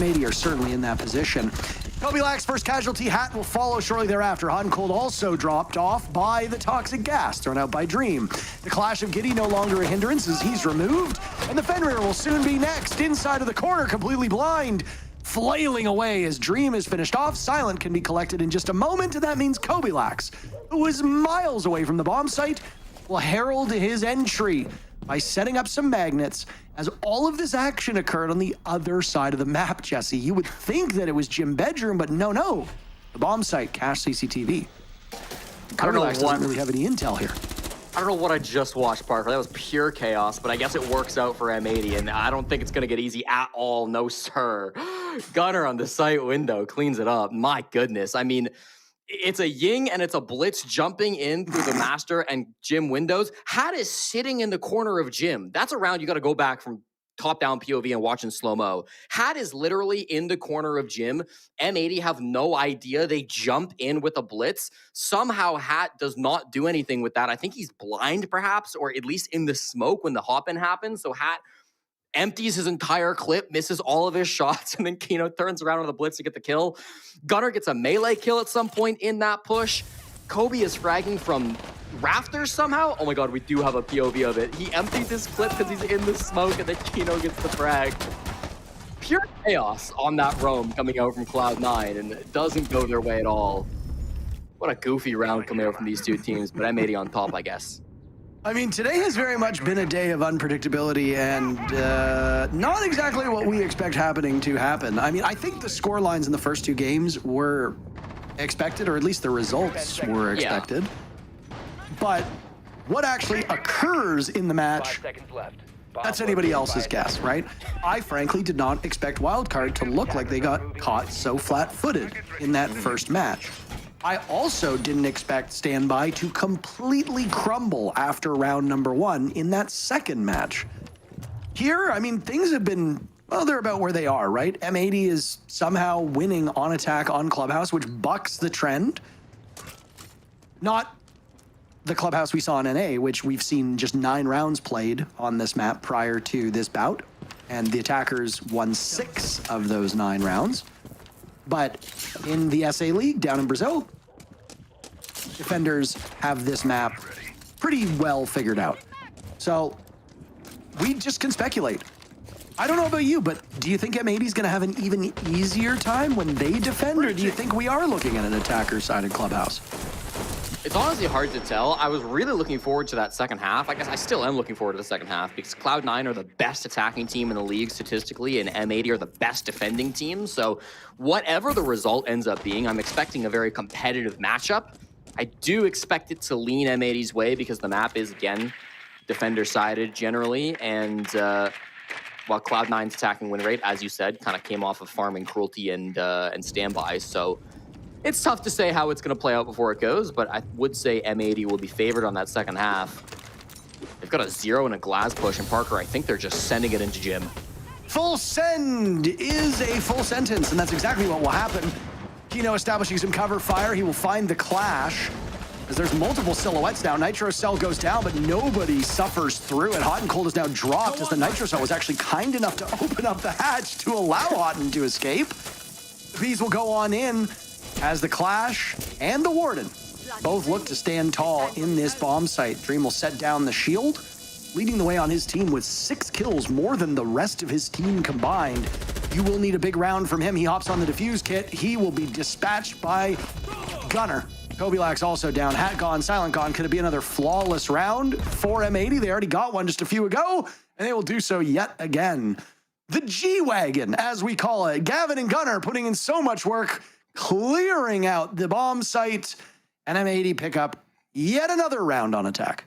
M80 are certainly in that position. Kobe Lack's first casualty, Hat will follow shortly thereafter. Hot and Cold also dropped off by the toxic gas thrown out by Dream. The clash of Giddy no longer a hindrance as he's removed, and the Fenrir will soon be next. Inside of the corner, completely blind, flailing away as Dream is finished off. Silent can be collected in just a moment, and that means Kobe Lax, who was miles away from the bomb site, will herald his entry by setting up some magnets as all of this action occurred on the other side of the map, Jesse. You would think that it was Gym Bedroom, but no. It The bomb site cache CCTV. I don't know Cloud9 doesn't really have any intel here. I don't know what I just watched, Parker. That was pure chaos, but I guess it works out for M80, and I don't think it's going to get easy at all. No, sir. Gunner on the site window cleans it up. My goodness. I mean, it's a Ying and it's a Blitz jumping in through the Master and Jim windows. Hat is sitting in the corner of Jim. That's a round you got to go back from top-down POV and watching slow-mo. Hat is literally in the corner of Jim. M80 have no idea. They jump in with a blitz. Somehow Hat does not do anything with that. I think he's blind, perhaps, or at least in the smoke when the hop-in happens. So Hat empties his entire clip, misses all of his shots, and then Kino turns around on the blitz to get the kill. Gunner gets a melee kill at some point in that push. Kobe is fragging from rafters somehow. Oh my god, we do have a POV of it. He empties his clip because he's in the smoke, and then Kino gets the frag. Pure chaos on that roam coming out from Cloud9, and it doesn't go their way at all. What a goofy round coming out from these two teams, but M80 on top, I guess. I mean, today has very much been a day of unpredictability and not exactly what we expect happening to happen. I mean, I think the score lines in the first two games were expected, or at least the results were expected. Yeah. But what actually occurs in the match, that's anybody else's guess, right? I frankly did not expect Wildcard to look like they got caught so flat-footed in that first match. I also didn't expect Standby to completely crumble after round number 1 in that second match. Here, I mean, things have been, well, they're about where they are, right? M80 is somehow winning on attack on Clubhouse, which bucks the trend. Not the Clubhouse we saw in NA, which we've seen just 9 rounds played on this map prior to this bout, and the attackers won 6 of those 9 rounds. But in the SA League down in Brazil, defenders have this map pretty well figured out. So we just can speculate. I don't know about you, but do you think M80 is going to have an even easier time when they defend, or do you think we are looking at an attacker-sided Clubhouse? It's honestly hard to tell. I was really looking forward to that second half. I guess I still am looking forward to the second half because Cloud9 are the best attacking team in the league statistically, and M80 are the best defending team. So whatever the result ends up being, I'm expecting a very competitive matchup. I do expect it to lean M80's way because the map is, again, defender-sided generally. And while Cloud9's attacking win rate, as you said, kind of came off of farming Cruelty and Standby. So it's tough to say how it's going to play out before it goes, but I would say M80 will be favored on that second half. They've got a 0 and a glass push, and Parker, I think they're just sending it into Jim. Full send is a full sentence, and that's exactly what will happen. Kino establishing some cover fire. He will find the clash. As there's multiple silhouettes now, Nitro Cell goes down, but nobody suffers through it. Hot and Cold is now dropped as the Nitro Cell was actually kind enough to open up the hatch to allow Hotton to escape. The Bees will go on in as the Clash and the Warden both look to stand tall in this bomb site. Dream will set down the shield, leading the way on his team with 6 kills, more than the rest of his team combined. You will need a big round from him. He hops on the defuse kit. He will be dispatched by Gunner. Kobilax also down. Hat gone, Silent gone. Could it be another flawless round for M80? They already got one just a few ago, and they will do so yet again. The G-Wagon, as we call it. Gavin and Gunner putting in so much work, clearing out the bomb site, and M80 pick up yet another round on attack.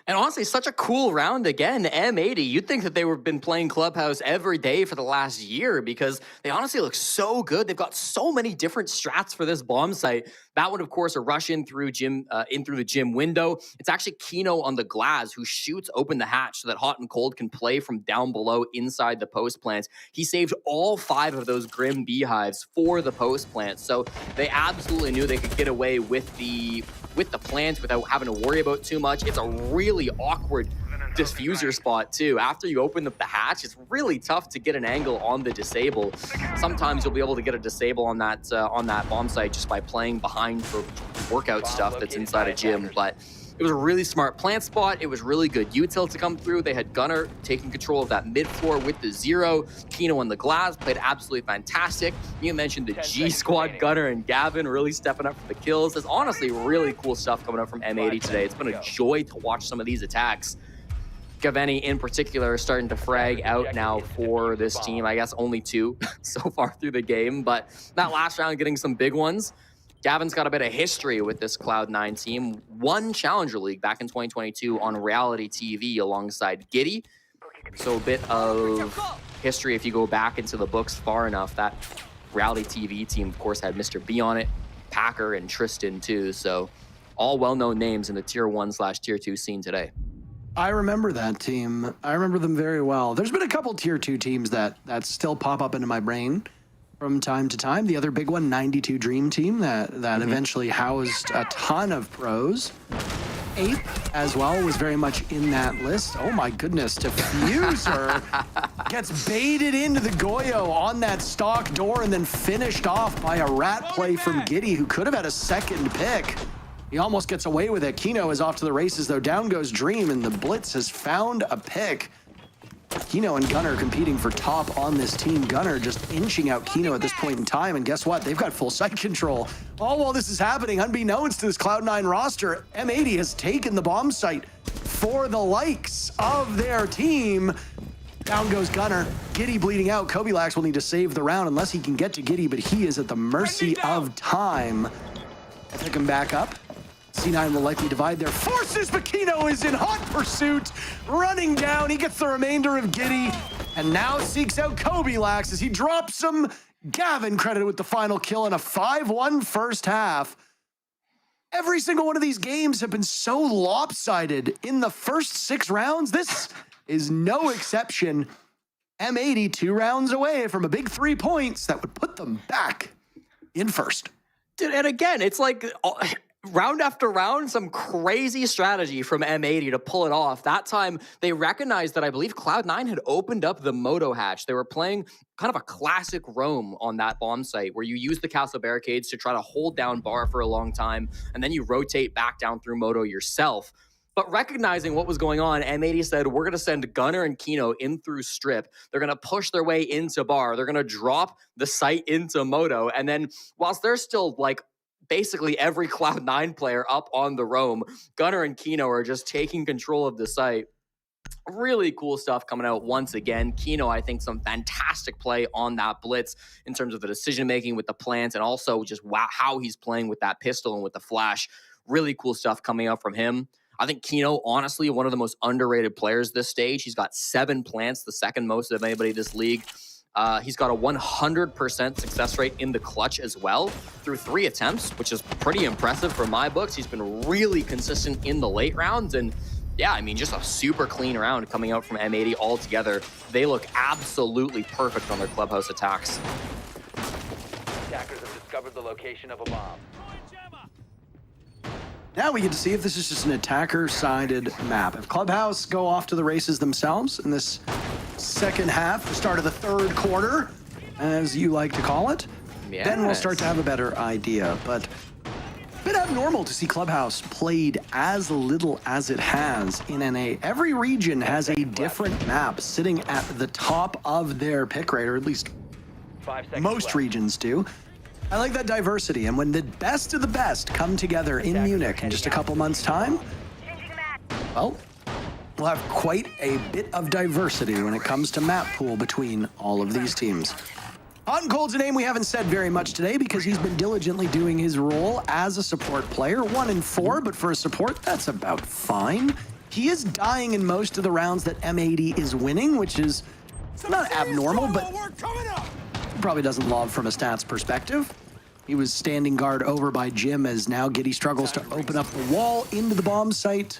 And honestly, such a cool round again. M80, you'd think that they were been playing Clubhouse every day for the last year because they honestly look so good. They've got so many different strats for this bomb site. That one, of course, a rush in through the Jim window. It's actually Kino on the glass who shoots open the hatch so that Hot and Cold can play from down below inside the post plants. He saved all 5 of those Grim Beehives for the post plants. So they absolutely knew they could get away with the plant without having to worry about too much. It's a really awkward diffuser spot too. After you open up the hatch, it's really tough to get an angle on the disable. Sometimes you'll be able to get a disable on that bomb site just by playing behind for workout stuff that's inside a gym. But it was a really smart plant spot. It was really good util to come through. They had Gunner taking control of that mid floor with the 0. Kino on the glass played absolutely fantastic. You mentioned the G squad, Gunner and Gavin really stepping up for the kills. There's honestly really cool stuff coming up from M80 today. It's been a joy to watch some of these attacks. Gaveni in particular is starting to frag out now for this team. I guess only 2 so far through the game, but that last round getting some big ones. Gavin's got a bit of history with this Cloud9 team. Won Challenger League back in 2022 on reality TV alongside Giddy. So a bit of history if you go back into the books far enough. That reality TV team, of course, had Mr. B on it, Packer, and Tristan too. So all well-known names in the Tier 1/Tier 2 scene today. I remember that team. I remember them very well. There's been a couple Tier 2 teams that still pop up into my brain from time to time. The other big one, 92 Dream Team, that eventually housed a ton of pros. Ape, as well, was very much in that list. Oh my goodness, Diffuser gets baited into the Goyo on that stock door and then finished off by a rat play from Giddy, who could have had a second pick. He almost gets away with it. Kino is off to the races, though. Down goes Dream, and the Blitz has found a pick. Kino and Gunnar competing for top on this team. Gunnar just inching out Kino at this point in time, and guess what? They've got full site control. All while this is happening, unbeknownst to this Cloud9 roster, M80 has taken the bomb site for the likes of their team. Down goes Gunnar. Giddy bleeding out. Kobilax will need to save the round unless he can get to Giddy, but he is at the mercy of time. I'll pick him back up. C9 will likely divide their forces, but Kino is in hot pursuit, running down. He gets the remainder of Giddy, and now seeks out Kobilax as he drops him. Gavin credited with the final kill in a 5-1 first half. Every single one of these games have been so lopsided in the first 6 rounds. This is no exception. M80 2 rounds away from a big 3 points that would put them back in first. Dude, and again, it's like round after round, some crazy strategy from M80 to pull it off. That time, they recognized that I believe Cloud9 had opened up the Moto hatch. They were playing kind of a classic roam on that bomb site where you use the castle barricades to try to hold down bar for a long time, and then you rotate back down through Moto yourself. But recognizing what was going on, M80 said, we're going to send Gunnar and Kino in through strip. They're going to push their way into bar. They're going to drop the site into Moto. And then whilst they're still like basically every Cloud9 player up on the roam, Gunnar and Kino are just taking control of the site. Really cool stuff coming out once again. Kino, I think, some fantastic play on that blitz in terms of the decision-making with the plants and also just how he's playing with that pistol and with the flash. Really cool stuff coming out from him. I think Kino, honestly, one of the most underrated players this stage. He's got 7 plants, the second most of anybody this league. He's got a 100% success rate in the clutch as well through 3 attempts, which is pretty impressive for my books. He's been really consistent in the late rounds. And yeah, I mean, just a super clean round coming out from M80 altogether. They look absolutely perfect on their clubhouse attacks. Attackers have discovered the location of a bomb. Now we get to see if this is just an attacker-sided map. If Clubhouse go off to the races themselves in this second half, the start of the third quarter, as you like to call it, then we'll start to have a better idea. But a bit abnormal to see Clubhouse played as little as it has in NA. Every region has a different map sitting at the top of their pick rate, or at least most regions do. I like that diversity, and when the best of the best come together in Munich in just a couple months' time, well, we'll have quite a bit of diversity when it comes to map pool between all of these teams. Hot and Cold's a name we haven't said very much today because he's been diligently doing his role as a support player. 1 in 4, but for a support, that's about fine. He is dying in most of the rounds that M80 is winning, which is not abnormal, but probably doesn't love from a stats perspective. He was standing guard over by Jim as now Giddy struggles to open up the wall into the bomb site.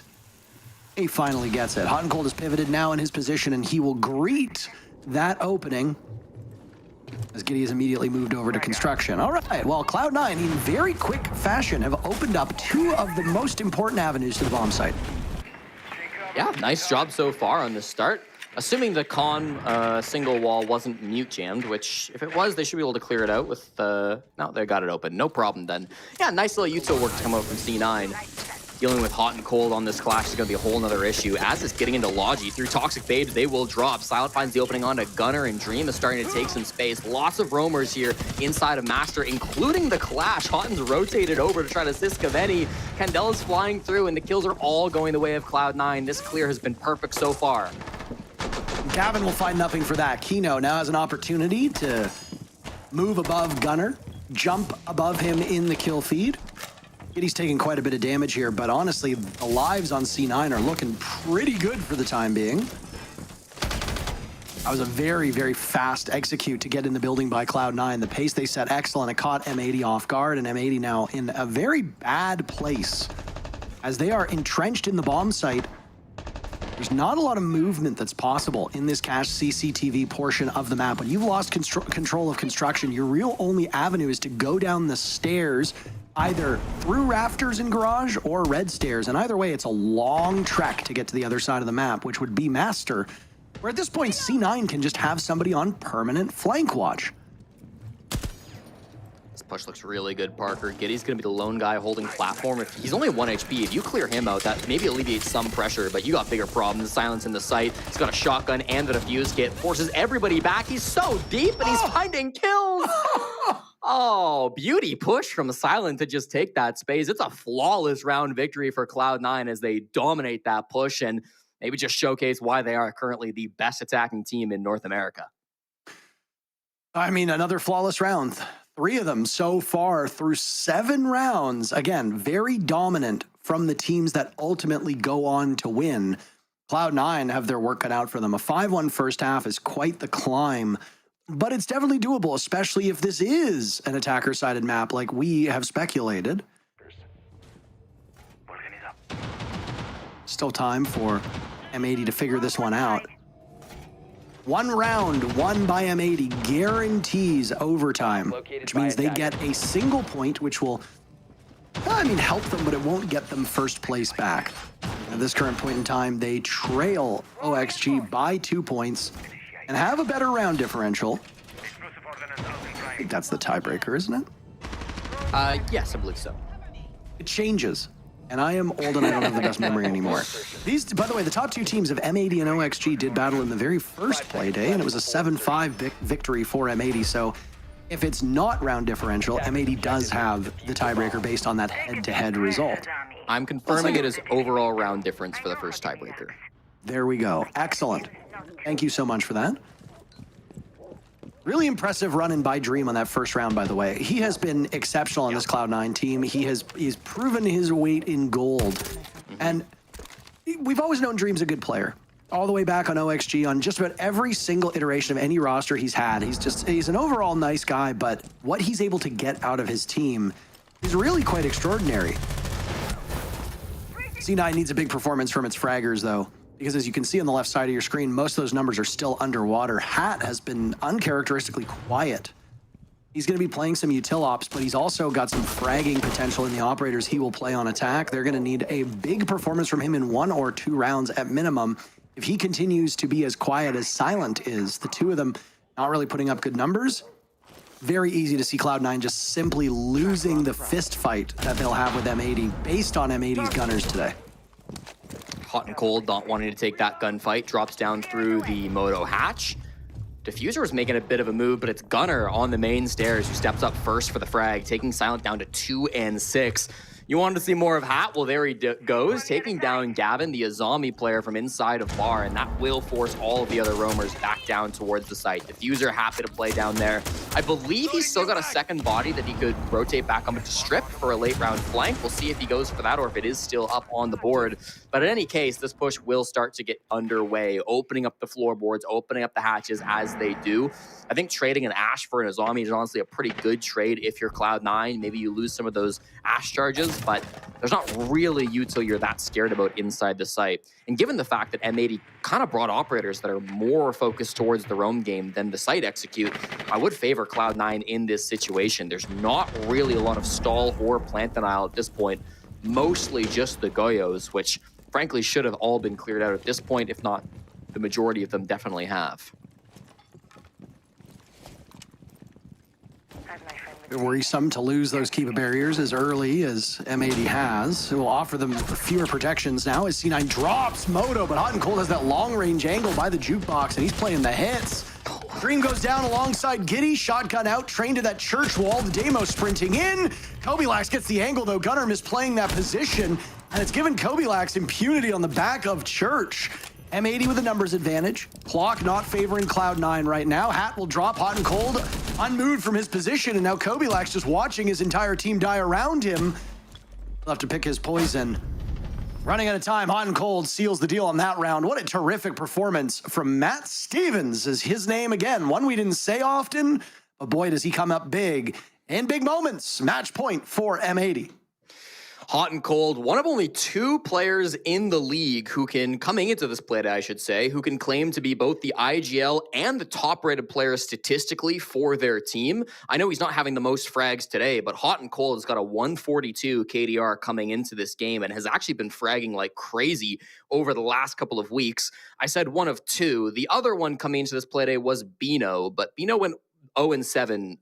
He finally gets it. Hot and Cold is pivoted now in his position, and he will greet that opening as Giddy is immediately moved over to construction. All right, well, Cloud9 in very quick fashion have opened up 2 of the most important avenues to the bomb site. Yeah, nice job so far on this start. Assuming the con single wall wasn't mute jammed, which if it was, they should be able to clear it out with no, they got it open. No problem then. Yeah, nice little util work to come out from C9. Dealing with Hot and Cold on this clash is going to be a whole nother issue. As it's getting into Logi through Toxic Babes, they will drop. Silent finds the opening onto Gunnar, and Dream is starting to take some space. Lots of roamers here inside of Master, including the Clash. Hotten's rotated over to try to assist Caveni. Candela's flying through, and the kills are all going the way of Cloud9. This clear has been perfect so far. Gavin will find nothing for that. Kino now has an opportunity to move above Gunnar. jump above him in the kill feed. He's taking quite a bit of damage here, but honestly, the lives on C9 are looking pretty good for the time being. That was a very, very fast execute to get in the building by Cloud9. The pace they set, excellent. It caught M80 off guard, and M80 now in a very bad place. As they are entrenched in the bomb site, there's not a lot of movement that's possible in this cache CCTV portion of the map. When you've lost control of construction, your real only avenue is to go down the stairs, either through rafters in garage or red stairs. And either way, it's a long trek to get to the other side of the map, which would be master. Where at this point, C9 can just have somebody on permanent flank watch. This push looks really good, Parker. Giddy's going to be the lone guy holding platform. If he's only 1 HP, if you clear him out, that maybe alleviates some pressure, but you got bigger problems. Silence in the site. He's got a shotgun and the defuse kit. Forces everybody back. He's so deep, and he's finding kills. Oh, beauty push from Silent to just take that space. It's a flawless round victory for Cloud9 as they dominate that push and maybe just showcase why they are currently the best attacking team in North America. I mean, another flawless round. 3 of them so far through 7 rounds. Again, very dominant from the teams that ultimately go on to win. Cloud9 have their work cut out for them. A 5-1 first half is quite the climb, but it's definitely doable, especially if this is an attacker-sided map like we have speculated. Still time for M80 to figure this one out. 1 round won by M80 guarantees overtime, which means they get a single point, which will, help them, but it won't get them first place back. At this current point in time, they trail OXG by 2 points and have a better round differential. I think that's the tiebreaker, isn't it? Yes, I believe so. It changes. And I am old and I don't have the best memory anymore. These, by the way, the top 2 teams of M80 and OXG did battle in the very first play day, and it was a 7-5 victory for M80. So if it's not round differential, M80 does have the tiebreaker based on that head-to-head result. I'm confirming it is overall round difference for the first tiebreaker. There we go. Excellent. Thank you so much for that. Really impressive run-in by Dream on that first round, by the way. He has been exceptional on this Cloud9 team. He's proven his weight in gold. And we've always known Dream's a good player. All the way back on OXG, on just about every single iteration of any roster he's had. He's an overall nice guy, but what he's able to get out of his team is really quite extraordinary. C9 needs a big performance from its fraggers, though, because as you can see on the left side of your screen, most of those numbers are still underwater. Hat has been uncharacteristically quiet. He's going to be playing some util ops, but he's also got some fragging potential in the operators he will play on attack. They're going to need a big performance from him in 1 or 2 rounds at minimum. If he continues to be as quiet as Silent is, the 2 of them not really putting up good numbers, very easy to see Cloud9 just simply losing the fist fight that they'll have with M80 based on M80's gunners today. Hot and Cold not wanting to take that gunfight, drops down through the Moto hatch. Diffuser was making a bit of a move, but it's Gunner on the main stairs who steps up first for the frag, taking Silent down to 2 and 6. You wanted to see more of Hat? Well, there he goes, taking down Gavin, the Azami player from inside of Bar, and that will force all of the other roamers back down towards the site. Diffuser happy to play down there. I believe he's still got a second body that he could rotate back up into Strip for a late round flank. We'll see if he goes for that or if it is still up on the board. But in any case, this push will start to get underway, opening up the floorboards, opening up the hatches as they do. I think trading an Ash for an Azami is honestly a pretty good trade if you're Cloud9. Maybe you lose some of those Ash charges, but there's not really util you're that scared about inside the site. And given the fact that M80 kind of brought operators that are more focused towards the roam game than the site execute, I would favor Cloud9 in this situation. There's not really a lot of stall or plant denial at this point, mostly just the Goyos, which frankly should have all been cleared out at this point, if not the majority of them definitely have. Worrisome to lose those Kiva barriers as early as M80 has. It will offer them fewer protections now as C9 drops Moto, but Hot and Cold has that long-range angle by the jukebox, and he's playing the hits. Dream goes down alongside Giddy, shotgun out, trained to that church wall, the Demo sprinting in. Kobilax gets the angle, though. Gunner misplaying that position, and it's given Kobilax impunity on the back of Church. M80 with a numbers advantage. Clock not favoring Cloud9 right now. Hat will drop Hot and Cold unmoved from his position, and now Kobilax just watching his entire team die around him. He'll have to pick his poison. Running out of time, Hot and Cold seals the deal on that round. What a terrific performance from Matt Stevens is his name again. One we didn't say often, but boy, does he come up big in big moments. Match point for M80. Hot and Cold, one of only 2 players in the league who can, coming into this play, I should say, who can claim to be both the IGL and the top-rated player statistically for their team. I know he's not having the most frags today, but Hot and Cold has got a 142 KDR coming into this game and has actually been fragging like crazy over the last couple of weeks. I said one of 2. The other one coming into this play day was Bino, but Bino went 0-7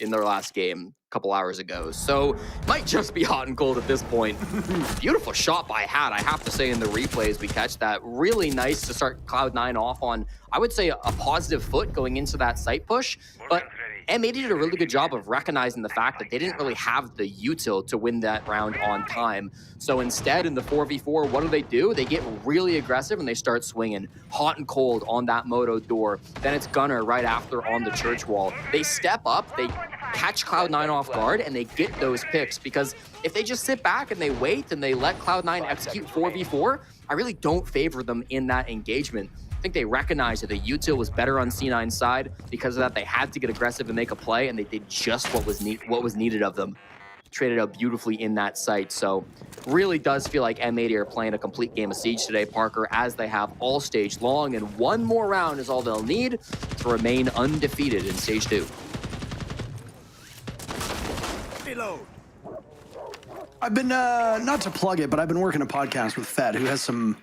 in their last game couple hours ago. So might just be Hot and Cold at this point. Beautiful shot by Hat, I have to say, in the replays we catch that. Really nice to start Cloud9 off on, I would say, a positive foot going into that site push. But M80 did a really good job of recognizing the fact that they didn't really have the util to win that round on time. So instead, in the 4v4, what do? They get really aggressive and they start swinging. Hot and Cold on that Moto door. Then it's Gunner right after on the church wall. They step up, they catch Cloud9 off guard, and they get those picks, because if they just sit back and they wait and they let Cloud9 execute 4v4, I really don't favor them in that engagement. I think they recognized that the util was better on C9's side. Because of that, they had to get aggressive and make a play, and they did just what was needed of them. Traded out beautifully in that site. So really does feel like M80 are playing a complete game of Siege today, Parker, as they have all stage long, and one more round is all they'll need to remain undefeated in stage 2. I've been, not to plug it, but I've been working a podcast with Fed, who has some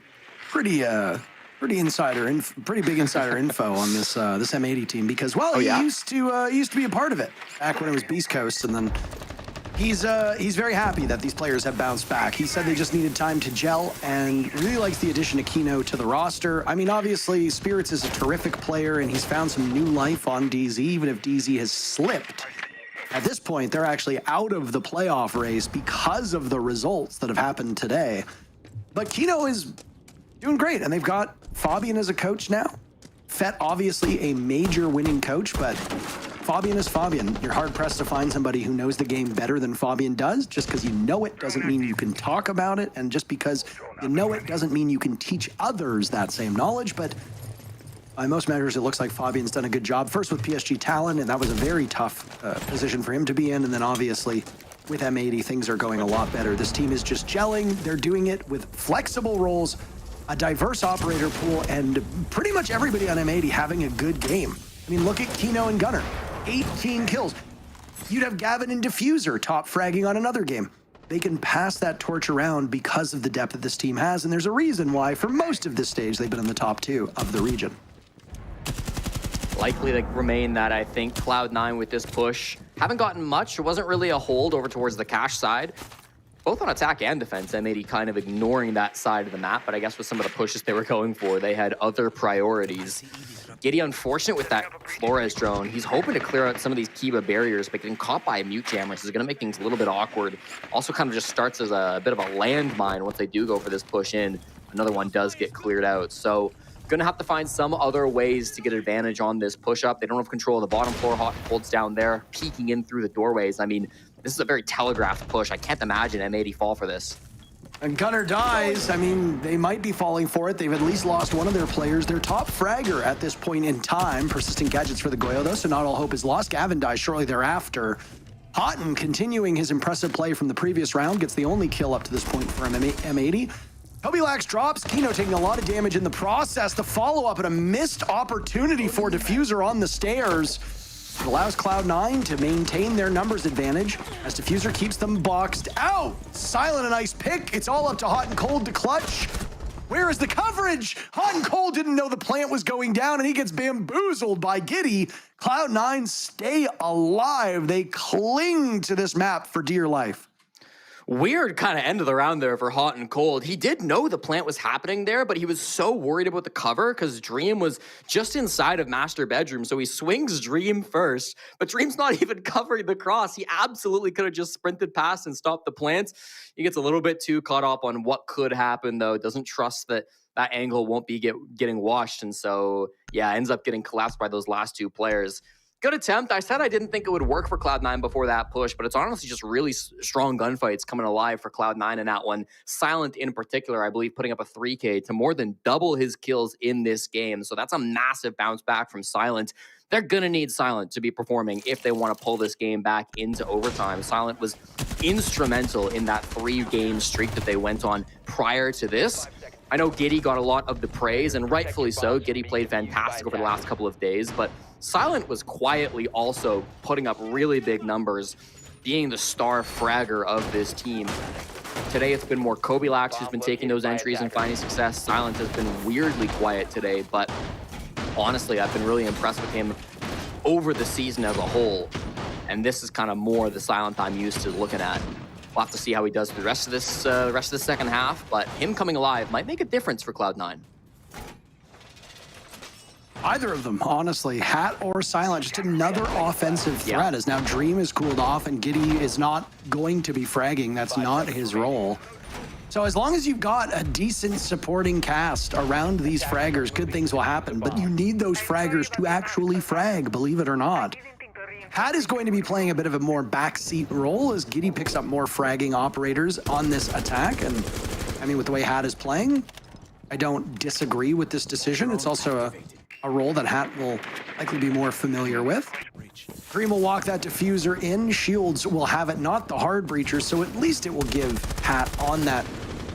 pretty big insider info on this M80 team, because, well, he used to be a part of it back when it was Beast Coast, and then he's very happy that these players have bounced back. He said they just needed time to gel, and really likes the addition of Kino to the roster. I mean, obviously, Spirits is a terrific player, and he's found some new life on DZ, even if DZ has slipped. At this point, they're actually out of the playoff race because of the results that have happened today. But Kino is doing great, and they've got Fabian as a coach now. Fett, obviously a major winning coach, but Fabian is Fabian. You're hard-pressed to find somebody who knows the game better than Fabian does. Just because you know it doesn't mean you can talk about it, and just because you know it doesn't mean you can teach others that same knowledge. But by most measures, it looks like Fabian's done a good job. First with PSG Talon, and that was a very tough position for him to be in. And then obviously with M80, things are going a lot better. This team is just gelling. They're doing it with flexible roles, a diverse operator pool, and pretty much everybody on M80 having a good game. I mean, look at Kino and Gunner, 18 kills. You'd have Gavin and Diffuser top fragging on another game. They can pass that torch around because of the depth that this team has, and there's a reason why, for most of this stage, they've been in the top 2 of the region. Likely to remain that, I think. Cloud9 with this push haven't gotten much. There wasn't really a hold over towards the cash side. Both on attack and defense, M80 kind of ignoring that side of the map, but I guess with some of the pushes they were going for, they had other priorities. Giddy unfortunate with that Flores drone. He's hoping to clear out some of these Kiba barriers, but getting caught by a mute jammer, so it's going to make things a little bit awkward. Also kind of just starts as a bit of a landmine once they do go for this push in. Another one does get cleared out, so gonna have to find some other ways to get advantage on this push-up. They don't have control of the bottom floor. Hot and Cold's down there, peeking in through the doorways. I mean, this is a very telegraphed push. I can't imagine M80 fall for this. And Gunner dies. I mean, they might be falling for it. They've at least lost one of their players. Their top fragger at this point in time. Persistent gadgets for the Goyo, though, so not all hope is lost. Gavin dies shortly thereafter. Houghton, continuing his impressive play from the previous round, gets the only kill up to this point for M80. Kobilax drops, Kino taking a lot of damage in the process. The follow-up and a missed opportunity for Diffuser on the stairs. It allows Cloud9 to maintain their numbers advantage as Diffuser keeps them boxed out. Silent, a nice pick. It's all up to Hot and Cold to clutch. Where is the coverage? Hot and Cold didn't know the plant was going down, and he gets bamboozled by Giddy. Cloud9 stay alive. They cling to this map for dear life. Weird kind of end of the round there for Hot and Cold. He did know the plant was happening there, but he was so worried about the cover because Dream was just inside of Master Bedroom. So he swings Dream first, but Dream's not even covering the cross. He absolutely could have just sprinted past and stopped the plant. He gets a little bit too caught up on what could happen, though. Doesn't trust that that angle won't be getting washed. And so, yeah, ends up getting collapsed by those last 2 players. Good attempt. I said I didn't think it would work for Cloud9 before that push, but it's honestly just really strong gunfights coming alive for Cloud9 in that one. Silent in particular, I believe, putting up a 3K to more than double his kills in this game. So that's a massive bounce back from Silent. They're going to need Silent to be performing if they want to pull this game back into overtime. Silent was instrumental in that 3-game streak that they went on prior to this. I know Giddy got a lot of the praise, and rightfully so. Giddy played fantastic over the last couple of days, but Silent was quietly also putting up really big numbers, being the star fragger of this team. Today it's been more Kobilax who's been taking those entries and finding success. Silent has been weirdly quiet today, but honestly, I've been really impressed with him over the season as a whole. And this is kind of more the Silent I'm used to looking at. We'll have to see how he does for the rest of this second half, but him coming alive might make a difference for Cloud9. Either of them, honestly, Hat or Silent, just another offensive threat, as now Dream is cooled off and Giddy is not going to be fragging. That's not his role. So as long as you've got a decent supporting cast around these fraggers, good things will happen. But you need those fraggers to actually frag, believe it or not. Hat is going to be playing a bit of a more backseat role as Giddy picks up more fragging operators on this attack. And I mean, with the way Hat is playing, I don't disagree with this decision. It's also a role that Hat will likely be more familiar with. Dream will walk that diffuser in. Shields will have it, not the hard breacher, so at least it will give Hat on that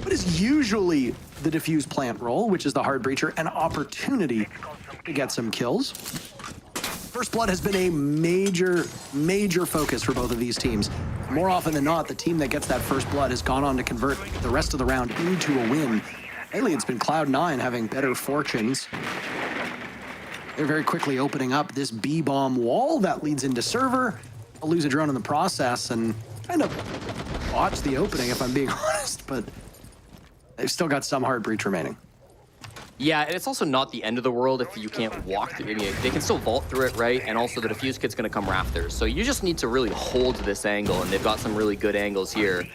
what is usually the diffuse plant role, which is the hard breacher, an opportunity to get some kills. First blood has been a major focus for both of these teams. More often than not, the team that gets that first blood has gone on to convert the rest of the round into a win. Lately, it's been Cloud9 having better fortunes. They're very quickly opening up this B-bomb wall that leads into server. I'll lose a drone in the process and kind of watch the opening, if I'm being honest, but they've still got some hard breach remaining. Yeah, and it's also not the end of the world if you can't walk through. I mean, they can still vault through it, right? And also the defuse kit's going to come rafters. So you just need to really hold this angle, and they've got some really good angles here.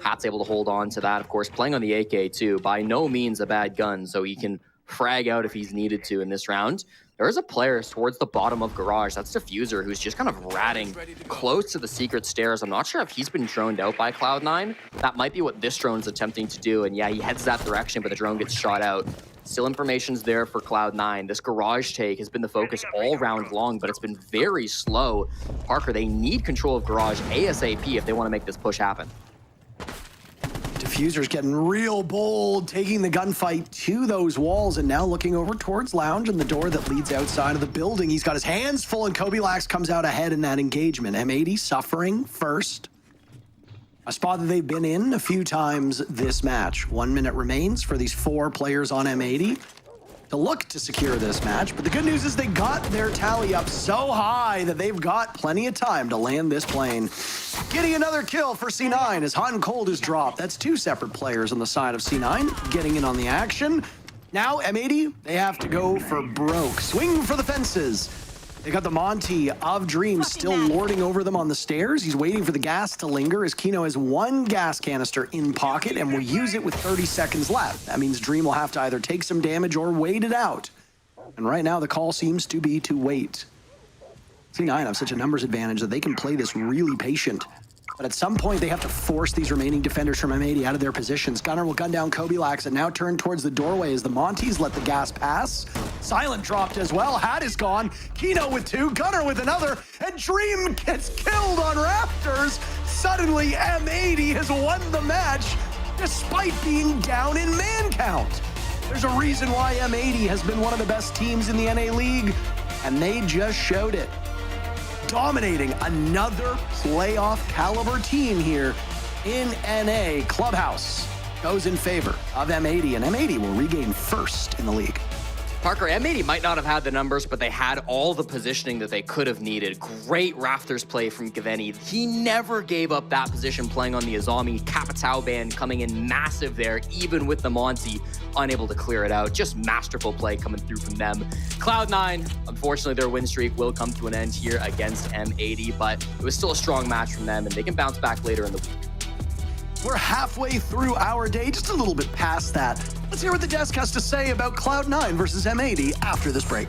Hat's able to hold on to that, of course, playing on the AK too. By no means a bad gun, so he can frag out if he's needed to in this round. There is a player towards the bottom of Garage. That's Diffuser, who's just kind of ratting close to the secret stairs. I'm not sure if he's been droned out by Cloud9. That might be what this drone's attempting to do. And yeah, he heads that direction, but the drone gets shot out. Still information's there for Cloud9. This Garage take has been the focus all round long, but it's been very slow. Parker, they need control of Garage ASAP if they want to make this push happen. Diffuser's getting real bold, taking the gunfight to those walls and now looking over towards Lounge and the door that leads outside of the building. He's got his hands full and Kobilax comes out ahead in that engagement. M80 suffering first. A spot that they've been in a few times this match. 1 minute remains for these 4 players on M80 to look to secure this match. But the good news is they got their tally up so high that they've got plenty of time to land this plane. Getting another kill for C9 as Hot and Cold is dropped. That's 2 separate players on the side of C9 getting in on the action. Now M80, they have to go for broke. Swing for the fences. They got the Monty of Dreams still lording over them on the stairs. He's waiting for the gas to linger as Kino has 1 gas canister in pocket and will use it with 30 seconds left. That means Dream will have to either take some damage or wait it out. And right now the call seems to be to wait. C9 have such a numbers advantage that they can play this really patient. But at some point, they have to force these remaining defenders from M80 out of their positions. Gunner will gun down Kobilax and now turn towards the doorway as the Monties let the gas pass. Silent dropped as well. Hat is gone. Kino with 2, Gunner with another, and Dream gets killed on Raptors. Suddenly, M80 has won the match despite being down in man count. There's a reason why M80 has been one of the best teams in the NA League, and they just showed it. Dominating another playoff caliber team here in NA. Clubhouse goes in favor of M80, and M80 will regain first in the league. Parker, M80 might not have had the numbers, but they had all the positioning that they could have needed. Great Rafters play from Gaveni. He never gave up that position playing on the Azami. Capitao band coming in massive there, even with the Monty unable to clear it out. Just masterful play coming through from them. Cloud9, unfortunately, their win streak will come to an end here against M80, but it was still a strong match from them, and they can bounce back later in the week. We're halfway through our day, just a little bit past that. Let's hear what the desk has to say about Cloud9 versus M80 after this break.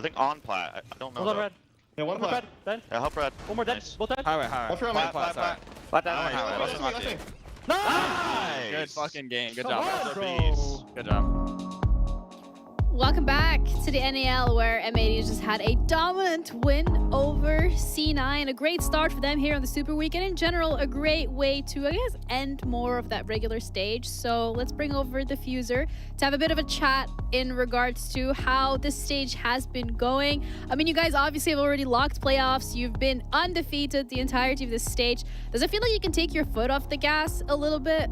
think on plat. I don't know. Hold on, though. red. Yeah, one plat. Dead. Yeah, help red. One more dead. Nice. Both dead. Highway. Watch around One my plat, plat. sorry. down, Nice. highway. Nice. Let's not do. Nice. Good fucking game. Good Come job. on, bro. Good job. Welcome back to the NAL, where M80 has just had a dominant win over C9. A great start for them here on the Super Week, and in general, a great way to, I guess, end more of that regular stage. So let's bring over the Fuser to have a bit of a chat in regards to how this stage has been going. I mean, you guys obviously have already locked playoffs. You've been undefeated the entirety of this stage. Does it feel like you can take your foot off the gas a little bit?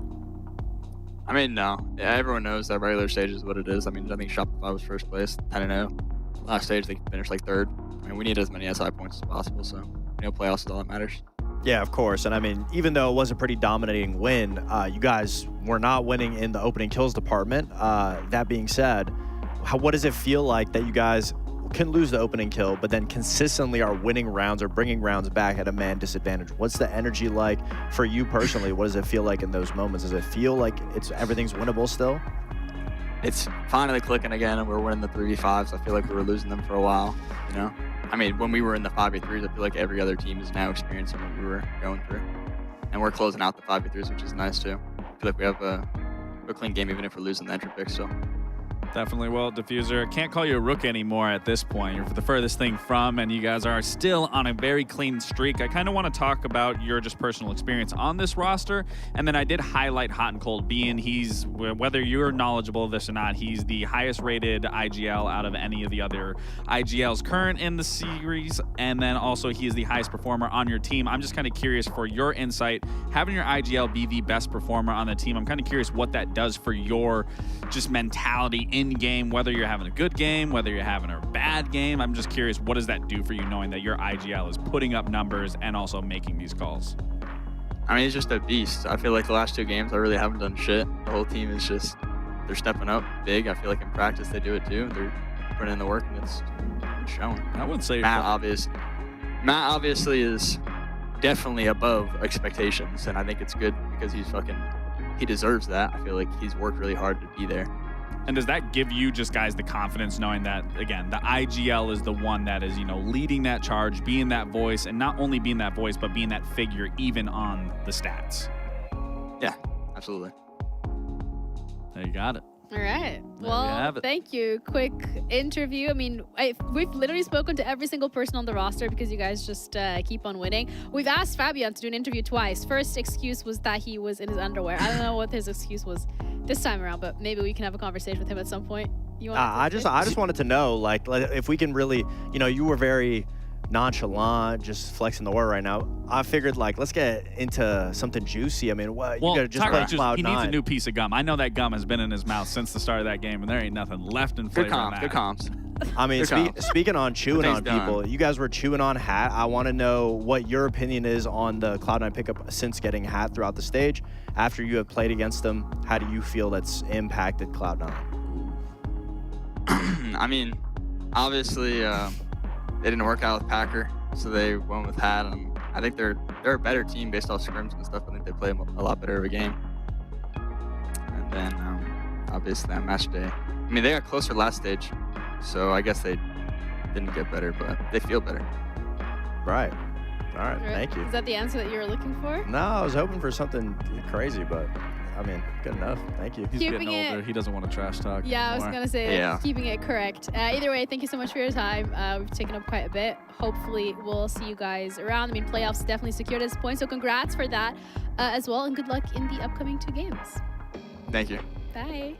I mean, no. Yeah, everyone knows that regular stage is what it is. I mean, I think Shopify was first place, 10-0. Last stage, they finished like third. I mean, we need as many SI points as possible, so playoffs is all that matters. Yeah, of course. And I mean, even though it was a pretty dominating win, you guys were not winning in the opening kills department. That being said, what does it feel like that you guys can lose the opening kill, but then consistently are winning rounds or bringing rounds back at a man disadvantage? What's the energy like for you personally? What does it feel like in those moments? Does it feel like everything's winnable still? It's finally clicking again, and we're winning the 3v5s. I feel like we were losing them for a while, I mean, when we were in the 5v3s, I feel like every other team is now experiencing what we were going through. And we're closing out the 5v3s, which is nice too. I feel like we have a clean game, even if we're losing the entry pick still. Definitely. Well, Diffuser, can't call you a rook anymore at this point. You're the furthest thing from, and you guys are still on a very clean streak. I kind of want to talk about your just personal experience on this roster, and then I did highlight Hot and Cold, being he's, whether you're knowledgeable of this or not, he's the highest rated IGL out of any of the other IGLs current in the series, and then also he is the highest performer on your team. I'm just kind of curious for your insight, having your IGL be the best performer on the team. I'm kind of curious what that does for your just mentality in game, whether you're having a good game, whether you're having a bad game. I'm just curious, what does that do for you knowing that your IGL is putting up numbers and also making these calls? I mean, he's just a beast. I feel like the last 2 games, I really haven't done shit. The whole team is just, they're stepping up big. I feel like in practice, they do it too. They're putting in the work, and it's showing. I wouldn't say Matt obviously is definitely above expectations, and I think it's good because he deserves that. I feel like he's worked really hard to be there. And does that give you just guys the confidence knowing that, again, the IGL is the one that is, leading that charge, being that voice, and not only being that voice, but being that figure even on the stats? Yeah, absolutely. There you got it. All right. There Well, we have it. thank you. Quick interview. I mean, we've literally spoken to every single person on the roster because you guys just keep on winning. We've asked Fabian to do an interview twice. First excuse was that he was in his underwear. I don't know what his excuse was this time around, but maybe we can have a conversation with him at some point. You want? I just wanted to know, like, if we can really, you were very nonchalant, just flexing the word right now. I figured, like, let's get into something juicy. I mean, what, you gotta just play Cloud9. He needs a new piece of gum. I know that gum has been in his mouth since the start of that game, and there ain't nothing left in flavor. Good comms. I mean, speaking on chewing on people, you guys were chewing on Hat. I want to know what your opinion is on the Cloud9 pickup since getting Hat throughout the stage. After you have played against them, how do you feel that's impacted Cloud9? I mean, obviously, they didn't work out with Packer, so they went with Hat. And I think they're a better team based off scrims and stuff. I think they play a lot better of a game. And then, obviously, that match day. I mean, they got closer last stage, so I guess they didn't get better, but they feel better. Right. All right. Thank you. Is that the answer that you were looking for? No, I was hoping for something crazy, but I mean, good enough. Thank you. He's Keeping getting older. He doesn't want to trash talk Yeah, anymore. I was going to say, keeping it correct. Either way, thank you so much for your time. We've taken up quite a bit. Hopefully, we'll see you guys around. I mean, playoffs definitely secured at this point, so congrats for that as well, and good luck in the upcoming 2 games. Thank you. Bye.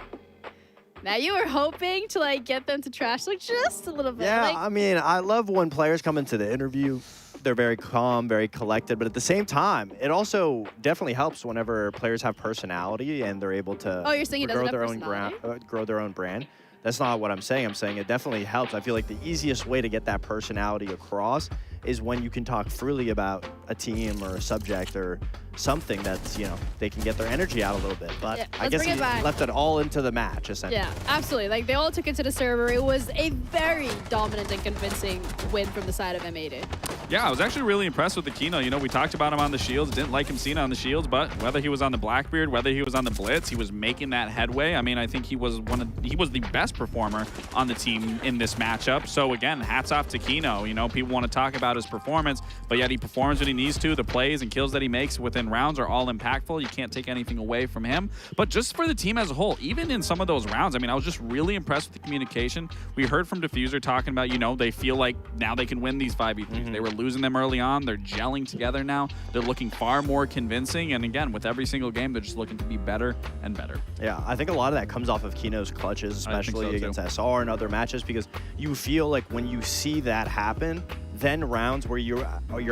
Now, you were hoping to, like, get them to trash talk just a little bit. Yeah, like, I mean, I love when players come into the interview. They're very calm, very collected, but at the same time, it also definitely helps whenever players have personality and they're able to Oh, you're saying he doesn't have grow their own brand. That's not what I'm saying. I'm saying it definitely helps. I feel like the easiest way to get that personality across is when you can talk freely about a team or a subject or something that's, they can get their energy out a little bit. But Yeah, I let's guess bring he it back. left it all into the match, essentially. Yeah, absolutely. Like, they all took it to the server. It was a very dominant and convincing win from the side of M80. Yeah, I was actually really impressed with the Kino. You know, we talked about him on the Shields, didn't like him seen on the Shields, but whether he was on the Blackbeard, whether he was on the Blitz, he was making that headway. I mean, I think he was the best performer on the team in this matchup. So again, hats off to Kino. You know, people want to talk about his performance, but yet he performs when he needs to. The plays and kills that he makes within rounds are all impactful. You can't take anything away from him. But just for the team as a whole, even in some of those rounds, I mean, I was just really impressed with the communication. We heard from Diffuser talking about, you know, they feel like now they can win these 5v3s. They were losing them early on. They're gelling together now. They're looking far more convincing. And again, with every single game, they're just looking to be better and better. Yeah, I think a lot of that comes off of Kino's clutches, especially so against too. SR and other matches, because you feel like when you see that happen, then rounds where you're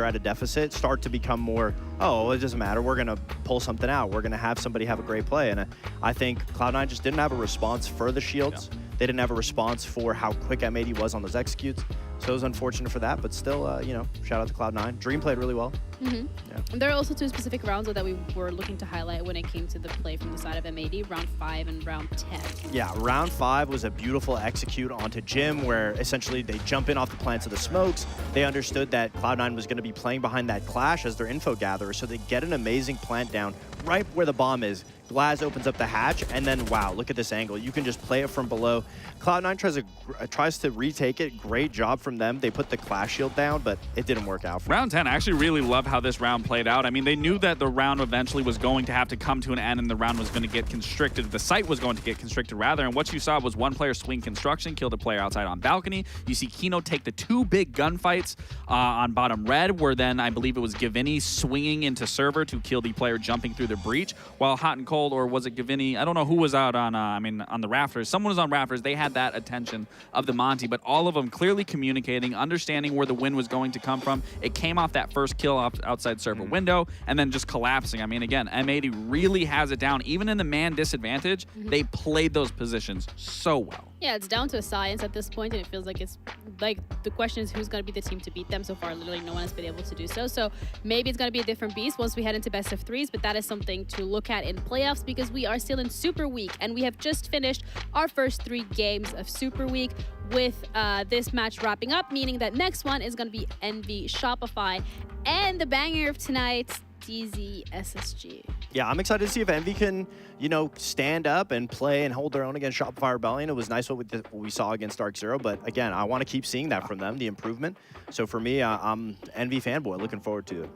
at a deficit start to become more, oh, it doesn't matter. We're going to pull something out. We're going to have somebody have a great play. And I think Cloud9 just didn't have a response for the Shields. They didn't have a response for how quick M80 was on those executes. So it was unfortunate for that, but still, you know, shout out to Cloud9. Dream played really well. And there are also two specific rounds that we were looking to highlight when it came to the play from the side of M80, round 5 and round 10. Yeah, round 5 was a beautiful execute onto Jim, where essentially they jump in off the plants of the smokes. They understood that Cloud9 was going to be playing behind that clash as their info gatherer, so they get an amazing plant down right where the bomb is. Glaz opens up the hatch, and then, wow, look at this angle. You can just play it from below. Cloud9 tries to retake it. Great job from them. They put the clash shield down, but it didn't work out for Round 10, I actually really love how this round played out. I mean, they knew that the round eventually was going to have to come to an end and the round was going to get constricted. The site was going to get constricted, rather. And what you saw was one player swing construction, killed a player outside on balcony. You see Kino take the 2 big gunfights on bottom red, where then I believe it was Gavini swinging into server to kill the player jumping through the breach, while Hot and Cold, or was it Gavini? I don't know who was out on, on the rafters. Someone was on rafters. They had that attention of the Monty, but all of them clearly communicating, understanding where the win was going to come from. It came off that first kill outside server window, and then just collapsing. I mean, again, M80 really has it down. Even in the man disadvantage, they played those positions so well. Yeah, it's down to a science at this point, and it feels like it's like the question is who's going to be the team to beat them. So far, literally no one has been able to do so. So maybe it's going to be a different beast once we head into best of 3s, but that is something to look at in playoffs because we are still in Super Week, and we have just finished our first 3 games of Super Week with this match wrapping up, meaning that next one is going to be Envy Shopify, and the banger of tonight, DZ SSG. Yeah, I'm excited to see if Envy can, you know, stand up and play and hold their own against Shopify Rebellion. It was nice what we saw against DarkZero, but again, I want to keep seeing that from them, the improvement. So for me, I'm Envy fanboy, looking forward to it.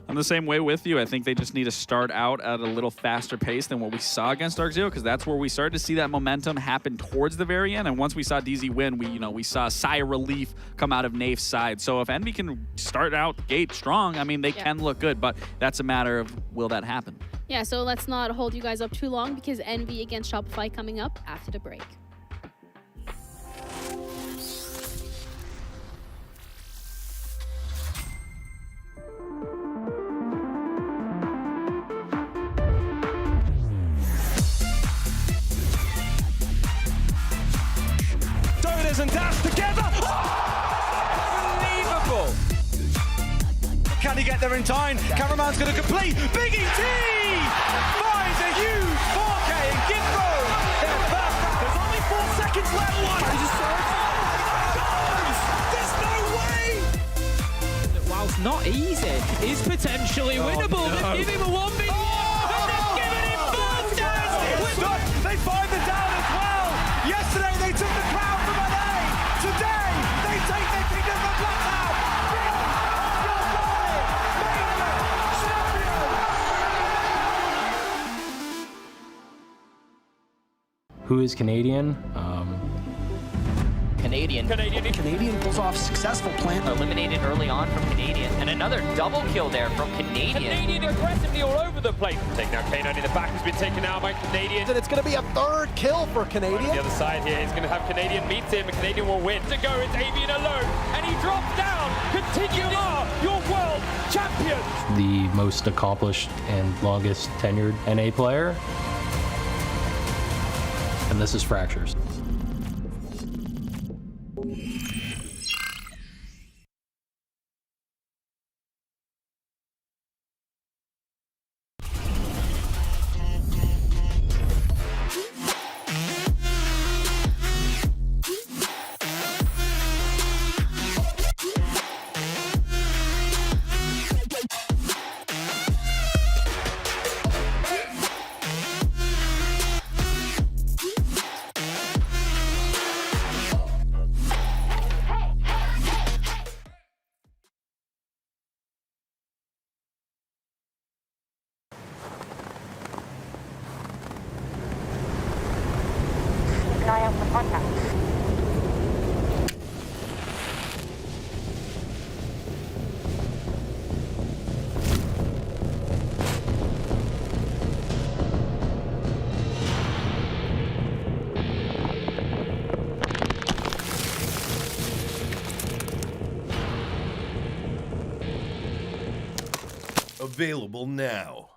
I'm the same way with you. I think they just need to start out at a little faster pace than what we saw against DarkZero, because that's where we started to see that momentum happen towards the very end. And once we saw DZ win, we saw a sigh of relief come out of Nafe's side. So if Envy can start out gate strong, I mean, they can look good, but that's a matter of will that happen? Yeah, so let's not hold you guys up too long because Envy against Shopify coming up after the break. And dash together. Unbelievable. Can he get there in time? Cameraman's going to complete. Big ET finds a huge 4K and gift roll. Their first back. There's only 4 seconds left. There's no way. Whilst not easy, is potentially winnable. No. Give him a 1v1. They've given him both. They find the down as well. Yesterday they took the crown from LA. Today they take their kingdom from Blacktown. Who is Canadian? Canadian pulls off successful plant. Eliminated early on from Canadian. And another double kill there from Canadian. Canadian aggressively all over the place. Taking out K9 in the back has been taken out by Canadian. And it's going to be a 3rd kill for Canadian. On the other side here, he's going to have Canadian meet him, and Canadian will win. To go, it's Avian alone, and he drops down. Continue are your world champions. The most accomplished and longest tenured NA player. And this is Fractures. contact. Available now.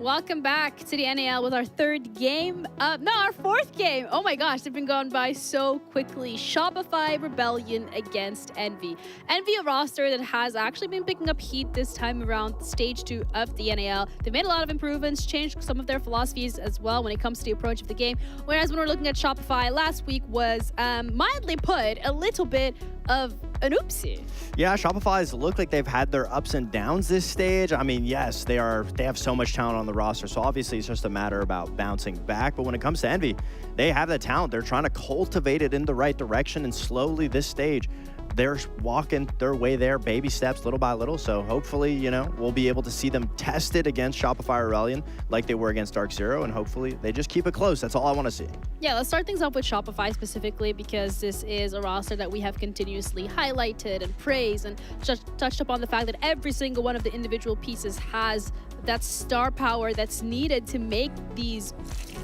Welcome back to the NAL with our third game. Our fourth game. Oh my gosh, they've been going by so quickly. Shopify Rebellion against Envy. Envy, a roster that has actually been picking up heat this time around stage 2 of the NAL. They made a lot of improvements, changed some of their philosophies as well when it comes to the approach of the game. Whereas when we're looking at Shopify, last week was mildly put a little bit of an oopsie. Yeah, Shopify's look like they've had their ups and downs this stage. I mean, yes, they have so much talent on the roster, so obviously it's just a matter about bouncing back. But when it comes to Envy, they have the talent. They're trying to cultivate it in the right direction, and slowly this stage, they're walking their way there, baby steps, little by little. So hopefully, you know, we'll be able to see them tested against Shopify Aurelion like they were against DarkZero, and hopefully they just keep it close. That's all I want to see. Yeah, let's start things off with Shopify specifically, because this is a roster that we have continuously highlighted and praised and just touched upon the fact that every single one of the individual pieces has that star power that's needed to make these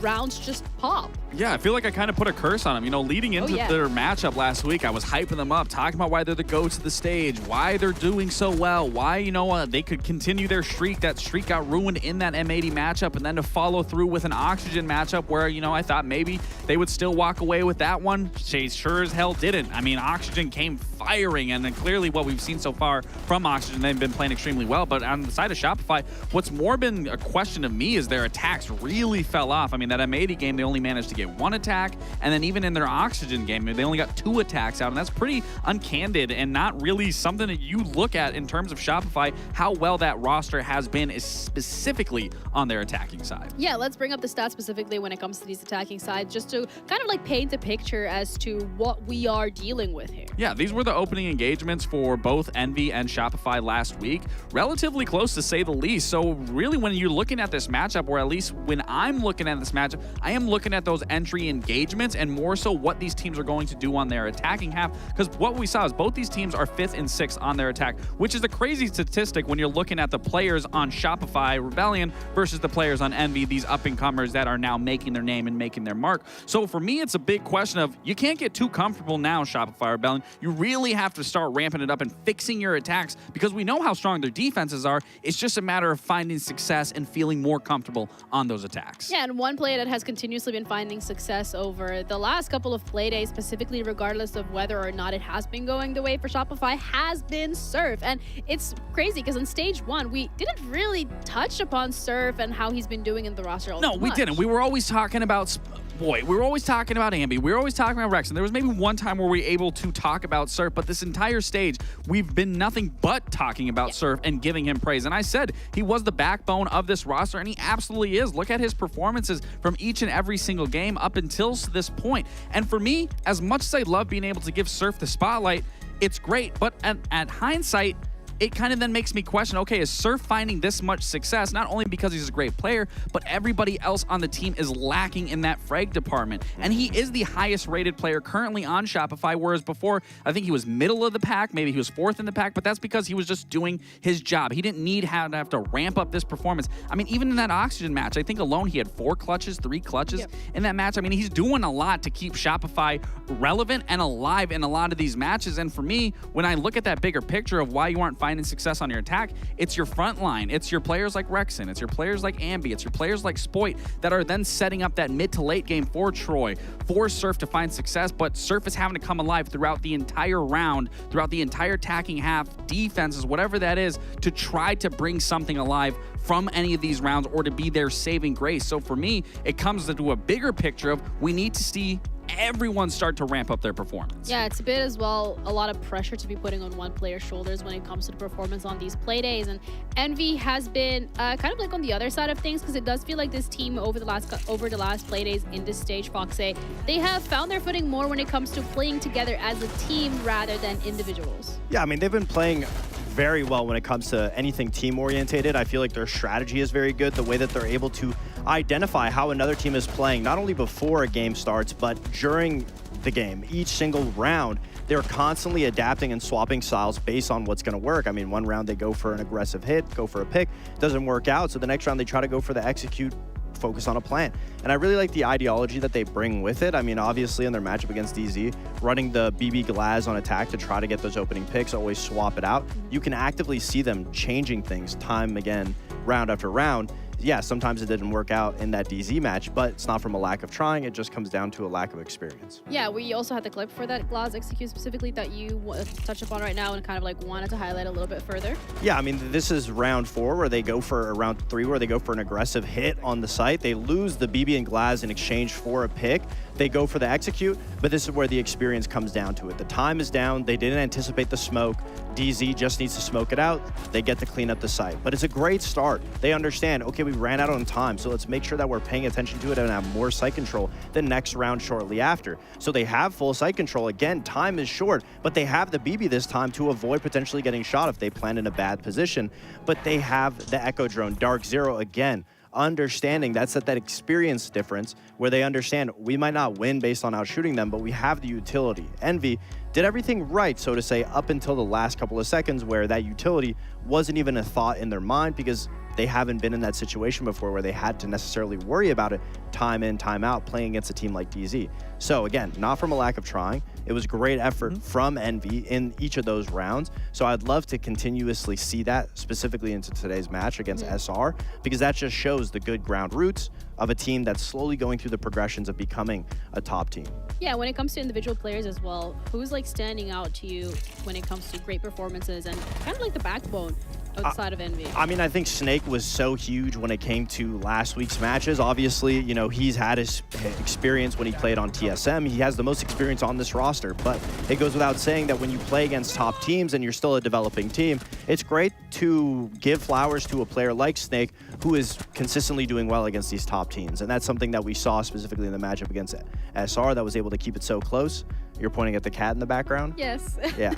rounds just pop. Yeah, I feel like I kind of put a curse on them. You know, leading into their matchup last week, I was hyping them up, talking about why they're the GOATs of the stage, why they're doing so well, why, you know, they could continue their streak. That streak got ruined in that M80 matchup, and then to follow through with an Oxygen matchup where, you know, I thought maybe they would still walk away with that one. They sure as hell didn't. I mean, Oxygen came firing, and then clearly what we've seen so far from Oxygen, they've been playing extremely well. But on the side of Shopify, what's more been a question of me is their attacks really fell off. I mean, that M80 game, they only managed to get one attack, and then even in their Oxygen game, they only got 2 attacks out, and that's pretty uncandid and not really something that you look at in terms of Shopify, how well that roster has been is specifically on their attacking side. Yeah, let's bring up the stats specifically when it comes to these attacking sides, just to kind of like paint a picture as to what we are dealing with here. Yeah, these were the opening engagements for both Envy and Shopify last week. Relatively close, to say the least. So really, when you're looking at this matchup, or at least when I'm looking at this matchup, I am looking at those entry engagements and more so what these teams are going to do on their attacking half, because what we saw is both these teams are 5th and 6th on their attack, which is a crazy statistic when you're looking at the players on Shopify Rebellion versus the players on Envy, these up-and-comers that are now making their name and making their mark. So for me, it's a big question of, you can't get too comfortable now, Shopify Rebellion. You really have to start ramping it up and fixing your attacks, because we know how strong their defenses are. It's just a matter of finding success and feeling more comfortable on those attacks. Yeah, and one player that has continuously been finding success over the last couple of play days, specifically regardless of whether or not it has been going the way for Shopify, has been Surf. And it's crazy because on stage 1, we didn't really touch upon Surf and how he's been doing in the roster all No, we didn't. We were always talking about... we were always talking about Ambi. We were always talking about Rex. And there was maybe one time where we were able to talk about Surf, but this entire stage, we've been nothing but talking about Surf and giving him praise. And I said he was the backbone of this roster, and he absolutely is. Look at his performances from each and every single game up until this point. And for me, as much as I love being able to give Surf the spotlight, it's great. But at hindsight, it kind of then makes me question, okay, is Surf finding this much success, not only because he's a great player, but everybody else on the team is lacking in that frag department. And he is the highest rated player currently on Shopify, whereas before, I think he was middle of the pack, maybe he was 4th in the pack, but that's because he was just doing his job. He didn't need to have to ramp up this performance. I mean, even in that Oxygen match, I think alone he had 4 clutches, 3 clutches in that match. I mean, he's doing a lot to keep Shopify relevant and alive in a lot of these matches. And for me, when I look at that bigger picture of why you aren't finding success on your attack, it's your front line. It's your players like Rexon. It's your players like Ambi. It's your players like Spoit that are then setting up that mid to late game for Troy, for Surf to find success. But Surf is having to come alive throughout the entire round, throughout the entire attacking half, defenses, whatever that is, to try to bring something alive from any of these rounds or to be their saving grace. So for me, it comes to a bigger picture of we need to see everyone start to ramp up their performance. Yeah, it's a bit as well, a lot of pressure to be putting on one player's shoulders when it comes to the performance on these play days. And Envy has been kind of like on the other side of things, because it does feel like this team over the last play days in this stage, Foxay, they have found their footing more when it comes to playing together as a team rather than individuals. Yeah, I mean, they've been playing very well when it comes to anything team-orientated. I feel like their strategy is very good, the way that they're able to identify how another team is playing, not only before a game starts, but during the game. Each single round, they're constantly adapting and swapping styles based on what's going to work. I mean, one round they go for an aggressive hit, go for a pick, doesn't work out, so the next round they try to go for the execute, focus on a plan. And I really like the ideology that they bring with it. I mean, obviously in their matchup against DZ, running the BB Glaz on attack to try to get those opening picks, always swap it out. You can actively see them changing things time again, round after round. Yeah, sometimes it didn't work out in that DZ match, but it's not from a lack of trying. It just comes down to a lack of experience. Yeah, we also had the clip for that Glaz execute specifically that you touch upon right now and kind of like wanted to highlight a little bit further. Yeah, I mean, this is round 4 where they go for, round 3 where they go for an aggressive hit on the site. They lose the BB and Glaz in exchange for a pick. They go for the execute, but this is where the experience comes down to it. The time is down. They didn't anticipate the smoke. DZ just needs to smoke it out. They get to clean up the site. But it's a great start. They understand, okay, we ran out on time, so let's make sure that we're paying attention to it and have more site control the next round shortly after. So they have full site control. Again, time is short, but they have the BB this time to avoid potentially getting shot if they plan in a bad position. But they have the Echo Drone, DarkZero again, understanding that's that experience difference where they understand we might not win based on outshooting them, but we have the utility. Envy did everything right, so to say, up until the last couple of seconds where that utility wasn't even a thought in their mind because they haven't been in that situation before where they had to necessarily worry about it time in, time out, playing against a team like DZ. So again, not from a lack of trying. It was great effort from Envy in each of those rounds. So I'd love to continuously see that specifically into today's match against SR, because that just shows the good ground roots of a team that's slowly going through the progressions of becoming a top team. Yeah, when it comes to individual players as well, who's like standing out to you when it comes to great performances and kind of like the backbone outside of Envy? I mean, I think Snake was so huge when it came to last week's matches. Obviously, you know, he's had his experience when he played on TSM. He has the most experience on this roster, but it goes without saying that when you play against top teams and you're still a developing team, it's great to give flowers to a player like Snake who is consistently doing well against these top teams. And that's something that we saw specifically in the matchup against SR that was able to keep it so close. You're pointing at the cat in the background? Yes. Yeah.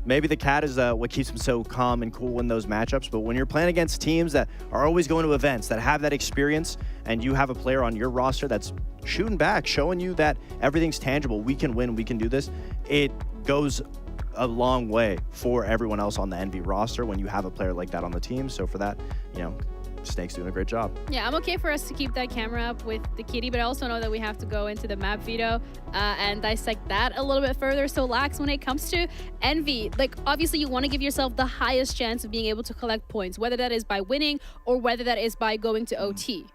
Maybe the cat is what keeps him so calm and cool in those matchups, but when you're playing against teams that are always going to events, that have that experience, and you have a player on your roster that's shooting back, showing you that everything's tangible, we can win, we can do this, it goes a long way for everyone else on the Envy roster when you have a player like that on the team. So for that, you know, Snake's doing a great job. Yeah, I'm okay for us to keep that camera up with the kitty, but I also know that we have to go into the map veto and dissect that a little bit further. So Lax, when it comes to Envy, like obviously you want to give yourself the highest chance of being able to collect points, whether that is by winning or whether that is by going to OT.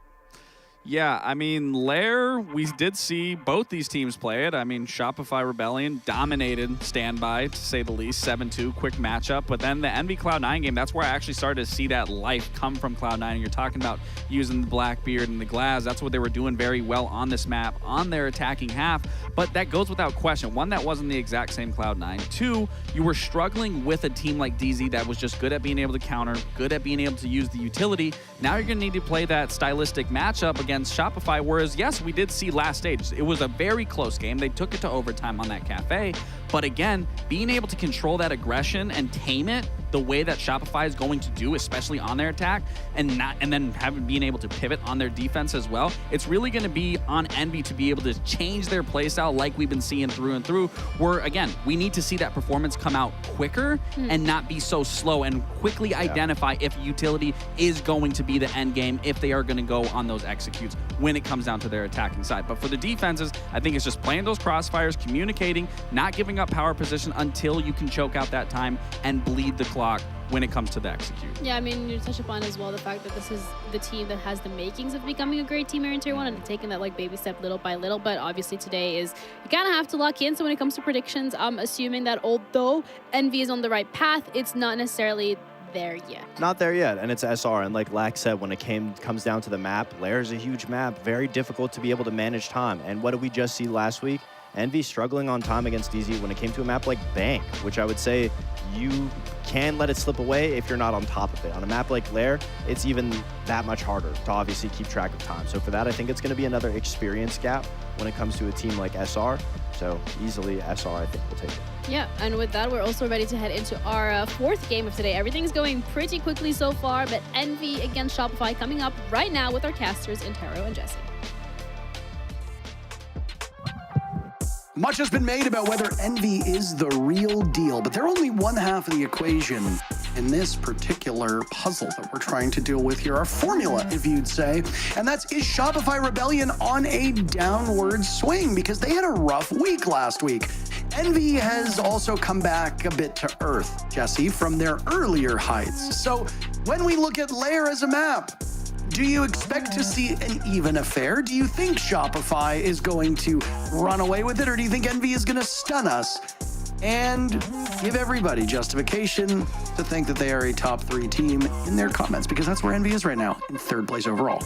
Yeah, I mean, Lair, we did see both these teams play it. I mean, Shopify Rebellion dominated Standby, to say the least, 7-2, quick matchup. But then the Envy Cloud9 game, that's where I actually started to see that life come from Cloud9. And you're talking about using the Blackbeard and the Glass. That's what they were doing very well on this map, on their attacking half. But that goes without question. One, that wasn't the exact same Cloud9. Two, you were struggling with a team like DZ that was just good at being able to counter, good at being able to use the utility. Now you're going to need to play that stylistic matchup against Shopify, whereas yes, we did see last stage. It was a very close game. They took it to overtime on that cafe. But again, being able to control that aggression and tame it the way that Shopify is going to do, especially on their attack, and then being able to pivot on their defense as well, it's really going to be on Envy to be able to change their playstyle like we've been seeing through and through, where again, we need to see that performance come out quicker and not be so slow, and quickly identify if utility is going to be the end game, if they are going to go on those executes when it comes down to their attacking side. But for the defenses, I think it's just playing those crossfires, communicating, not giving up power position until you can choke out that time and bleed the clock when it comes to the execute. Yeah, I mean, you touch upon as well the fact that this is the team that has the makings of becoming a great team here in Tier 1 and taking that like baby step little by little. But obviously today is, you kind of have to lock in. So when it comes to predictions, I'm assuming that although Envy is on the right path, it's not necessarily there yet. Not there yet, and it's SR. And like Lax said, when it comes down to the map, Lair is a huge map, very difficult to be able to manage time. And what did we just see last week? Envy struggling on time against DZ when it came to a map like Bank, which I would say you can let it slip away if you're not on top of it. On a map like Lair, it's even that much harder to obviously keep track of time. So for that, I think it's going to be another experience gap when it comes to a team like SR. So easily SR, I think, will take it. Yeah, and with that, we're also ready to head into our fourth game of today. Everything's going pretty quickly so far, but Envy against Shopify coming up right now with our casters, Intero and Jesse. Much has been made about whether Envy is the real deal, but they're only one half of the equation in this particular puzzle that we're trying to deal with here, our formula, if you'd say. And that's, is Shopify Rebellion on a downward swing? Because they had a rough week last week. Envy has also come back a bit to earth, Jesse, from their earlier heights. So when we look at Lair as a map, do you expect to see an even affair? Do you think Shopify is going to run away with it, or do you think Envy is going to stun us and give everybody justification to think that they are a top 3 team in their comments? Because that's where Envy is right now, in 3rd place overall.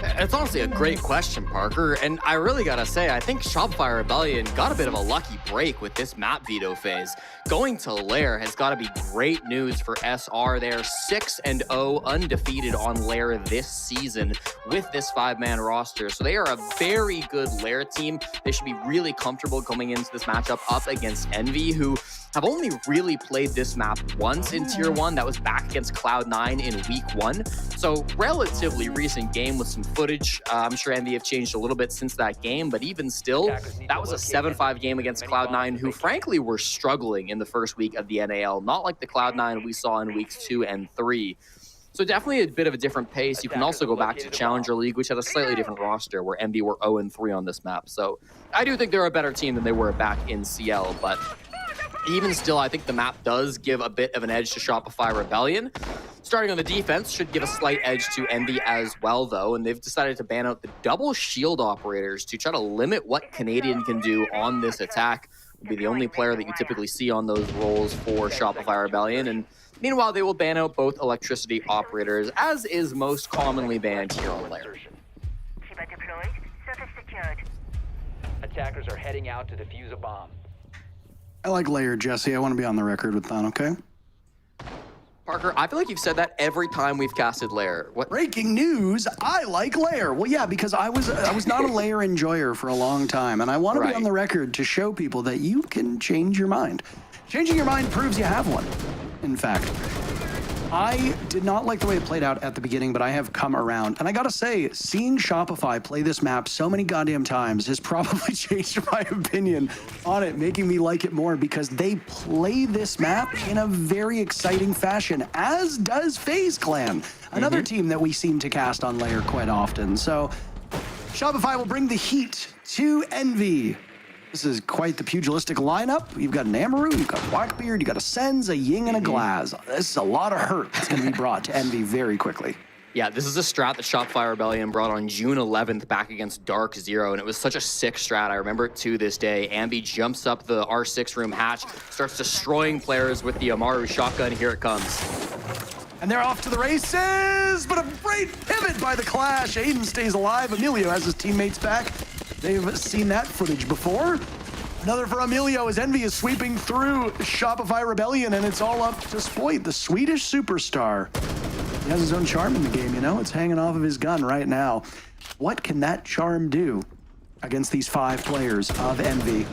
It's honestly a great question, Parker. And I really gotta say, I think Shopify Rebellion got a bit of a lucky break with this map veto phase. Going to Lair has got to be great news for SR. They're 6-0 undefeated on Lair this season with this 5-man roster. So they are a very good Lair team. They should be really comfortable coming into this matchup up against Envy, who have only really played this map once in Tier 1. That was back against Cloud9 in Week 1. So relatively recent game with some footage. I'm sure Envy have changed a little bit since that game, but even still, that was a 7-5 game against Cloud9, who frankly were struggling in the first week of the NAL, not like the Cloud9 we saw in Weeks 2 and 3. So definitely a bit of a different pace. You can also go back to Challenger League, which had a slightly different roster, where Envy were 0-3 on this map. So I do think they're a better team than they were back in CL, but even still, I think the map does give a bit of an edge to Shopify Rebellion. Starting on the defense should give a slight edge to Envy as well, though, and they've decided to ban out the double shield operators to try to limit what Canadian can do on this attack. Will be the only player that you typically see on those roles for Shopify Rebellion, and meanwhile, they will ban out both electricity operators, as is most commonly banned here on Lair. Attackers are heading out to defuse a bomb. I like Lair, Jesse. I want to be on the record with that, okay? Parker, I feel like you've said that every time we've casted Lair. What? Breaking news, I like Lair. Well, yeah, because I was not a Lair enjoyer for a long time, and I want to be on the record to show people that you can change your mind. Changing your mind proves you have one, in fact. I did not like the way it played out at the beginning, but I have come around. And I gotta say, seeing Shopify play this map so many goddamn times has probably changed my opinion on it, making me like it more because they play this map in a very exciting fashion, as does FaZe Clan, another team that we seem to cast on Lair quite often. So Shopify will bring the heat to Envy. This is quite the pugilistic lineup. You've got an Amaru, you've got Blackbeard, you've got a Sens, a Ying, and a Glaz. This is a lot of hurt that's going to be brought to Envy very quickly. Yeah, this is a strat that Shopify Rebellion brought on June 11th back against DarkZero, and it was such a sick strat. I remember it to this day. Ambi jumps up the R6 room hatch, starts destroying players with the Amaru shotgun. Here it comes. And they're off to the races, but a great pivot by the Clash. Aiden stays alive. Emilio has his teammates back. They've seen that footage before. Another for Emilio as Envy is sweeping through Shopify Rebellion, and it's all up to Spoit, the Swedish superstar. He has his own charm in the game, you know? It's hanging off of his gun right now. What can that charm do against these 5 players of Envy?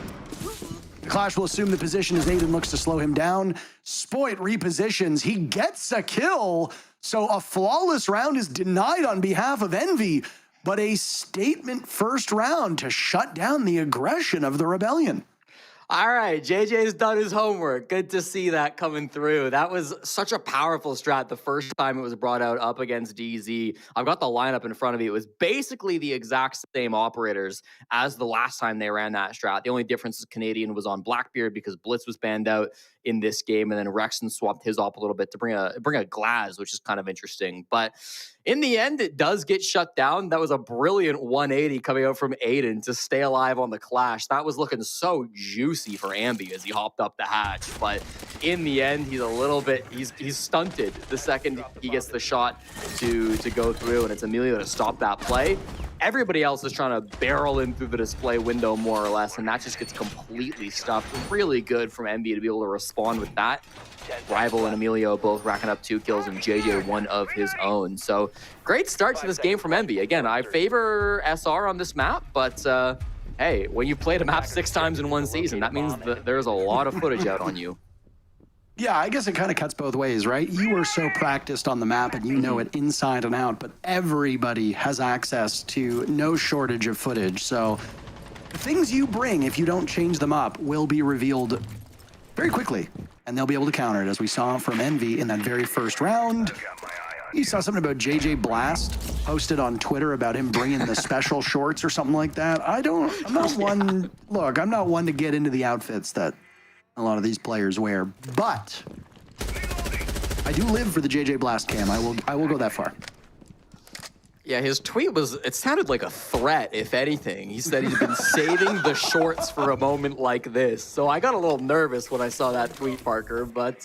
The Clash will assume the position as Aiden looks to slow him down. Spoit repositions. He gets a kill, so a flawless round is denied on behalf of Envy, but a statement first round to shut down the aggression of the Rebellion. All right, JJ's done his homework. Good to see that coming through. That was such a powerful strat the first time it was brought out up against DZ. I've got the lineup in front of me. It was basically the exact same operators as the last time they ran that strat. The only difference is Canadian was on Blackbeard because Blitz was banned out in this game, and then Rexon swapped his op a little bit to bring a Glaz, which is kind of interesting. But in the end, it does get shut down. That was a brilliant 180 coming out from Aiden to stay alive on the Clash. That was looking so juicy for Ambi as he hopped up the hatch. But in the end, he's a little bit, he's stunted the second he gets the shot to go through, and it's Emilio to stop that play. Everybody else is trying to barrel in through the display window more or less, and that just gets completely stuffed. Really good from Envy to be able to respond with that. Rival and Emilio both racking up 2 kills, and JJ 1 of his own. So great start to this game from Envy. Again, I favor SR on this map, but hey, when you played a map 6 times in one season, that means that there's a lot of footage out on you. Yeah, I guess it kind of cuts both ways, right? You are so practiced on the map and you know it inside and out, but everybody has access to no shortage of footage. So the things you bring, if you don't change them up, will be revealed very quickly, and they'll be able to counter it, as we saw from Envy in that very first round. You saw something about JJ Blast posted on Twitter about him bringing the special shorts or something like that. I'm not one to get into the outfits that a lot of these players wear, but I do live for the JJ Blast cam. I will go that far. Yeah, his tweet it sounded like a threat, if anything. He said he's been saving the shorts for a moment like this. So I got a little nervous when I saw that tweet, Parker, but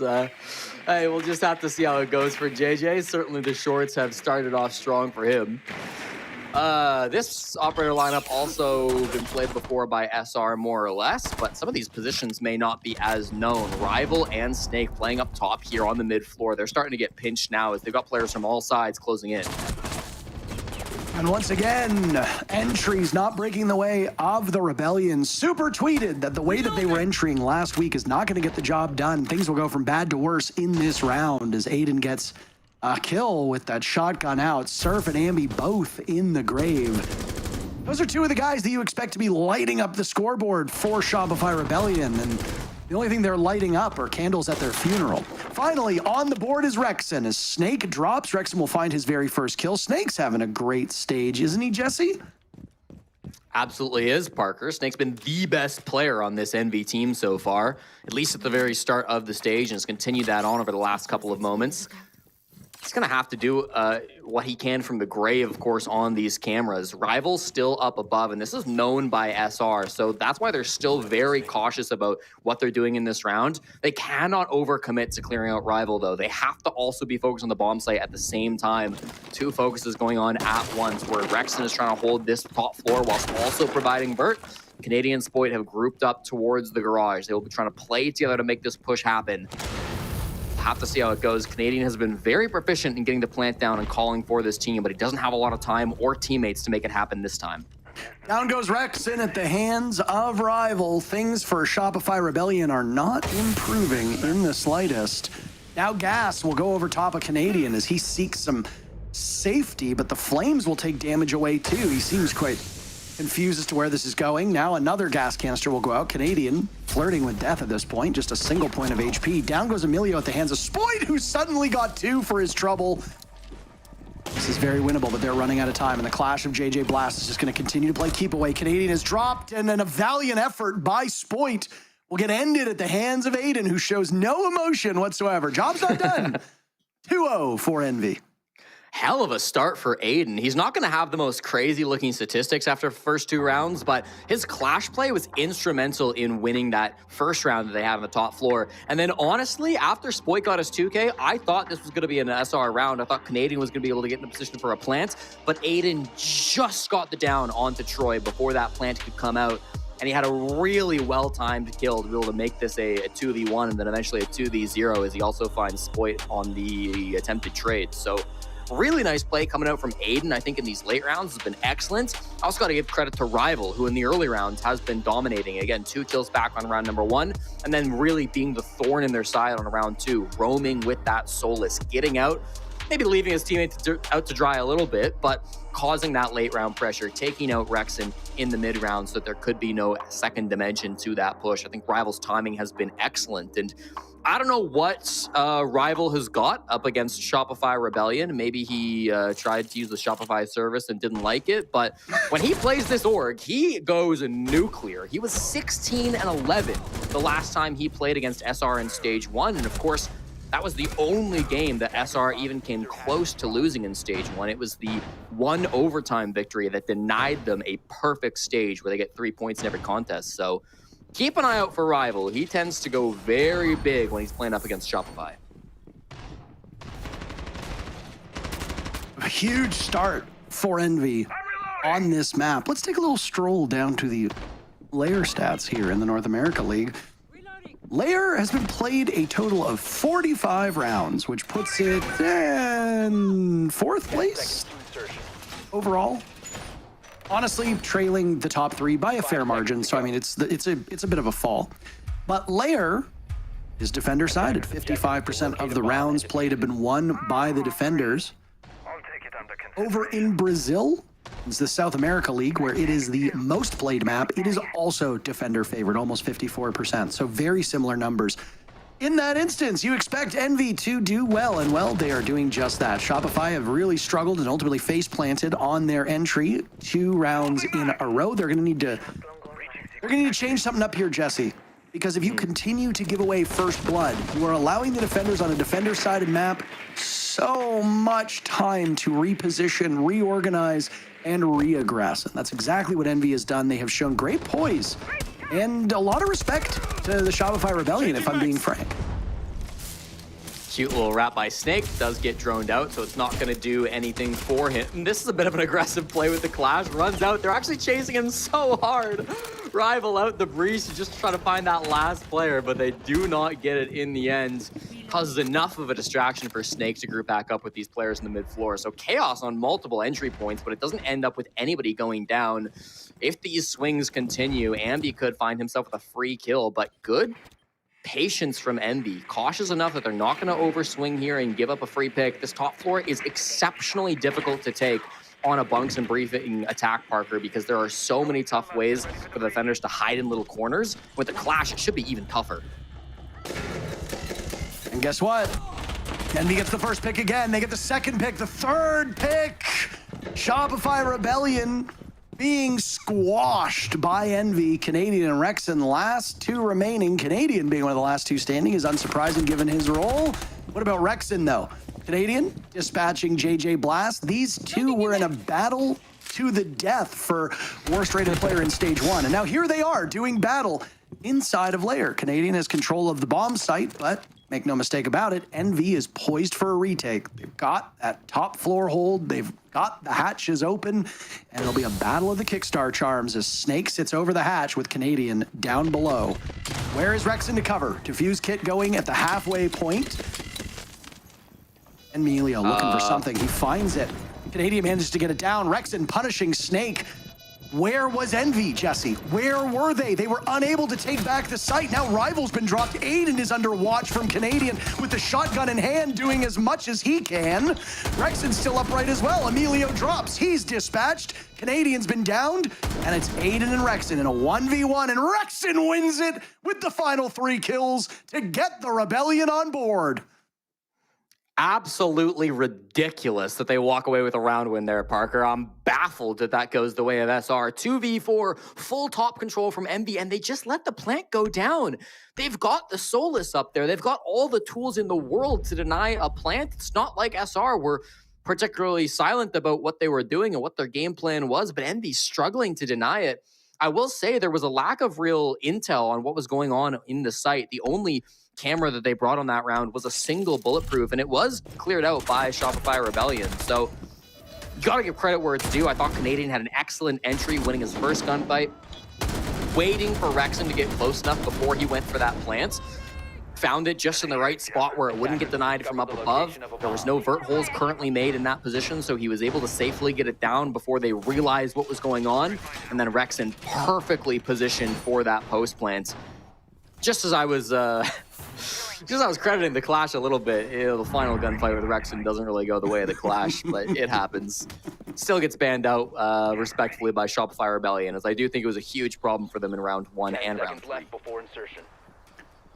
hey, we'll just have to see how it goes for JJ. Certainly the shorts have started off strong for him. This operator lineup also been played before by SR more or less, but some of these positions may not be as known. Rival and Snake playing up top here on the mid floor. They're starting to get pinched now as they've got players from all sides closing in. And once again, entries not breaking the way of the Rebellion. Super tweeted that the way that they were entering last week is not going to get the job done. Things will go from bad to worse in this round as Aiden gets a kill with that shotgun out. Surf and Ambi both in the grave. Those are two of the guys that you expect to be lighting up the scoreboard for Shopify Rebellion, and the only thing they're lighting up are candles at their funeral. Finally, on the board is Rexon. As Snake drops, Rexon will find his very first kill. Snake's having a great stage, isn't he, Jesse? Absolutely is, Parker. Snake's been the best player on this NV team so far, at least at the very start of the stage, and has continued that on over the last couple of moments. He's going to have to do what he can from the grave, of course, on these cameras. Rival's still up above, and this is known by SR, so that's why they're still very cautious about what they're doing in this round. They cannot overcommit to clearing out Rival, though. They have to also be focused on the bomb site at the same time. Two focuses going on at once, where Rexon is trying to hold this top floor whilst also providing Burt. Canadian Spoit have grouped up towards the garage. They will be trying to play together to make this push happen. Have to see how it goes. Canadian has been very proficient in getting the plant down and calling for this team, but he doesn't have a lot of time or teammates to make it happen this time. Down goes Rexon at the hands of Rival. Things for Shopify Rebellion are not improving in the slightest. Now Gas will go over top of Canadian as he seeks some safety, but the Flames will take damage away too. He seems quite confused as to where this is going. Now another gas canister will go out. Canadian flirting with death at this point. Just a single point of HP. Down goes Emilio at the hands of Spoit, who suddenly got two for his trouble. This is very winnable, but they're running out of time, and the clash of JJ Blast is just going to continue to play keep away. Canadian is dropped, and then a valiant effort by Spoit will get ended at the hands of Aiden, who shows no emotion whatsoever. Job's not done. 2-0 for Envy. Hell of a start for Aiden. He's not going to have the most crazy looking statistics after the first two rounds, but his clash play was instrumental in winning that first round that they have on the top floor. And then honestly, after Spoit got his 2K, I thought this was going to be an SR round. I thought Canadian was going to be able to get in a position for a plant, but Aiden just got the down onto Troy before that plant could come out. And he had a really well-timed kill to be able to make this a 2v1 and then eventually a 2v0 as he also finds Spoit on the attempted trade. So really nice play coming out from Aiden, I think, in these late rounds has been excellent. I also got to give credit to Rival, who in the early rounds has been dominating. Again, 2 kills back on round number 1, and then really being the thorn in their side on round 2, roaming with that Solus, getting out, maybe leaving his teammates out to dry a little bit, but causing that late round pressure, taking out Rexon in the mid round so that there could be no second dimension to that push. I think Rival's timing has been excellent, and I don't know what Rival has got up against Shopify Rebellion. Maybe he tried to use the Shopify service and didn't like it, but when he plays this org, he goes nuclear. He was 16-11 the last time he played against SR in Stage 1, and of course, that was the only game that SR even came close to losing in Stage 1. It was the one overtime victory that denied them a perfect stage where they get 3 points in every contest. So keep an eye out for Rival. He tends to go very big when he's playing up against Shopify. A huge start for Envy on this map. Let's take a little stroll down to the Lair stats here in the North America League. Lair has been played a total of 45 rounds, which puts it in 4th place overall. Honestly, trailing the top 3 by a fair margin. So I mean, it's a bit of a fall. But Lair is defender sided. 55% of the rounds played have been won by the defenders. Over in Brazil, it's the South America League, where it is the most played map. It is also defender favored, almost 54%. So very similar numbers. In that instance, you expect Envy to do well, and well, they are doing just that. Shopify have really struggled and ultimately face-planted on their entry 2 rounds in a row. They're going to need to change something up here, Jesse, because if you continue to give away first blood, you are allowing the defenders on a defender-sided map so much time to reposition, reorganize, and re-aggress. And that's exactly what Envy has done. They have shown great poise and a lot of respect to the Shopify Rebellion, if I'm being frank. Cute little wrap by Snake, does get droned out, so it's not going to do anything for him. And this is a bit of an aggressive play with the Clash, runs out. They're actually chasing him so hard. Rival out the breach to just try to find that last player, but they do not get it in the end. Causes enough of a distraction for Snake to group back up with these players in the mid floor. So chaos on multiple entry points, but it doesn't end up with anybody going down. If these swings continue, Ambi could find himself with a free kill, but good patience from Envy. Cautious enough that they're not going to overswing here and give up a free pick. This top floor is exceptionally difficult to take on a bunks and briefing attack, Parker, because there are so many tough ways for the defenders to hide in little corners. With the Clash, it should be even tougher. And guess what? Envy gets the first pick again. They get the second pick, the third pick. Shopify Rebellion being squashed by Envy. Canadian and Rexon, last two remaining. Canadian being one of the last two standing is unsurprising given his role. What about Rexon, though? Canadian dispatching JJ Blast. These two were in a battle to the death for worst rated player in stage 1. And now here they are doing battle inside of Lair. Canadian has control of the bomb site, but make no mistake about it, Envy is poised for a retake. They've got that top floor hold. They've got the hatches open, and it'll be a battle of the Kickstar charms as Snake sits over the hatch with Canadian down below. Where is Rexon to cover? Diffuse kit going at the halfway point. And Emilio looking for something. He finds it. Canadian manages to get it down. Rexon punishing Snake. Where was Envy, Jesse? Where were they? They were unable to take back the site. Now Rival's been dropped. Aiden is under watch from Canadian with the shotgun in hand, doing as much as he can. Rexon's still upright as well. Emilio drops. He's dispatched. Canadian's been downed, and it's Aiden and Rexon in a 1v1, and Rexon wins it with the final 3 kills to get the Rebellion on board. Absolutely ridiculous that they walk away with a round win there, Parker. I'm baffled that that goes the way of SR. 2v4, full top control from Envy, and they just let the plant go down. They've got the Solus up there. They've got all the tools in the world to deny a plant. It's not like SR were particularly silent about what they were doing and what their game plan was, but Envy's struggling to deny it. I will say there was a lack of real intel on what was going on in the site. The only camera that they brought on that round was a single bulletproof, and it was cleared out by Shopify Rebellion. So you gotta give credit where it's due. I thought Canadian had an excellent entry, winning his first gunfight, waiting for Rexon to get close enough before he went for that plant. Found it just in the right spot where it wouldn't get denied from up above. There was no vert holes currently made in that position, so he was able to safely get it down before they realized what was going on. And then Rexon perfectly positioned for that post plant. Just as I was crediting the Clash a little bit, the final gunfight with Rexon doesn't really go the way of the Clash, but it happens. Still gets banned out respectfully by Shopify Rebellion, as I do think it was a huge problem for them in round 1 and round 3.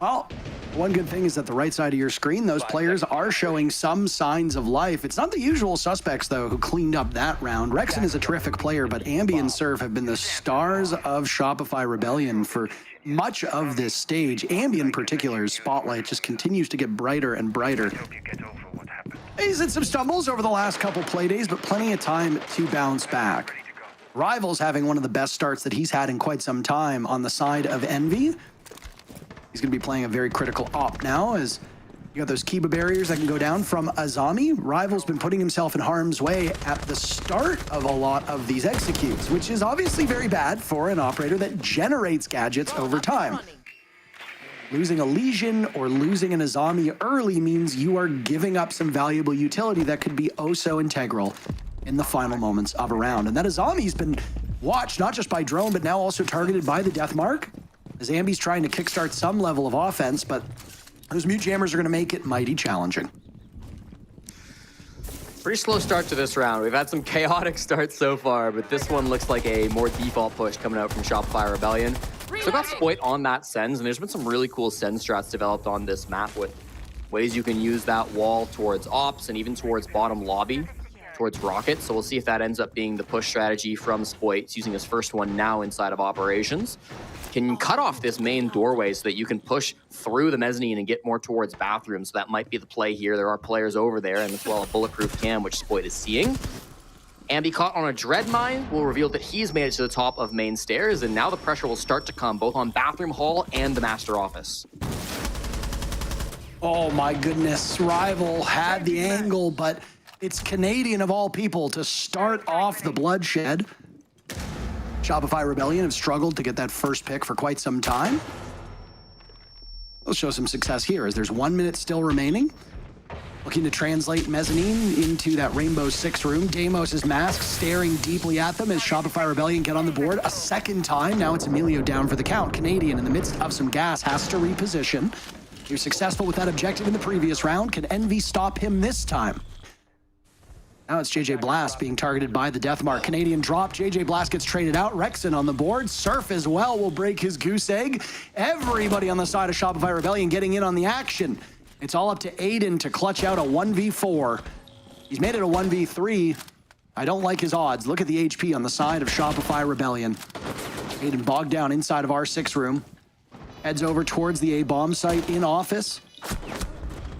Well, one good thing is that the right side of your screen, those players are showing some signs of life. It's not the usual suspects, though, who cleaned up that round. Rexon is a terrific player, but Ambi and Surf have been the stars of Shopify Rebellion for much of this stage. Ambi in particular's spotlight just continues to get brighter and brighter. He's had some stumbles over the last couple play days, but plenty of time to bounce back. Rival's having one of the best starts that he's had in quite some time on the side of Envy. He's going to be playing a very critical op now, as you got those Kiba barriers that can go down from Azami. Rival's been putting himself in harm's way at the start of a lot of these executes, which is obviously very bad for an operator that generates gadgets over time. Losing a Legion or losing an Azami early means you are giving up some valuable utility that could be oh so integral in the final moments of a round. And that Azami's been watched not just by drone, but now also targeted by the death mark, as Ambi's trying to kickstart some level of offense, but those mute jammers are going to make it mighty challenging. Pretty slow start to this round. We've had some chaotic starts so far, but this one looks like a more default push coming out from Shopify Rebellion. So got Spoit on that Sens, and there's been some really cool Sens strats developed on this map with ways you can use that wall towards ops and even towards bottom lobby, towards rockets. So we'll see if that ends up being the push strategy from Spoit. He's using his first one now inside of operations. Can cut off this main doorway so that you can push through the mezzanine and get more towards bathrooms. So that might be the play here. There are players over there, and as well a bulletproof cam, which Spoit is seeing. Ambi caught on a dread mine will reveal that he's made it to the top of main stairs, and now the pressure will start to come both on bathroom hall and the master office. Oh my goodness, Rival had the angle, but it's Canadian of all people to start off the bloodshed. Shopify Rebellion have struggled to get that first pick for quite some time. They'll show some success here as there's 1 minute still remaining. Looking to translate Mezzanine into that Rainbow Six room. Deimos' mask staring deeply at them as Shopify Rebellion get on the board a second time. Now it's Emilio down for the count. Canadian in the midst of some gas has to reposition. He was successful with that objective in the previous round. Can Envy stop him this time? Now it's JJ Blast being targeted by the death mark. Canadian drop. JJ Blast gets traded out. Rexon on the board. Surf as well will break his goose egg. Everybody on the side of Shopify Rebellion getting in on the action. It's all up to Aiden to clutch out a 1v4. He's made it a 1v3. I don't like his odds. Look at the HP on the side of Shopify Rebellion. Aiden bogged down inside of our 6 room. Heads over towards the A-bomb site in office.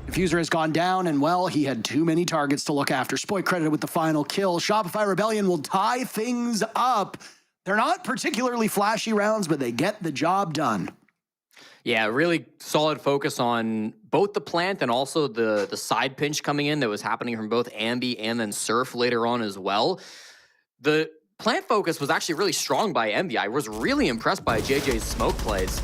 Diffuser has gone down, and well, he had too many targets to look after. Spoit credited with the final kill. Shopify Rebellion will tie things up. They're not particularly flashy rounds, but they get the job done. Yeah, really solid focus on both the plant and also the side pinch coming in that was happening from both Ambi and then Surf later on as well. The plant focus was actually really strong by Ambi. I was really impressed by JJ's smoke plays.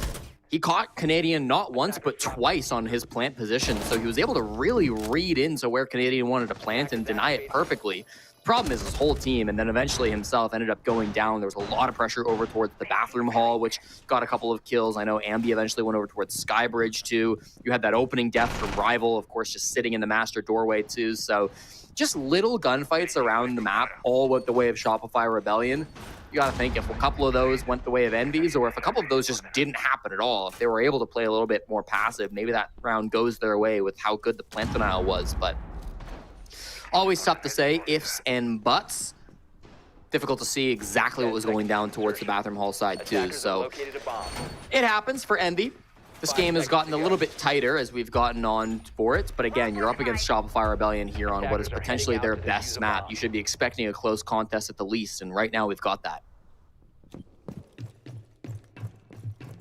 He caught Canadian not once, but twice on his plant position, so he was able to really read into where Canadian wanted to plant and deny it perfectly. Problem is his whole team, and then eventually himself ended up going down. There was a lot of pressure over towards the bathroom hall, which got a couple of kills. I know Ambi eventually went over towards Skybridge too. You had that opening death from Rival, of course, just sitting in the master doorway too. So just little gunfights around the map, all went the way of Shopify Rebellion. You got to think if a couple of those went the way of Envy's, or if a couple of those just didn't happen at all, if they were able to play a little bit more passive, maybe that round goes their way with how good the plant denial was. But always tough to say, ifs and buts. Difficult to see exactly what was going down towards the bathroom hall side too. So it happens for Envy. This game has gotten a little bit tighter as we've gotten on for it, but again, you're up against Shopify Rebellion here on what is potentially their best map. You should be expecting a close contest at the least, and right now we've got that.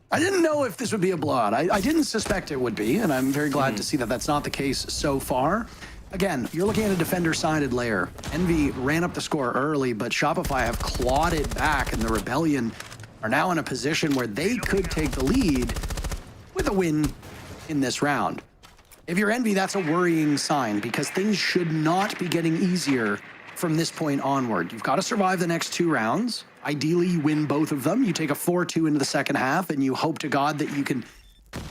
I didn't know if this would be a blowout. I didn't suspect it would be, and I'm very glad to see that that's not the case so far. Again, you're looking at a defender-sided layer. Envy ran up the score early, but Shopify have clawed it back, and the Rebellion are now in a position where they could take the lead with a win in this round. If you're Envy, that's a worrying sign because things should not be getting easier from this point onward. You've got to survive the next 2 rounds. Ideally, you win both of them. You take a 4-2 into the second half, and you hope to God that you can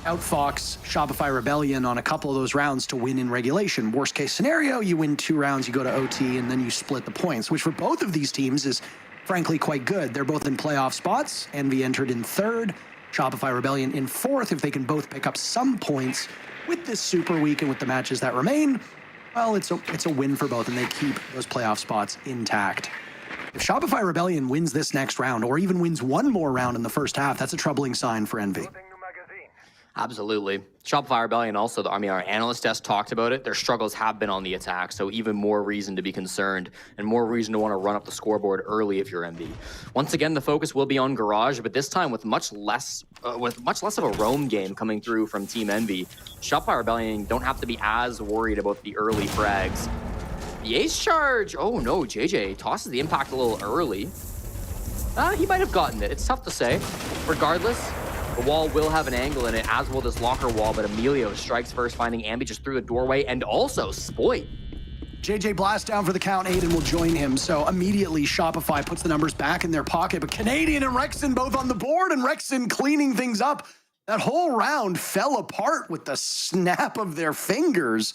outfox Shopify Rebellion on a couple of those rounds to win in regulation. Worst case scenario, you win 2 rounds, you go to OT, and then you split the points, which for both of these teams is frankly quite good. They're both in playoff spots. Envy entered in 3rd. Shopify Rebellion in 4th. If they can both pick up some points with this super week and with the matches that remain, well, it's a win for both, and they keep those playoff spots intact. If Shopify Rebellion wins this next round, or even wins 1 more round in the first half, that's a troubling sign for Envy. Absolutely. Shopify Rebellion also, I mean, our analyst desk talked about it. Their struggles have been on the attack, so even more reason to be concerned and more reason to want to run up the scoreboard early if you're Envy. Once again, the focus will be on Garage, but this time with much less of a roam game coming through from Team Envy. Shopify Rebellion don't have to be as worried about the early frags. The ace charge. Oh no, JJ tosses the impact a little early. He might have gotten it. It's tough to say. Regardless, the wall will have an angle in it, as will this locker wall, but Emilio strikes first, finding Ambi just through the doorway, and also Spoit. JJ Blast down for the count. Aiden will join him, so immediately Shopify puts the numbers back in their pocket, but Canadian and Rexon both on the board, and Rexon cleaning things up. That whole round fell apart with the snap of their fingers.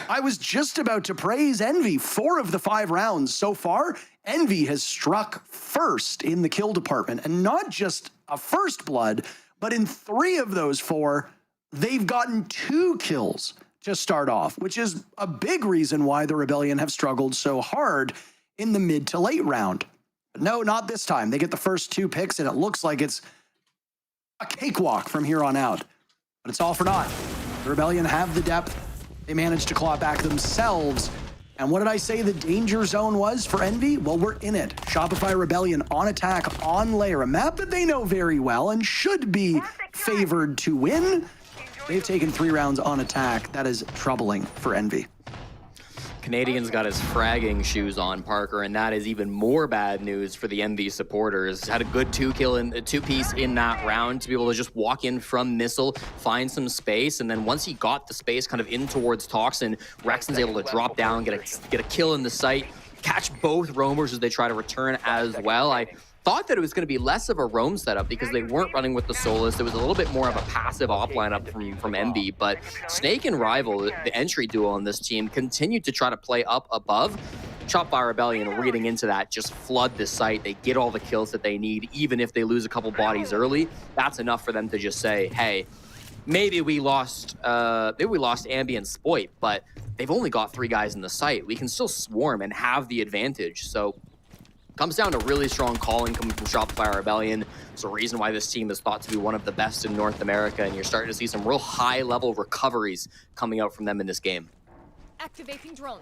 I was just about to praise Envy. 4 of the 5 rounds so far, Envy has struck first in the kill department, and not just a first blood, but in 3 of those 4, they've gotten 2 kills to start off, which is a big reason why the Rebellion have struggled so hard in the mid to late round. But no, not this time. They get the first 2 picks, and it looks like it's a cakewalk from here on out. But it's all for naught. The Rebellion have the depth. They managed to claw back themselves. And what did I say the danger zone was for Envy? Well, we're in it. Shopify Rebellion on attack, on layer, a map that they know very well and should be favored to win. They've taken 3 rounds on attack. That is troubling for Envy. Canadian's got his fragging shoes on, Parker, and that is even more bad news for the Envy supporters. Had a good 2-piece in that round to be able to just walk in from Missile, find some space, and then once he got the space kind of in towards Toxin, Rexon's able to drop down, get a kill in the site, catch both roamers as they try to return as well. I thought that it was going to be less of a roam setup because they weren't running with the Solus. It was a little bit more of a passive op lineup from Envy, but Snake and Rival, the entry duo on this team, continued to try to play up above. Shopify Rebellion reading into that, just flood the site. They get all the kills that they need, even if they lose a couple bodies early. That's enough for them to just say, hey, maybe we lost Ambi and Spoit, but they've only got 3 guys in the site. We can still swarm and have the advantage. So comes down to really strong calling coming from Shopify Rebellion. It's a reason why this team is thought to be one of the best in North America, and you're starting to see some real high-level recoveries coming out from them in this game. Activating drone.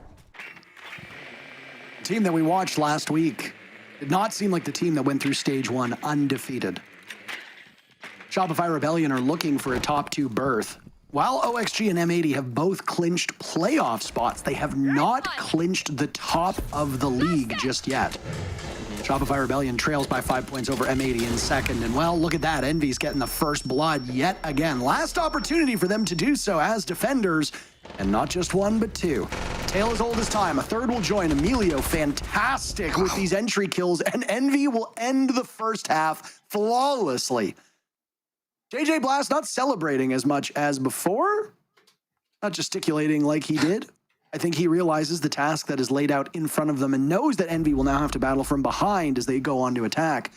The team that we watched last week did not seem like the team that went through stage 1 undefeated. Shopify Rebellion are looking for a top 2 berth. While OXG and M80 have both clinched playoff spots, they have not clinched the top of the league just yet. Shopify Rebellion trails by 5 points over M80 in second. And well, look at that. Envy's getting the first blood yet again. Last opportunity for them to do so as defenders. And not just 1, but 2. Tale as old as time. A third will join. Emilio, fantastic with these entry kills. And Envy will end the first half flawlessly. JJ Blast not celebrating as much as before. Not gesticulating like he did. I think he realizes the task that is laid out in front of them and knows that Envy will now have to battle from behind as they go on to attack.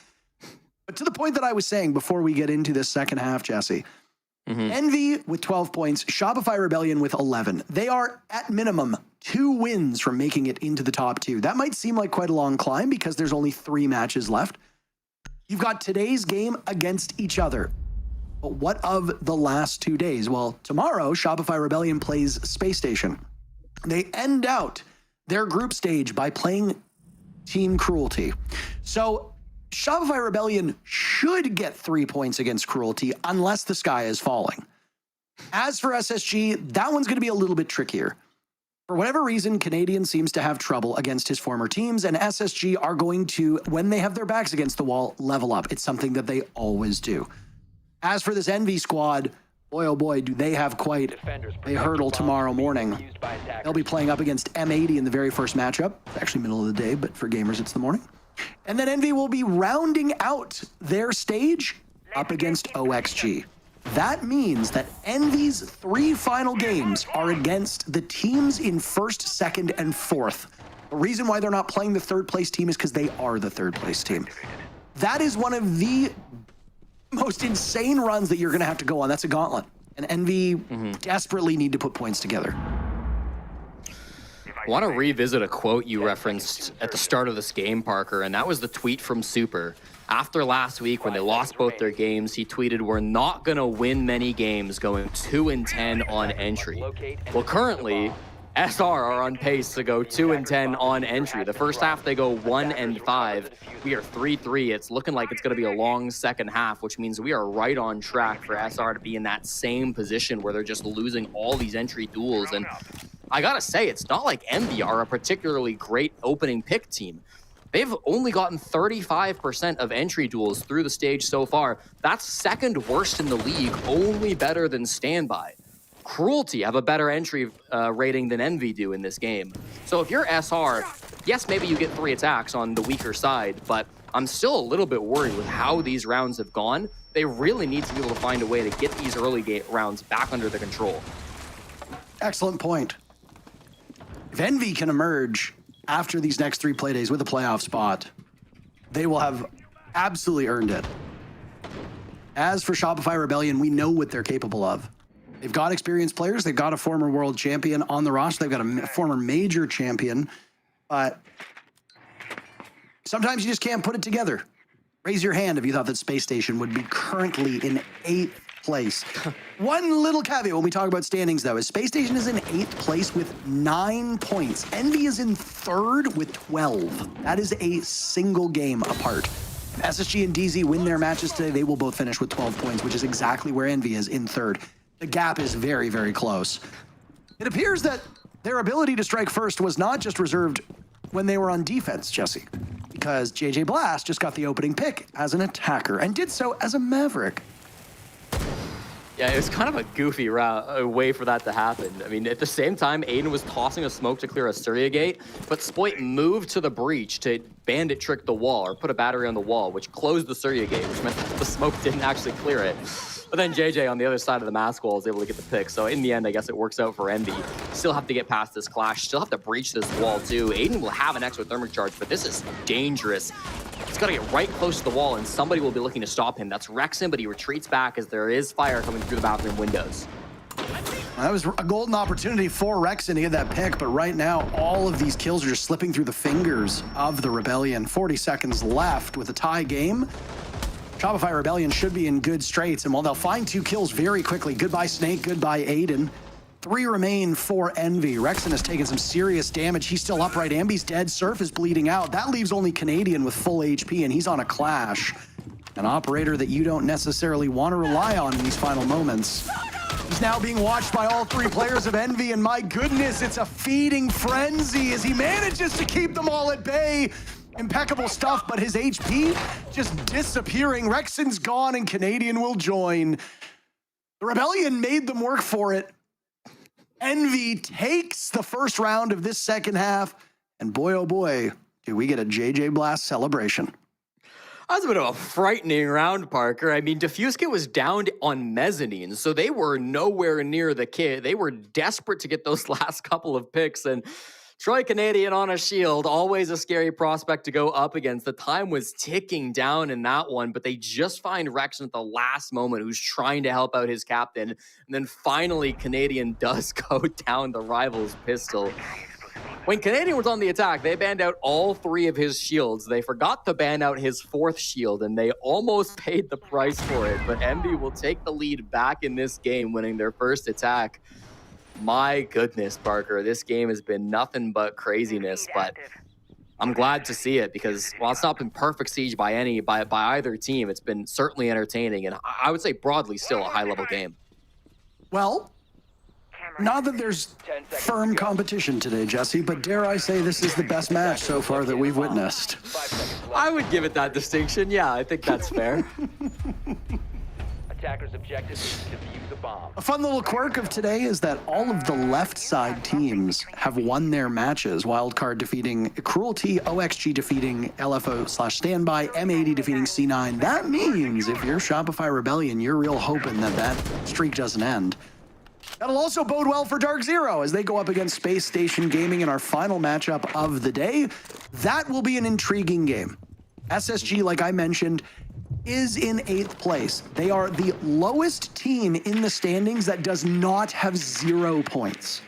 But to the point that I was saying before we get into this second half, Jesse, Envy with 12 points, Shopify Rebellion with 11. They are at minimum 2 wins from making it into the top 2. That might seem like quite a long climb because there's only 3 matches left. You've got today's game against each other. But what of the last 2 days? Well, tomorrow, Shopify Rebellion plays SpaceStation. They end out their group stage by playing Team Cruelty. So Shopify Rebellion should get 3 points against Cruelty unless the sky is falling. As for SSG, that one's going to be a little bit trickier. For whatever reason, Canadian seems to have trouble against his former teams, and SSG are going to, when they have their backs against the wall, level up. It's something that they always do. As for this Envy squad, boy, oh boy, do they have quite a hurdle tomorrow morning. They'll be playing up against M80 in the very first matchup. It's actually middle of the day, but for gamers, it's the morning. And then Envy will be rounding out their stage up against OXG. That means that Envy's 3 final games are against the teams in first, second, and fourth. The reason why they're not playing the third place team is because they are the third place team. That is one of the most insane runs that you're going to have to go on. That's a gauntlet. And Envy desperately need to put points together. I want to revisit a quote you referenced at the start of this game, Parker, and that was the tweet from Super. After last week, when they lost both their games, he tweeted, "We're not going to win many games going 2-10 on entry." Well, currently, SR are on pace to go 2-10 on entry. The first half, they go 1-5. We are 3-3. It's looking like it's going to be a long second half, which means we are right on track for SR to be in that same position where they're just losing all these entry duels. And I got to say, it's not like Envy are a particularly great opening pick team. They've only gotten 35% of entry duels through the stage so far. That's second worst in the league, only better than Standby. Cruelty have a better entry rating than Envy do in this game. So if you're SR, yes, maybe you get 3 attacks on the weaker side, but I'm still a little bit worried with how these rounds have gone. They really need to be able to find a way to get these early rounds back under their control. Excellent point. If Envy can emerge after these next 3 play days with a playoff spot, they will have absolutely earned it. As for Shopify Rebellion, we know what they're capable of. They've got experienced players. They've got a former world champion on the roster. They've got a former major champion. But sometimes you just can't put it together. Raise your hand if you thought that SpaceStation would be currently in 8th place. One little caveat when we talk about standings, though, is SpaceStation is in 8th place with 9 points. Envy is in 3rd with 12. That is a single game apart. If SSG and DZ win their matches today, they will both finish with 12 points, which is exactly where Envy is in 3rd. The gap is very, very close. It appears that their ability to strike first was not just reserved when they were on defense, Jesse, because JJ Blast just got the opening pick as an attacker and did so as a Maverick. Yeah, it was kind of a goofy way for that to happen. I mean, at the same time, Aiden was tossing a smoke to clear a Surya gate, but Spoit moved to the breach to bandit trick the wall or put a battery on the wall, which closed the Surya gate, which meant the smoke didn't actually clear it. But then JJ on the other side of the mask wall is able to get the pick. So in the end, I guess it works out for Envy. Still have to get past this clash. Still have to breach this wall too. Aiden will have an extra thermic charge, but this is dangerous. He's got to get right close to the wall, and somebody will be looking to stop him. That's Rexon, but he retreats back as there is fire coming through the bathroom windows. That was a golden opportunity for Rexon to get that pick, but right now, all of these kills are just slipping through the fingers of the Rebellion. 40 seconds left with a tie game. Shopify Rebellion should be in good straits, and while they'll find 2 kills very quickly, goodbye Snake, goodbye Aiden. 3 remain for Envy. Rexon has taken some serious damage. He's still upright. Ambi's dead. Surf is bleeding out. That leaves only Canadian with full HP, and he's on a clash. An operator that you don't necessarily want to rely on in these final moments. He's now being watched by all 3 players of Envy, and my goodness, it's a feeding frenzy as he manages to keep them all at bay. Impeccable stuff, but his HP just disappearing. Rexon's gone, and Canadian will join. The Rebellion made them work for it. Envy takes the first round of this second half, and boy, oh boy, do we get a JJ Blast celebration. That was a bit of a frightening round, Parker. I mean, Diffusekit was down on mezzanine, so they were nowhere near the kid. They were desperate to get those last couple of picks, and Troy Canadian on a shield, always a scary prospect to go up against. The time was ticking down in that one, but they just find Rexon at the last moment, who's trying to help out his captain. And then finally, Canadian does go down the rival's pistol. When Canadian was on the attack, they banned out all 3 of his shields. They forgot to ban out his 4th shield, and they almost paid the price for it. But Envy will take the lead back in this game, winning their first attack. My goodness, Parker, this game has been nothing but craziness, but I'm glad to see it because while it's not been perfect siege by either team, it's been certainly entertaining, and I would say broadly still a high-level game. Well, not that there's firm competition today, Jesse, but dare I say this is the best match so far that we've witnessed. I would give it that distinction. Yeah, I think that's fair. Attackers' objective is to defuse the bomb. A fun little quirk of today is that all of the left side teams have won their matches. Wildcard defeating Cruelty, OXG defeating LFO/Standby, M80 defeating C9. That means if you're Shopify Rebellion, you're real hoping that that streak doesn't end. That'll also bode well for DarkZero as they go up against SpaceStation Gaming in our final matchup of the day. That will be an intriguing game. SSG, like I mentioned, is in 8th place. They are the lowest team in the standings that does not have 0 points.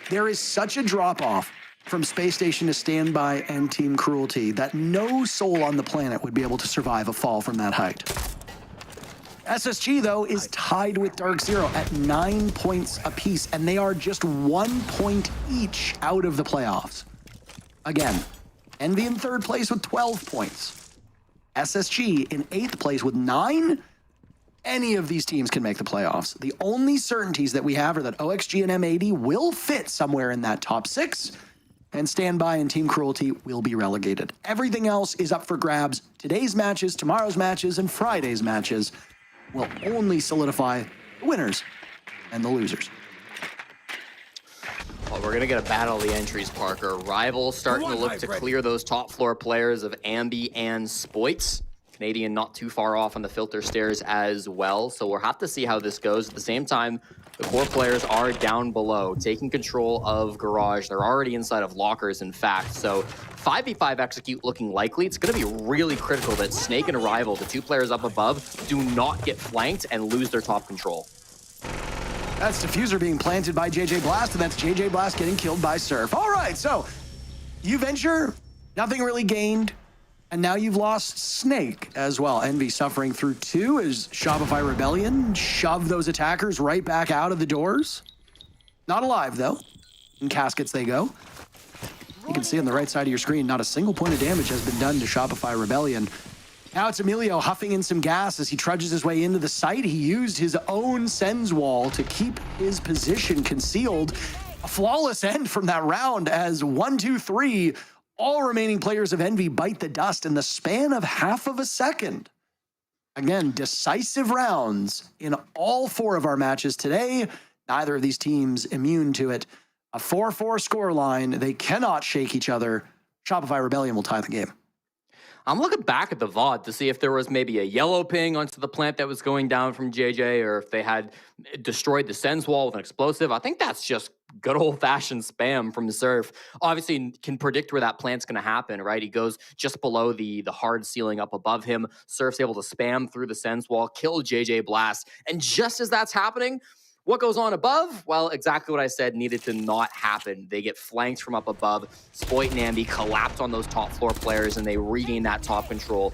There is such a drop-off from SpaceStation to Standby and Team Cruelty that no soul on the planet would be able to survive a fall from that height. SSG, though, is tied with DarkZero at 9 points apiece, and they are just 1 point each out of the playoffs. Again, Envy in 3rd place with 12 points. SSG in 8th place with 9. Any of these teams can make the playoffs. The only certainties that we have are that OXG and M80 will fit somewhere in that top 6, and Standby and Team Cruelty will be relegated. Everything else is up for grabs. Today's matches, tomorrow's matches, and Friday's matches will only solidify the winners and the losers. Well, we're going to get a battle of the entries, Parker. Rivals starting to look to clear those top floor players of Ambi and Spoits. Canadian not too far off on the filter stairs as well, so we'll have to see how this goes. At the same time, the core players are down below, taking control of Garage. They're already inside of lockers, in fact, so 5v5 execute looking likely. It's going to be really critical that Snake and Arrival, the 2 players up above, do not get flanked and lose their top control. That's Diffuser being planted by JJ Blast, and that's JJ Blast getting killed by Surf. All right, so you venture, nothing really gained, and now you've lost Snake as well. Envy suffering through 2 as Shopify Rebellion shove those attackers right back out of the doors. Not alive, though. In caskets they go. You can see on the right side of your screen, not a single point of damage has been done to Shopify Rebellion. Now it's Emilio huffing in some gas as he trudges his way into the site. He used his own Sens wall to keep his position concealed. A flawless end from that round as 1, 2, 3, all remaining players of Envy bite the dust in the span of half of a second. Again, decisive rounds in all 4 of our matches today. Neither of these teams immune to it. A 4-4 scoreline. They cannot shake each other. Shopify Rebellion will tie the game. I'm looking back at the VOD to see if there was maybe a yellow ping onto the plant that was going down from JJ, or if they had destroyed the Sens wall with an explosive. I think that's just good old-fashioned spam from Surf. Obviously, can predict where that plant's going to happen, right? He goes just below the hard ceiling up above him. Surf's able to spam through the Sens wall, kill JJ Blast, and just as that's happening, what goes on above? Well, exactly what I said needed to not happen. They get flanked from up above. Spoit and Ambi collapse on those top floor players, and they regain that top control.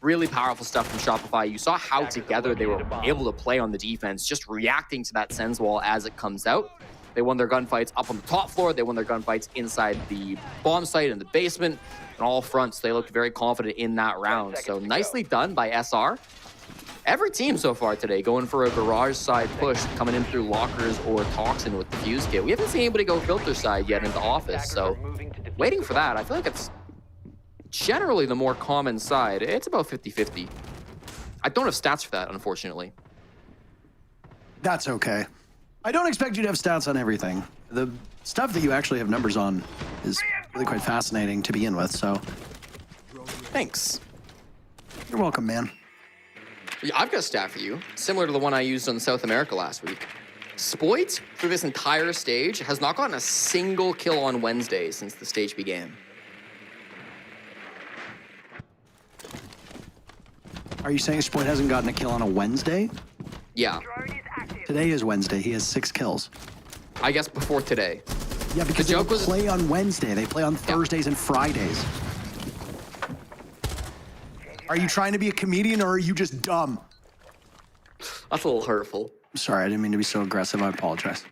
Really powerful stuff from Shopify. You saw how together they were able to play on the defense, just reacting to that Sens wall as it comes out. They won their gunfights up on the top floor. They won their gunfights inside the bomb site in the basement. On all fronts, they looked very confident in that round. So nicely done by SR. Every team so far today going for a garage side push, coming in through lockers or Toxin with the fuse kit. We haven't seen anybody go filter side yet into office, so waiting for that. I feel like it's generally the more common side. It's about 50-50. I don't have stats for that, unfortunately. That's okay. I don't expect you to have stats on everything. The stuff that you actually have numbers on is really quite fascinating to begin with, so. Thanks. You're welcome, man. I've got a stat for you, similar to the one I used on South America last week. Spoit, through this entire stage, has not gotten a single kill on Wednesday since the stage began. Are you saying Spoit hasn't gotten a kill on a Wednesday? Yeah. Today is Wednesday. He has 6 kills. I guess before today. Yeah, because they don't play on Wednesday. They play on Thursdays and Fridays. Are you trying to be a comedian or are you just dumb? That's a little hurtful. I'm sorry, I didn't mean to be so aggressive. I apologize.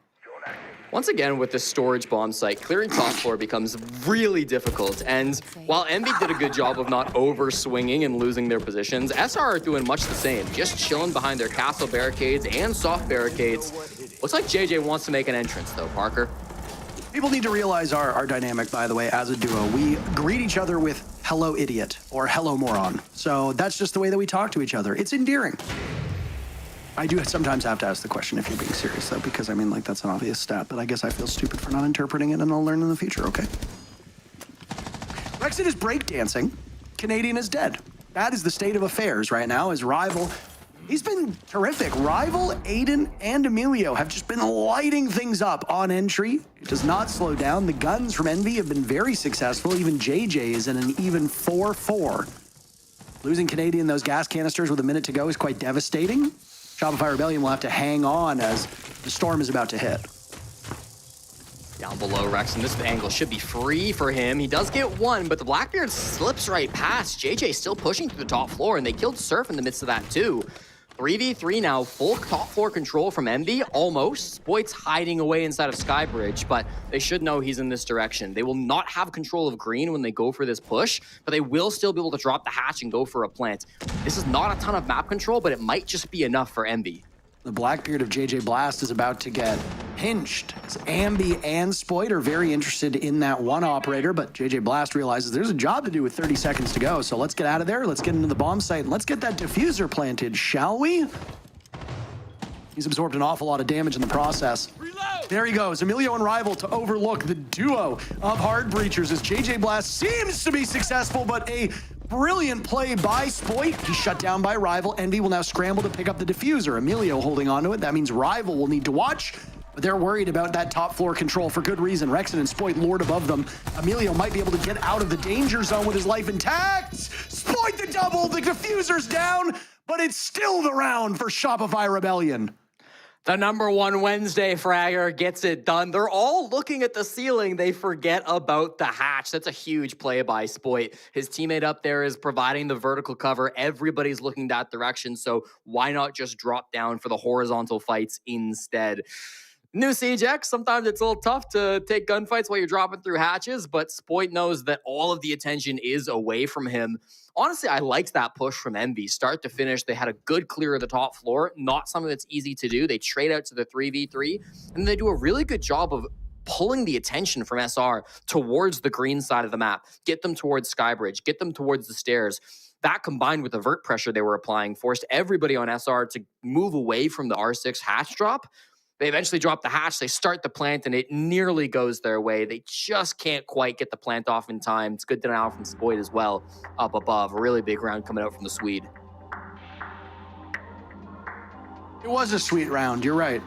Once again, with this storage bomb site, clearing top floor becomes really difficult. And while Envy did a good job of not over-swinging and losing their positions, SR are doing much the same, just chilling behind their castle barricades and soft barricades. Looks like JJ wants to make an entrance, though, Parker. People need to realize our dynamic, by the way, as a duo. We greet each other with hello, idiot, or hello, moron. So that's just the way that we talk to each other. It's endearing. I do sometimes have to ask the question if you're being serious, though, because, I mean, like, that's an obvious stat, but I guess I feel stupid for not interpreting it, and I'll learn in the future, okay? Rexit is breakdancing. Canadian is dead. That is the state of affairs right now. His rival, he's been terrific. Rival, Aiden, and Emilio have just been lighting things up on entry. It does not slow down. The guns from Envy have been very successful. Even JJ is in an even 4-4. Losing Canadian those gas canisters with a minute to go is quite devastating. Shopify Rebellion will have to hang on as the storm is about to hit. Down below, Rex, and this angle should be free for him. He does get one, but the Blackbeard slips right past. JJ still pushing through the top floor, and they killed Surf in the midst of that too. 3v3 now, full top floor control from Envy, almost. Spoit's hiding away inside of Skybridge, but they should know he's in this direction. They will not have control of green when they go for this push, but they will still be able to drop the hatch and go for a plant. This is not a ton of map control, but it might just be enough for Envy. The Blackbeard of JJ Blast is about to get pinched. As Ambi and Spoit are very interested in that one operator, but JJ Blast realizes there's a job to do with 30 seconds to go. So let's get out of there. Let's get into the bomb site and let's get that diffuser planted, shall we? He's absorbed an awful lot of damage in the process. Reload. There he goes, Emilio and Rival to overlook the duo of hard breachers as JJ Blast seems to be successful, but a brilliant play by Spoit. He's shut down by Rival. Envy will now scramble to pick up the diffuser. Emilio holding onto it. That means Rival will need to watch, but they're worried about that top floor control for good reason. Rexon and Spoit lord above them. Emilio might be able to get out of the danger zone with his life intact. Spoit the double. The diffuser's down, but it's still the round for Shopify Rebellion. The #1 Wednesday fragger gets it done. They're all looking at the ceiling. They forget about the hatch. That's a huge play by Spoit. His teammate up there is providing the vertical cover. Everybody's looking that direction, so why not just drop down for the horizontal fights instead? New Siege X, sometimes it's a little tough to take gunfights while you're dropping through hatches, but Spoit knows that all of the attention is away from him. Honestly, I liked that push from Envy. Start to finish, they had a good clear of the top floor. Not something that's easy to do. They trade out to the 3v3, and they do a really good job of pulling the attention from SR towards the green side of the map. Get them towards Skybridge, get them towards the stairs. That combined with the vert pressure they were applying forced everybody on SR to move away from the R6 hatch drop. They eventually drop the hatch, they start the plant, and it nearly goes their way. They just can't quite get the plant off in time. It's good denial from Spoit as well, up above. A really big round coming out from the Swede. It was a sweet round, you're right.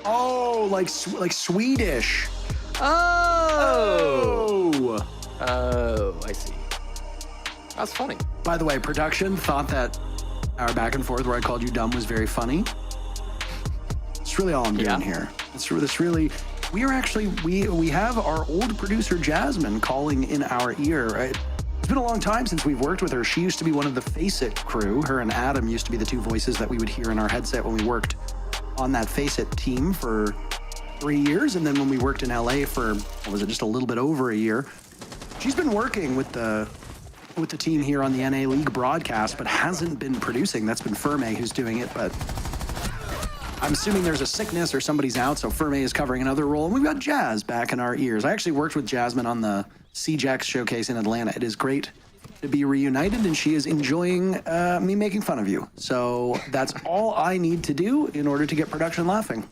Oh, like Swedish. Oh, I see. That's funny. By the way, production thought that our back and forth where I called you dumb was very funny. It's really all I'm doing here. It's really, we have our old producer Jasmine calling in our ear. Right? It's been a long time since we've worked with her. She used to be one of the Face It crew. Her and Adam used to be the two voices that we would hear in our headset when we worked on that Face It team for 3 years. And then when we worked in LA for, what was it, just a little bit over a year. She's been working with the team here on the NA League broadcast, but hasn't been producing. That's been Ferme who's doing it, but I'm assuming there's a sickness or somebody's out, so Ferme is covering another role, and we've got Jazz back in our ears. I actually worked with Jasmine on the CJAX showcase in Atlanta. It is great to be reunited, and she is enjoying me making fun of you. So that's all I need to do in order to get production laughing.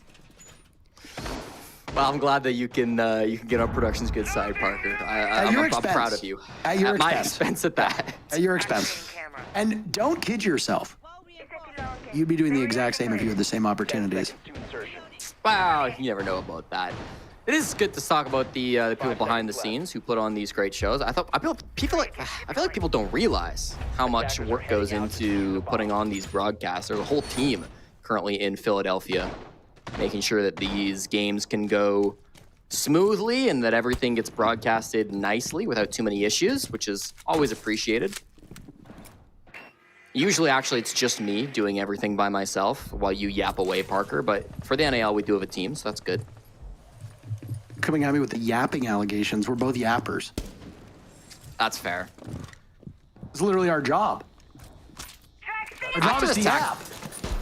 Well, I'm glad that you can get on production's good side, Parker. I'm proud of you. At your my expense. expense at that. At your expense. And don't kid yourself. You'd be doing the exact same if you had the same opportunities. Wow, you never know about that. It is good to talk about the people behind the scenes who put on these great shows. I feel like people don't realize how much work goes into putting on these broadcasts. There's a whole team currently in Philadelphia, making sure that these games can go smoothly and that everything gets broadcasted nicely without too many issues, which is always appreciated. Usually, actually, it's just me doing everything by myself while you yap away, Parker. But for the NAL, we do have a team, so that's good. Coming at me with the yapping allegations. We're both yappers. That's fair. It's literally our job. Our job is to yap.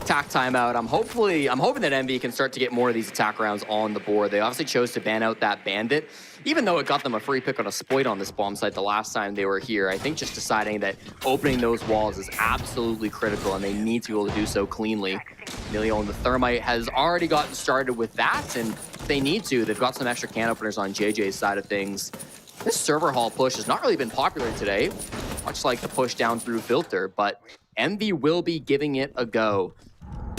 Attack timeout. I'm hoping that Envy can start to get more of these attack rounds on the board. They obviously chose to ban out that bandit, even though it got them a free pick on a Spoit on this bomb site the last time they were here. I think just deciding that opening those walls is absolutely critical, and they need to be able to do so cleanly. Emilio and the Thermite has already gotten started with that, and if they need to, they've got some extra can openers on JJ's side of things. This server hall push has not really been popular today, much like the push down through filter, but Envy will be giving it a go.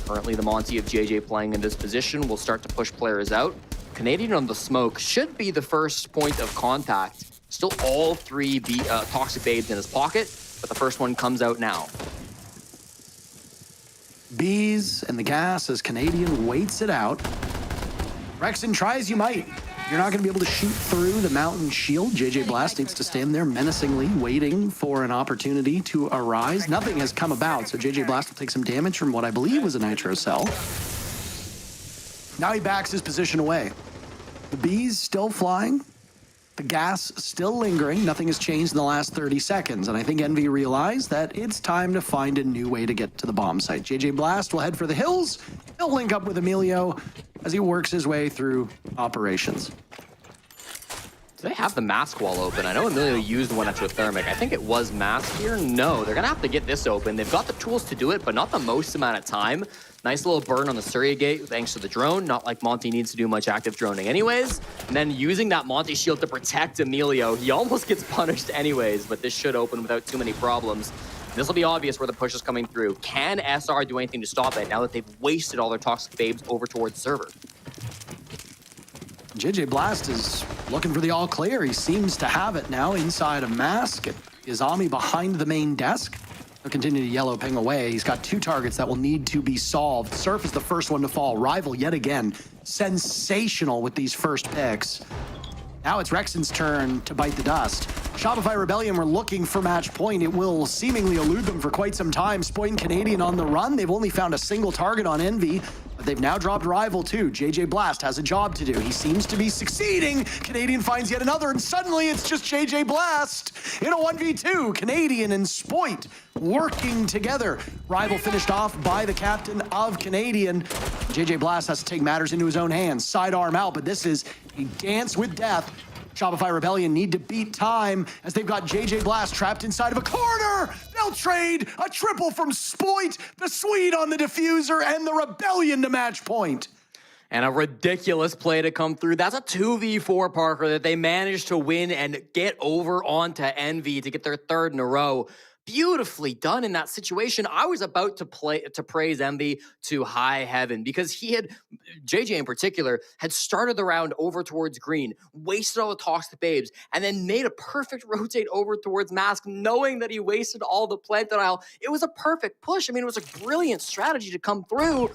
Currently, the Monty of JJ playing in this position will start to push players out. Canadian on the smoke should be the first point of contact. Still all three Toxic Babes in his pocket, but the first one comes out now. Bees and the gas as Canadian waits it out. Rexon, try as you might. You're not going to be able to shoot through the mountain shield. JJ Blast needs to stand there menacingly, waiting for an opportunity to arise. Nothing has come about, so JJ Blast will take some damage from what I believe was a nitro cell. Now he backs his position away. The bees still flying. The gas still lingering. Nothing has changed in the last 30 seconds, and I think Envy realized that it's time to find a new way to get to the bomb site. JJ Blast will head for the hills. He'll link up with Emilio as he works his way through operations. Do they have the mask wall open? I know Emilio used one after a thermic. I think it was mask here. No, they're gonna have to get this open. They've got the tools to do it, but not the most amount of time. Nice little burn on the Surya gate thanks to the drone. Not like Monty needs to do much active droning anyways. And then using that Monty shield to protect Emilio. He almost gets punished anyways, but this should open without too many problems. This will be obvious where the push is coming through. Can SR do anything to stop it now that they've wasted all their Toxic Babes over towards server? JJ Blast is looking for the all clear. He seems to have it now inside a mask. Izami behind the main desk. He'll continue to yellow ping away. He's got two targets that will need to be solved. Surf is the first one to fall. Rival yet again. Sensational with these first picks. Now it's Rexon's turn to bite the dust. Shopify Rebellion were looking for match point. It will seemingly elude them for quite some time. Spoit and Canadian on the run. They've only found a single target on Envy, but they've now dropped Rival too. JJ Blast has a job to do. He seems to be succeeding. Canadian finds yet another, and suddenly it's just JJ Blast in a 1v2. Canadian and Spoit working together. Rival finished off by the captain of Canadian. JJ Blast has to take matters into his own hands. Sidearm out, but this is a dance with death. Shopify Rebellion need to beat time as they've got JJ Blast trapped inside of a corner. They'll trade a triple from Spoit, the Swede on the diffuser, and the Rebellion to match point. And a ridiculous play to come through. That's a 2v4, Parker, that they managed to win and get over onto Envy to get their third in a row. Beautifully done in that situation. I was about to praise Envy to high heaven because JJ in particular, had started the round over towards green, wasted all the toxic babes, and then made a perfect rotate over towards Mask, knowing that he wasted all the plant denial. It was a perfect push. I mean, it was a brilliant strategy to come through,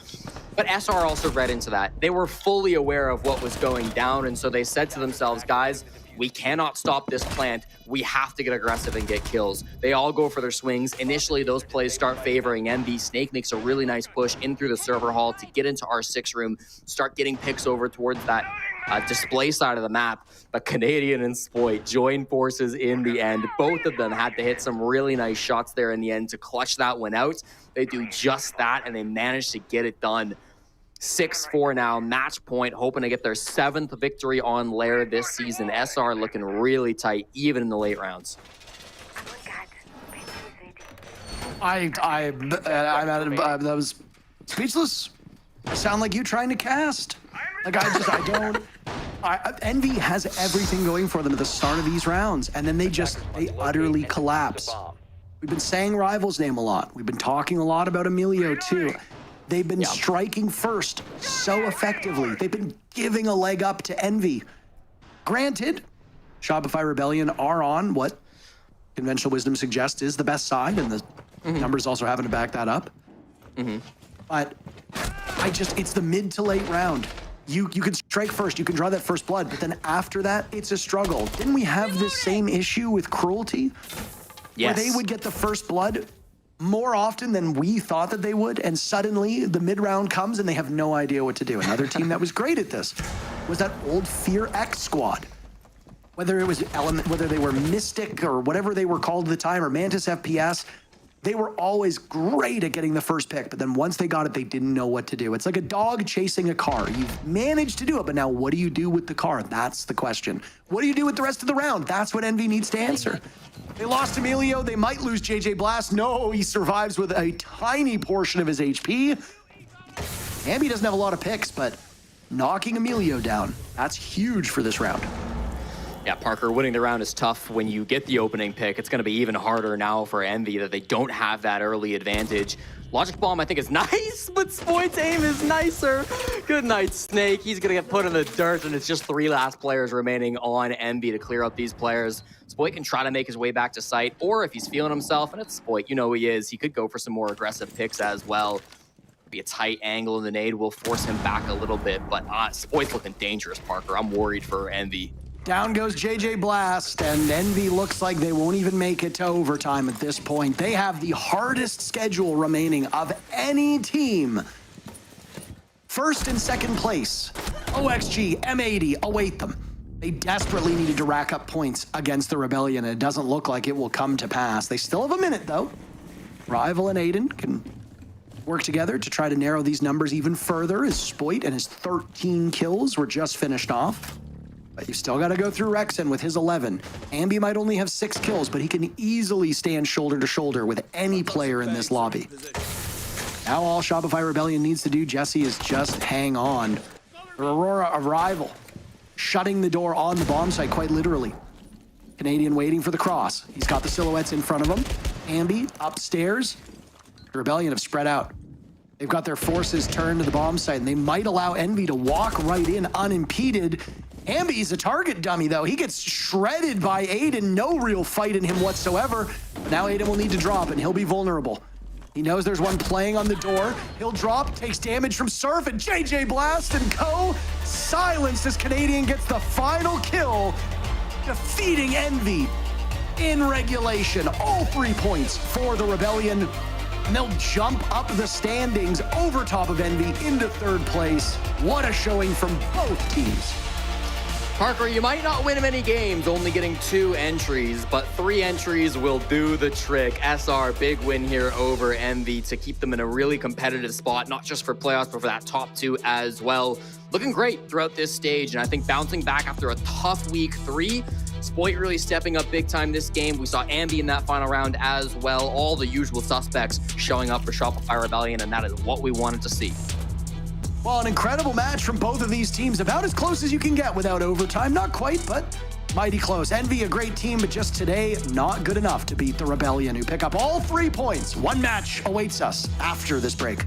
but SR also read into that. They were fully aware of what was going down, and so they said to themselves, guys, we cannot stop this plant. We have to get aggressive and get kills. They all go for their swings. Initially, those plays start favoring Envy. Snake makes a really nice push in through the server hall to get into our 6 room, start getting picks over towards that display side of the map. But Canadian and Spoit join forces in the end. Both of them had to hit some really nice shots there in the end to clutch that one out. They do just that, and they managed to get it done. 6-4 now, match point, hoping to get their 7th victory on Lair this season. SR looking really tight, even in the late rounds. That was speechless. I sound like you trying to cast. Like Envy has everything going for them at the start of these rounds, and then they utterly collapse. We've been saying Rival's name a lot. We've been talking a lot about Emilio too. They've been striking first so effectively. They've been giving a leg up to Envy. Granted, Shopify Rebellion are on what conventional wisdom suggests is the best side, and the numbers also happen to back that up. But it's the mid to late round. You can strike first, you can draw that first blood, but then after that, it's a struggle. Didn't we have this same issue with Cruelty? Yes. Where they would get the first blood more often than we thought that they would, and suddenly the mid-round comes and they have no idea what to do. Another team that was great at this was that old Fear X squad. Whether it was Element, whether they were Mystic or whatever they were called at the time, or Mantis FPS, they were always great at getting the first pick, but then once they got it, they didn't know what to do. It's like a dog chasing a car. You've managed to do it, but now what do you do with the car? That's the question. What do you do with the rest of the round? That's what Envy needs to answer. They lost Emilio. They might lose JJ Blast. No, he survives with a tiny portion of his HP. Envy doesn't have a lot of picks, but knocking Emilio down, that's huge for this round. Yeah, Parker, winning the round is tough when you get the opening pick. It's going to be even harder now for Envy that they don't have that early advantage. Logic Bomb, I think, is nice, but Spoit's aim is nicer. Good night, Snake. He's going to get put in the dirt, and it's just 3 last players remaining on Envy to clear up these players. Spoit can try to make his way back to site, or if he's feeling himself, and it's Spoit, you know who he is, he could go for some more aggressive picks as well. Be a tight angle, and the nade will force him back a little bit, but Spoit's looking dangerous, Parker. I'm worried for Envy. Down goes JJ Blast, and Envy looks like they won't even make it to overtime at this point. They have the hardest schedule remaining of any team. First and second place, OXG, M80 await them. They desperately needed to rack up points against the Rebellion, and it doesn't look like it will come to pass. They still have a minute, though. Rival and Aiden can work together to try to narrow these numbers even further, as Spoit and his 13 kills were just finished off. But you still got to go through Rexon with his 11. Ambi might only have 6 kills, but he can easily stand shoulder to shoulder with any player in this lobby. Now all Shopify Rebellion needs to do, Jesse, is just hang on. Aurora Arrival, shutting the door on the bomb site, quite literally. Canadian waiting for the cross. He's got the silhouettes in front of him. Ambi upstairs. The Rebellion have spread out. They've got their forces turned to the bomb site, and they might allow Envy to walk right in unimpeded. Ambi's a target dummy, though. He gets shredded by Aiden. No real fight in him whatsoever. Now Aiden will need to drop, and he'll be vulnerable. He knows there's one playing on the door. He'll drop, takes damage from Surf, and JJ Blast and co. Silenced as Canadian gets the final kill, defeating Envy in regulation. All 3 points for the Rebellion. And they'll jump up the standings over top of Envy into 3rd place. What a showing from both teams. Parker, you might not win many games, only getting 2 entries, but 3 entries will do the trick. SR, big win here over Envy to keep them in a really competitive spot, not just for playoffs, but for that top 2 as well. Looking great throughout this stage, and I think bouncing back after a tough week 3, Spoit really stepping up big time this game. We saw Ambi in that final round as well. All the usual suspects showing up for Shopify Rebellion, and that is what we wanted to see. Well, an incredible match from both of these teams. About as close as you can get without overtime. Not quite, but mighty close. Envy, a great team, but just today, not good enough to beat the Rebellion, who pick up all 3 points. One match awaits us after this break.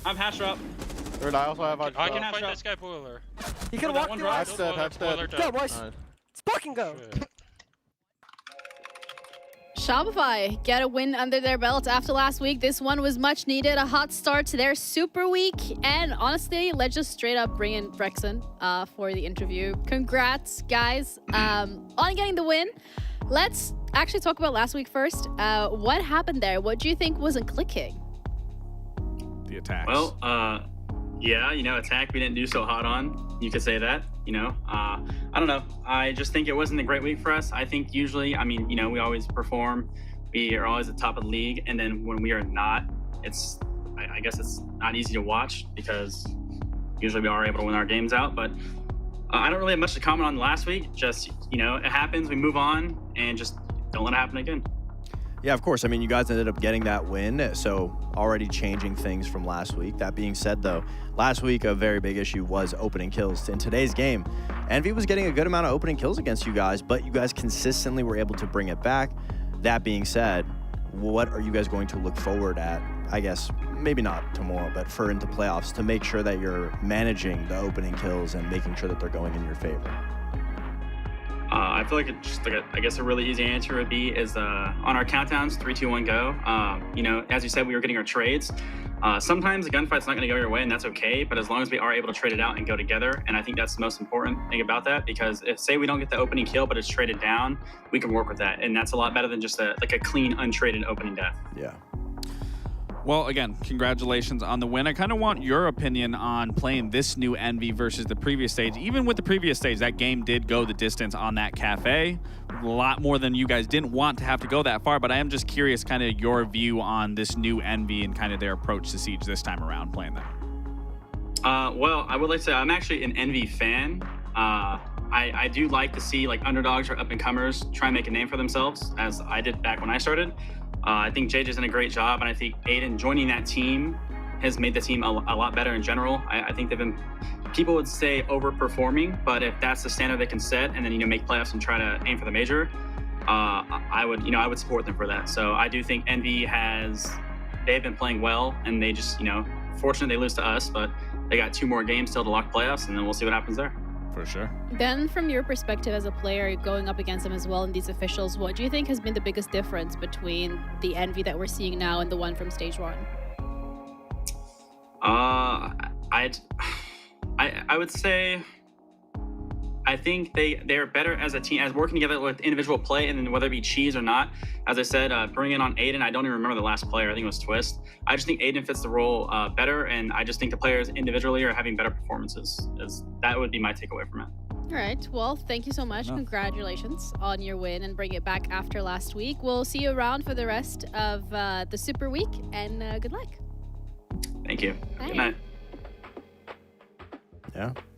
I'm Hash up. And I also have I can Hash up. This guy boiler. He can walk through us. Hatch dead. Go, boys. Let's fucking go. Shopify get a win under their belt after last week. This one was much needed, a hot start to their super week. And honestly, let's just straight up bring in Brexon for the interview. Congrats, guys, on getting the win. Let's actually talk about last week first. What happened there? What do you think wasn't clicking? The attacks. Well, yeah, attack we didn't do so hot on. You could say that, I don't know. I just think it wasn't a great week for us. I think usually, we always perform. We are always at the top of the league. And then when we are not, I guess it's not easy to watch because usually we are able to win our games out. But I don't really have much to comment on last week. Just, it happens. We move on and just don't let it happen again. Yeah, of course. You guys ended up getting that win, so already changing things from last week. That being said, though, last week a very big issue was opening kills. In today's game, Envy was getting a good amount of opening kills against you guys, but you guys consistently were able to bring it back. That being said, what are you guys going to look forward at, I guess, maybe not tomorrow, but for into playoffs to make sure that you're managing the opening kills and making sure that they're going in your favor? I feel like I guess a really easy answer would be is on our countdowns, 3, 2, 1, go. As you said, we were getting our trades. Sometimes the gunfight's not going to go your way, and that's okay. But as long as we are able to trade it out and go together, and I think that's the most important thing about that. Because if say we don't get the opening kill, but it's traded down, we can work with that, and that's a lot better than just a clean, untraded opening death. Yeah. Well, again, congratulations on the win. I kind of want your opinion on playing this new Envy versus the previous stage. Even with the previous stage, that game did go the distance on that cafe. A lot more than you guys didn't want to have to go that far, but I am just curious kind of your view on this new Envy and kind of their approach to Siege this time around playing that. Well, I would like to say I'm actually an Envy fan. I do like to see underdogs or up-and-comers try and make a name for themselves, as I did back when I started. I think JJ's done a great job, and I think Aiden joining that team has made the team a lot better in general. I think they've been, people would say overperforming, but if that's the standard they can set and then, make playoffs and try to aim for the major, I would support them for that. So I do think Envy they've been playing well, and they just, fortunate they lose to us, but they got 2 more games still to lock playoffs, and then we'll see what happens there. For sure. Then from your perspective as a player going up against them as well in these officials, what do you think has been the biggest difference between the Envy that we're seeing now and the one from stage 1? I would say I think they're better as a team, as working together with individual play, and then whether it be cheese or not. As I said, bringing on Aiden, I don't even remember the last player. I think it was Twist. I just think Aiden fits the role better, and I just think the players individually are having better performances. That would be my takeaway from it. All right. Well, thank you so much. Congratulations on your win and bring it back after last week. We'll see you around for the rest of the Super Week, and good luck. Thank you. Bye. Good night.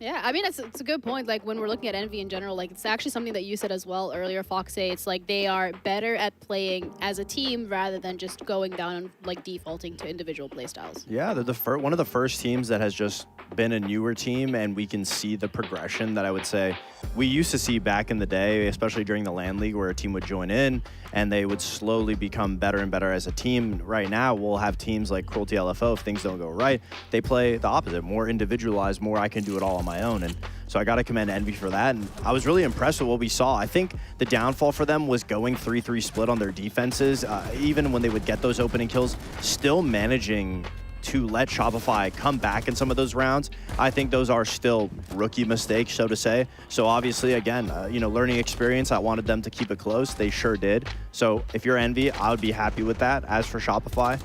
Yeah, it's a good point. When we're looking at Envy in general, it's actually something that you said as well earlier, Foxy. It's they are better at playing as a team rather than just going down and defaulting to individual playstyles. Yeah, they're one of the first teams that has just been a newer team, and we can see the progression that I would say we used to see back in the day, especially during the LAN League, where a team would join in and they would slowly become better and better as a team. Right now, we'll have teams like Cruelty LFO, if things don't go right, they play the opposite, more individualized, more I can do it all on my own. And so I got to commend Envy for that. And I was really impressed with what we saw. I think the downfall for them was going 3-3 split on their defenses, even when they would get those opening kills, still managing to let Shopify come back in some of those rounds. I think those are still rookie mistakes, so to say. So obviously, again, learning experience. I wanted them to keep it close. They sure did. So if you're Envy, I would be happy with that. As for Shopify,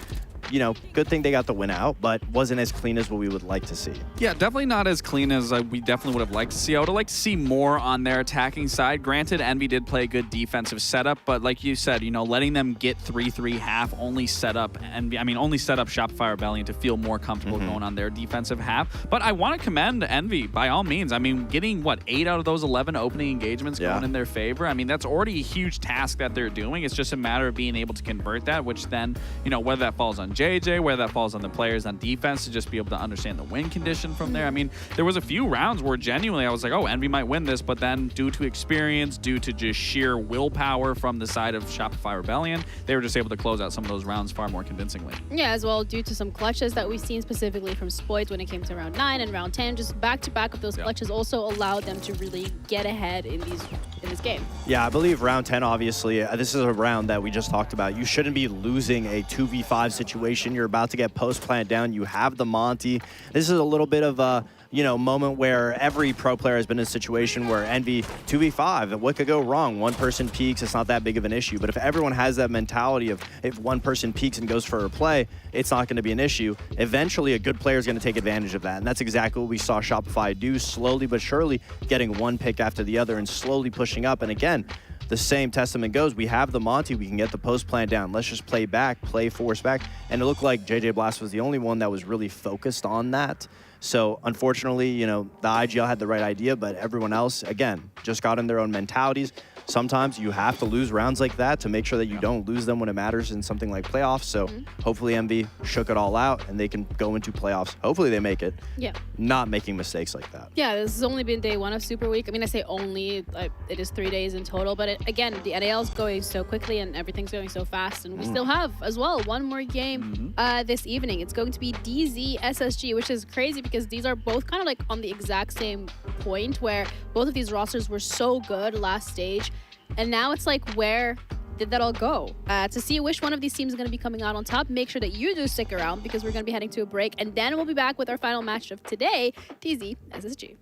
good thing they got the win out, but wasn't as clean as what we would like to see. Yeah, definitely not as clean as we definitely would have liked to see. I would have liked to see more on their attacking side. Granted, Envy did play a good defensive setup, but like you said, letting them get 3-3 half only set up Shopify Rebellion to feel more comfortable going on their defensive half. But I want to commend Envy by all means. Getting 8 out of those 11 opening engagements going in their favor. That's already a huge task that they're doing. It's just a matter of being able to convert that, which then, whether that falls on JJ, where that falls on the players on defense to just be able to understand the win condition from there. I mean, there was a few rounds where genuinely I was like, oh, Envy might win this, but then due to experience, due to just sheer willpower from the side of Shopify Rebellion, they were just able to close out some of those rounds far more convincingly. Yeah, as well, due to some clutches that we've seen specifically from Spoids when it came to round 9 and round 10, just back-to-back of those clutches also allowed them to really get ahead in this game. Yeah, I believe round 10, obviously, this is a round that we just talked about. You shouldn't be losing a 2v5 situation. You're about to get post-plant down. You have the Monty. This is a little bit of a moment where every pro player has been in a situation where Envy 2v5, what could go wrong? One person peaks, it's not that big of an issue. But if everyone has that mentality of if one person peaks and goes for a play, it's not going to be an issue. Eventually, a good player is going to take advantage of that. And that's exactly what we saw Shopify do, slowly but surely getting one pick after the other and slowly pushing up. And again, the same testament goes. We have the Monty. We can get the post plant down. Let's just play back, play force back. And it looked like JJ Blast was the only one that was really focused on that. So unfortunately, the IGL had the right idea, but everyone else, again, just got in their own mentalities. Sometimes you have to lose rounds like that to make sure that you don't lose them when it matters in something like playoffs. So hopefully MV shook it all out and they can go into playoffs. Hopefully they make it. Yeah. Not making mistakes like that. Yeah, this has only been day 1 of Super Week. I mean, I say only, it is 3 days in total, but again, the NAL is going so quickly and everything's going so fast. And we still have, as well, one more game this evening. It's going to be DZ SSG, which is crazy because these are both kind of like on the exact same point where both of these rosters were so good last stage. And now it's like, where did that all go? To see which one of these teams is going to be coming out on top, make sure that you do stick around because we're going to be heading to a break. And then we'll be back with our final match of today, DZ SSG.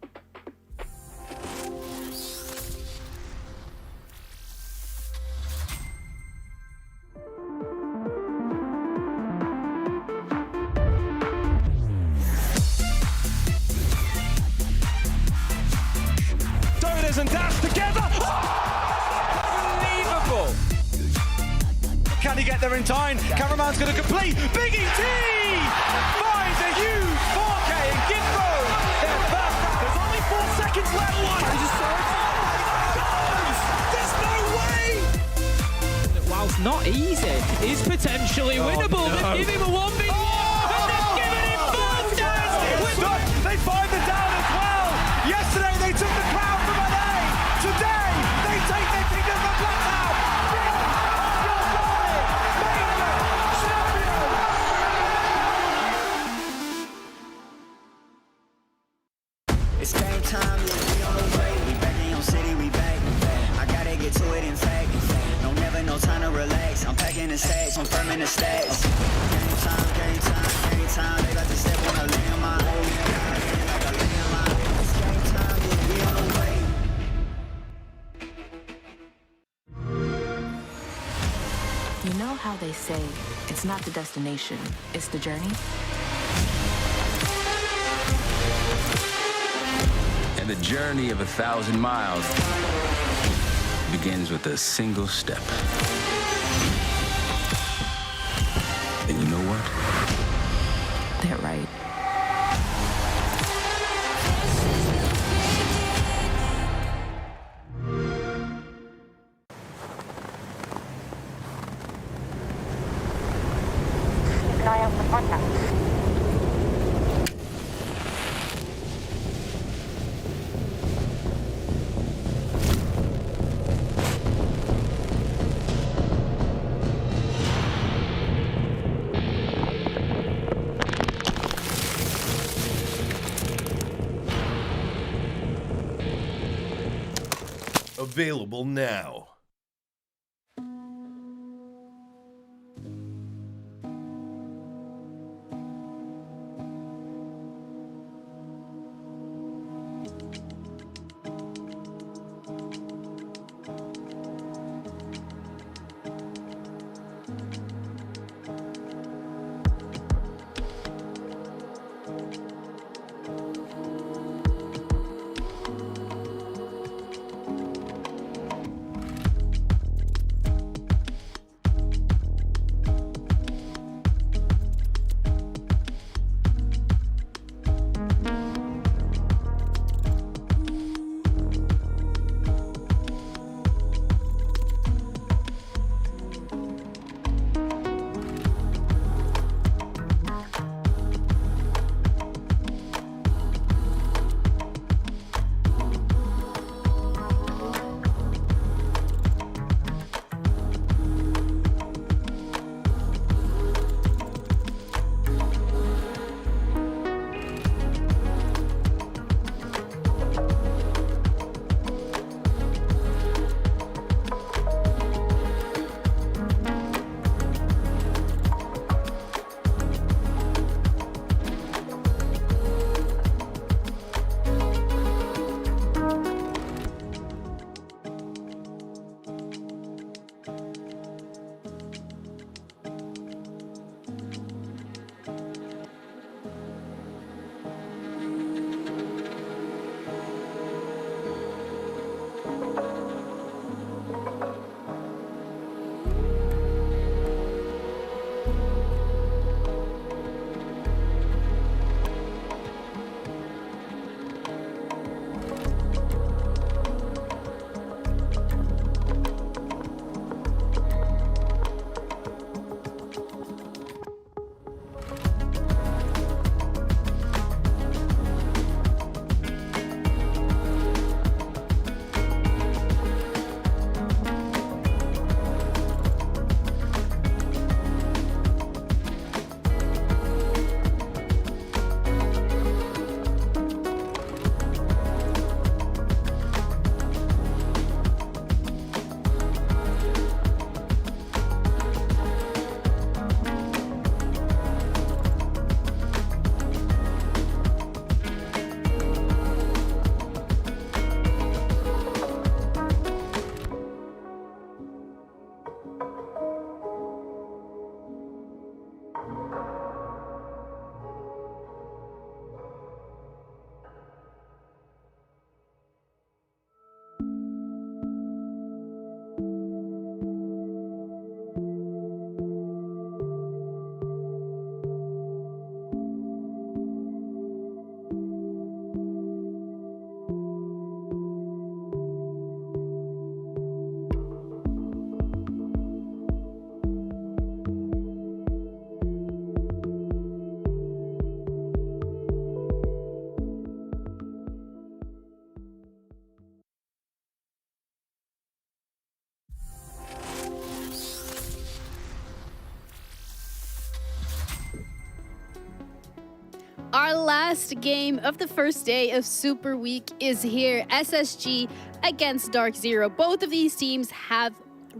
Dodas and Dash together. Can he get there in time? Cameraman's going to complete. Big ET finds a huge 4K and Gitbo. Their first round. There's only 4 seconds left. There's no way. Whilst not easy, is potentially winnable. No. They give him a 1v1 and they've given him both down. They find the down as well. Yesterday they took the crown from LA. Today they take the kingdom from Blacktown. It's game time, yeah, we on the way. We back in your city, we back. I gotta get to it, in fact. No time to relax. I'm packing the stacks, I'm firming the stacks. Game time. They about to step on a landmine. Like a landmine. It's game time, yeah, we on the way. You know how they say it's not the destination, it's the journey? And the journey of 1,000 miles begins with a single step. And you know what? They're right. Keep an eye out for contact. Available now. our last game of the first day of Super Week is here. SSG against DarkZero. Both of these teams have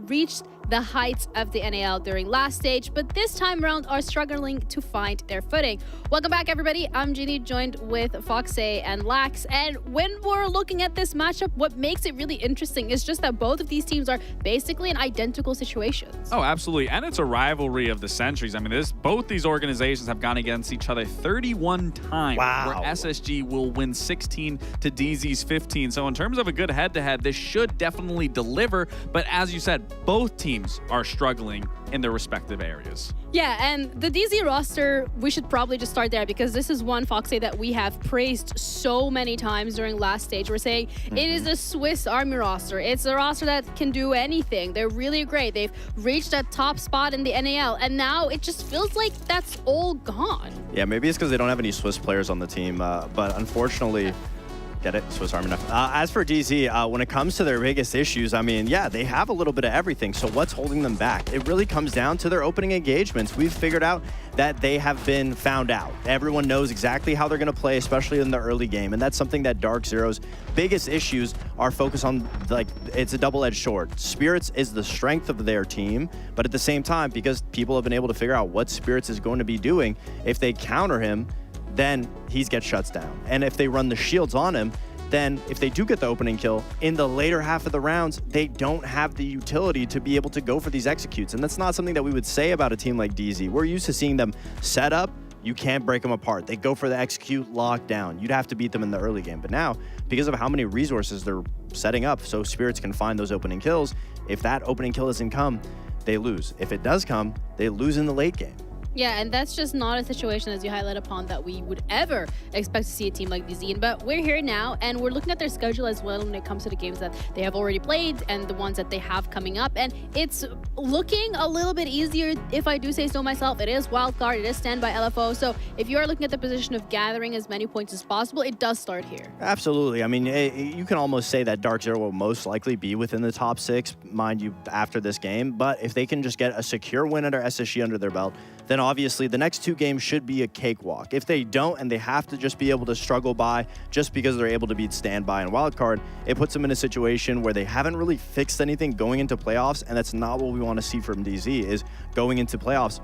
reached the heights of the NAL during last stage, but this time around are struggling to find their footing. Welcome back, everybody. I'm Ginny, joined with Foxe and Lax. And when we're looking at this matchup, what makes it really interesting is just that both of these teams are basically in identical situations. Oh, absolutely. And it's a rivalry of the centuries. I mean, both these organizations have gone against each other 31 times. Wow. Where SSG will win 16 to DZ's 15. So in terms of a good head-to-head, this should definitely deliver. But as you said, both teams are struggling in their respective areas. Yeah, and the DZ roster, we should probably just start there because this is one Foxe that we have praised so many times during last stage. We're saying it is a Swiss Army roster. It's a roster that can do anything. They're really great. They've reached that top spot in the NAL, and now it just feels like that's all gone. Yeah, maybe it's because they don't have any Swiss players on the team, but unfortunately, get it? Swiss Army knife. As for DZ, when it comes to their biggest issues, I mean, yeah, they have a little bit of everything. So what's holding them back? It really comes down to their opening engagements. We've figured out that they have been found out. Everyone knows exactly how they're going to play, especially in the early game. And that's something that DarkZero's biggest issues are focused on. Like, it's a double-edged sword. Spirits is the strength of their team, but at the same time, because people have been able to figure out what Spirits is going to be doing, if they counter him, then he gets shuts down. And if they run the shields on him, then if they do get the opening kill, in the later half of the rounds, they don't have the utility to be able to go for these executes. And that's not something that we would say about a team like DZ. We're used to seeing them set up, you can't break them apart. They go for the execute, lock down. You'd have to beat them in the early game. But now, because of how many resources they're setting up so Spirits can find those opening kills, if that opening kill doesn't come, they lose. If it does come, they lose in the late game. Yeah, and that's just not a situation, as you highlight upon, that we would ever expect to see a team like DZ in. But we're here now, and we're looking at their schedule as well when it comes to the games that they have already played and the ones that they have coming up. And it's looking a little bit easier, if I do say so myself. It is Wildcard, it is standby LFO. So if you are looking at the position of gathering as many points as possible, it does start here. Absolutely. I mean, you can almost say that DarkZero will most likely be within the top 6, mind you, after this game. But if they can just get a secure win under SSG under their belt, then obviously the next 2 games should be a cakewalk. If they don't and they have to just be able to struggle by just because they're able to beat standby and wildcard, it puts them in a situation where they haven't really fixed anything going into playoffs, and that's not what we want to see from DZ, is going into playoffs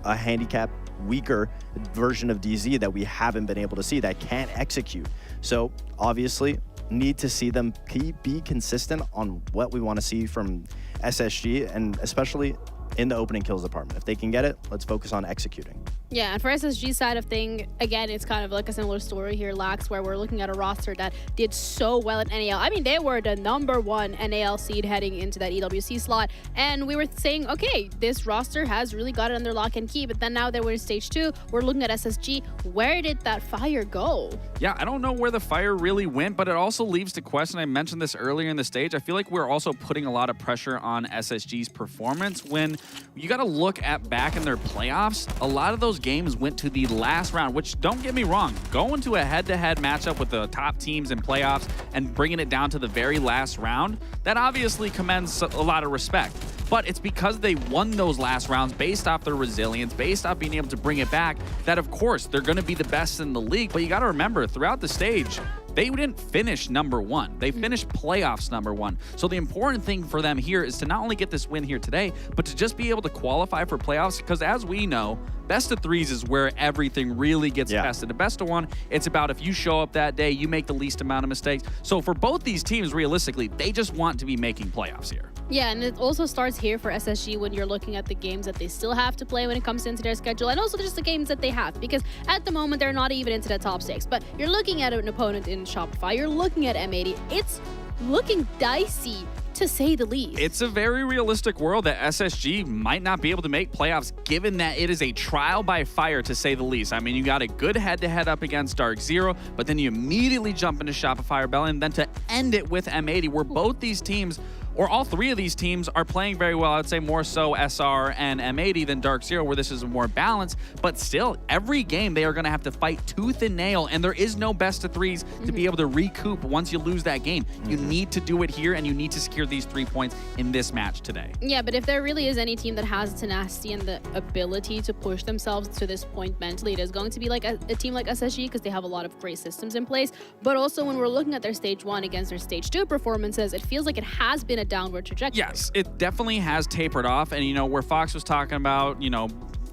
a handicap weaker version of DZ that we haven't been able to see, that can't execute. So obviously need to see them be consistent on what we want to see from SSG, and especially in the opening kills department. If they can get it, let's focus on executing. Yeah, and for SSG side of thing, again, it's kind of like a similar story here, Lax, where we're looking at a roster that did so well at NAL. I mean, they were the #1 NAL seed heading into that EWC slot, and we were saying, okay, this roster has really got it under lock and key, but then now that we're in stage 2, we're looking at SSG. Where did that fire go? Yeah, I don't know where the fire really went, but it also leaves the question. I mentioned this earlier in the stage. I feel like we're also putting a lot of pressure on SSG's performance when you got to look at back in their playoffs. A lot of those games went to the last round, which, don't get me wrong, going to a head-to-head matchup with the top teams in playoffs and bringing it down to the very last round, that obviously commands a lot of respect. But it's because they won those last rounds based off their resilience, based off being able to bring it back, that of course they're going to be the best in the league. But you got to remember, throughout the stage, they didn't finish #1. They finished playoffs #1. So the important thing for them here is to not only get this win here today, but to just be able to qualify for playoffs. Because as we know, best of 3s is where everything really gets tested. The best of 1, it's about if you show up that day, you make the least amount of mistakes. So for both these teams, realistically, they just want to be making playoffs here. Yeah, and it also starts here for SSG when you're looking at the games that they still have to play when it comes into their schedule, and also just the games that they have, because at the moment they're not even into the top 6. But you're looking at an opponent in Shopify, you're looking at M80. It's looking dicey, to say the least. It's a very realistic world that SSG might not be able to make playoffs, given that it is a trial by fire, to say the least. I mean, you got a good head-to-head up against DarkZero, but then you immediately jump into Shopify Rebellion, then to end it with M80, where both these teams or all three of these teams are playing very well. I'd say more so SR and M80 than DarkZero, where this is more balanced. But still, every game they are going to have to fight tooth and nail, and there is no best of threes to be able to recoup once you lose that game. You need to do it here, and you need to secure these 3 points in this match today. Yeah, but if there really is any team that has tenacity and the ability to push themselves to this point mentally, it is going to be like a team like SSG, because they have a lot of great systems in place. But also when we're looking at their stage 1 against their stage 2 performances, it feels like it has been a downward trajectory. Yes, it definitely has tapered off. And, you know, where Fox was talking about, you know,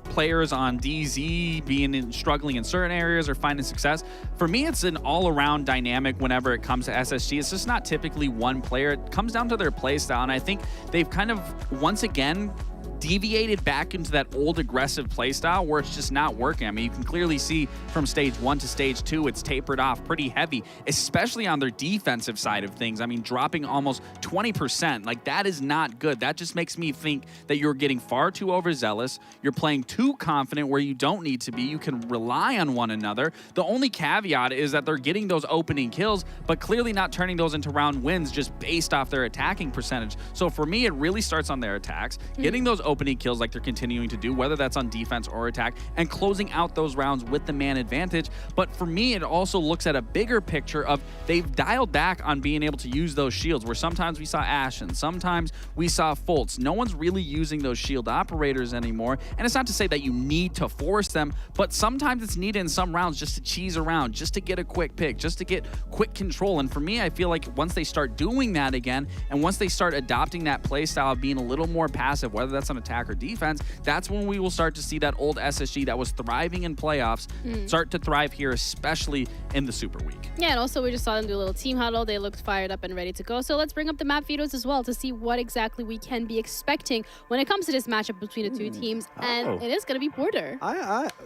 players on DZ being struggling in certain areas or finding success. For me, it's an all-around dynamic whenever it comes to SSG. It's just not typically one player. It comes down to their play style, and I think they've kind of, once again, deviated back into that old aggressive play style where it's just not working. I mean, you can clearly see from stage 1 to stage 2, it's tapered off pretty heavy, especially on their defensive side of things. I mean, dropping almost 20%, like that is not good. That just makes me think that you're getting far too overzealous. You're playing too confident where you don't need to be. You can rely on one another. The only caveat is that they're getting those opening kills, but clearly not turning those into round wins just based off their attacking percentage. So for me, it really starts on their attacks, getting those opening kills like they're continuing to do, whether that's on defense or attack, and closing out those rounds with the man advantage. But for me, it also looks at a bigger picture of they've dialed back on being able to use those shields, where sometimes we saw Ashen, sometimes we saw Fultz. No one's really using those shield operators anymore. And it's not to say that you need to force them, but sometimes it's needed in some rounds just to cheese around, just to get a quick pick, just to get quick control. And for me, I feel like once they start doing that again, and once they start adopting that play style of being a little more passive, whether that's on attack or defense, that's when we will start to see that old SSG that was thriving in playoffs start to thrive here, especially in the Super Week. Yeah, and also we just saw them do a little team huddle. They looked fired up and ready to go. So let's bring up the map VODs as well to see what exactly we can be expecting when it comes to this matchup between the two teams. And it is going to be Border.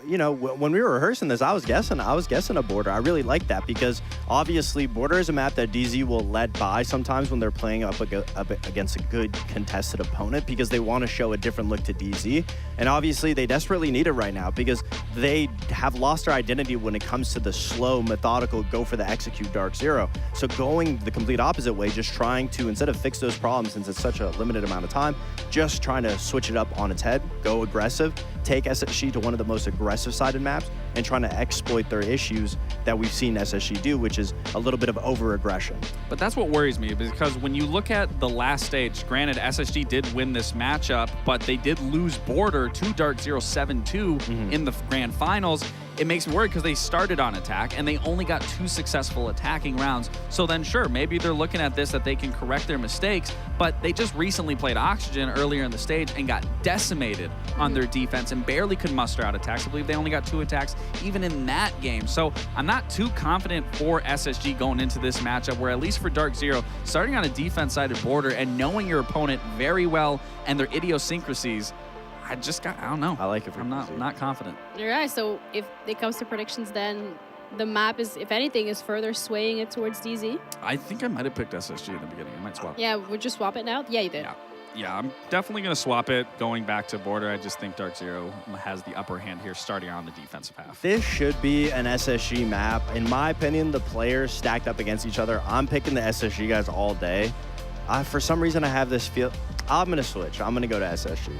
You know, when we were rehearsing this, I was guessing a Border. I really like that because obviously Border is a map that DZ will let by sometimes when they're playing up against a good contested opponent, because they want to show a different look to DZ. And obviously they desperately need it right now because they have lost their identity when it comes to the slow, methodical, go for the execute DarkZero. So going the complete opposite way, just trying to, instead of fix those problems since it's such a limited amount of time, just trying to switch it up on its head, go aggressive, take SSG to one of the most aggressive sided maps, and trying to exploit their issues that we've seen SSG do, which is a little bit of over-aggression. But that's what worries me, because when you look at the last stage, granted, SSG did win this matchup, but they did lose Border to DarkZero 7-2 in the grand finals. It makes me worried because they started on attack and they only got 2 successful attacking rounds. So then sure, maybe they're looking at this that they can correct their mistakes, but they just recently played Oxygen earlier in the stage and got decimated on their defense and barely could muster out attacks. I believe they only got 2 attacks even in that game. So I'm not too confident for SSG going into this matchup, where at least for DarkZero, starting on a defense side of Border and knowing your opponent very well and their idiosyncrasies, I don't know. I like it. I'm not confident. All right, so if it comes to predictions, then the map is, if anything, is further swaying it towards DZ. I think I might have picked SSG in the beginning. I might swap. Yeah, would you swap it now? Yeah, you did. Yeah, I'm definitely going to swap it going back to Border. I just think DarkZero has the upper hand here starting on the defensive half. This should be an SSG map. In my opinion, the players stacked up against each other, I'm picking the SSG guys all day. For some reason, I have this feel. I'm going to switch. I'm going to go to SSG.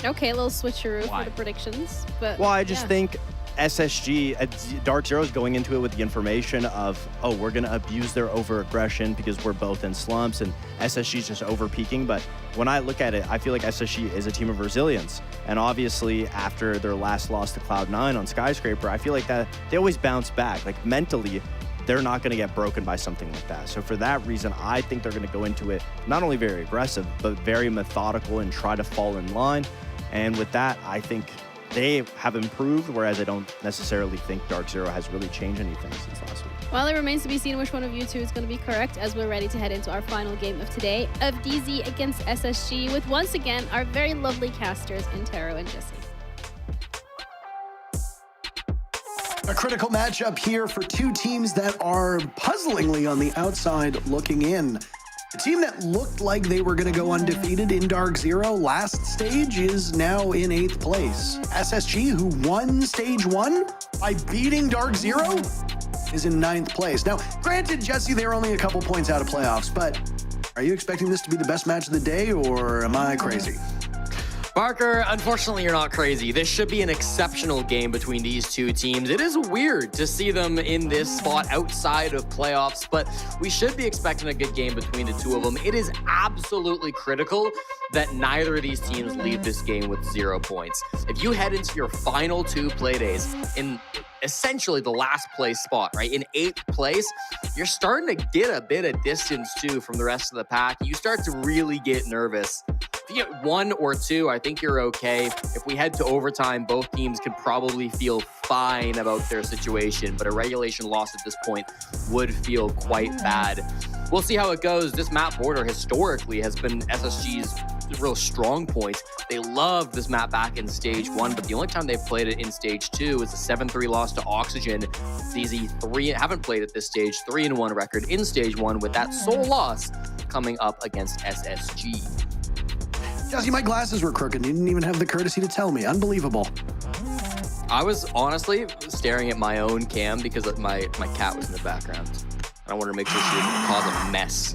Okay, a little switcheroo for the predictions. But well, I just think SSG, DarkZero is going into it with the information of, oh, we're going to abuse their over-aggression because we're both in slumps, and SSG is just over-peaking. But when I look at it, I feel like SSG is a team of resilience. And obviously, after their last loss to Cloud9 on Skyscraper, I feel like that they always bounce back. Like, mentally, they're not going to get broken by something like that. So for that reason, I think they're going to go into it not only very aggressive, but very methodical and try to fall in line. And with that, I think they have improved, whereas I don't necessarily think DarkZero has really changed anything since last week. Well, it remains to be seen which one of you two is going to be correct, as we're ready to head into our final game of today of DZ against SSG, with once again our very lovely casters in Taro and Jesse. A critical matchup here for two teams that are puzzlingly on the outside looking in. The team that looked like they were going to go undefeated in DarkZero last stage is now in 8th place. SSG, who won stage 1 by beating DarkZero, is in 9th place. Now, granted, Jesse, they're only a couple points out of playoffs, but Are you expecting this to be the best match of the day, or am I crazy? Parker, unfortunately, you're not crazy. This should be an exceptional game between these two teams. It is weird to see them in this spot outside of playoffs, but we should be expecting a good game between the two of them. It is absolutely critical that neither of these teams leave this game with 0 points. If you head into your final 2 play days in essentially the last place spot, right? In 8th place, you're starting to get a bit of distance too from the rest of the pack. You start to really get nervous. If you get 1 or 2, I think you're okay. If we head to overtime, both teams could probably feel fine about their situation, but a regulation loss at this point would feel quite bad. We'll see how it goes. This map border historically has been SSG's real strong point. They love this map back in stage 1, but the only time they've played it in stage 2 is a 7-3 loss to Oxygen. DZ haven't played at this stage, 3-1 record in stage 1 with that sole loss coming up against SSG. Jesse, my glasses were crooked. You didn't even have the courtesy to tell me. Unbelievable. I was honestly staring at my own cam because my cat was in the background. I wanted to make sure she didn't cause a mess.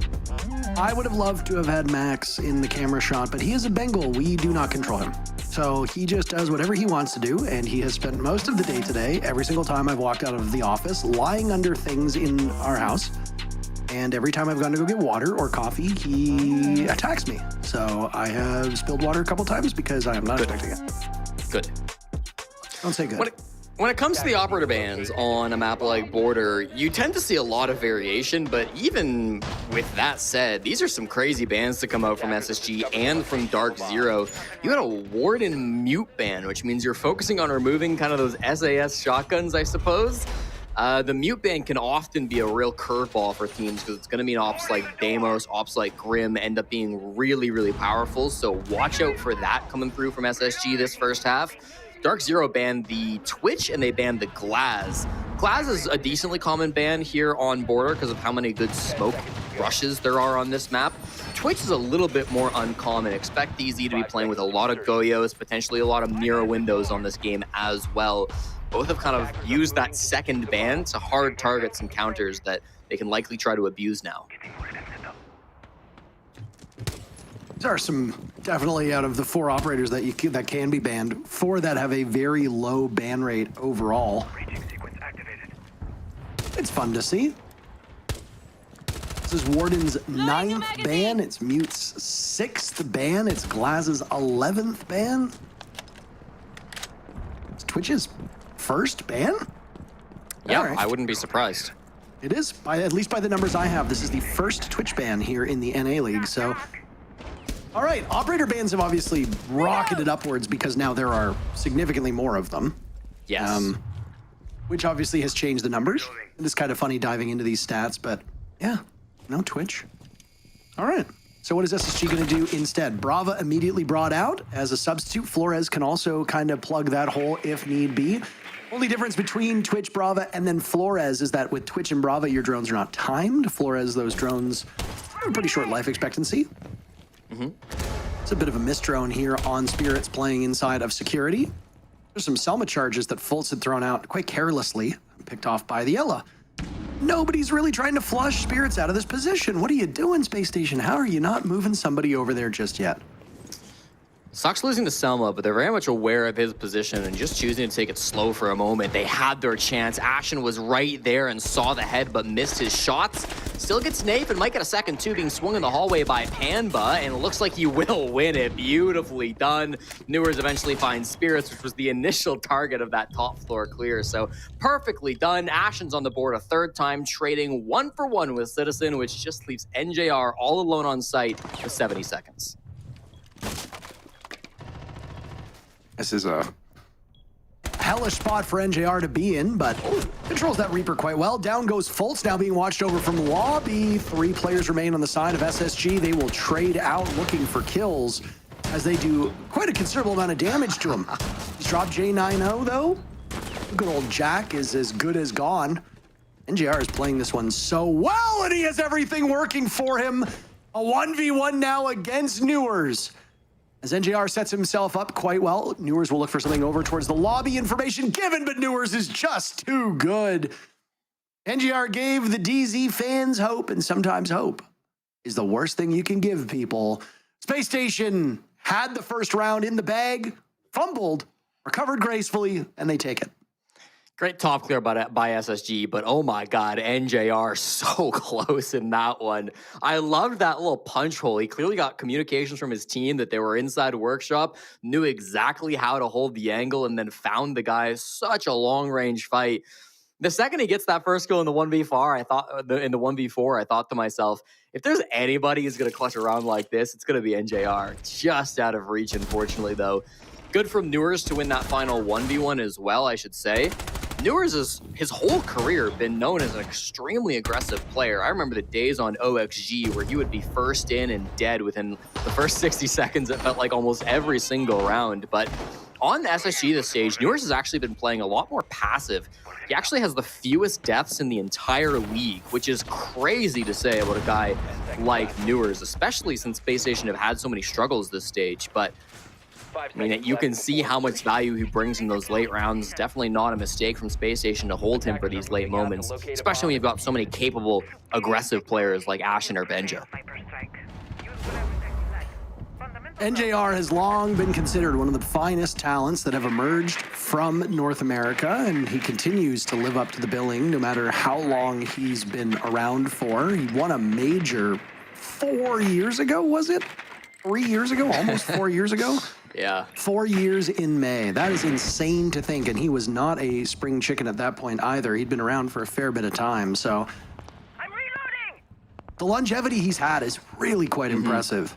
I would have loved to have had Max in the camera shot, but he is a Bengal. We do not control him. So he just does whatever he wants to do, and he has spent most of the day today, every single time I've walked out of the office, lying under things in our house. And every time I've gone to go get water or coffee, he attacks me. So I have spilled water a couple times because I am not expecting it. Good. Don't say good. When it comes to the operator bans on a map like Border, you tend to see a lot of variation, but even with that said, these are some crazy bans to come out from SSG and from DarkZero. You had a Warden mute ban, which means you're focusing on removing kind of those SAS shotguns, I suppose. The mute ban can often be a real curveball for teams because it's going to mean ops like Deimos, ops like Grim end up being really, really powerful. So watch out for that coming through from SSG this first half. DarkZero banned the Twitch and they banned the Glaz. Glaz is a decently common ban here on Border because of how many good smoke rushes there are on this map. Twitch is a little bit more uncommon. Expect DZ to be playing with a lot of Goyos, potentially a lot of mirror windows on this game as well. Both have kind of used that second ban to hard target some counters that they can likely try to abuse now. There are some, definitely out of the 4 operators that can be banned, 4 that have a very low ban rate overall. It's fun to see. This is Warden's 9th ban. It's Mute's 6th ban. It's Glaz's 11th ban. It's Twitch's 1st ban? Yeah, right. I wouldn't be surprised. It is, at least by the numbers I have. This is the 1st Twitch ban here in the NA League, so... All right, operator bans have obviously rocketed upwards because now there are significantly more of them. Yes. Which obviously has changed the numbers. It is kind of funny diving into these stats, but yeah, no Twitch. All right, so what is SSG going to do instead? Brava immediately brought out as a substitute. Flores can also kind of plug that hole if need be. Only difference between Twitch, Brava, and then Flores is that with Twitch and Brava, your drones are not timed. Flores, those drones have a pretty short life expectancy. It's a bit of a missed drone here on Spirits playing inside of security. There's some Selma charges that Fultz had thrown out quite carelessly, picked off by the Ella. Nobody's really trying to flush Spirits out of this position. What are you doing, SpaceStation? How are you not moving somebody over there just yet? Sucks losing to Selma, but they're very much aware of his position and just choosing to take it slow for a moment. They had their chance. Ashen was right there and saw the head, but missed his shots. Still gets Nape and might get a second too, being swung in the hallway by Panba, and it looks like he will win it. Beautifully done. Newers eventually finds Spirits, which was the initial target of that top floor clear. So perfectly done. Ashen's on the board a 3rd time, trading 1-for-1 with Citizen, which just leaves NJR all alone on site with 70 seconds. This is a hellish spot for NJR to be in, but controls that Reaper quite well. Down goes Fultz, now being watched over from lobby. 3 players remain on the side of SSG. They will trade out looking for kills as they do quite a considerable amount of damage to him. He's dropped J90 though. Good old Jack is as good as gone. NJR is playing this one so well, and he has everything working for him. A 1v1 now against Newers. As NJR sets himself up quite well, Newers will look for something over towards the lobby. Information given, but Newers is just too good. NJR gave the DZ fans hope, and sometimes hope is the worst thing you can give people. SpaceStation had the first round in the bag, fumbled, recovered gracefully, and they take it. Great top clear by SSG, but oh my God, NJR so close in that one. I loved that little punch hole. He clearly got communications from his team that they were inside workshop, knew exactly how to hold the angle, and then found the guy. Such a long range fight. The second he gets that first kill in the 1v4, I thought to myself, if there's anybody who's going to clutch around like this, it's going to be NJR. Just out of reach, unfortunately, though. Good from Newers to win that final 1v1 as well, I should say. Newers has his whole career been known as an extremely aggressive player. I remember the days on OXG where he would be first in and dead within the first 60 seconds. It felt like almost every single round. But on the SSG this stage, Newers has actually been playing a lot more passive. He actually has the fewest deaths in the entire league, which is crazy to say about a guy like Newers, especially since SpaceStation have had so many struggles this stage. But I mean, you can see how much value he brings in those late rounds. Definitely not a mistake from SpaceStation to hold him for these late moments, especially when you've got so many capable, aggressive players like Ashen or Benja. NJR has long been considered one of the finest talents that have emerged from North America, and he continues to live up to the billing no matter how long he's been around for. He won a major 4 years ago, was it? 3 years ago? Almost 4 years ago? Yeah. 4 years in May. That is insane to think, and he was not a spring chicken at that point either. He'd been around for a fair bit of time, so... I'm reloading! The longevity he's had is really quite impressive.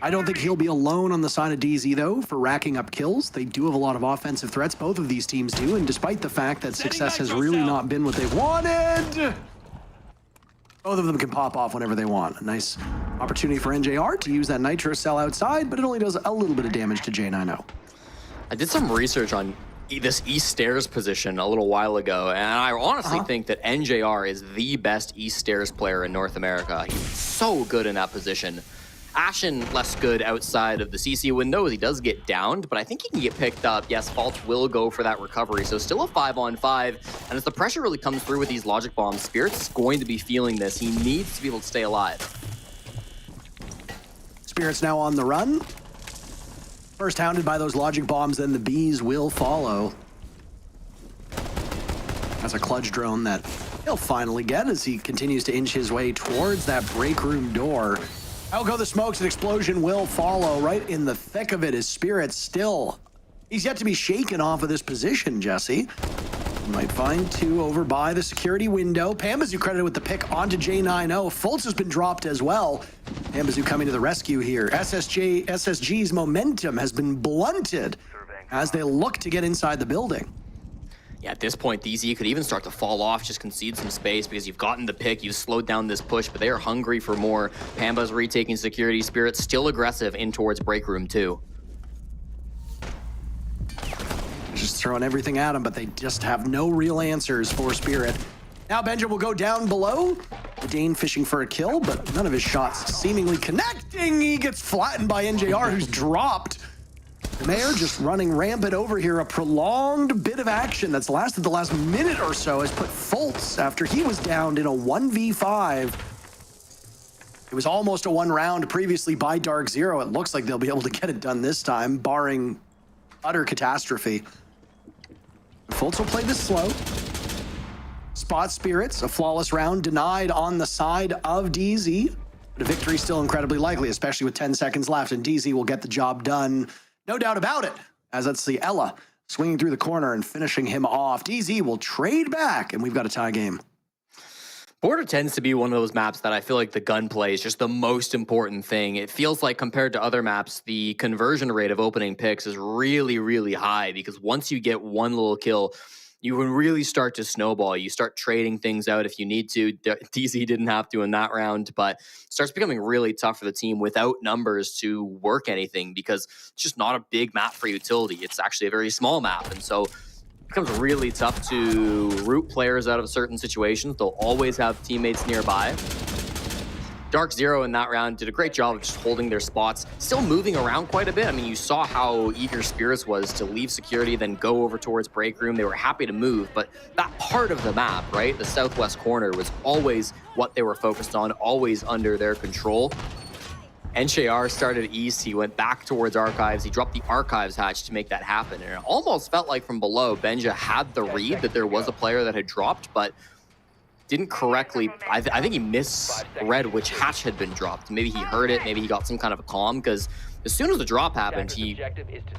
I don't think he'll be alone on the side of DZ, though, for racking up kills. They do have a lot of offensive threats. Both of these teams do, and despite the fact that success has really not been what they wanted, both of them can pop off whenever they want. A nice opportunity for NJR to use that Nitro cell outside, but it only does a little bit of damage to J90. I did some research on this East Stairs position a little while ago, and I honestly think that NJR is the best East Stairs player in North America. He's so good in that position. Ashen less good outside of the CC window as he does get downed, but I think he can get picked up. Yes, Fault will go for that recovery, so still a 5-on-5. And as the pressure really comes through with these logic bombs, Spirit's going to be feeling this. He needs to be able to stay alive. Spirit's now on the run. First hounded by those logic bombs, then the bees will follow. That's a clutch drone that he'll finally get as he continues to inch his way towards that break room door. Out go the smokes, and explosion will follow right in the thick of it as Spirit still. He's yet to be shaken off of this position, Jesse. Might find two over by the security window. Pambazoo credited with the pick onto J90. Fultz has been dropped as well. Pambazoo coming to the rescue here. SSG's momentum has been blunted as they look to get inside the building. Yeah, at this point, DZ could even start to fall off, just concede some space because you've gotten the pick, you've slowed down this push, but they are hungry for more. Pamba's retaking security. Spirit still aggressive in towards break room 2. Just throwing everything at him, but they just have no real answers for Spirit. Now Benja will go down below. Dane fishing for a kill, but none of his shots seemingly connecting. He gets flattened by NJR, who's dropped. The Mayor just running rampant over here. A prolonged bit of action that's lasted the last minute or so has put Fultz after he was downed in a 1v5. It was almost a one round previously by DarkZero. It looks like they'll be able to get it done this time, barring utter catastrophe. Fultz will play this slow. Spot Spirits, a flawless round denied on the side of DZ. But a victory still incredibly likely, especially with 10 seconds left, and DZ will get the job done. No doubt about it, as that's the Ella swinging through the corner and finishing him off. DZ will trade back, and we've got a tie game. Border tends to be one of those maps that I feel like the gunplay is just the most important thing. It feels like compared to other maps, the conversion rate of opening picks is really, really high because once you get one little kill, you can really start to snowball. You start trading things out if you need to. DZ didn't have to in that round, but it starts becoming really tough for the team without numbers to work anything because it's just not a big map for utility. It's actually a very small map, and so it becomes really tough to root players out of certain situations. They'll always have teammates nearby. DarkZero in that round did a great job of just holding their spots, still moving around quite a bit. I mean, you saw how eager Spirits was to leave security, then go over towards break room. They were happy to move, but that part of the map, right, the southwest corner, was always what they were focused on, always under their control. NJR started east, he went back towards Archives, he dropped the Archives hatch to make that happen, and it almost felt like from below, Benja had the read that there was a player that had dropped, but didn't correctly, I think he misread which hatch had been dropped. Maybe he heard it, maybe he got some kind of a comm, because as soon as the drop happened, he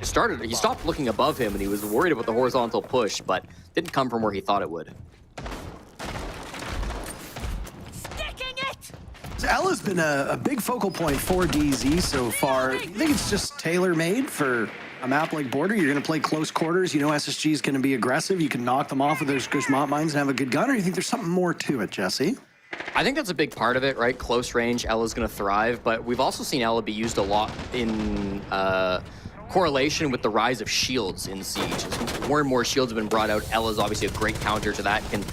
stopped looking above him, and he was worried about the horizontal push, but didn't come from where he thought it would. Ella's been a big focal point for DZ so far. You think it's just tailor-made for a map like Border? You're going to play close quarters. You know SSG is going to be aggressive. You can knock them off with those Gushmont mines and have a good gun, or you think there's something more to it, Jesse? I think that's a big part of it, right? Close range, Ella's going to thrive, but we've also seen Ella be used a lot in correlation with the rise of shields in Siege. As more and more shields have been brought out, Ella's obviously a great counter to that, can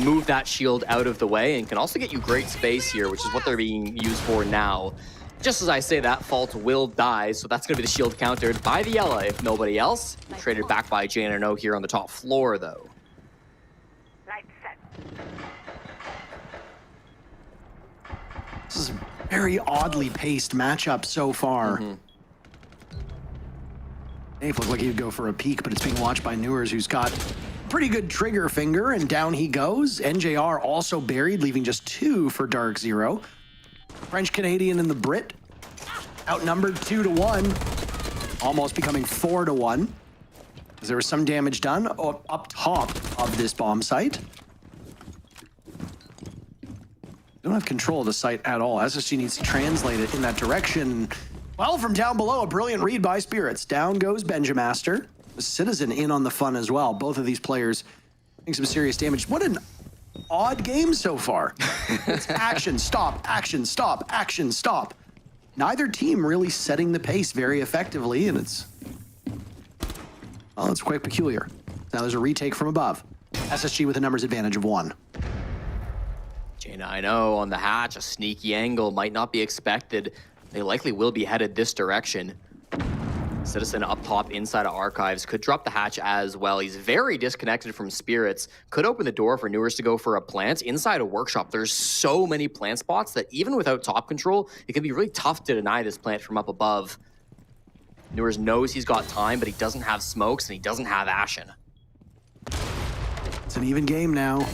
move that shield out of the way, and can also get you great space here, which is what they're being used for now. Just as I say that, Fault will die, so that's going to be the shield countered by the Ella, if nobody else. Traded back by JNO here on the top floor, though. This is a very oddly paced matchup so far. Dave looked like he'd go for a peek, but it's being watched by Newers, who's got pretty good trigger finger, and down he goes. NJR also buried, leaving just 2 for DarkZero. French Canadian and the Brit outnumbered 2-1, almost becoming 4-1. There was some damage done up top of this bomb site. Don't have control of the site at all. SSG needs to translate it in that direction. Well, from down below, a brilliant read by Spirits. Down goes Benjamaster. The Citizen in on the fun as well. Both of these players doing some serious damage. What an odd game so far. It's action, stop, action, stop, action, stop. Neither team really setting the pace very effectively, and it's quite peculiar. Now there's a retake from above. SSG with a numbers advantage of 1. J90 on the hatch, a sneaky angle, might not be expected. They likely will be headed this direction. Citizen up top inside of Archives could drop the hatch as well. He's very disconnected from Spirits. Could open the door for Newers to go for a plant. Inside a Workshop, there's so many plant spots that even without top control, it can be really tough to deny this plant from up above. Newers knows he's got time, but he doesn't have smokes and he doesn't have Ashen. It's an even game now.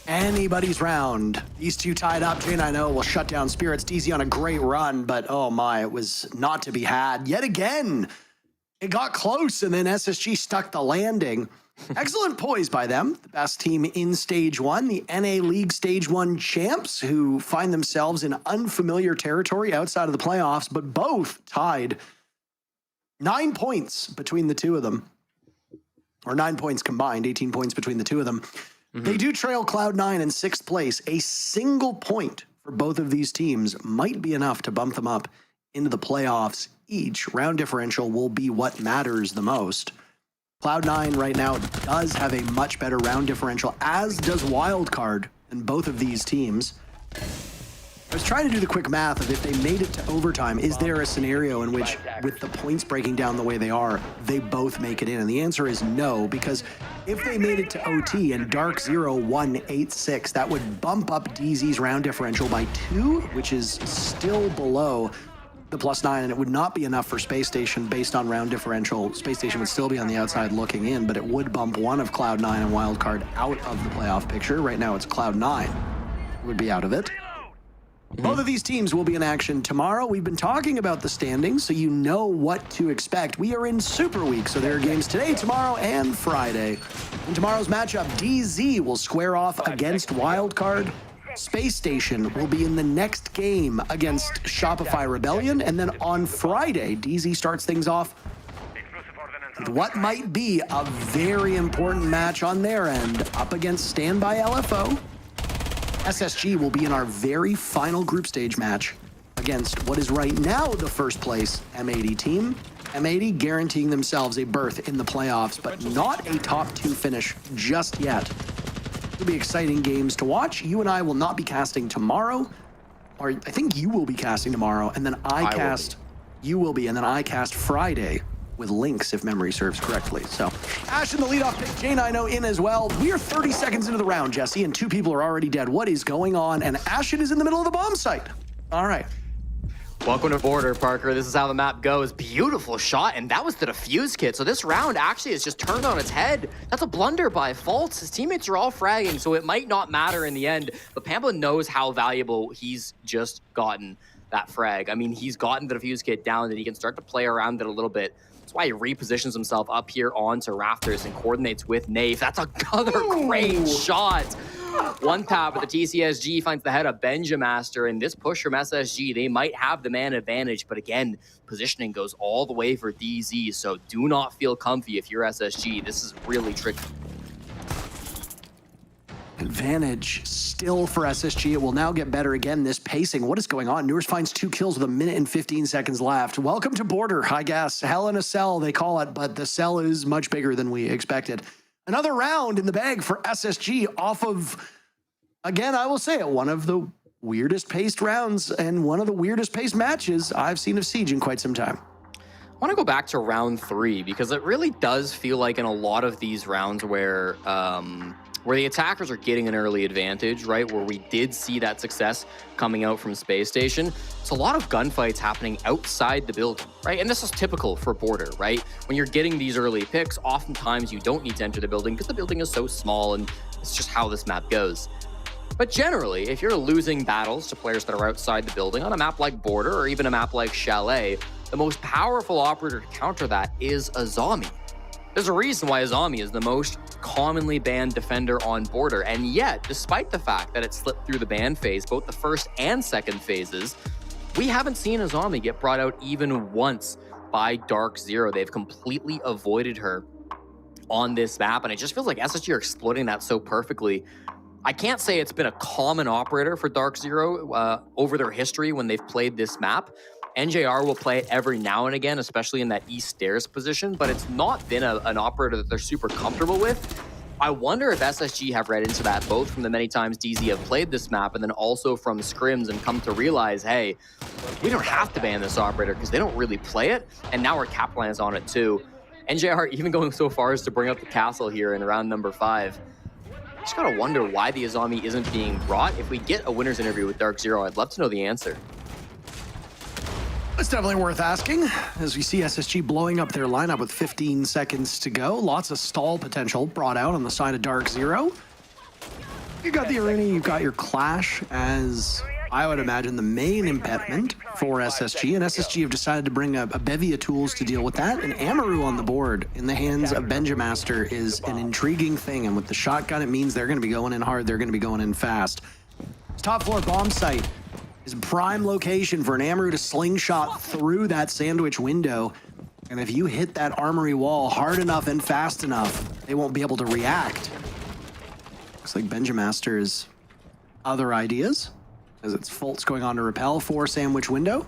Anybody's round. These two tied up. J90 will shut down Spirits. DZ on a great run, but oh my, it was not to be had. Yet again, it got close, and then SSG stuck the landing. Excellent poise by them. The best team in Stage 1, the NA League Stage 1 champs, who find themselves in unfamiliar territory outside of the playoffs, but both tied. 9 points between the two of them. Or 9 points combined, 18 points between the two of them. They do trail Cloud9 in 6th place. A single point for both of these teams might be enough to bump them up into the playoffs. Each round differential will be what matters the most. Cloud9 right now does have a much better round differential, as does Wildcard, in both of these teams. I was trying to do the quick math of if they made it to overtime, is there a scenario in which, with the points breaking down the way they are, they both make it in? And the answer is no, because if they made it to OT and DarkZero won 8-6, that would bump up DZ's round differential by 2, which is still below the +9, and it would not be enough for SpaceStation based on round differential. SpaceStation would still be on the outside looking in, but it would bump one of Cloud9 and Wildcard out of the playoff picture. Right now it's Cloud9 would be out of it. Both of these teams will be in action tomorrow. We've been talking about the standings, so you know what to expect. We are in Super Week, so there are games today, tomorrow, and Friday. In tomorrow's matchup, DZ will square off against Wildcard. SpaceStation will be in the next game against Shopify Rebellion, and then on Friday, DZ starts things off with what might be a very important match on their end, up against Standby LFO. SSG will be in our very final group stage match against what is right now the first place M80 team. M80 guaranteeing themselves a berth in the playoffs, but not a top 2 finish just yet. It'll be exciting games to watch. You and I will not be casting tomorrow. or I think you will be casting tomorrow, and then you will be, and then I cast Friday with Lynx, if memory serves correctly. So Ash in the leadoff pick, J90 in as well. We are 30 seconds into the round, Jesse, and 2 people are already dead. What is going on? And Ashen is in the middle of the bomb site. All right. Welcome to Border, Parker. This is how the map goes. Beautiful shot, and that was the defuse kit. So this round actually is just turned on its head. That's a blunder by Fultz. His teammates are all fragging, so it might not matter in the end. But Pampa knows how valuable he's just gotten that frag. I mean, he's gotten the defuse kit down, that he can start to play around it a little bit. That's why he repositions himself up here onto Rafters and coordinates with Nafe. That's another great shot. One tap, but the TCSG finds the head of Benjamaster, and this push from SSG, they might have the man advantage, but again, positioning goes all the way for DZ, so do not feel comfy if you're SSG. This is really tricky. Advantage still for SSG. It will now get better again, this pacing. What is going on? Newers finds 2 kills with 1 minute and 15 seconds left. Welcome to Border, I guess. Hell in a cell, they call it, but the cell is much bigger than we expected. Another round in the bag for SSG off of, again, I will say it, one of the weirdest paced rounds and one of the weirdest paced matches I've seen of Siege in quite some time. I want to go back to round 3 because it really does feel like in a lot of these rounds where the attackers are getting an early advantage, right? Where we did see that success coming out from SpaceStation. It's a lot of gunfights happening outside the building, right? And this is typical for Border, right? When you're getting these early picks, oftentimes you don't need to enter the building because the building is so small, and it's just how this map goes. But generally, if you're losing battles to players that are outside the building on a map like Border or even a map like Chalet, the most powerful operator to counter that is Azami. There's a reason why Azami is the most commonly banned defender on Border, and yet, despite the fact that it slipped through the ban phase, both the first and second phases, we haven't seen Azami get brought out even once by DarkZero. They've completely avoided her on this map, and it just feels like SSG are exploiting that so perfectly. I can't say it's been a common operator for DarkZero over their history when they've played this map. NJR will play it every now and again, especially in that east stairs position, but it's not been an operator that they're super comfortable with. I wonder if SSG have read into that, both from the many times DZ have played this map and then also from scrims, and come to realize, hey, we don't have to ban this operator because they don't really play it, and now we're capitalizing on it too. NJR even going so far as to bring up the castle here in round number 5. I just gotta wonder why the Azami isn't being brought. If we get a winner's interview with DarkZero, I'd love to know the answer. It's definitely worth asking, as we see SSG blowing up their lineup with 15 seconds to go. Lots of stall potential brought out on the side of DarkZero. You got the arena, you've got your Clash as, I would imagine, the main impediment for SSG, and SSG have decided to bring a bevy of tools to deal with that. And Amaru on the board in the hands of Benjamaster is an intriguing thing, and with the shotgun, it means they're going to be going in hard, they're going to be going in fast. Top floor bomb site is a prime location for an Amaru to slingshot through that sandwich window. And if you hit that armory wall hard enough and fast enough, they won't be able to react. Looks like Benjamaster's other ideas, as it's Fultz going on to repel for sandwich window.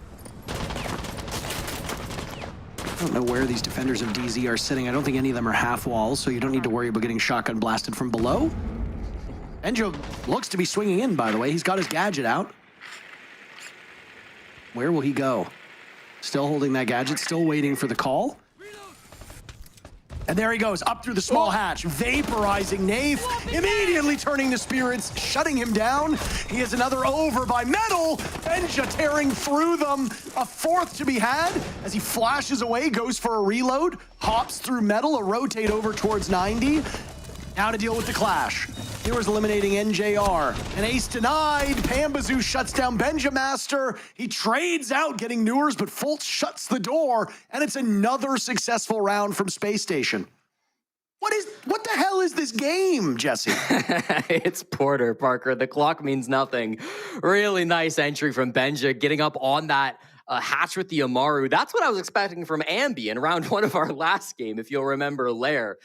I don't know where these defenders of DZ are sitting. I don't think any of them are half walls, so you don't need to worry about getting shotgun blasted from below. Benjo looks to be swinging in, by the way. He's got his gadget out. Where will he go? Still holding that gadget, still waiting for the call. And there he goes, up through the small hatch, vaporizing Nafe, immediately turning the spirits, shutting him down. He has another over by Metal. Benja tearing through them. A fourth to be had as he flashes away, goes for a reload, hops through Metal, a rotate over towards 90. Now to deal with the Clash. Newers eliminating NJR. An ace denied. Pambazoo shuts down Benjamaster. He trades out getting Newers, but Fultz shuts the door, and it's another successful round from SpaceStation. What the hell is this game, Jesse? It's Porter, Parker. The clock means nothing. Really nice entry from Benja, getting up on that hatch with the Amaru. That's what I was expecting from Ambi in round 1 of our last game, if you'll remember Lair.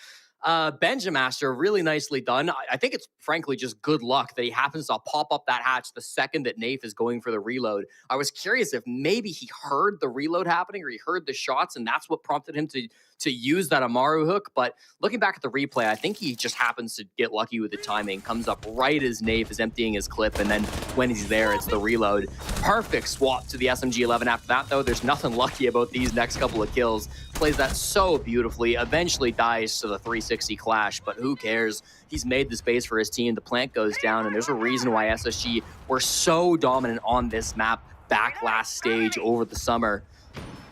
Benjamaster, really nicely done. I think it's frankly just good luck that he happens to pop up that hatch the second that Nafe is going for the reload. I was curious if maybe he heard the reload happening or he heard the shots, and that's what prompted him to use that Amaru hook. But looking back at the replay, I think he just happens to get lucky with the timing. Comes up right as Nafe is emptying his clip, and then when he's there, it's the reload. Perfect swap to the SMG-11 after that, though. There's nothing lucky about these next couple of kills. Plays that so beautifully. Eventually dies to the 360 clash, but who cares? He's made the space for his team. The plant goes down, and there's a reason why SSG were so dominant on this map back last stage over the summer.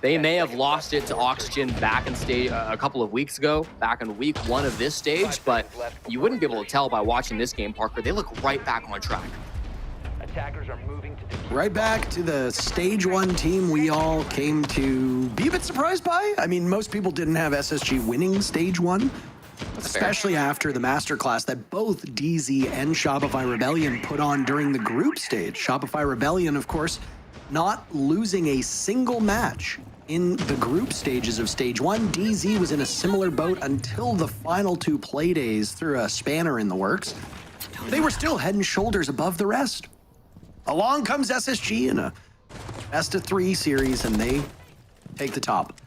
They may have lost it to Oxygen back in stage a couple of weeks ago, back in week 1 of this stage, but you wouldn't be able to tell by watching this game, Parker. They look right back on track. Attackers are moving to Right back to the stage 1 team we all came to be a bit surprised by. I mean, most people didn't have SSG winning stage 1, especially after the masterclass that both DZ and Shopify Rebellion put on during the group stage. Shopify Rebellion, of course, not losing a single match in the group stages of stage 1. DZ was in a similar boat until the final 2 play days through a spanner in the works. They were still head and shoulders above the rest. Along comes SSG in a best-of-3 series, and they take the top.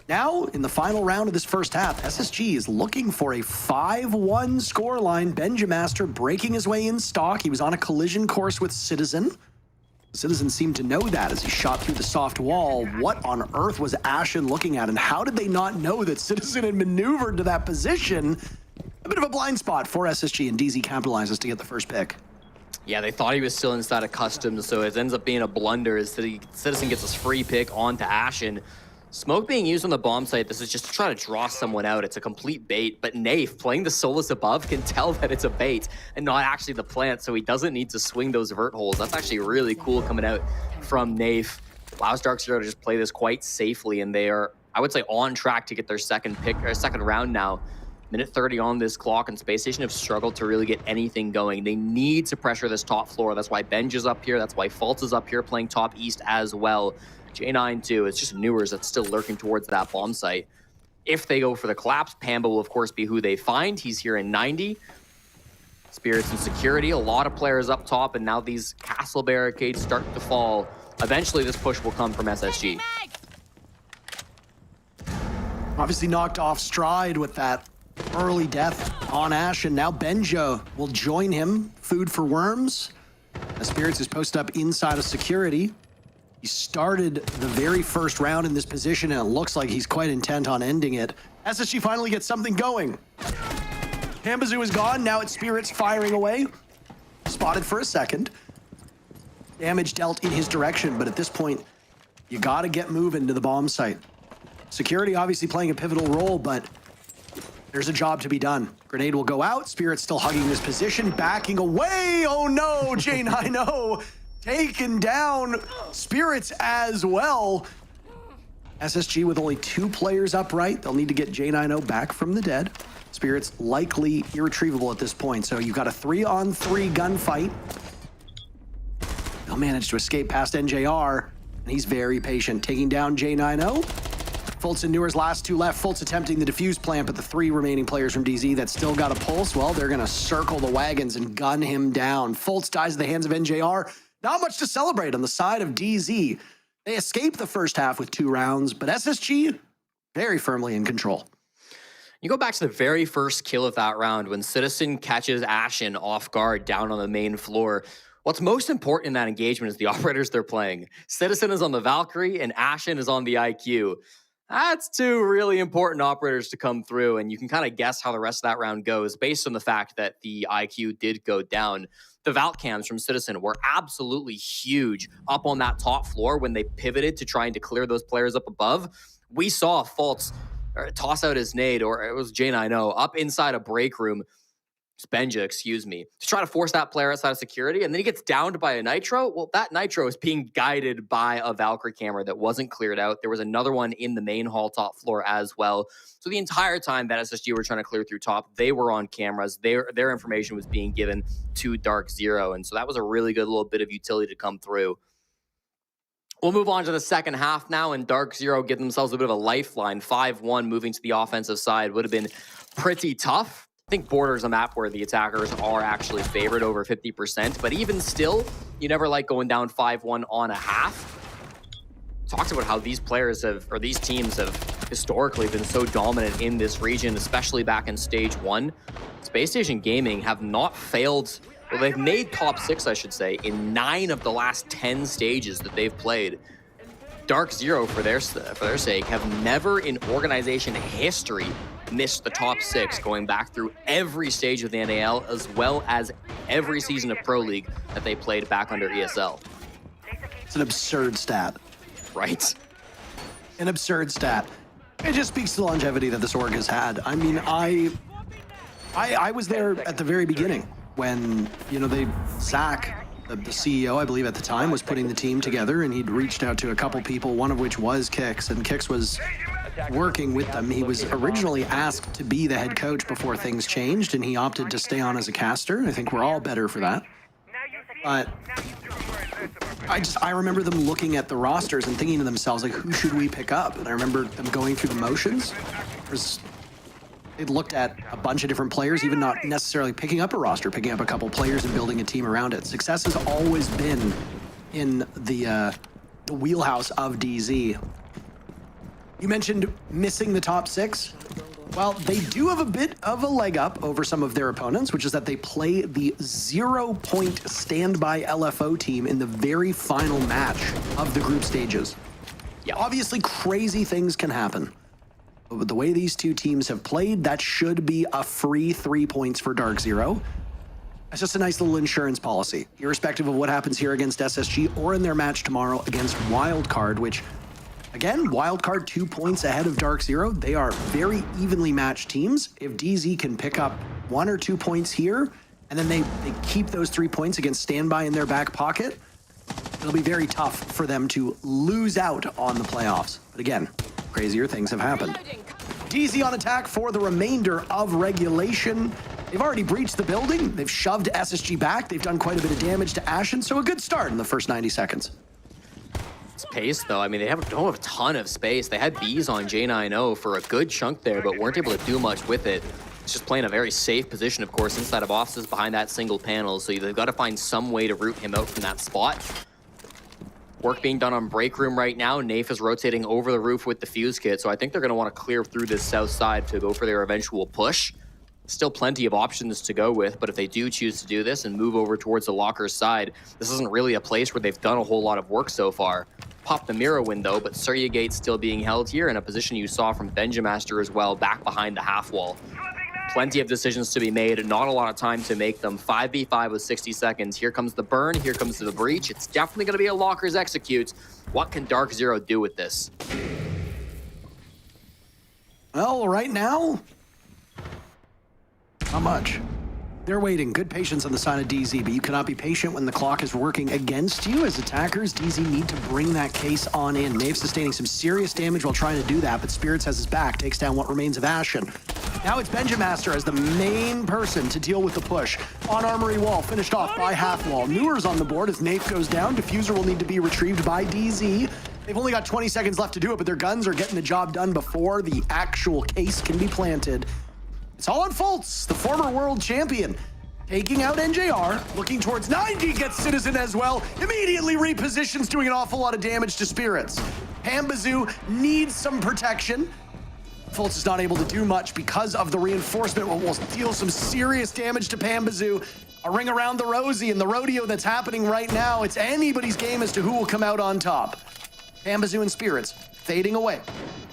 Now, in the final round of this first half, SSG is looking for a 5-1 scoreline. Benjamaster breaking his way in stock. He was on a collision course with Citizen. Citizen seemed to know that as he shot through the soft wall. What on earth was Ashen looking at, and how did they not know that Citizen had maneuvered to that position? A bit of a blind spot for SSG, and DZ capitalizes to get the first pick. Yeah, they thought he was still inside of Customs, so it ends up being a blunder as Citizen gets his free pick onto Ashen. Smoke being used on the bomb site, this is just to try to draw someone out. It's a complete bait, but Nafe, playing the Solus above, can tell that it's a bait and not actually the plant, so he doesn't need to swing those vert holes. That's actually really cool coming out from Nafe. Allows DarkZero to just play this quite safely, and they are, I would say, on track to get their second round now. Minute 30 on this clock, and SpaceStation have struggled to really get anything going. They need to pressure this top floor. That's why Benj is up here. That's why Fultz is up here playing top east as well. J9 too. It's just Newers that's still lurking towards that bomb site. If they go for the collapse, Pamba will of course be who they find. He's here in 90. Spirits and security, a lot of players up top, and now these castle barricades start to fall. Eventually this push will come from SSG. Obviously knocked off stride with that early death on Ash, and now Benja will join him. Food for worms. The Spirits is posted up inside of security. He started the very first round in this position, and it looks like he's quite intent on ending it. SSG finally gets something going. Pambazoo is gone. Now it's Spirits firing away. Spotted for a second. Damage dealt in his direction, but at this point, you gotta get moving to the bomb site. Security obviously playing a pivotal role, but there's a job to be done. Grenade will go out. Spirit's still hugging this position, backing away. Oh no, J9O taken down. Spirits as well. SSG with only 2 players upright. They'll need to get J9O back from the dead. Spirits likely irretrievable at this point. So you've got a 3-on-3 gunfight. They'll manage to escape past NJR, and he's very patient, taking down J9O. Fultz and Newer's last 2 left. Fultz attempting the defuse plant, but the 3 remaining players from DZ that still got a pulse, well, they're going to circle the wagons and gun him down. Fultz dies at the hands of NJR. Not much to celebrate on the side of DZ. They escape the first half with 2 rounds, but SSG very firmly in control. You go back to the very first kill of that round when Citizen catches Ashen off guard down on the main floor. What's most important in that engagement is the operators they're playing. Citizen is on the Valkyrie and Ashen is on the IQ. That's 2 really important operators to come through, and you can kind of guess how the rest of that round goes based on the fact that the IQ did go down. The Valk cams from Citizen were absolutely huge up on that top floor when they pivoted to trying to clear those players up above. We saw Fultz toss out his nade, or it was J9O, up inside a break room. Benja, excuse me, to try to force that player outside of security, and then he gets downed by a Nitro. Well, that Nitro is being guided by a Valkyrie camera that wasn't cleared out. There was another one in the main hall top floor as well. So the entire time that SSG were trying to clear through top, they were on cameras. Their information was being given to DarkZero, and so that was a really good little bit of utility to come through. We'll move on to the second half now, and DarkZero give themselves a bit of a lifeline. 5-1 moving to the offensive side would have been pretty tough. I think Border's a map where the attackers are actually favored over 50%, but even still, you never like going down 5-1 on a half. Talks about how these players have, or these teams have historically been so dominant in this region, especially back in stage 1. SpaceStation Gaming have not failed. Well, they've made top 6, I should say, in 9 of the last 10 stages that they've played. DarkZero, for their sake, have never in organization history missed the top 6, going back through every stage of the NAL, as well as every season of Pro League that they played back under ESL. It's an absurd stat. Right? An absurd stat. It just speaks to the longevity that this org has had. I mean, I was there at the very beginning when, Zach, the CEO, I believe at the time, was putting the team together, and he'd reached out to a couple people, one of which was Kix, and Kix was working with them. He was originally asked to be the head coach before things changed, and he opted to stay on as a caster. I think we're all better for that. But I remember them looking at the rosters and thinking to themselves, like, who should we pick up? And I remember them going through the motions. They looked at a bunch of different players, even not necessarily picking up a roster, picking up a couple players and building a team around it. Success has always been in the wheelhouse of DZ. You mentioned missing the top 6. Well, they do have a bit of a leg up over some of their opponents, which is that they play the 0-point standby LFO team in the very final match of the group stages. Yeah, obviously crazy things can happen. But with the way these two teams have played, that should be a free 3 points for DarkZero. That's just a nice little insurance policy, irrespective of what happens here against SSG or in their match tomorrow against Wildcard, which, again, Wildcard 2 points ahead of DarkZero. They are very evenly matched teams. If DZ can pick up 1 or 2 points here, and then they keep those 3 points against Standby in their back pocket, it'll be very tough for them to lose out on the playoffs. But again, crazier things have happened. DZ on attack for the remainder of regulation. They've already breached the building. They've shoved SSG back. They've done quite a bit of damage to Ashen, so a good start in the first 90 seconds. It's pace, though. I mean, they don't have a ton of space. They had bees on J90 for a good chunk there, but weren't able to do much with it. It's just playing a very safe position, of course, inside of offices behind that single panel, so they've got to find some way to root him out from that spot. Work being done on break room right now. Nafe is rotating over the roof with the fuse kit, so I think they're going to want to clear through this south side to go for their eventual push. Still plenty of options to go with, but if they do choose to do this and move over towards the lockers side, this isn't really a place where they've done a whole lot of work so far. Pop the mirror window, but Surya Gate still being held here in a position you saw from Benjamaster as well, back behind the half wall. Plenty of decisions to be made, not a lot of time to make them. 5v5 with 60 seconds. Here comes the burn, here comes the breach. It's definitely going to be a lockers execute. What can DarkZero do with this? Well, right now, not much. They're waiting. Good patience on the side of DZ, but you cannot be patient when the clock is working against you. As attackers, DZ need to bring that case on in. Nave sustaining some serious damage while trying to do that, but Spirits has his back, takes down what remains of Ashen. Now it's Benjamaster as the main person to deal with the push. On Armory Wall, finished off by Half Wall. Newer's on the board as Nave goes down. Diffuser will need to be retrieved by DZ. They've only got 20 seconds left to do it, but their guns are getting the job done before the actual case can be planted. It's all on Fultz, the former world champion. Taking out NJR, looking towards 90, gets Citizen as well. Immediately repositions, doing an awful lot of damage to Spirits. Pambazoo needs some protection. Fultz is not able to do much because of the reinforcement, what will deal some serious damage to Pambazoo. A ring around the Rosie and the rodeo that's happening right now. It's anybody's game as to who will come out on top. Pambazoo and Spirits fading away.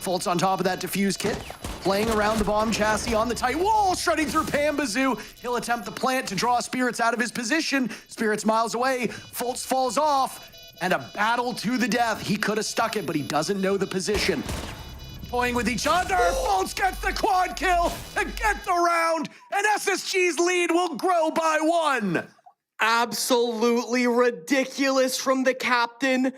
Fultz on top of that diffuse kit, playing around the bomb chassis on the tight wall, shredding through Pambazoo. He'll attempt the plant to draw Spirits out of his position. Spirits miles away, Fultz falls off, and a battle to the death. He could have stuck it, but he doesn't know the position. Toying with each other, Fultz gets the quad kill to get the round, and SSG's lead will grow by 1. Absolutely ridiculous from the captain.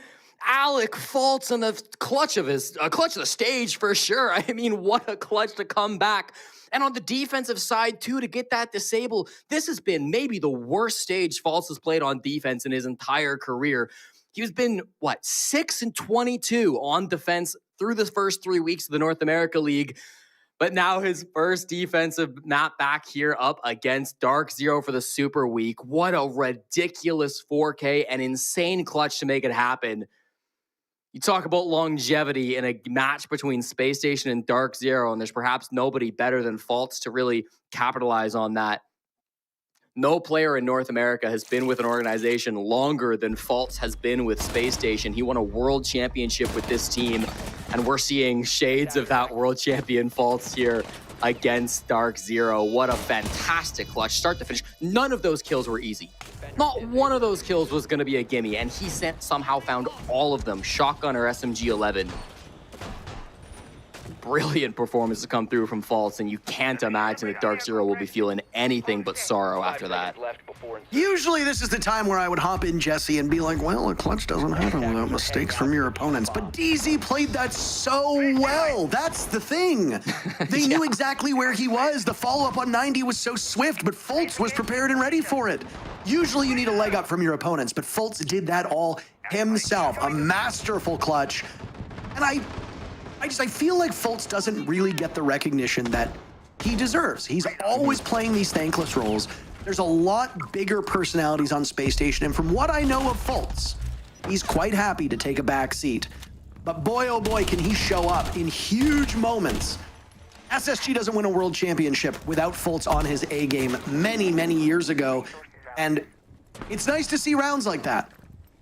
Alec Fultz on the clutch of the stage for sure. I mean, what a clutch to come back. And on the defensive side too, to get that disable. This has been maybe the worst stage Fultz has played on defense in his entire career. He's been, 6-22 on defense through the first 3 weeks of the North America League. But now his first defensive map back here up against DarkZero for the Super Week. What a ridiculous 4K and insane clutch to make it happen. You talk about longevity in a match between SpaceStation and DarkZero, and there's perhaps nobody better than Faults to really capitalize on that. No player in North America has been with an organization longer than Faults has been with SpaceStation. He won a world championship with this team, and we're seeing shades of that world champion Faults here against DarkZero. What a fantastic clutch, start to finish. None of those kills were easy. Not one of those kills was going to be a gimme, and he somehow found all of them. Shotgun or SMG-11. Brilliant performance to come through from Faults, and you can't imagine that DarkZero will be feeling anything but sorrow after that. Usually this is the time where I would hop in, Jesse, and be like, well, a clutch doesn't happen without mistakes from your opponents. But DZ played that so well. That's the thing. They knew exactly where he was. The follow-up on 90 was so swift, but Faults was prepared and ready for it. Usually you need a leg up from your opponents, but Faults did that all himself. A masterful clutch. And I feel like Faults doesn't really get the recognition that he deserves. He's always playing these thankless roles. There's a lot bigger personalities on SpaceStation, and from what I know of Faults, he's quite happy to take a back seat. But boy, oh boy, can he show up in huge moments. SSG doesn't win a world championship without Faults on his A game many, many years ago, and it's nice to see rounds like that,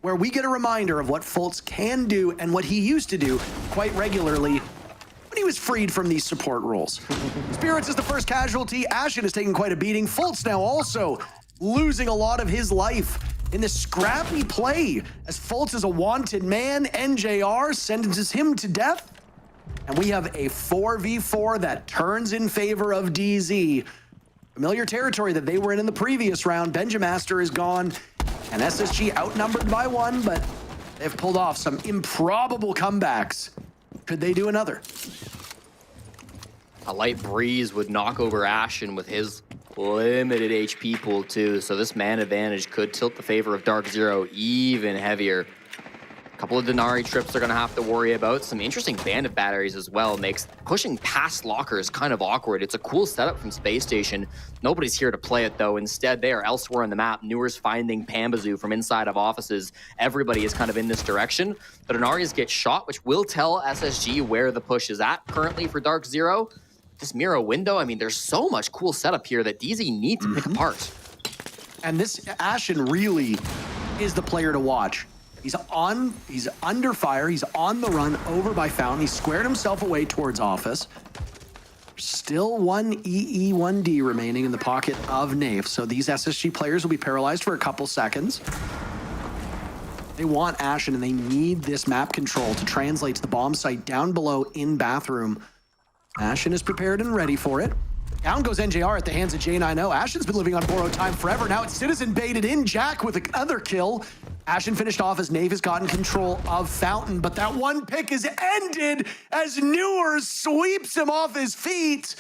where we get a reminder of what Faults can do and what he used to do quite regularly when he was freed from these support roles. Spirits is the first casualty. Ashen is taking quite a beating. Faults now also losing a lot of his life in this scrappy play as Faults is a wanted man. NJR sentences him to death. And we have a 4v4 that turns in favor of DZ. Familiar territory that they were in the previous round. Benjamaster is gone. And SSG outnumbered by 1, but they've pulled off some improbable comebacks. Could they do another? A light breeze would knock over Ashen with his limited HP pool too, so this man advantage could tilt the favor of DarkZero even heavier. A couple of Denari trips they're going to have to worry about. Some interesting bandit batteries as well. Makes pushing past lockers kind of awkward. It's a cool setup from SpaceStation. Nobody's here to play it though. Instead, they are elsewhere on the map. Newer's finding Pambazoo from inside of offices. Everybody is kind of in this direction. The Denari's get shot, which will tell SSG where the push is at currently for DarkZero. This Miro window, I mean, there's so much cool setup here that DZ need to pick apart. And this Ashen really is the player to watch. He's under fire, he's on the run over by Fountain. He squared himself away towards office. Still one EE, 1D remaining in the pocket of Nafe. So these SSG players will be paralyzed for a couple seconds. They want Ashen and they need this map control to translate to the bomb site down below in bathroom. Ashen is prepared and ready for it. Down goes NJR at the hands of J90. Ashen's been living on borrowed time forever. Now it's Citizen baited in. Jack with another kill. Ashen finished off as Nave has gotten control of Fountain, but that one pick is ended as Newer sweeps him off his feet.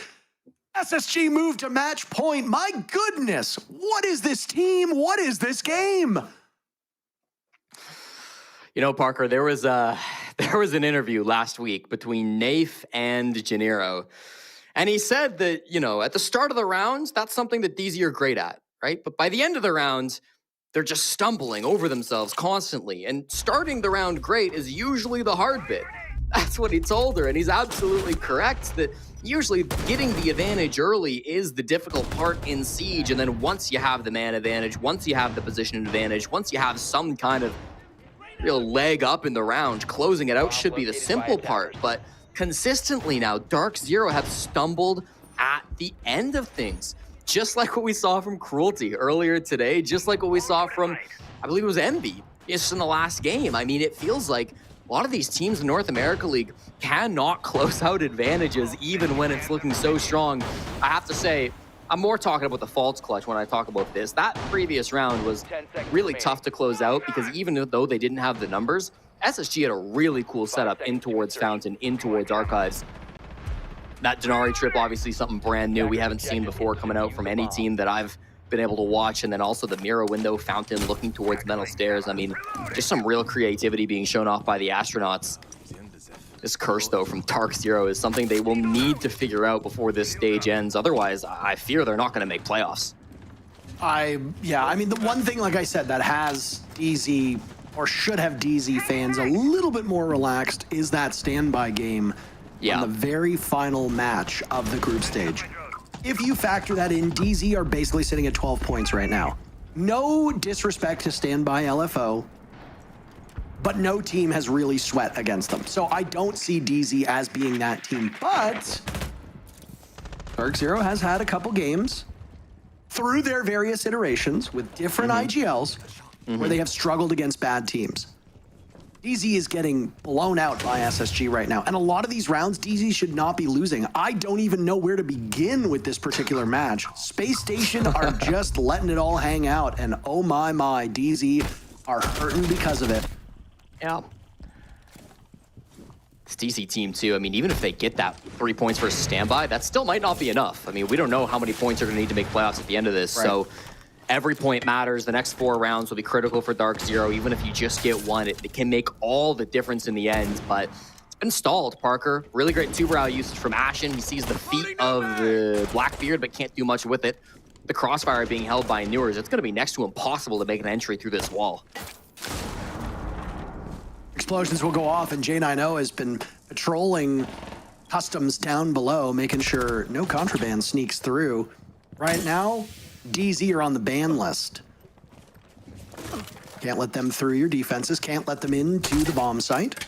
SSG moved to match point. My goodness, what is this team? What is this game? You know, Parker, there was an interview last week between Nafe and Janiro. And he said that, you know, at the start of the rounds, that's something that DZ are great at, right? But by the end of the round, they're just stumbling over themselves constantly. And starting the round great is usually the hard bit. That's what he told her. And he's absolutely correct that usually getting the advantage early is the difficult part in Siege. And then once you have the man advantage, once you have the position advantage, once you have some kind of real leg up in the round, closing it out should be the simple part. But consistently now, DarkZero have stumbled at the end of things. Just like what we saw from Cruelty earlier today, just like what we saw from, I believe it was Envy, just in the last game. I mean, it feels like a lot of these teams in North America League cannot close out advantages even when it's looking so strong. I have to say, I'm more talking about the Faults clutch when I talk about this. That previous round was really tough to close out because even though they didn't have the numbers, SSG had a really cool setup in towards Fountain, in towards Archives. That Denari trip, obviously something brand new we haven't seen before coming out from any team that I've been able to watch, and then also the mirror window fountain looking towards metal stairs. I mean, just some real creativity being shown off by the astronauts. This curse, though, from DarkZero is something they will need to figure out before this stage ends. Otherwise, I fear they're not going to make playoffs. Yeah, I mean, the one thing, like I said, that has DZ, or should have DZ fans a little bit more relaxed is that standby game on the very final match of the group stage. If you factor that in, DZ are basically sitting at 12 points right now. No disrespect to standby LFO, but no team has really sweat against them. So I don't see DZ as being that team, but DarkZero has had a couple games through their various iterations with different IGLs where they have struggled against bad teams. DZ is getting blown out by SSG right now. And a lot of these rounds, DZ should not be losing. I don't even know where to begin with this particular match. SpaceStation are just letting it all hang out. And oh my, DZ are hurting because of it. Yeah. This DC team, too, I mean, even if they get that 3 points versus standby, that still might not be enough. I mean, we don't know how many points are going to need to make playoffs at the end of this. Right. So every point matters. The next 4 rounds will be critical for DarkZero. Even if you just get one, it can make all the difference in the end. But it's been stalled, Parker. Really great two-brow usage from Ashen. He sees the feet of the Blackbeard, but can't do much with it. The crossfire being held by Newers. It's going to be next to impossible to make an entry through this wall. Explosions will go off, and J90 has been patrolling customs down below, making sure no contraband sneaks through. Right now, DZ are on the ban list. Can't let them through your defenses, can't let them into the bomb site.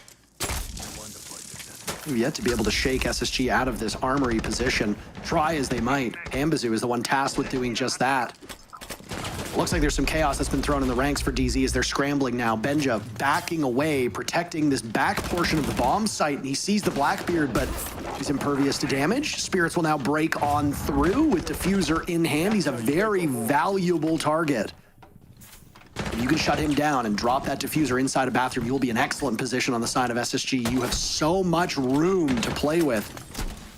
We've yet to be able to shake SSG out of this armory position. Try as they might. Ambazu is the one tasked with doing just that. Looks like there's some chaos that's been thrown in the ranks for DZ as they're scrambling now. Benja backing away, protecting this back portion of the bomb site, and he sees the Blackbeard, but he's impervious to damage. Spirits will now break on through with Diffuser in hand. He's a very valuable target. If you can shut him down and drop that Diffuser inside a bathroom, you'll be in excellent position on the side of SSG. You have so much room to play with.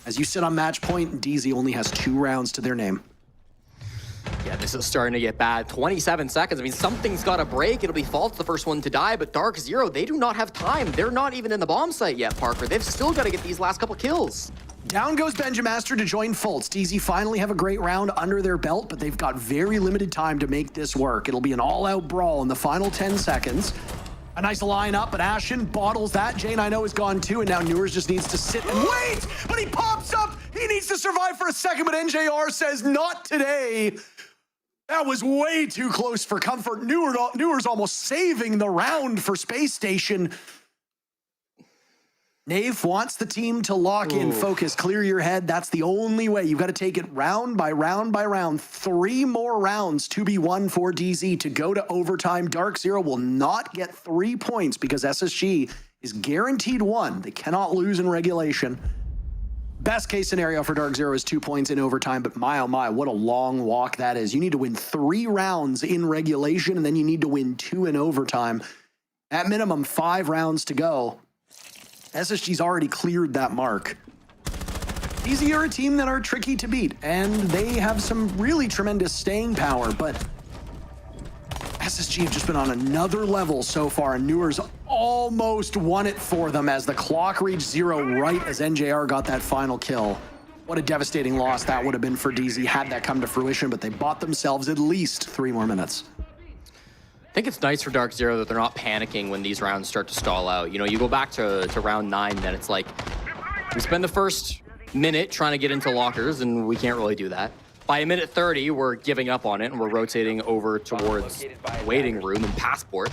As you sit on match point, DZ only has 2 rounds to their name. Yeah, this is starting to get bad. 27 seconds. I mean, something's got to break. It'll be Fault's the first one to die, but DarkZero, they do not have time. They're not even in the bomb site yet, Parker. They've still got to get these last couple kills. Down goes Benjamaster to join Fultz. DZ finally have a great round under their belt, but they've got very limited time to make this work. It'll be an all-out brawl in the final 10 seconds. A nice line up, but Ashen bottles that. J90 is gone too, and now Newers just needs to sit and wait, but he pops up. He needs to survive for a second, but NJR says not today. That was way too close for comfort. Newers almost saving the round for SpaceStation. Nave wants the team to lock in, focus, clear your head. That's the only way. You've got to take it round by round by round. 3 more rounds to be won for DZ to go to overtime. DarkZero will not get 3 points because SSG is guaranteed 1. They cannot lose in regulation. Best case scenario for DarkZero is 2 points in overtime, but my, oh my, what a long walk that is. You need to win 3 rounds in regulation, and then you need to win 2 in overtime. At minimum, 5 rounds to go. SSG's already cleared that mark. DZ are a team that are tricky to beat, and they have some really tremendous staying power, but SSG have just been on another level so far, and Newers almost won it for them as the clock reached 0 right as NJR got that final kill. What a devastating loss that would have been for DZ had that come to fruition, but they bought themselves at least 3 more minutes. I think it's nice for DarkZero that they're not panicking when these rounds start to stall out. You know, you go back to round 9, then it's like, we spend the first minute trying to get into lockers, and we can't really do that. By a minute 30, we're giving up on it, and we're rotating over towards waiting room and passport.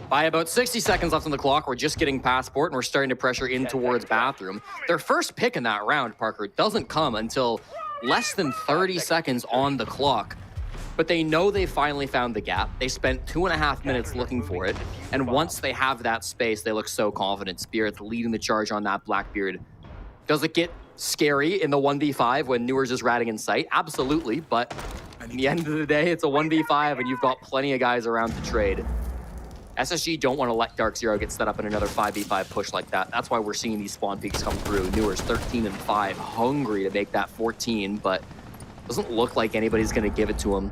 By about 60 seconds left on the clock, we're just getting passport, and we're starting to pressure in towards bathroom. Their first pick in that round, Parker, doesn't come until less than 30 seconds on the clock. But they know they finally found the gap. They spent 2.5 minutes looking for it, and once they have that space, they look so confident. Spirit's leading the charge on that Blackbeard. Does it get scary in the 1v5 when Newers is ratting in sight? Absolutely, but at the end of the day, it's a 1v5 and you've got plenty of guys around to trade. SSG don't want to let DarkZero get set up in another 5v5 push like that. That's why we're seeing these spawn peaks come through. Newers 13 and 5, hungry to make that 14, but Doesn't look like anybody's going to give it to him.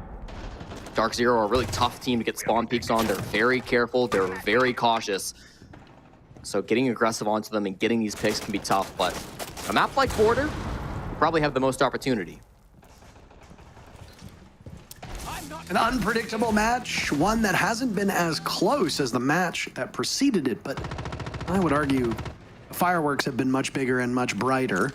DarkZero are a really tough team to get spawn peeks on. They're very careful. They're very cautious. So getting aggressive onto them and getting these picks can be tough, but a map like Border will probably have the most opportunity. An unpredictable match, one that hasn't been as close as the match that preceded it, but I would argue the fireworks have been much bigger and much brighter.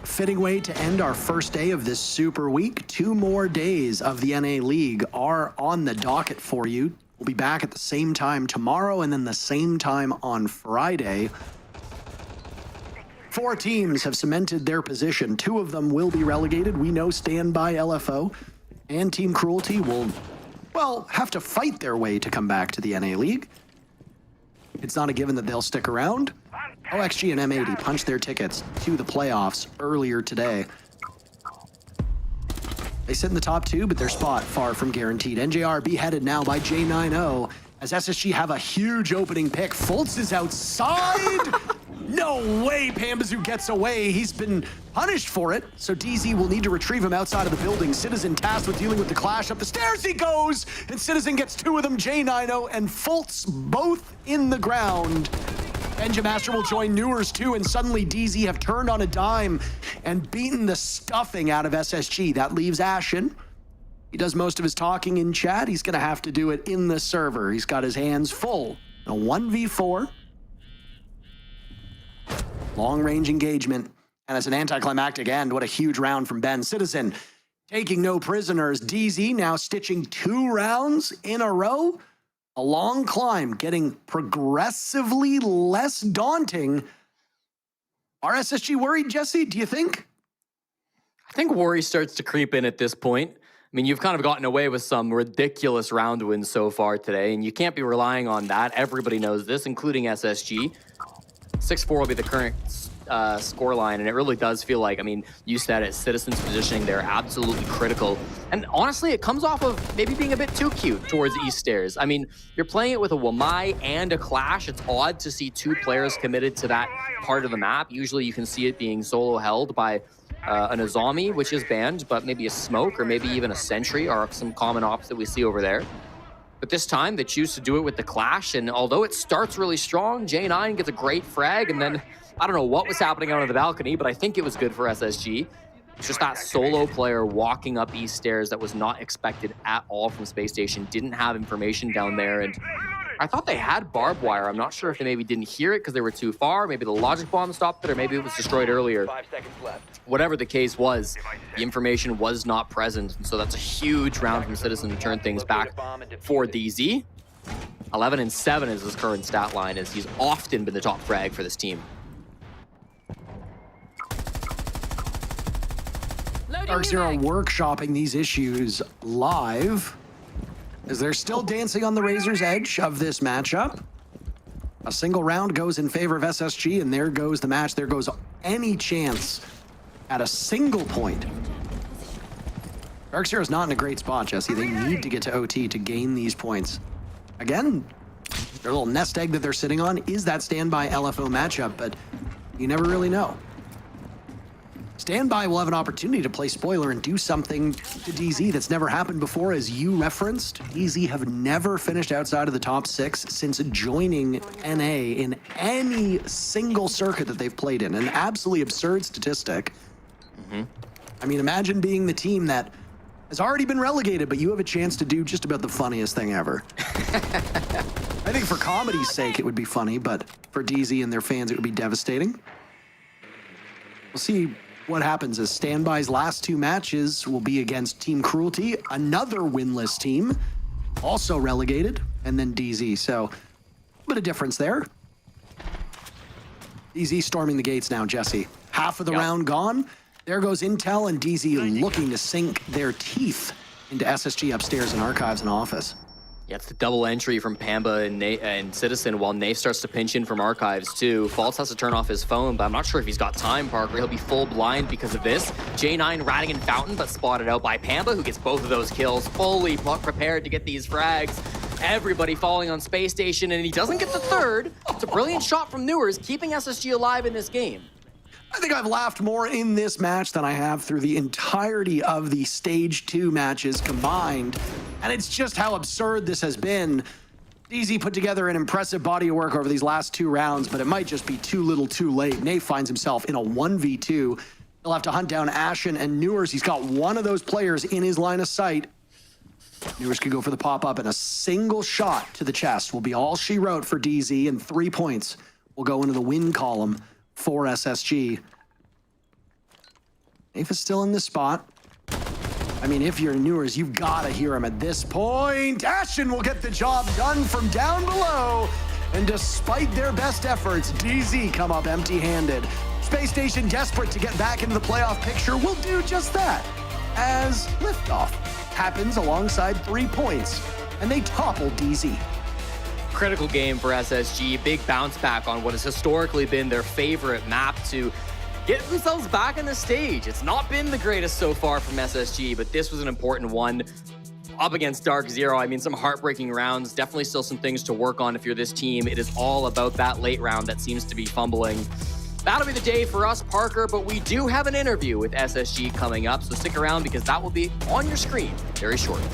Fitting way to end our first day of this super week. 2 more days of the NA League are on the docket for you. We'll be back at the same time tomorrow and then the same time on Friday. 4 teams have cemented their position. 2 of them will be relegated. We know Standby LFO and Team Cruelty will, well, have to fight their way to come back to the NA League. It's not a given that they'll stick around. OXG and M80 punched their tickets to the playoffs earlier today. They sit in the top 2, but their spot far from guaranteed. NJR beheaded now by J90 as SSG have a huge opening pick. Fultz is outside. No way Pambazoo gets away. He's been punished for it, so DZ will need to retrieve him outside of the building. Citizen tasked with dealing with the clash. Up the stairs he goes, and Citizen gets 2 of them. J90 and Fultz both in the ground. Engine Master will join Newers too, and suddenly DZ have turned on a dime and beaten the stuffing out of SSG. That leaves Ashen. He does most of his talking in chat. He's gonna have to do it in the server. He's got his hands full. A 1v4. Long-range engagement. And as an anticlimactic end, what a huge round from Ben. Citizen taking no prisoners. DZ now stitching 2 rounds in a row. A long climb, getting progressively less daunting. Are SSG worried, Jesse, do you think? I think worry starts to creep in at this point. I mean, you've kind of gotten away with some ridiculous round wins so far today, and you can't be relying on that. Everybody knows this, including SSG. 6-4 will be the current scoreline, and it really does feel like, I mean, you said it, Citizens positioning, they're absolutely critical. And honestly, it comes off of maybe being a bit too cute towards East Stairs. I mean, you're playing it with a Wamai and a Clash. It's odd to see 2 players committed to that part of the map. Usually you can see it being solo held by an Azami, which is banned, but maybe a Smoke or maybe even a Sentry are some common ops that we see over there. But this time, they choose to do it with the Clash, and although it starts really strong, J9 gets a great frag, and then I don't know what was happening out on the balcony, but I think it was good for SSG. It's just that solo player walking up East Stairs that was not expected at all from SpaceStation, didn't have information down there, and I thought they had barbed wire. I'm not sure if they maybe didn't hear it because they were too far, maybe the logic bomb stopped it, or maybe it was destroyed earlier. 5 seconds left. Whatever the case was, the information was not present, and so that's a huge round from Citizen to turn things back for DZ. 11-7 is his current stat line, as he's often been the top frag for this team. DarkZero workshopping these issues live, as they're still dancing on the razor's edge of this matchup. A single round goes in favor of SSG, and there goes the match. There goes any chance at a single point. DarkZero's not in a great spot, Jesse. They need to get to OT to gain these points. Again, their little nest egg that they're sitting on is that Standby LFO matchup, but you never really know. Standby will have an opportunity to play spoiler and do something to DZ that's never happened before. As you referenced, DZ have never finished outside of the top 6 since joining NA in any single circuit that they've played in. An absolutely absurd statistic. I mean, imagine being the team that has already been relegated, but you have a chance to do just about the funniest thing ever. I think for comedy's sake, it would be funny, but for DZ and their fans, it would be devastating. We'll see what happens as Standby's last 2 matches will be against Team Cruelty, another winless team, also relegated, and then DZ. So, a bit of difference there. DZ storming the gates now, Jesse. Half of the round gone. There goes Intel and DZ looking to sink their teeth into SSG upstairs in Archives and Office. Yeah, it's the double entry from Pamba and Citizen, while Nave starts to pinch in from Archives too. Faltz has to turn off his phone, but I'm not sure if he's got time, Parker. He'll be full blind because of this. J9 ratting in Fountain, but spotted out by Pamba, who gets both of those kills, fully prepared to get these frags. Everybody falling on SpaceStation, and he doesn't get the third. It's a brilliant shot from Newers, keeping SSG alive in this game. I think I've laughed more in this match than I have through the entirety of the Stage 2 matches combined. And it's just how absurd this has been. DZ put together an impressive body of work over these last 2 rounds, but it might just be too little too late. Nate finds himself in a 1v2. He'll have to hunt down Ashen and Newers. He's got one of those players in his line of sight. Newers could go for the pop-up, and a single shot to the chest will be all she wrote for DZ, and 3 points will go into the win column for SSG. Nafe is still in this spot. I mean, if you're Newers, you've got to hear him at this point. Ashen will get the job done from down below, and despite their best efforts, DZ come up empty-handed. SpaceStation, desperate to get back into the playoff picture, will do just that, as liftoff happens alongside 3 points, and they topple DZ. Critical game for SSG. Big bounce back on what has historically been their favorite map to get themselves back on the stage. It's not been the greatest so far from SSG, but this was an important one. Up against DarkZero, I mean, some heartbreaking rounds. Definitely still some things to work on if you're this team. It is all about that late round that seems to be fumbling. That'll be the day for us, Parker, but we do have an interview with SSG coming up, so stick around because that will be on your screen very shortly.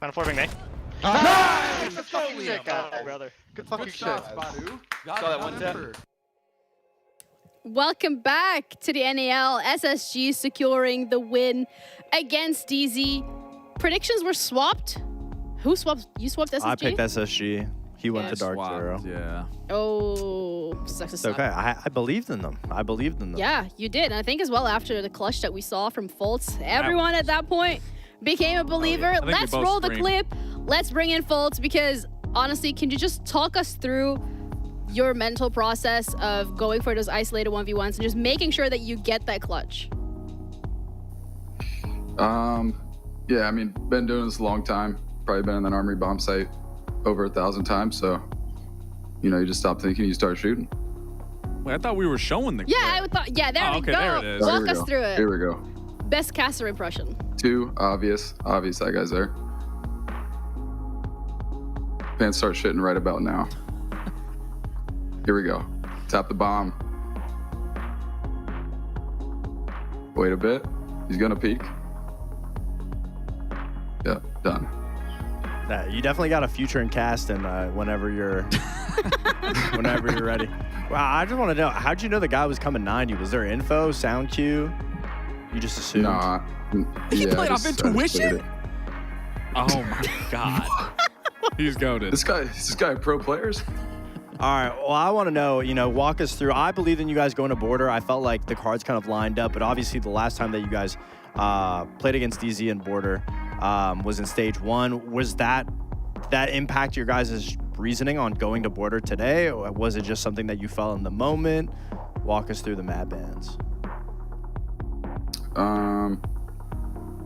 Final floor being May. Nice! Good fucking shit, guys. Brother. Good fucking shit. Badu. Saw that one tap. Welcome back to the NAL. SSG securing the win against DZ. Predictions were swapped. Who swapped? You swapped SSG? I picked SSG. He went to Swapped, DarkZero. Yeah. Oh, sucks to It's suck. okay. I believed in them. I believed in them. Yeah, you did. And I think as well after the clutch that we saw from Fultz, everyone at that point became a believer. think we Let's both roll the screamed. clip. Let's bring in Fultz because honestly, can you just talk us through your mental process of going for those isolated 1v1s and just making sure that you get that clutch? Yeah, I mean, been doing this a long time. Probably been in an armory bomb site over 1,000 times. So, you know, you just stop thinking, you start shooting. Wait, I thought we were showing the Yeah, I thought. Yeah, there we okay, go. there it is. Oh, here Walk we us go. through it. Here we go. Best caster impression. 2, obvious that guy's there. Fans start shitting right about now. Here we go. Tap the bomb. Wait a bit. He's gonna peek. Yeah, done. You definitely got a future in casting whenever you're whenever you're ready. Wow, I just want to know, how'd you know the guy was coming 90? Was there info, sound cue? You just assumed? Nah. He played off I just intuition? played it. Oh my god. He's goated. Is this guy pro players? All right, well, I want to know, walk us through. I believe in you guys going to border. I felt like the cards kind of lined up, but obviously the last time that you guys played against DZ and border was in stage 1. Was that impact your guys' reasoning on going to border today, or was it just something that you felt in the moment? Walk us through the map bans.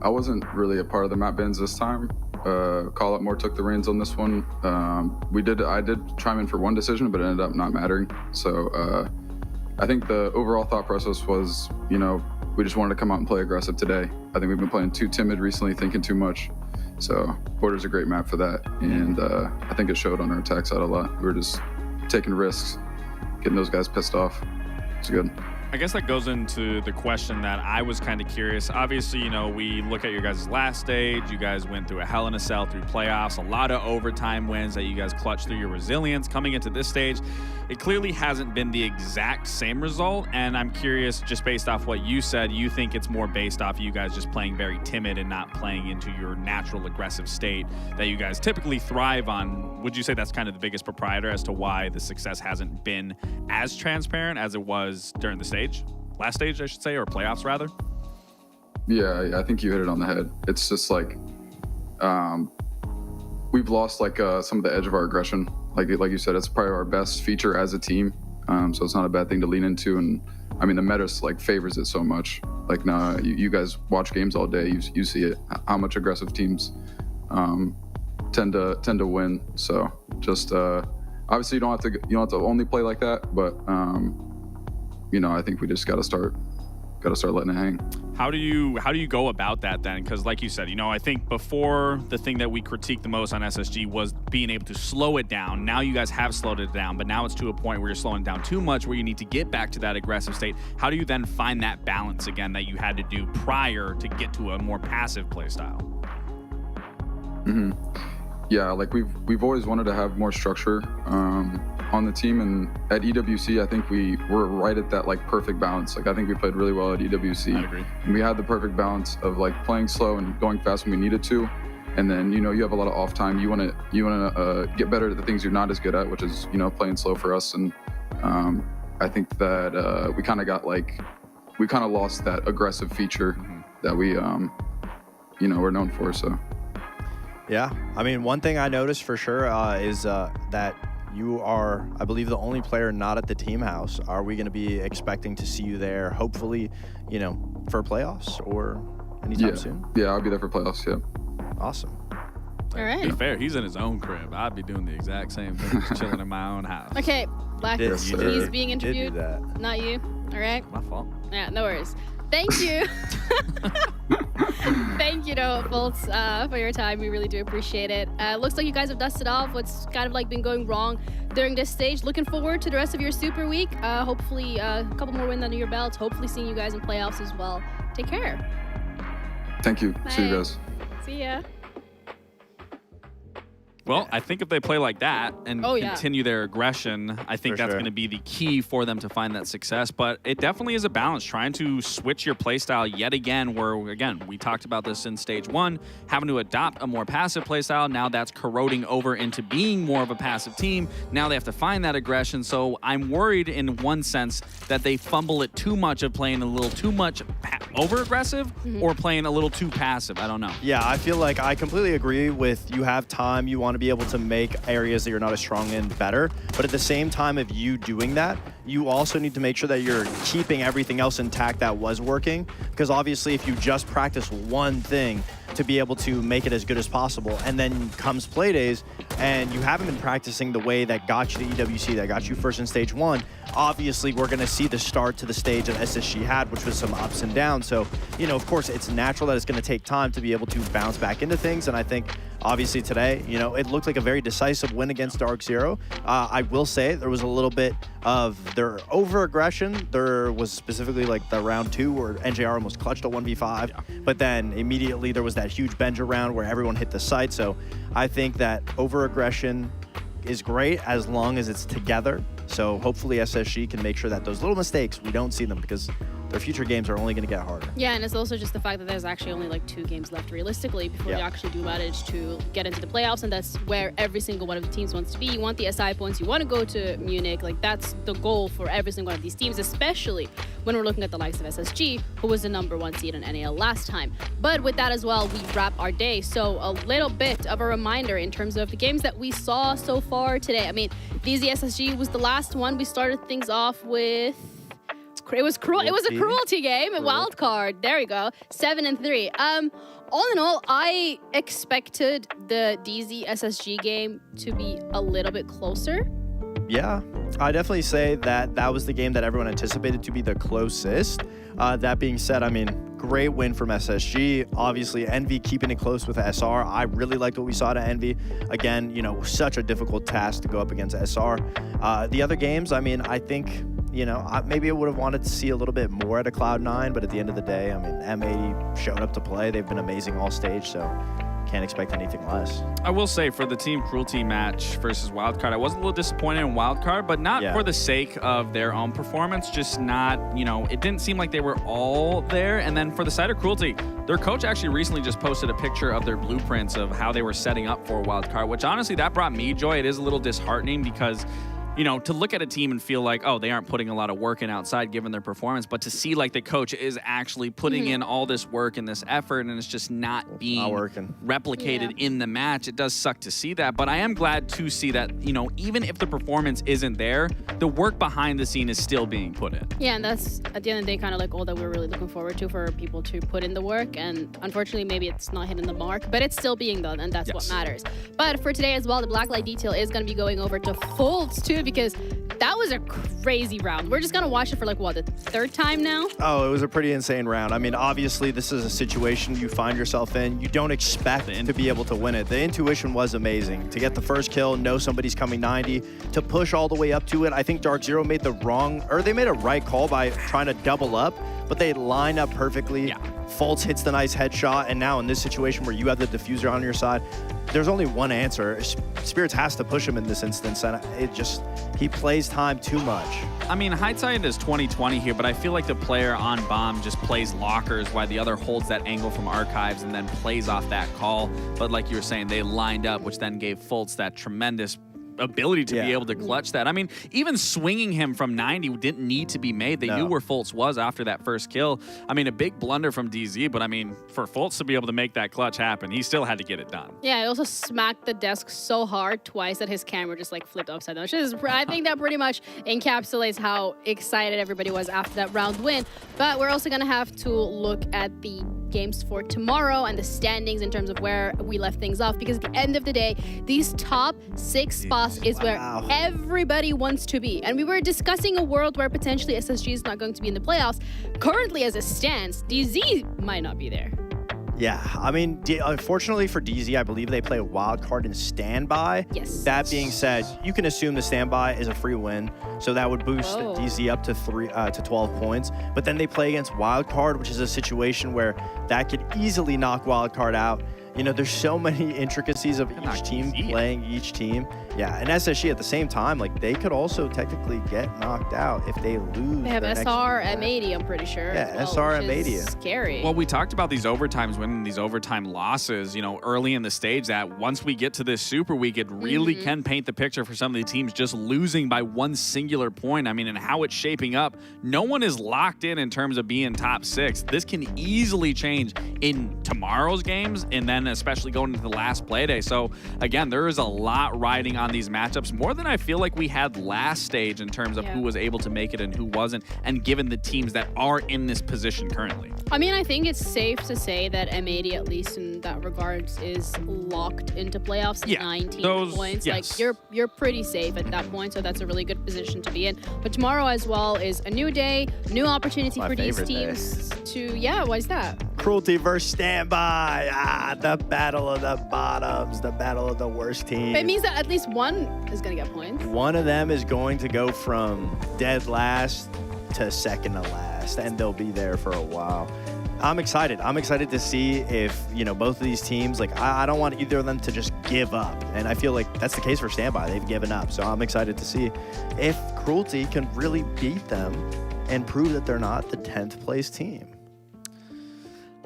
I wasn't really a part of the map bans this time. Call Up More took the reins on this one. I did chime in for one decision, but it ended up not mattering. So I think the overall thought process was, we just wanted to come out and play aggressive today. I think we've been playing too timid recently, thinking too much. So Border's a great map for that. And I think it showed on our attack side a lot. We were just taking risks, getting those guys pissed off. It's good. I guess that goes into the question that I was kind of curious. Obviously, we look at your guys' last stage. You guys went through a Hell in a Cell through playoffs, a lot of overtime wins that you guys clutched through your resilience. Coming into this stage, it clearly hasn't been the exact same result. And I'm curious, just based off what you said, you think it's more based off you guys just playing very timid and not playing into your natural aggressive state that you guys typically thrive on. Would you say that's kind of the biggest proprietor as to why the success hasn't been as transparent as it was during the stage? Last stage, I should say, or playoffs rather? Yeah, I think you hit it on the head. It's just like we've lost some of the edge of our aggression. Like you said, it's probably our best feature as a team. So it's not a bad thing to lean into. And I mean, the meta favors it so much. Like, you guys watch games all day. You see it. How much aggressive teams tend to win. So just obviously you don't have to only play like that, but I think we just got to start letting it hang. How do you go about that then? Because like you said, I think before the thing that we critiqued the most on SSG was being able to slow it down. Now you guys have slowed it down, but now it's to a point where you're slowing down too much, where you need to get back to that aggressive state. How do you then find that balance again that you had to do prior to get to a more passive play style? Mm-hmm. Yeah, we've always wanted to have more structure on the team, and at EWC, I think we were right at that perfect balance. I think we played really well at EWC. I agree. And we had the perfect balance of playing slow and going fast when we needed to, and then you have a lot of off time. You want to get better at the things you're not as good at, which is playing slow for us. And I think that we kind of lost that aggressive feature that we we're known for. So. Yeah, I mean, one thing I noticed for sure is that you are, I believe, the only player not at the team house. Are we going to be expecting to see you there, hopefully, for playoffs or anytime soon? Yeah, I'll be there for playoffs, yeah. Awesome. All right. To be fair, he's in his own crib. I'd be doing the exact same thing, just chilling in my own house. Okay, Black, he's being interviewed, did do that. not you. All right? My fault. Yeah, no worries. Thank you. Thank you, Fultz, for your time. We really do appreciate it. Looks like you guys have dusted off what's kind of been going wrong during this stage. Looking forward to the rest of your Super Week. Hopefully a couple more wins under your belt. Hopefully seeing you guys in playoffs as well. Take care. Thank you. Bye. See you guys. See ya. Well, I think if they play like that and Oh, yeah. continue their aggression, I think For that's sure. going to be the key for them to find that success. But it definitely is a balance, trying to switch your playstyle yet again, where, again, we talked about this in stage 1, having to adopt a more passive playstyle. Now that's corroding over into being more of a passive team. Now they have to find that aggression. So I'm worried in one sense that they fumble it too much of playing a little too much over-aggressive or playing a little too passive. I don't know. Yeah, I feel like I completely agree with you have time, you want to be able to make areas that you're not as strong in better. But at the same time of you doing that, you also need to make sure that you're keeping everything else intact that was working. Because obviously if you just practice one thing to be able to make it as good as possible, and then comes play days and you haven't been practicing the way that got you to EWC, that got you first in stage 1, obviously we're going to see the start to the stage that SSG had, which was some ups and downs. So, you know, of course, it's natural that it's going to take time to be able to bounce back into things. And I think, obviously, today, you know, it looked like a very decisive win against DarkZero. I will say there was a little bit of their over-aggression. There was specifically like the round 2 where NJR almost clutched a 1v5. But then immediately there was that huge Benja round where everyone hit the site. So I think that over-aggression is great as long as it's together. So hopefully SSG can make sure that those little mistakes, we don't see them, because their future games are only going to get harder. Yeah, and it's also just the fact that there's actually only like 2 games left realistically before they actually do manage to get into the playoffs, and that's where every single one of the teams wants to be. You want the SI points, you want to go to Munich. Like, that's the goal for every single one of these teams, especially when we're looking at the likes of SSG, who was the #1 seed in NAL last time. But with that as well, we wrap our day. So a little bit of a reminder in terms of the games that we saw so far today. I mean, DZ SSG was the last one. We started things off with... It was a Cruelty game, a Wildcard. There you go. 7-3. All in all, I expected the DZ SSG game to be a little bit closer. Yeah, I definitely say that that was the game that everyone anticipated to be the closest. That being said, I mean, great win from SSG. Obviously, Envy keeping it close with SR. I really liked what we saw to Envy. Again, you know, such a difficult task to go up against SR. The other games, I mean, I think, you know, maybe I would have wanted to see a little bit more at a Cloud9, but at the end of the day, I mean, M80 showed up to play. They've been amazing all stage, so can't expect anything less. I will say, for the team Cruelty match versus Wildcard, I was a little disappointed in Wildcard, but not for the sake of their own performance, just not, you know, it didn't seem like they were all there. And then for the side of Cruelty, their coach actually recently just posted a picture of their blueprints of how they were setting up for Wildcard, which honestly, that brought me joy. It is a little disheartening because, you know, to look at a team and feel like, oh, they aren't putting a lot of work in outside given their performance, but to see like the coach is actually putting in all this work and this effort, and it's just not being replicated in the match, it does suck to see that. But I am glad to see that, you know, even if the performance isn't there, the work behind the scene is still being put in. Yeah, and that's, at the end of the day, kind of like all that we're really looking forward to, for people to put in the work. And unfortunately, maybe it's not hitting the mark, but it's still being done, and that's what matters. But for today as well, the Blacklight detail is going to be going over to Folds too, because that was a crazy round. We're just going to watch it for like, what, the 3rd time now? Oh, it was a pretty insane round. I mean, obviously, this is a situation you find yourself in. You don't expect to be able to win it. The intuition was amazing. To get the first kill, know somebody's coming 90, to push all the way up to it. I think DarkZero made the they made a right call by trying to double up, but they line up perfectly. Fultz hits the nice headshot, and now in this situation where you have the diffuser on your side, there's only one answer. Spirits has to push him in this instance, and he plays time too much. I mean, hindsight is 20/20 here, but I feel like the player on bomb just plays lockers while the other holds that angle from archives and then plays off that call. But like you were saying, they lined up, which then gave Fultz that tremendous ability to be able to clutch that. I mean, even swinging him from 90 didn't need to be made. They knew where Fultz was after that first kill. I mean, a big blunder from DZ, but I mean, for Fultz to be able to make that clutch happen, he still had to get it done. Yeah, he also smacked the desk so hard twice that his camera just like flipped upside down. Which is, I think that pretty much encapsulates how excited everybody was after that round win. But we're also going to have to look at the games for tomorrow and the standings in terms of where we left things off, because at the end of the day, these top 6 spots is where everybody wants to be. And we were discussing a world where potentially SSG is not going to be in the playoffs. Currently, as it stands, DZ might not be there. Yeah, I mean, unfortunately for DZ, I believe they play a wild card in standby. Yes. That being said, you can assume the standby is a free win, so that would boost DZ up to 12 points. But then they play against wild card, which is a situation where that could easily knock wild card out. you know, there's so many intricacies of each team playing each team. Yeah, and SSG at the same time, like they could also technically get knocked out if they lose. They have their SR, next M80, I'm pretty sure. Yeah, well, SR, which is M80. Scary. Well, we talked about these overtimes, winning these overtime losses, you know, early in the stage, that once we get to this Super Week, it really can paint the picture for some of the teams just losing by one singular point. I mean, and how it's shaping up, no one is locked in terms of being top 6. This can easily change in tomorrow's games, and then especially going into the last play day. So again, there is a lot riding on these matchups, more than I feel like we had last stage in terms of who was able to make it and who wasn't, and given the teams that are in this position currently. I mean, I think it's safe to say that M80, at least in that regards, is locked into playoffs. 19 points. Yes. Like you're pretty safe at that point, so that's a really good position to be in. But tomorrow as well is a new day, new opportunity for these teams to. Yeah, why is that? Cruelty versus Standby. The battle of the bottoms, the battle of the worst team. It means that at least one is going to get points. One of them is going to go from dead last to second to last, and they'll be there for a while. I'm excited. I'm excited to see if, you know, both of these teams, like, I don't want either of them to just give up. And I feel like that's the case for Standby. They've given up. So I'm excited to see if Cruelty can really beat them and prove that they're not the 10th place team.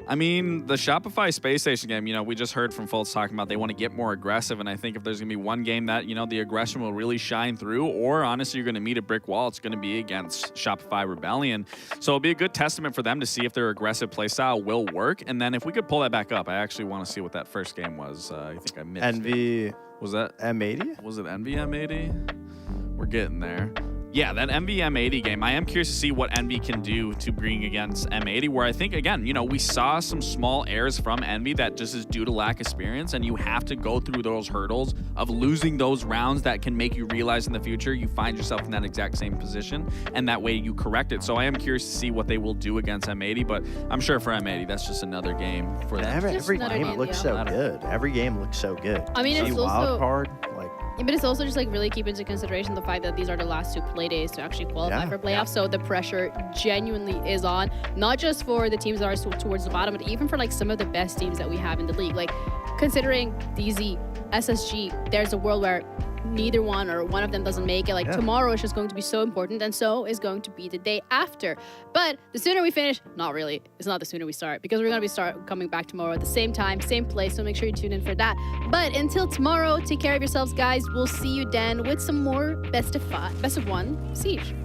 I mean, the Shopify SpaceStation game, you know, we just heard from Fultz talking about they want to get more aggressive, and I think if there's going to be one game that, you know, the aggression will really shine through, or honestly you're going to meet a brick wall, it's going to be against Shopify Rebellion. So it'll be a good testament for them to see if their aggressive playstyle will work. And then if we could pull that back up, I actually want to see what that first game was. I think I missed Envy. Was that M80? Was it Envy M80? We're getting there. Yeah, that Envy M80 game, I am curious to see what Envy can do to bring against M80, where I think, again, you know, we saw some small errors from Envy that just is due to lack of experience, and you have to go through those hurdles of losing those rounds that can make you realize in the future you find yourself in that exact same position, and that way you correct it. So I am curious to see what they will do against M80, but I'm sure for M80, that's just another game for them. Every game looks so good. Every game looks so good. I mean, it's also Wildcard, like. Yeah, but it's also just like really keep into consideration the fact that these are the last 2 play days to actually qualify for playoffs. So the pressure genuinely is on, not just for the teams that are towards the bottom, but even for like some of the best teams that we have in the league. Like considering DZ, SSG, there's a world where neither one or one of them doesn't make it. Like tomorrow is just going to be so important, and so is going to be the day after. But the sooner we finish, not really. It's not the sooner we start, because we're going to be coming back tomorrow at the same time, same place. So make sure you tune in for that. But until tomorrow, take care of yourselves, guys. We'll see you then with some more best of 1 Siege.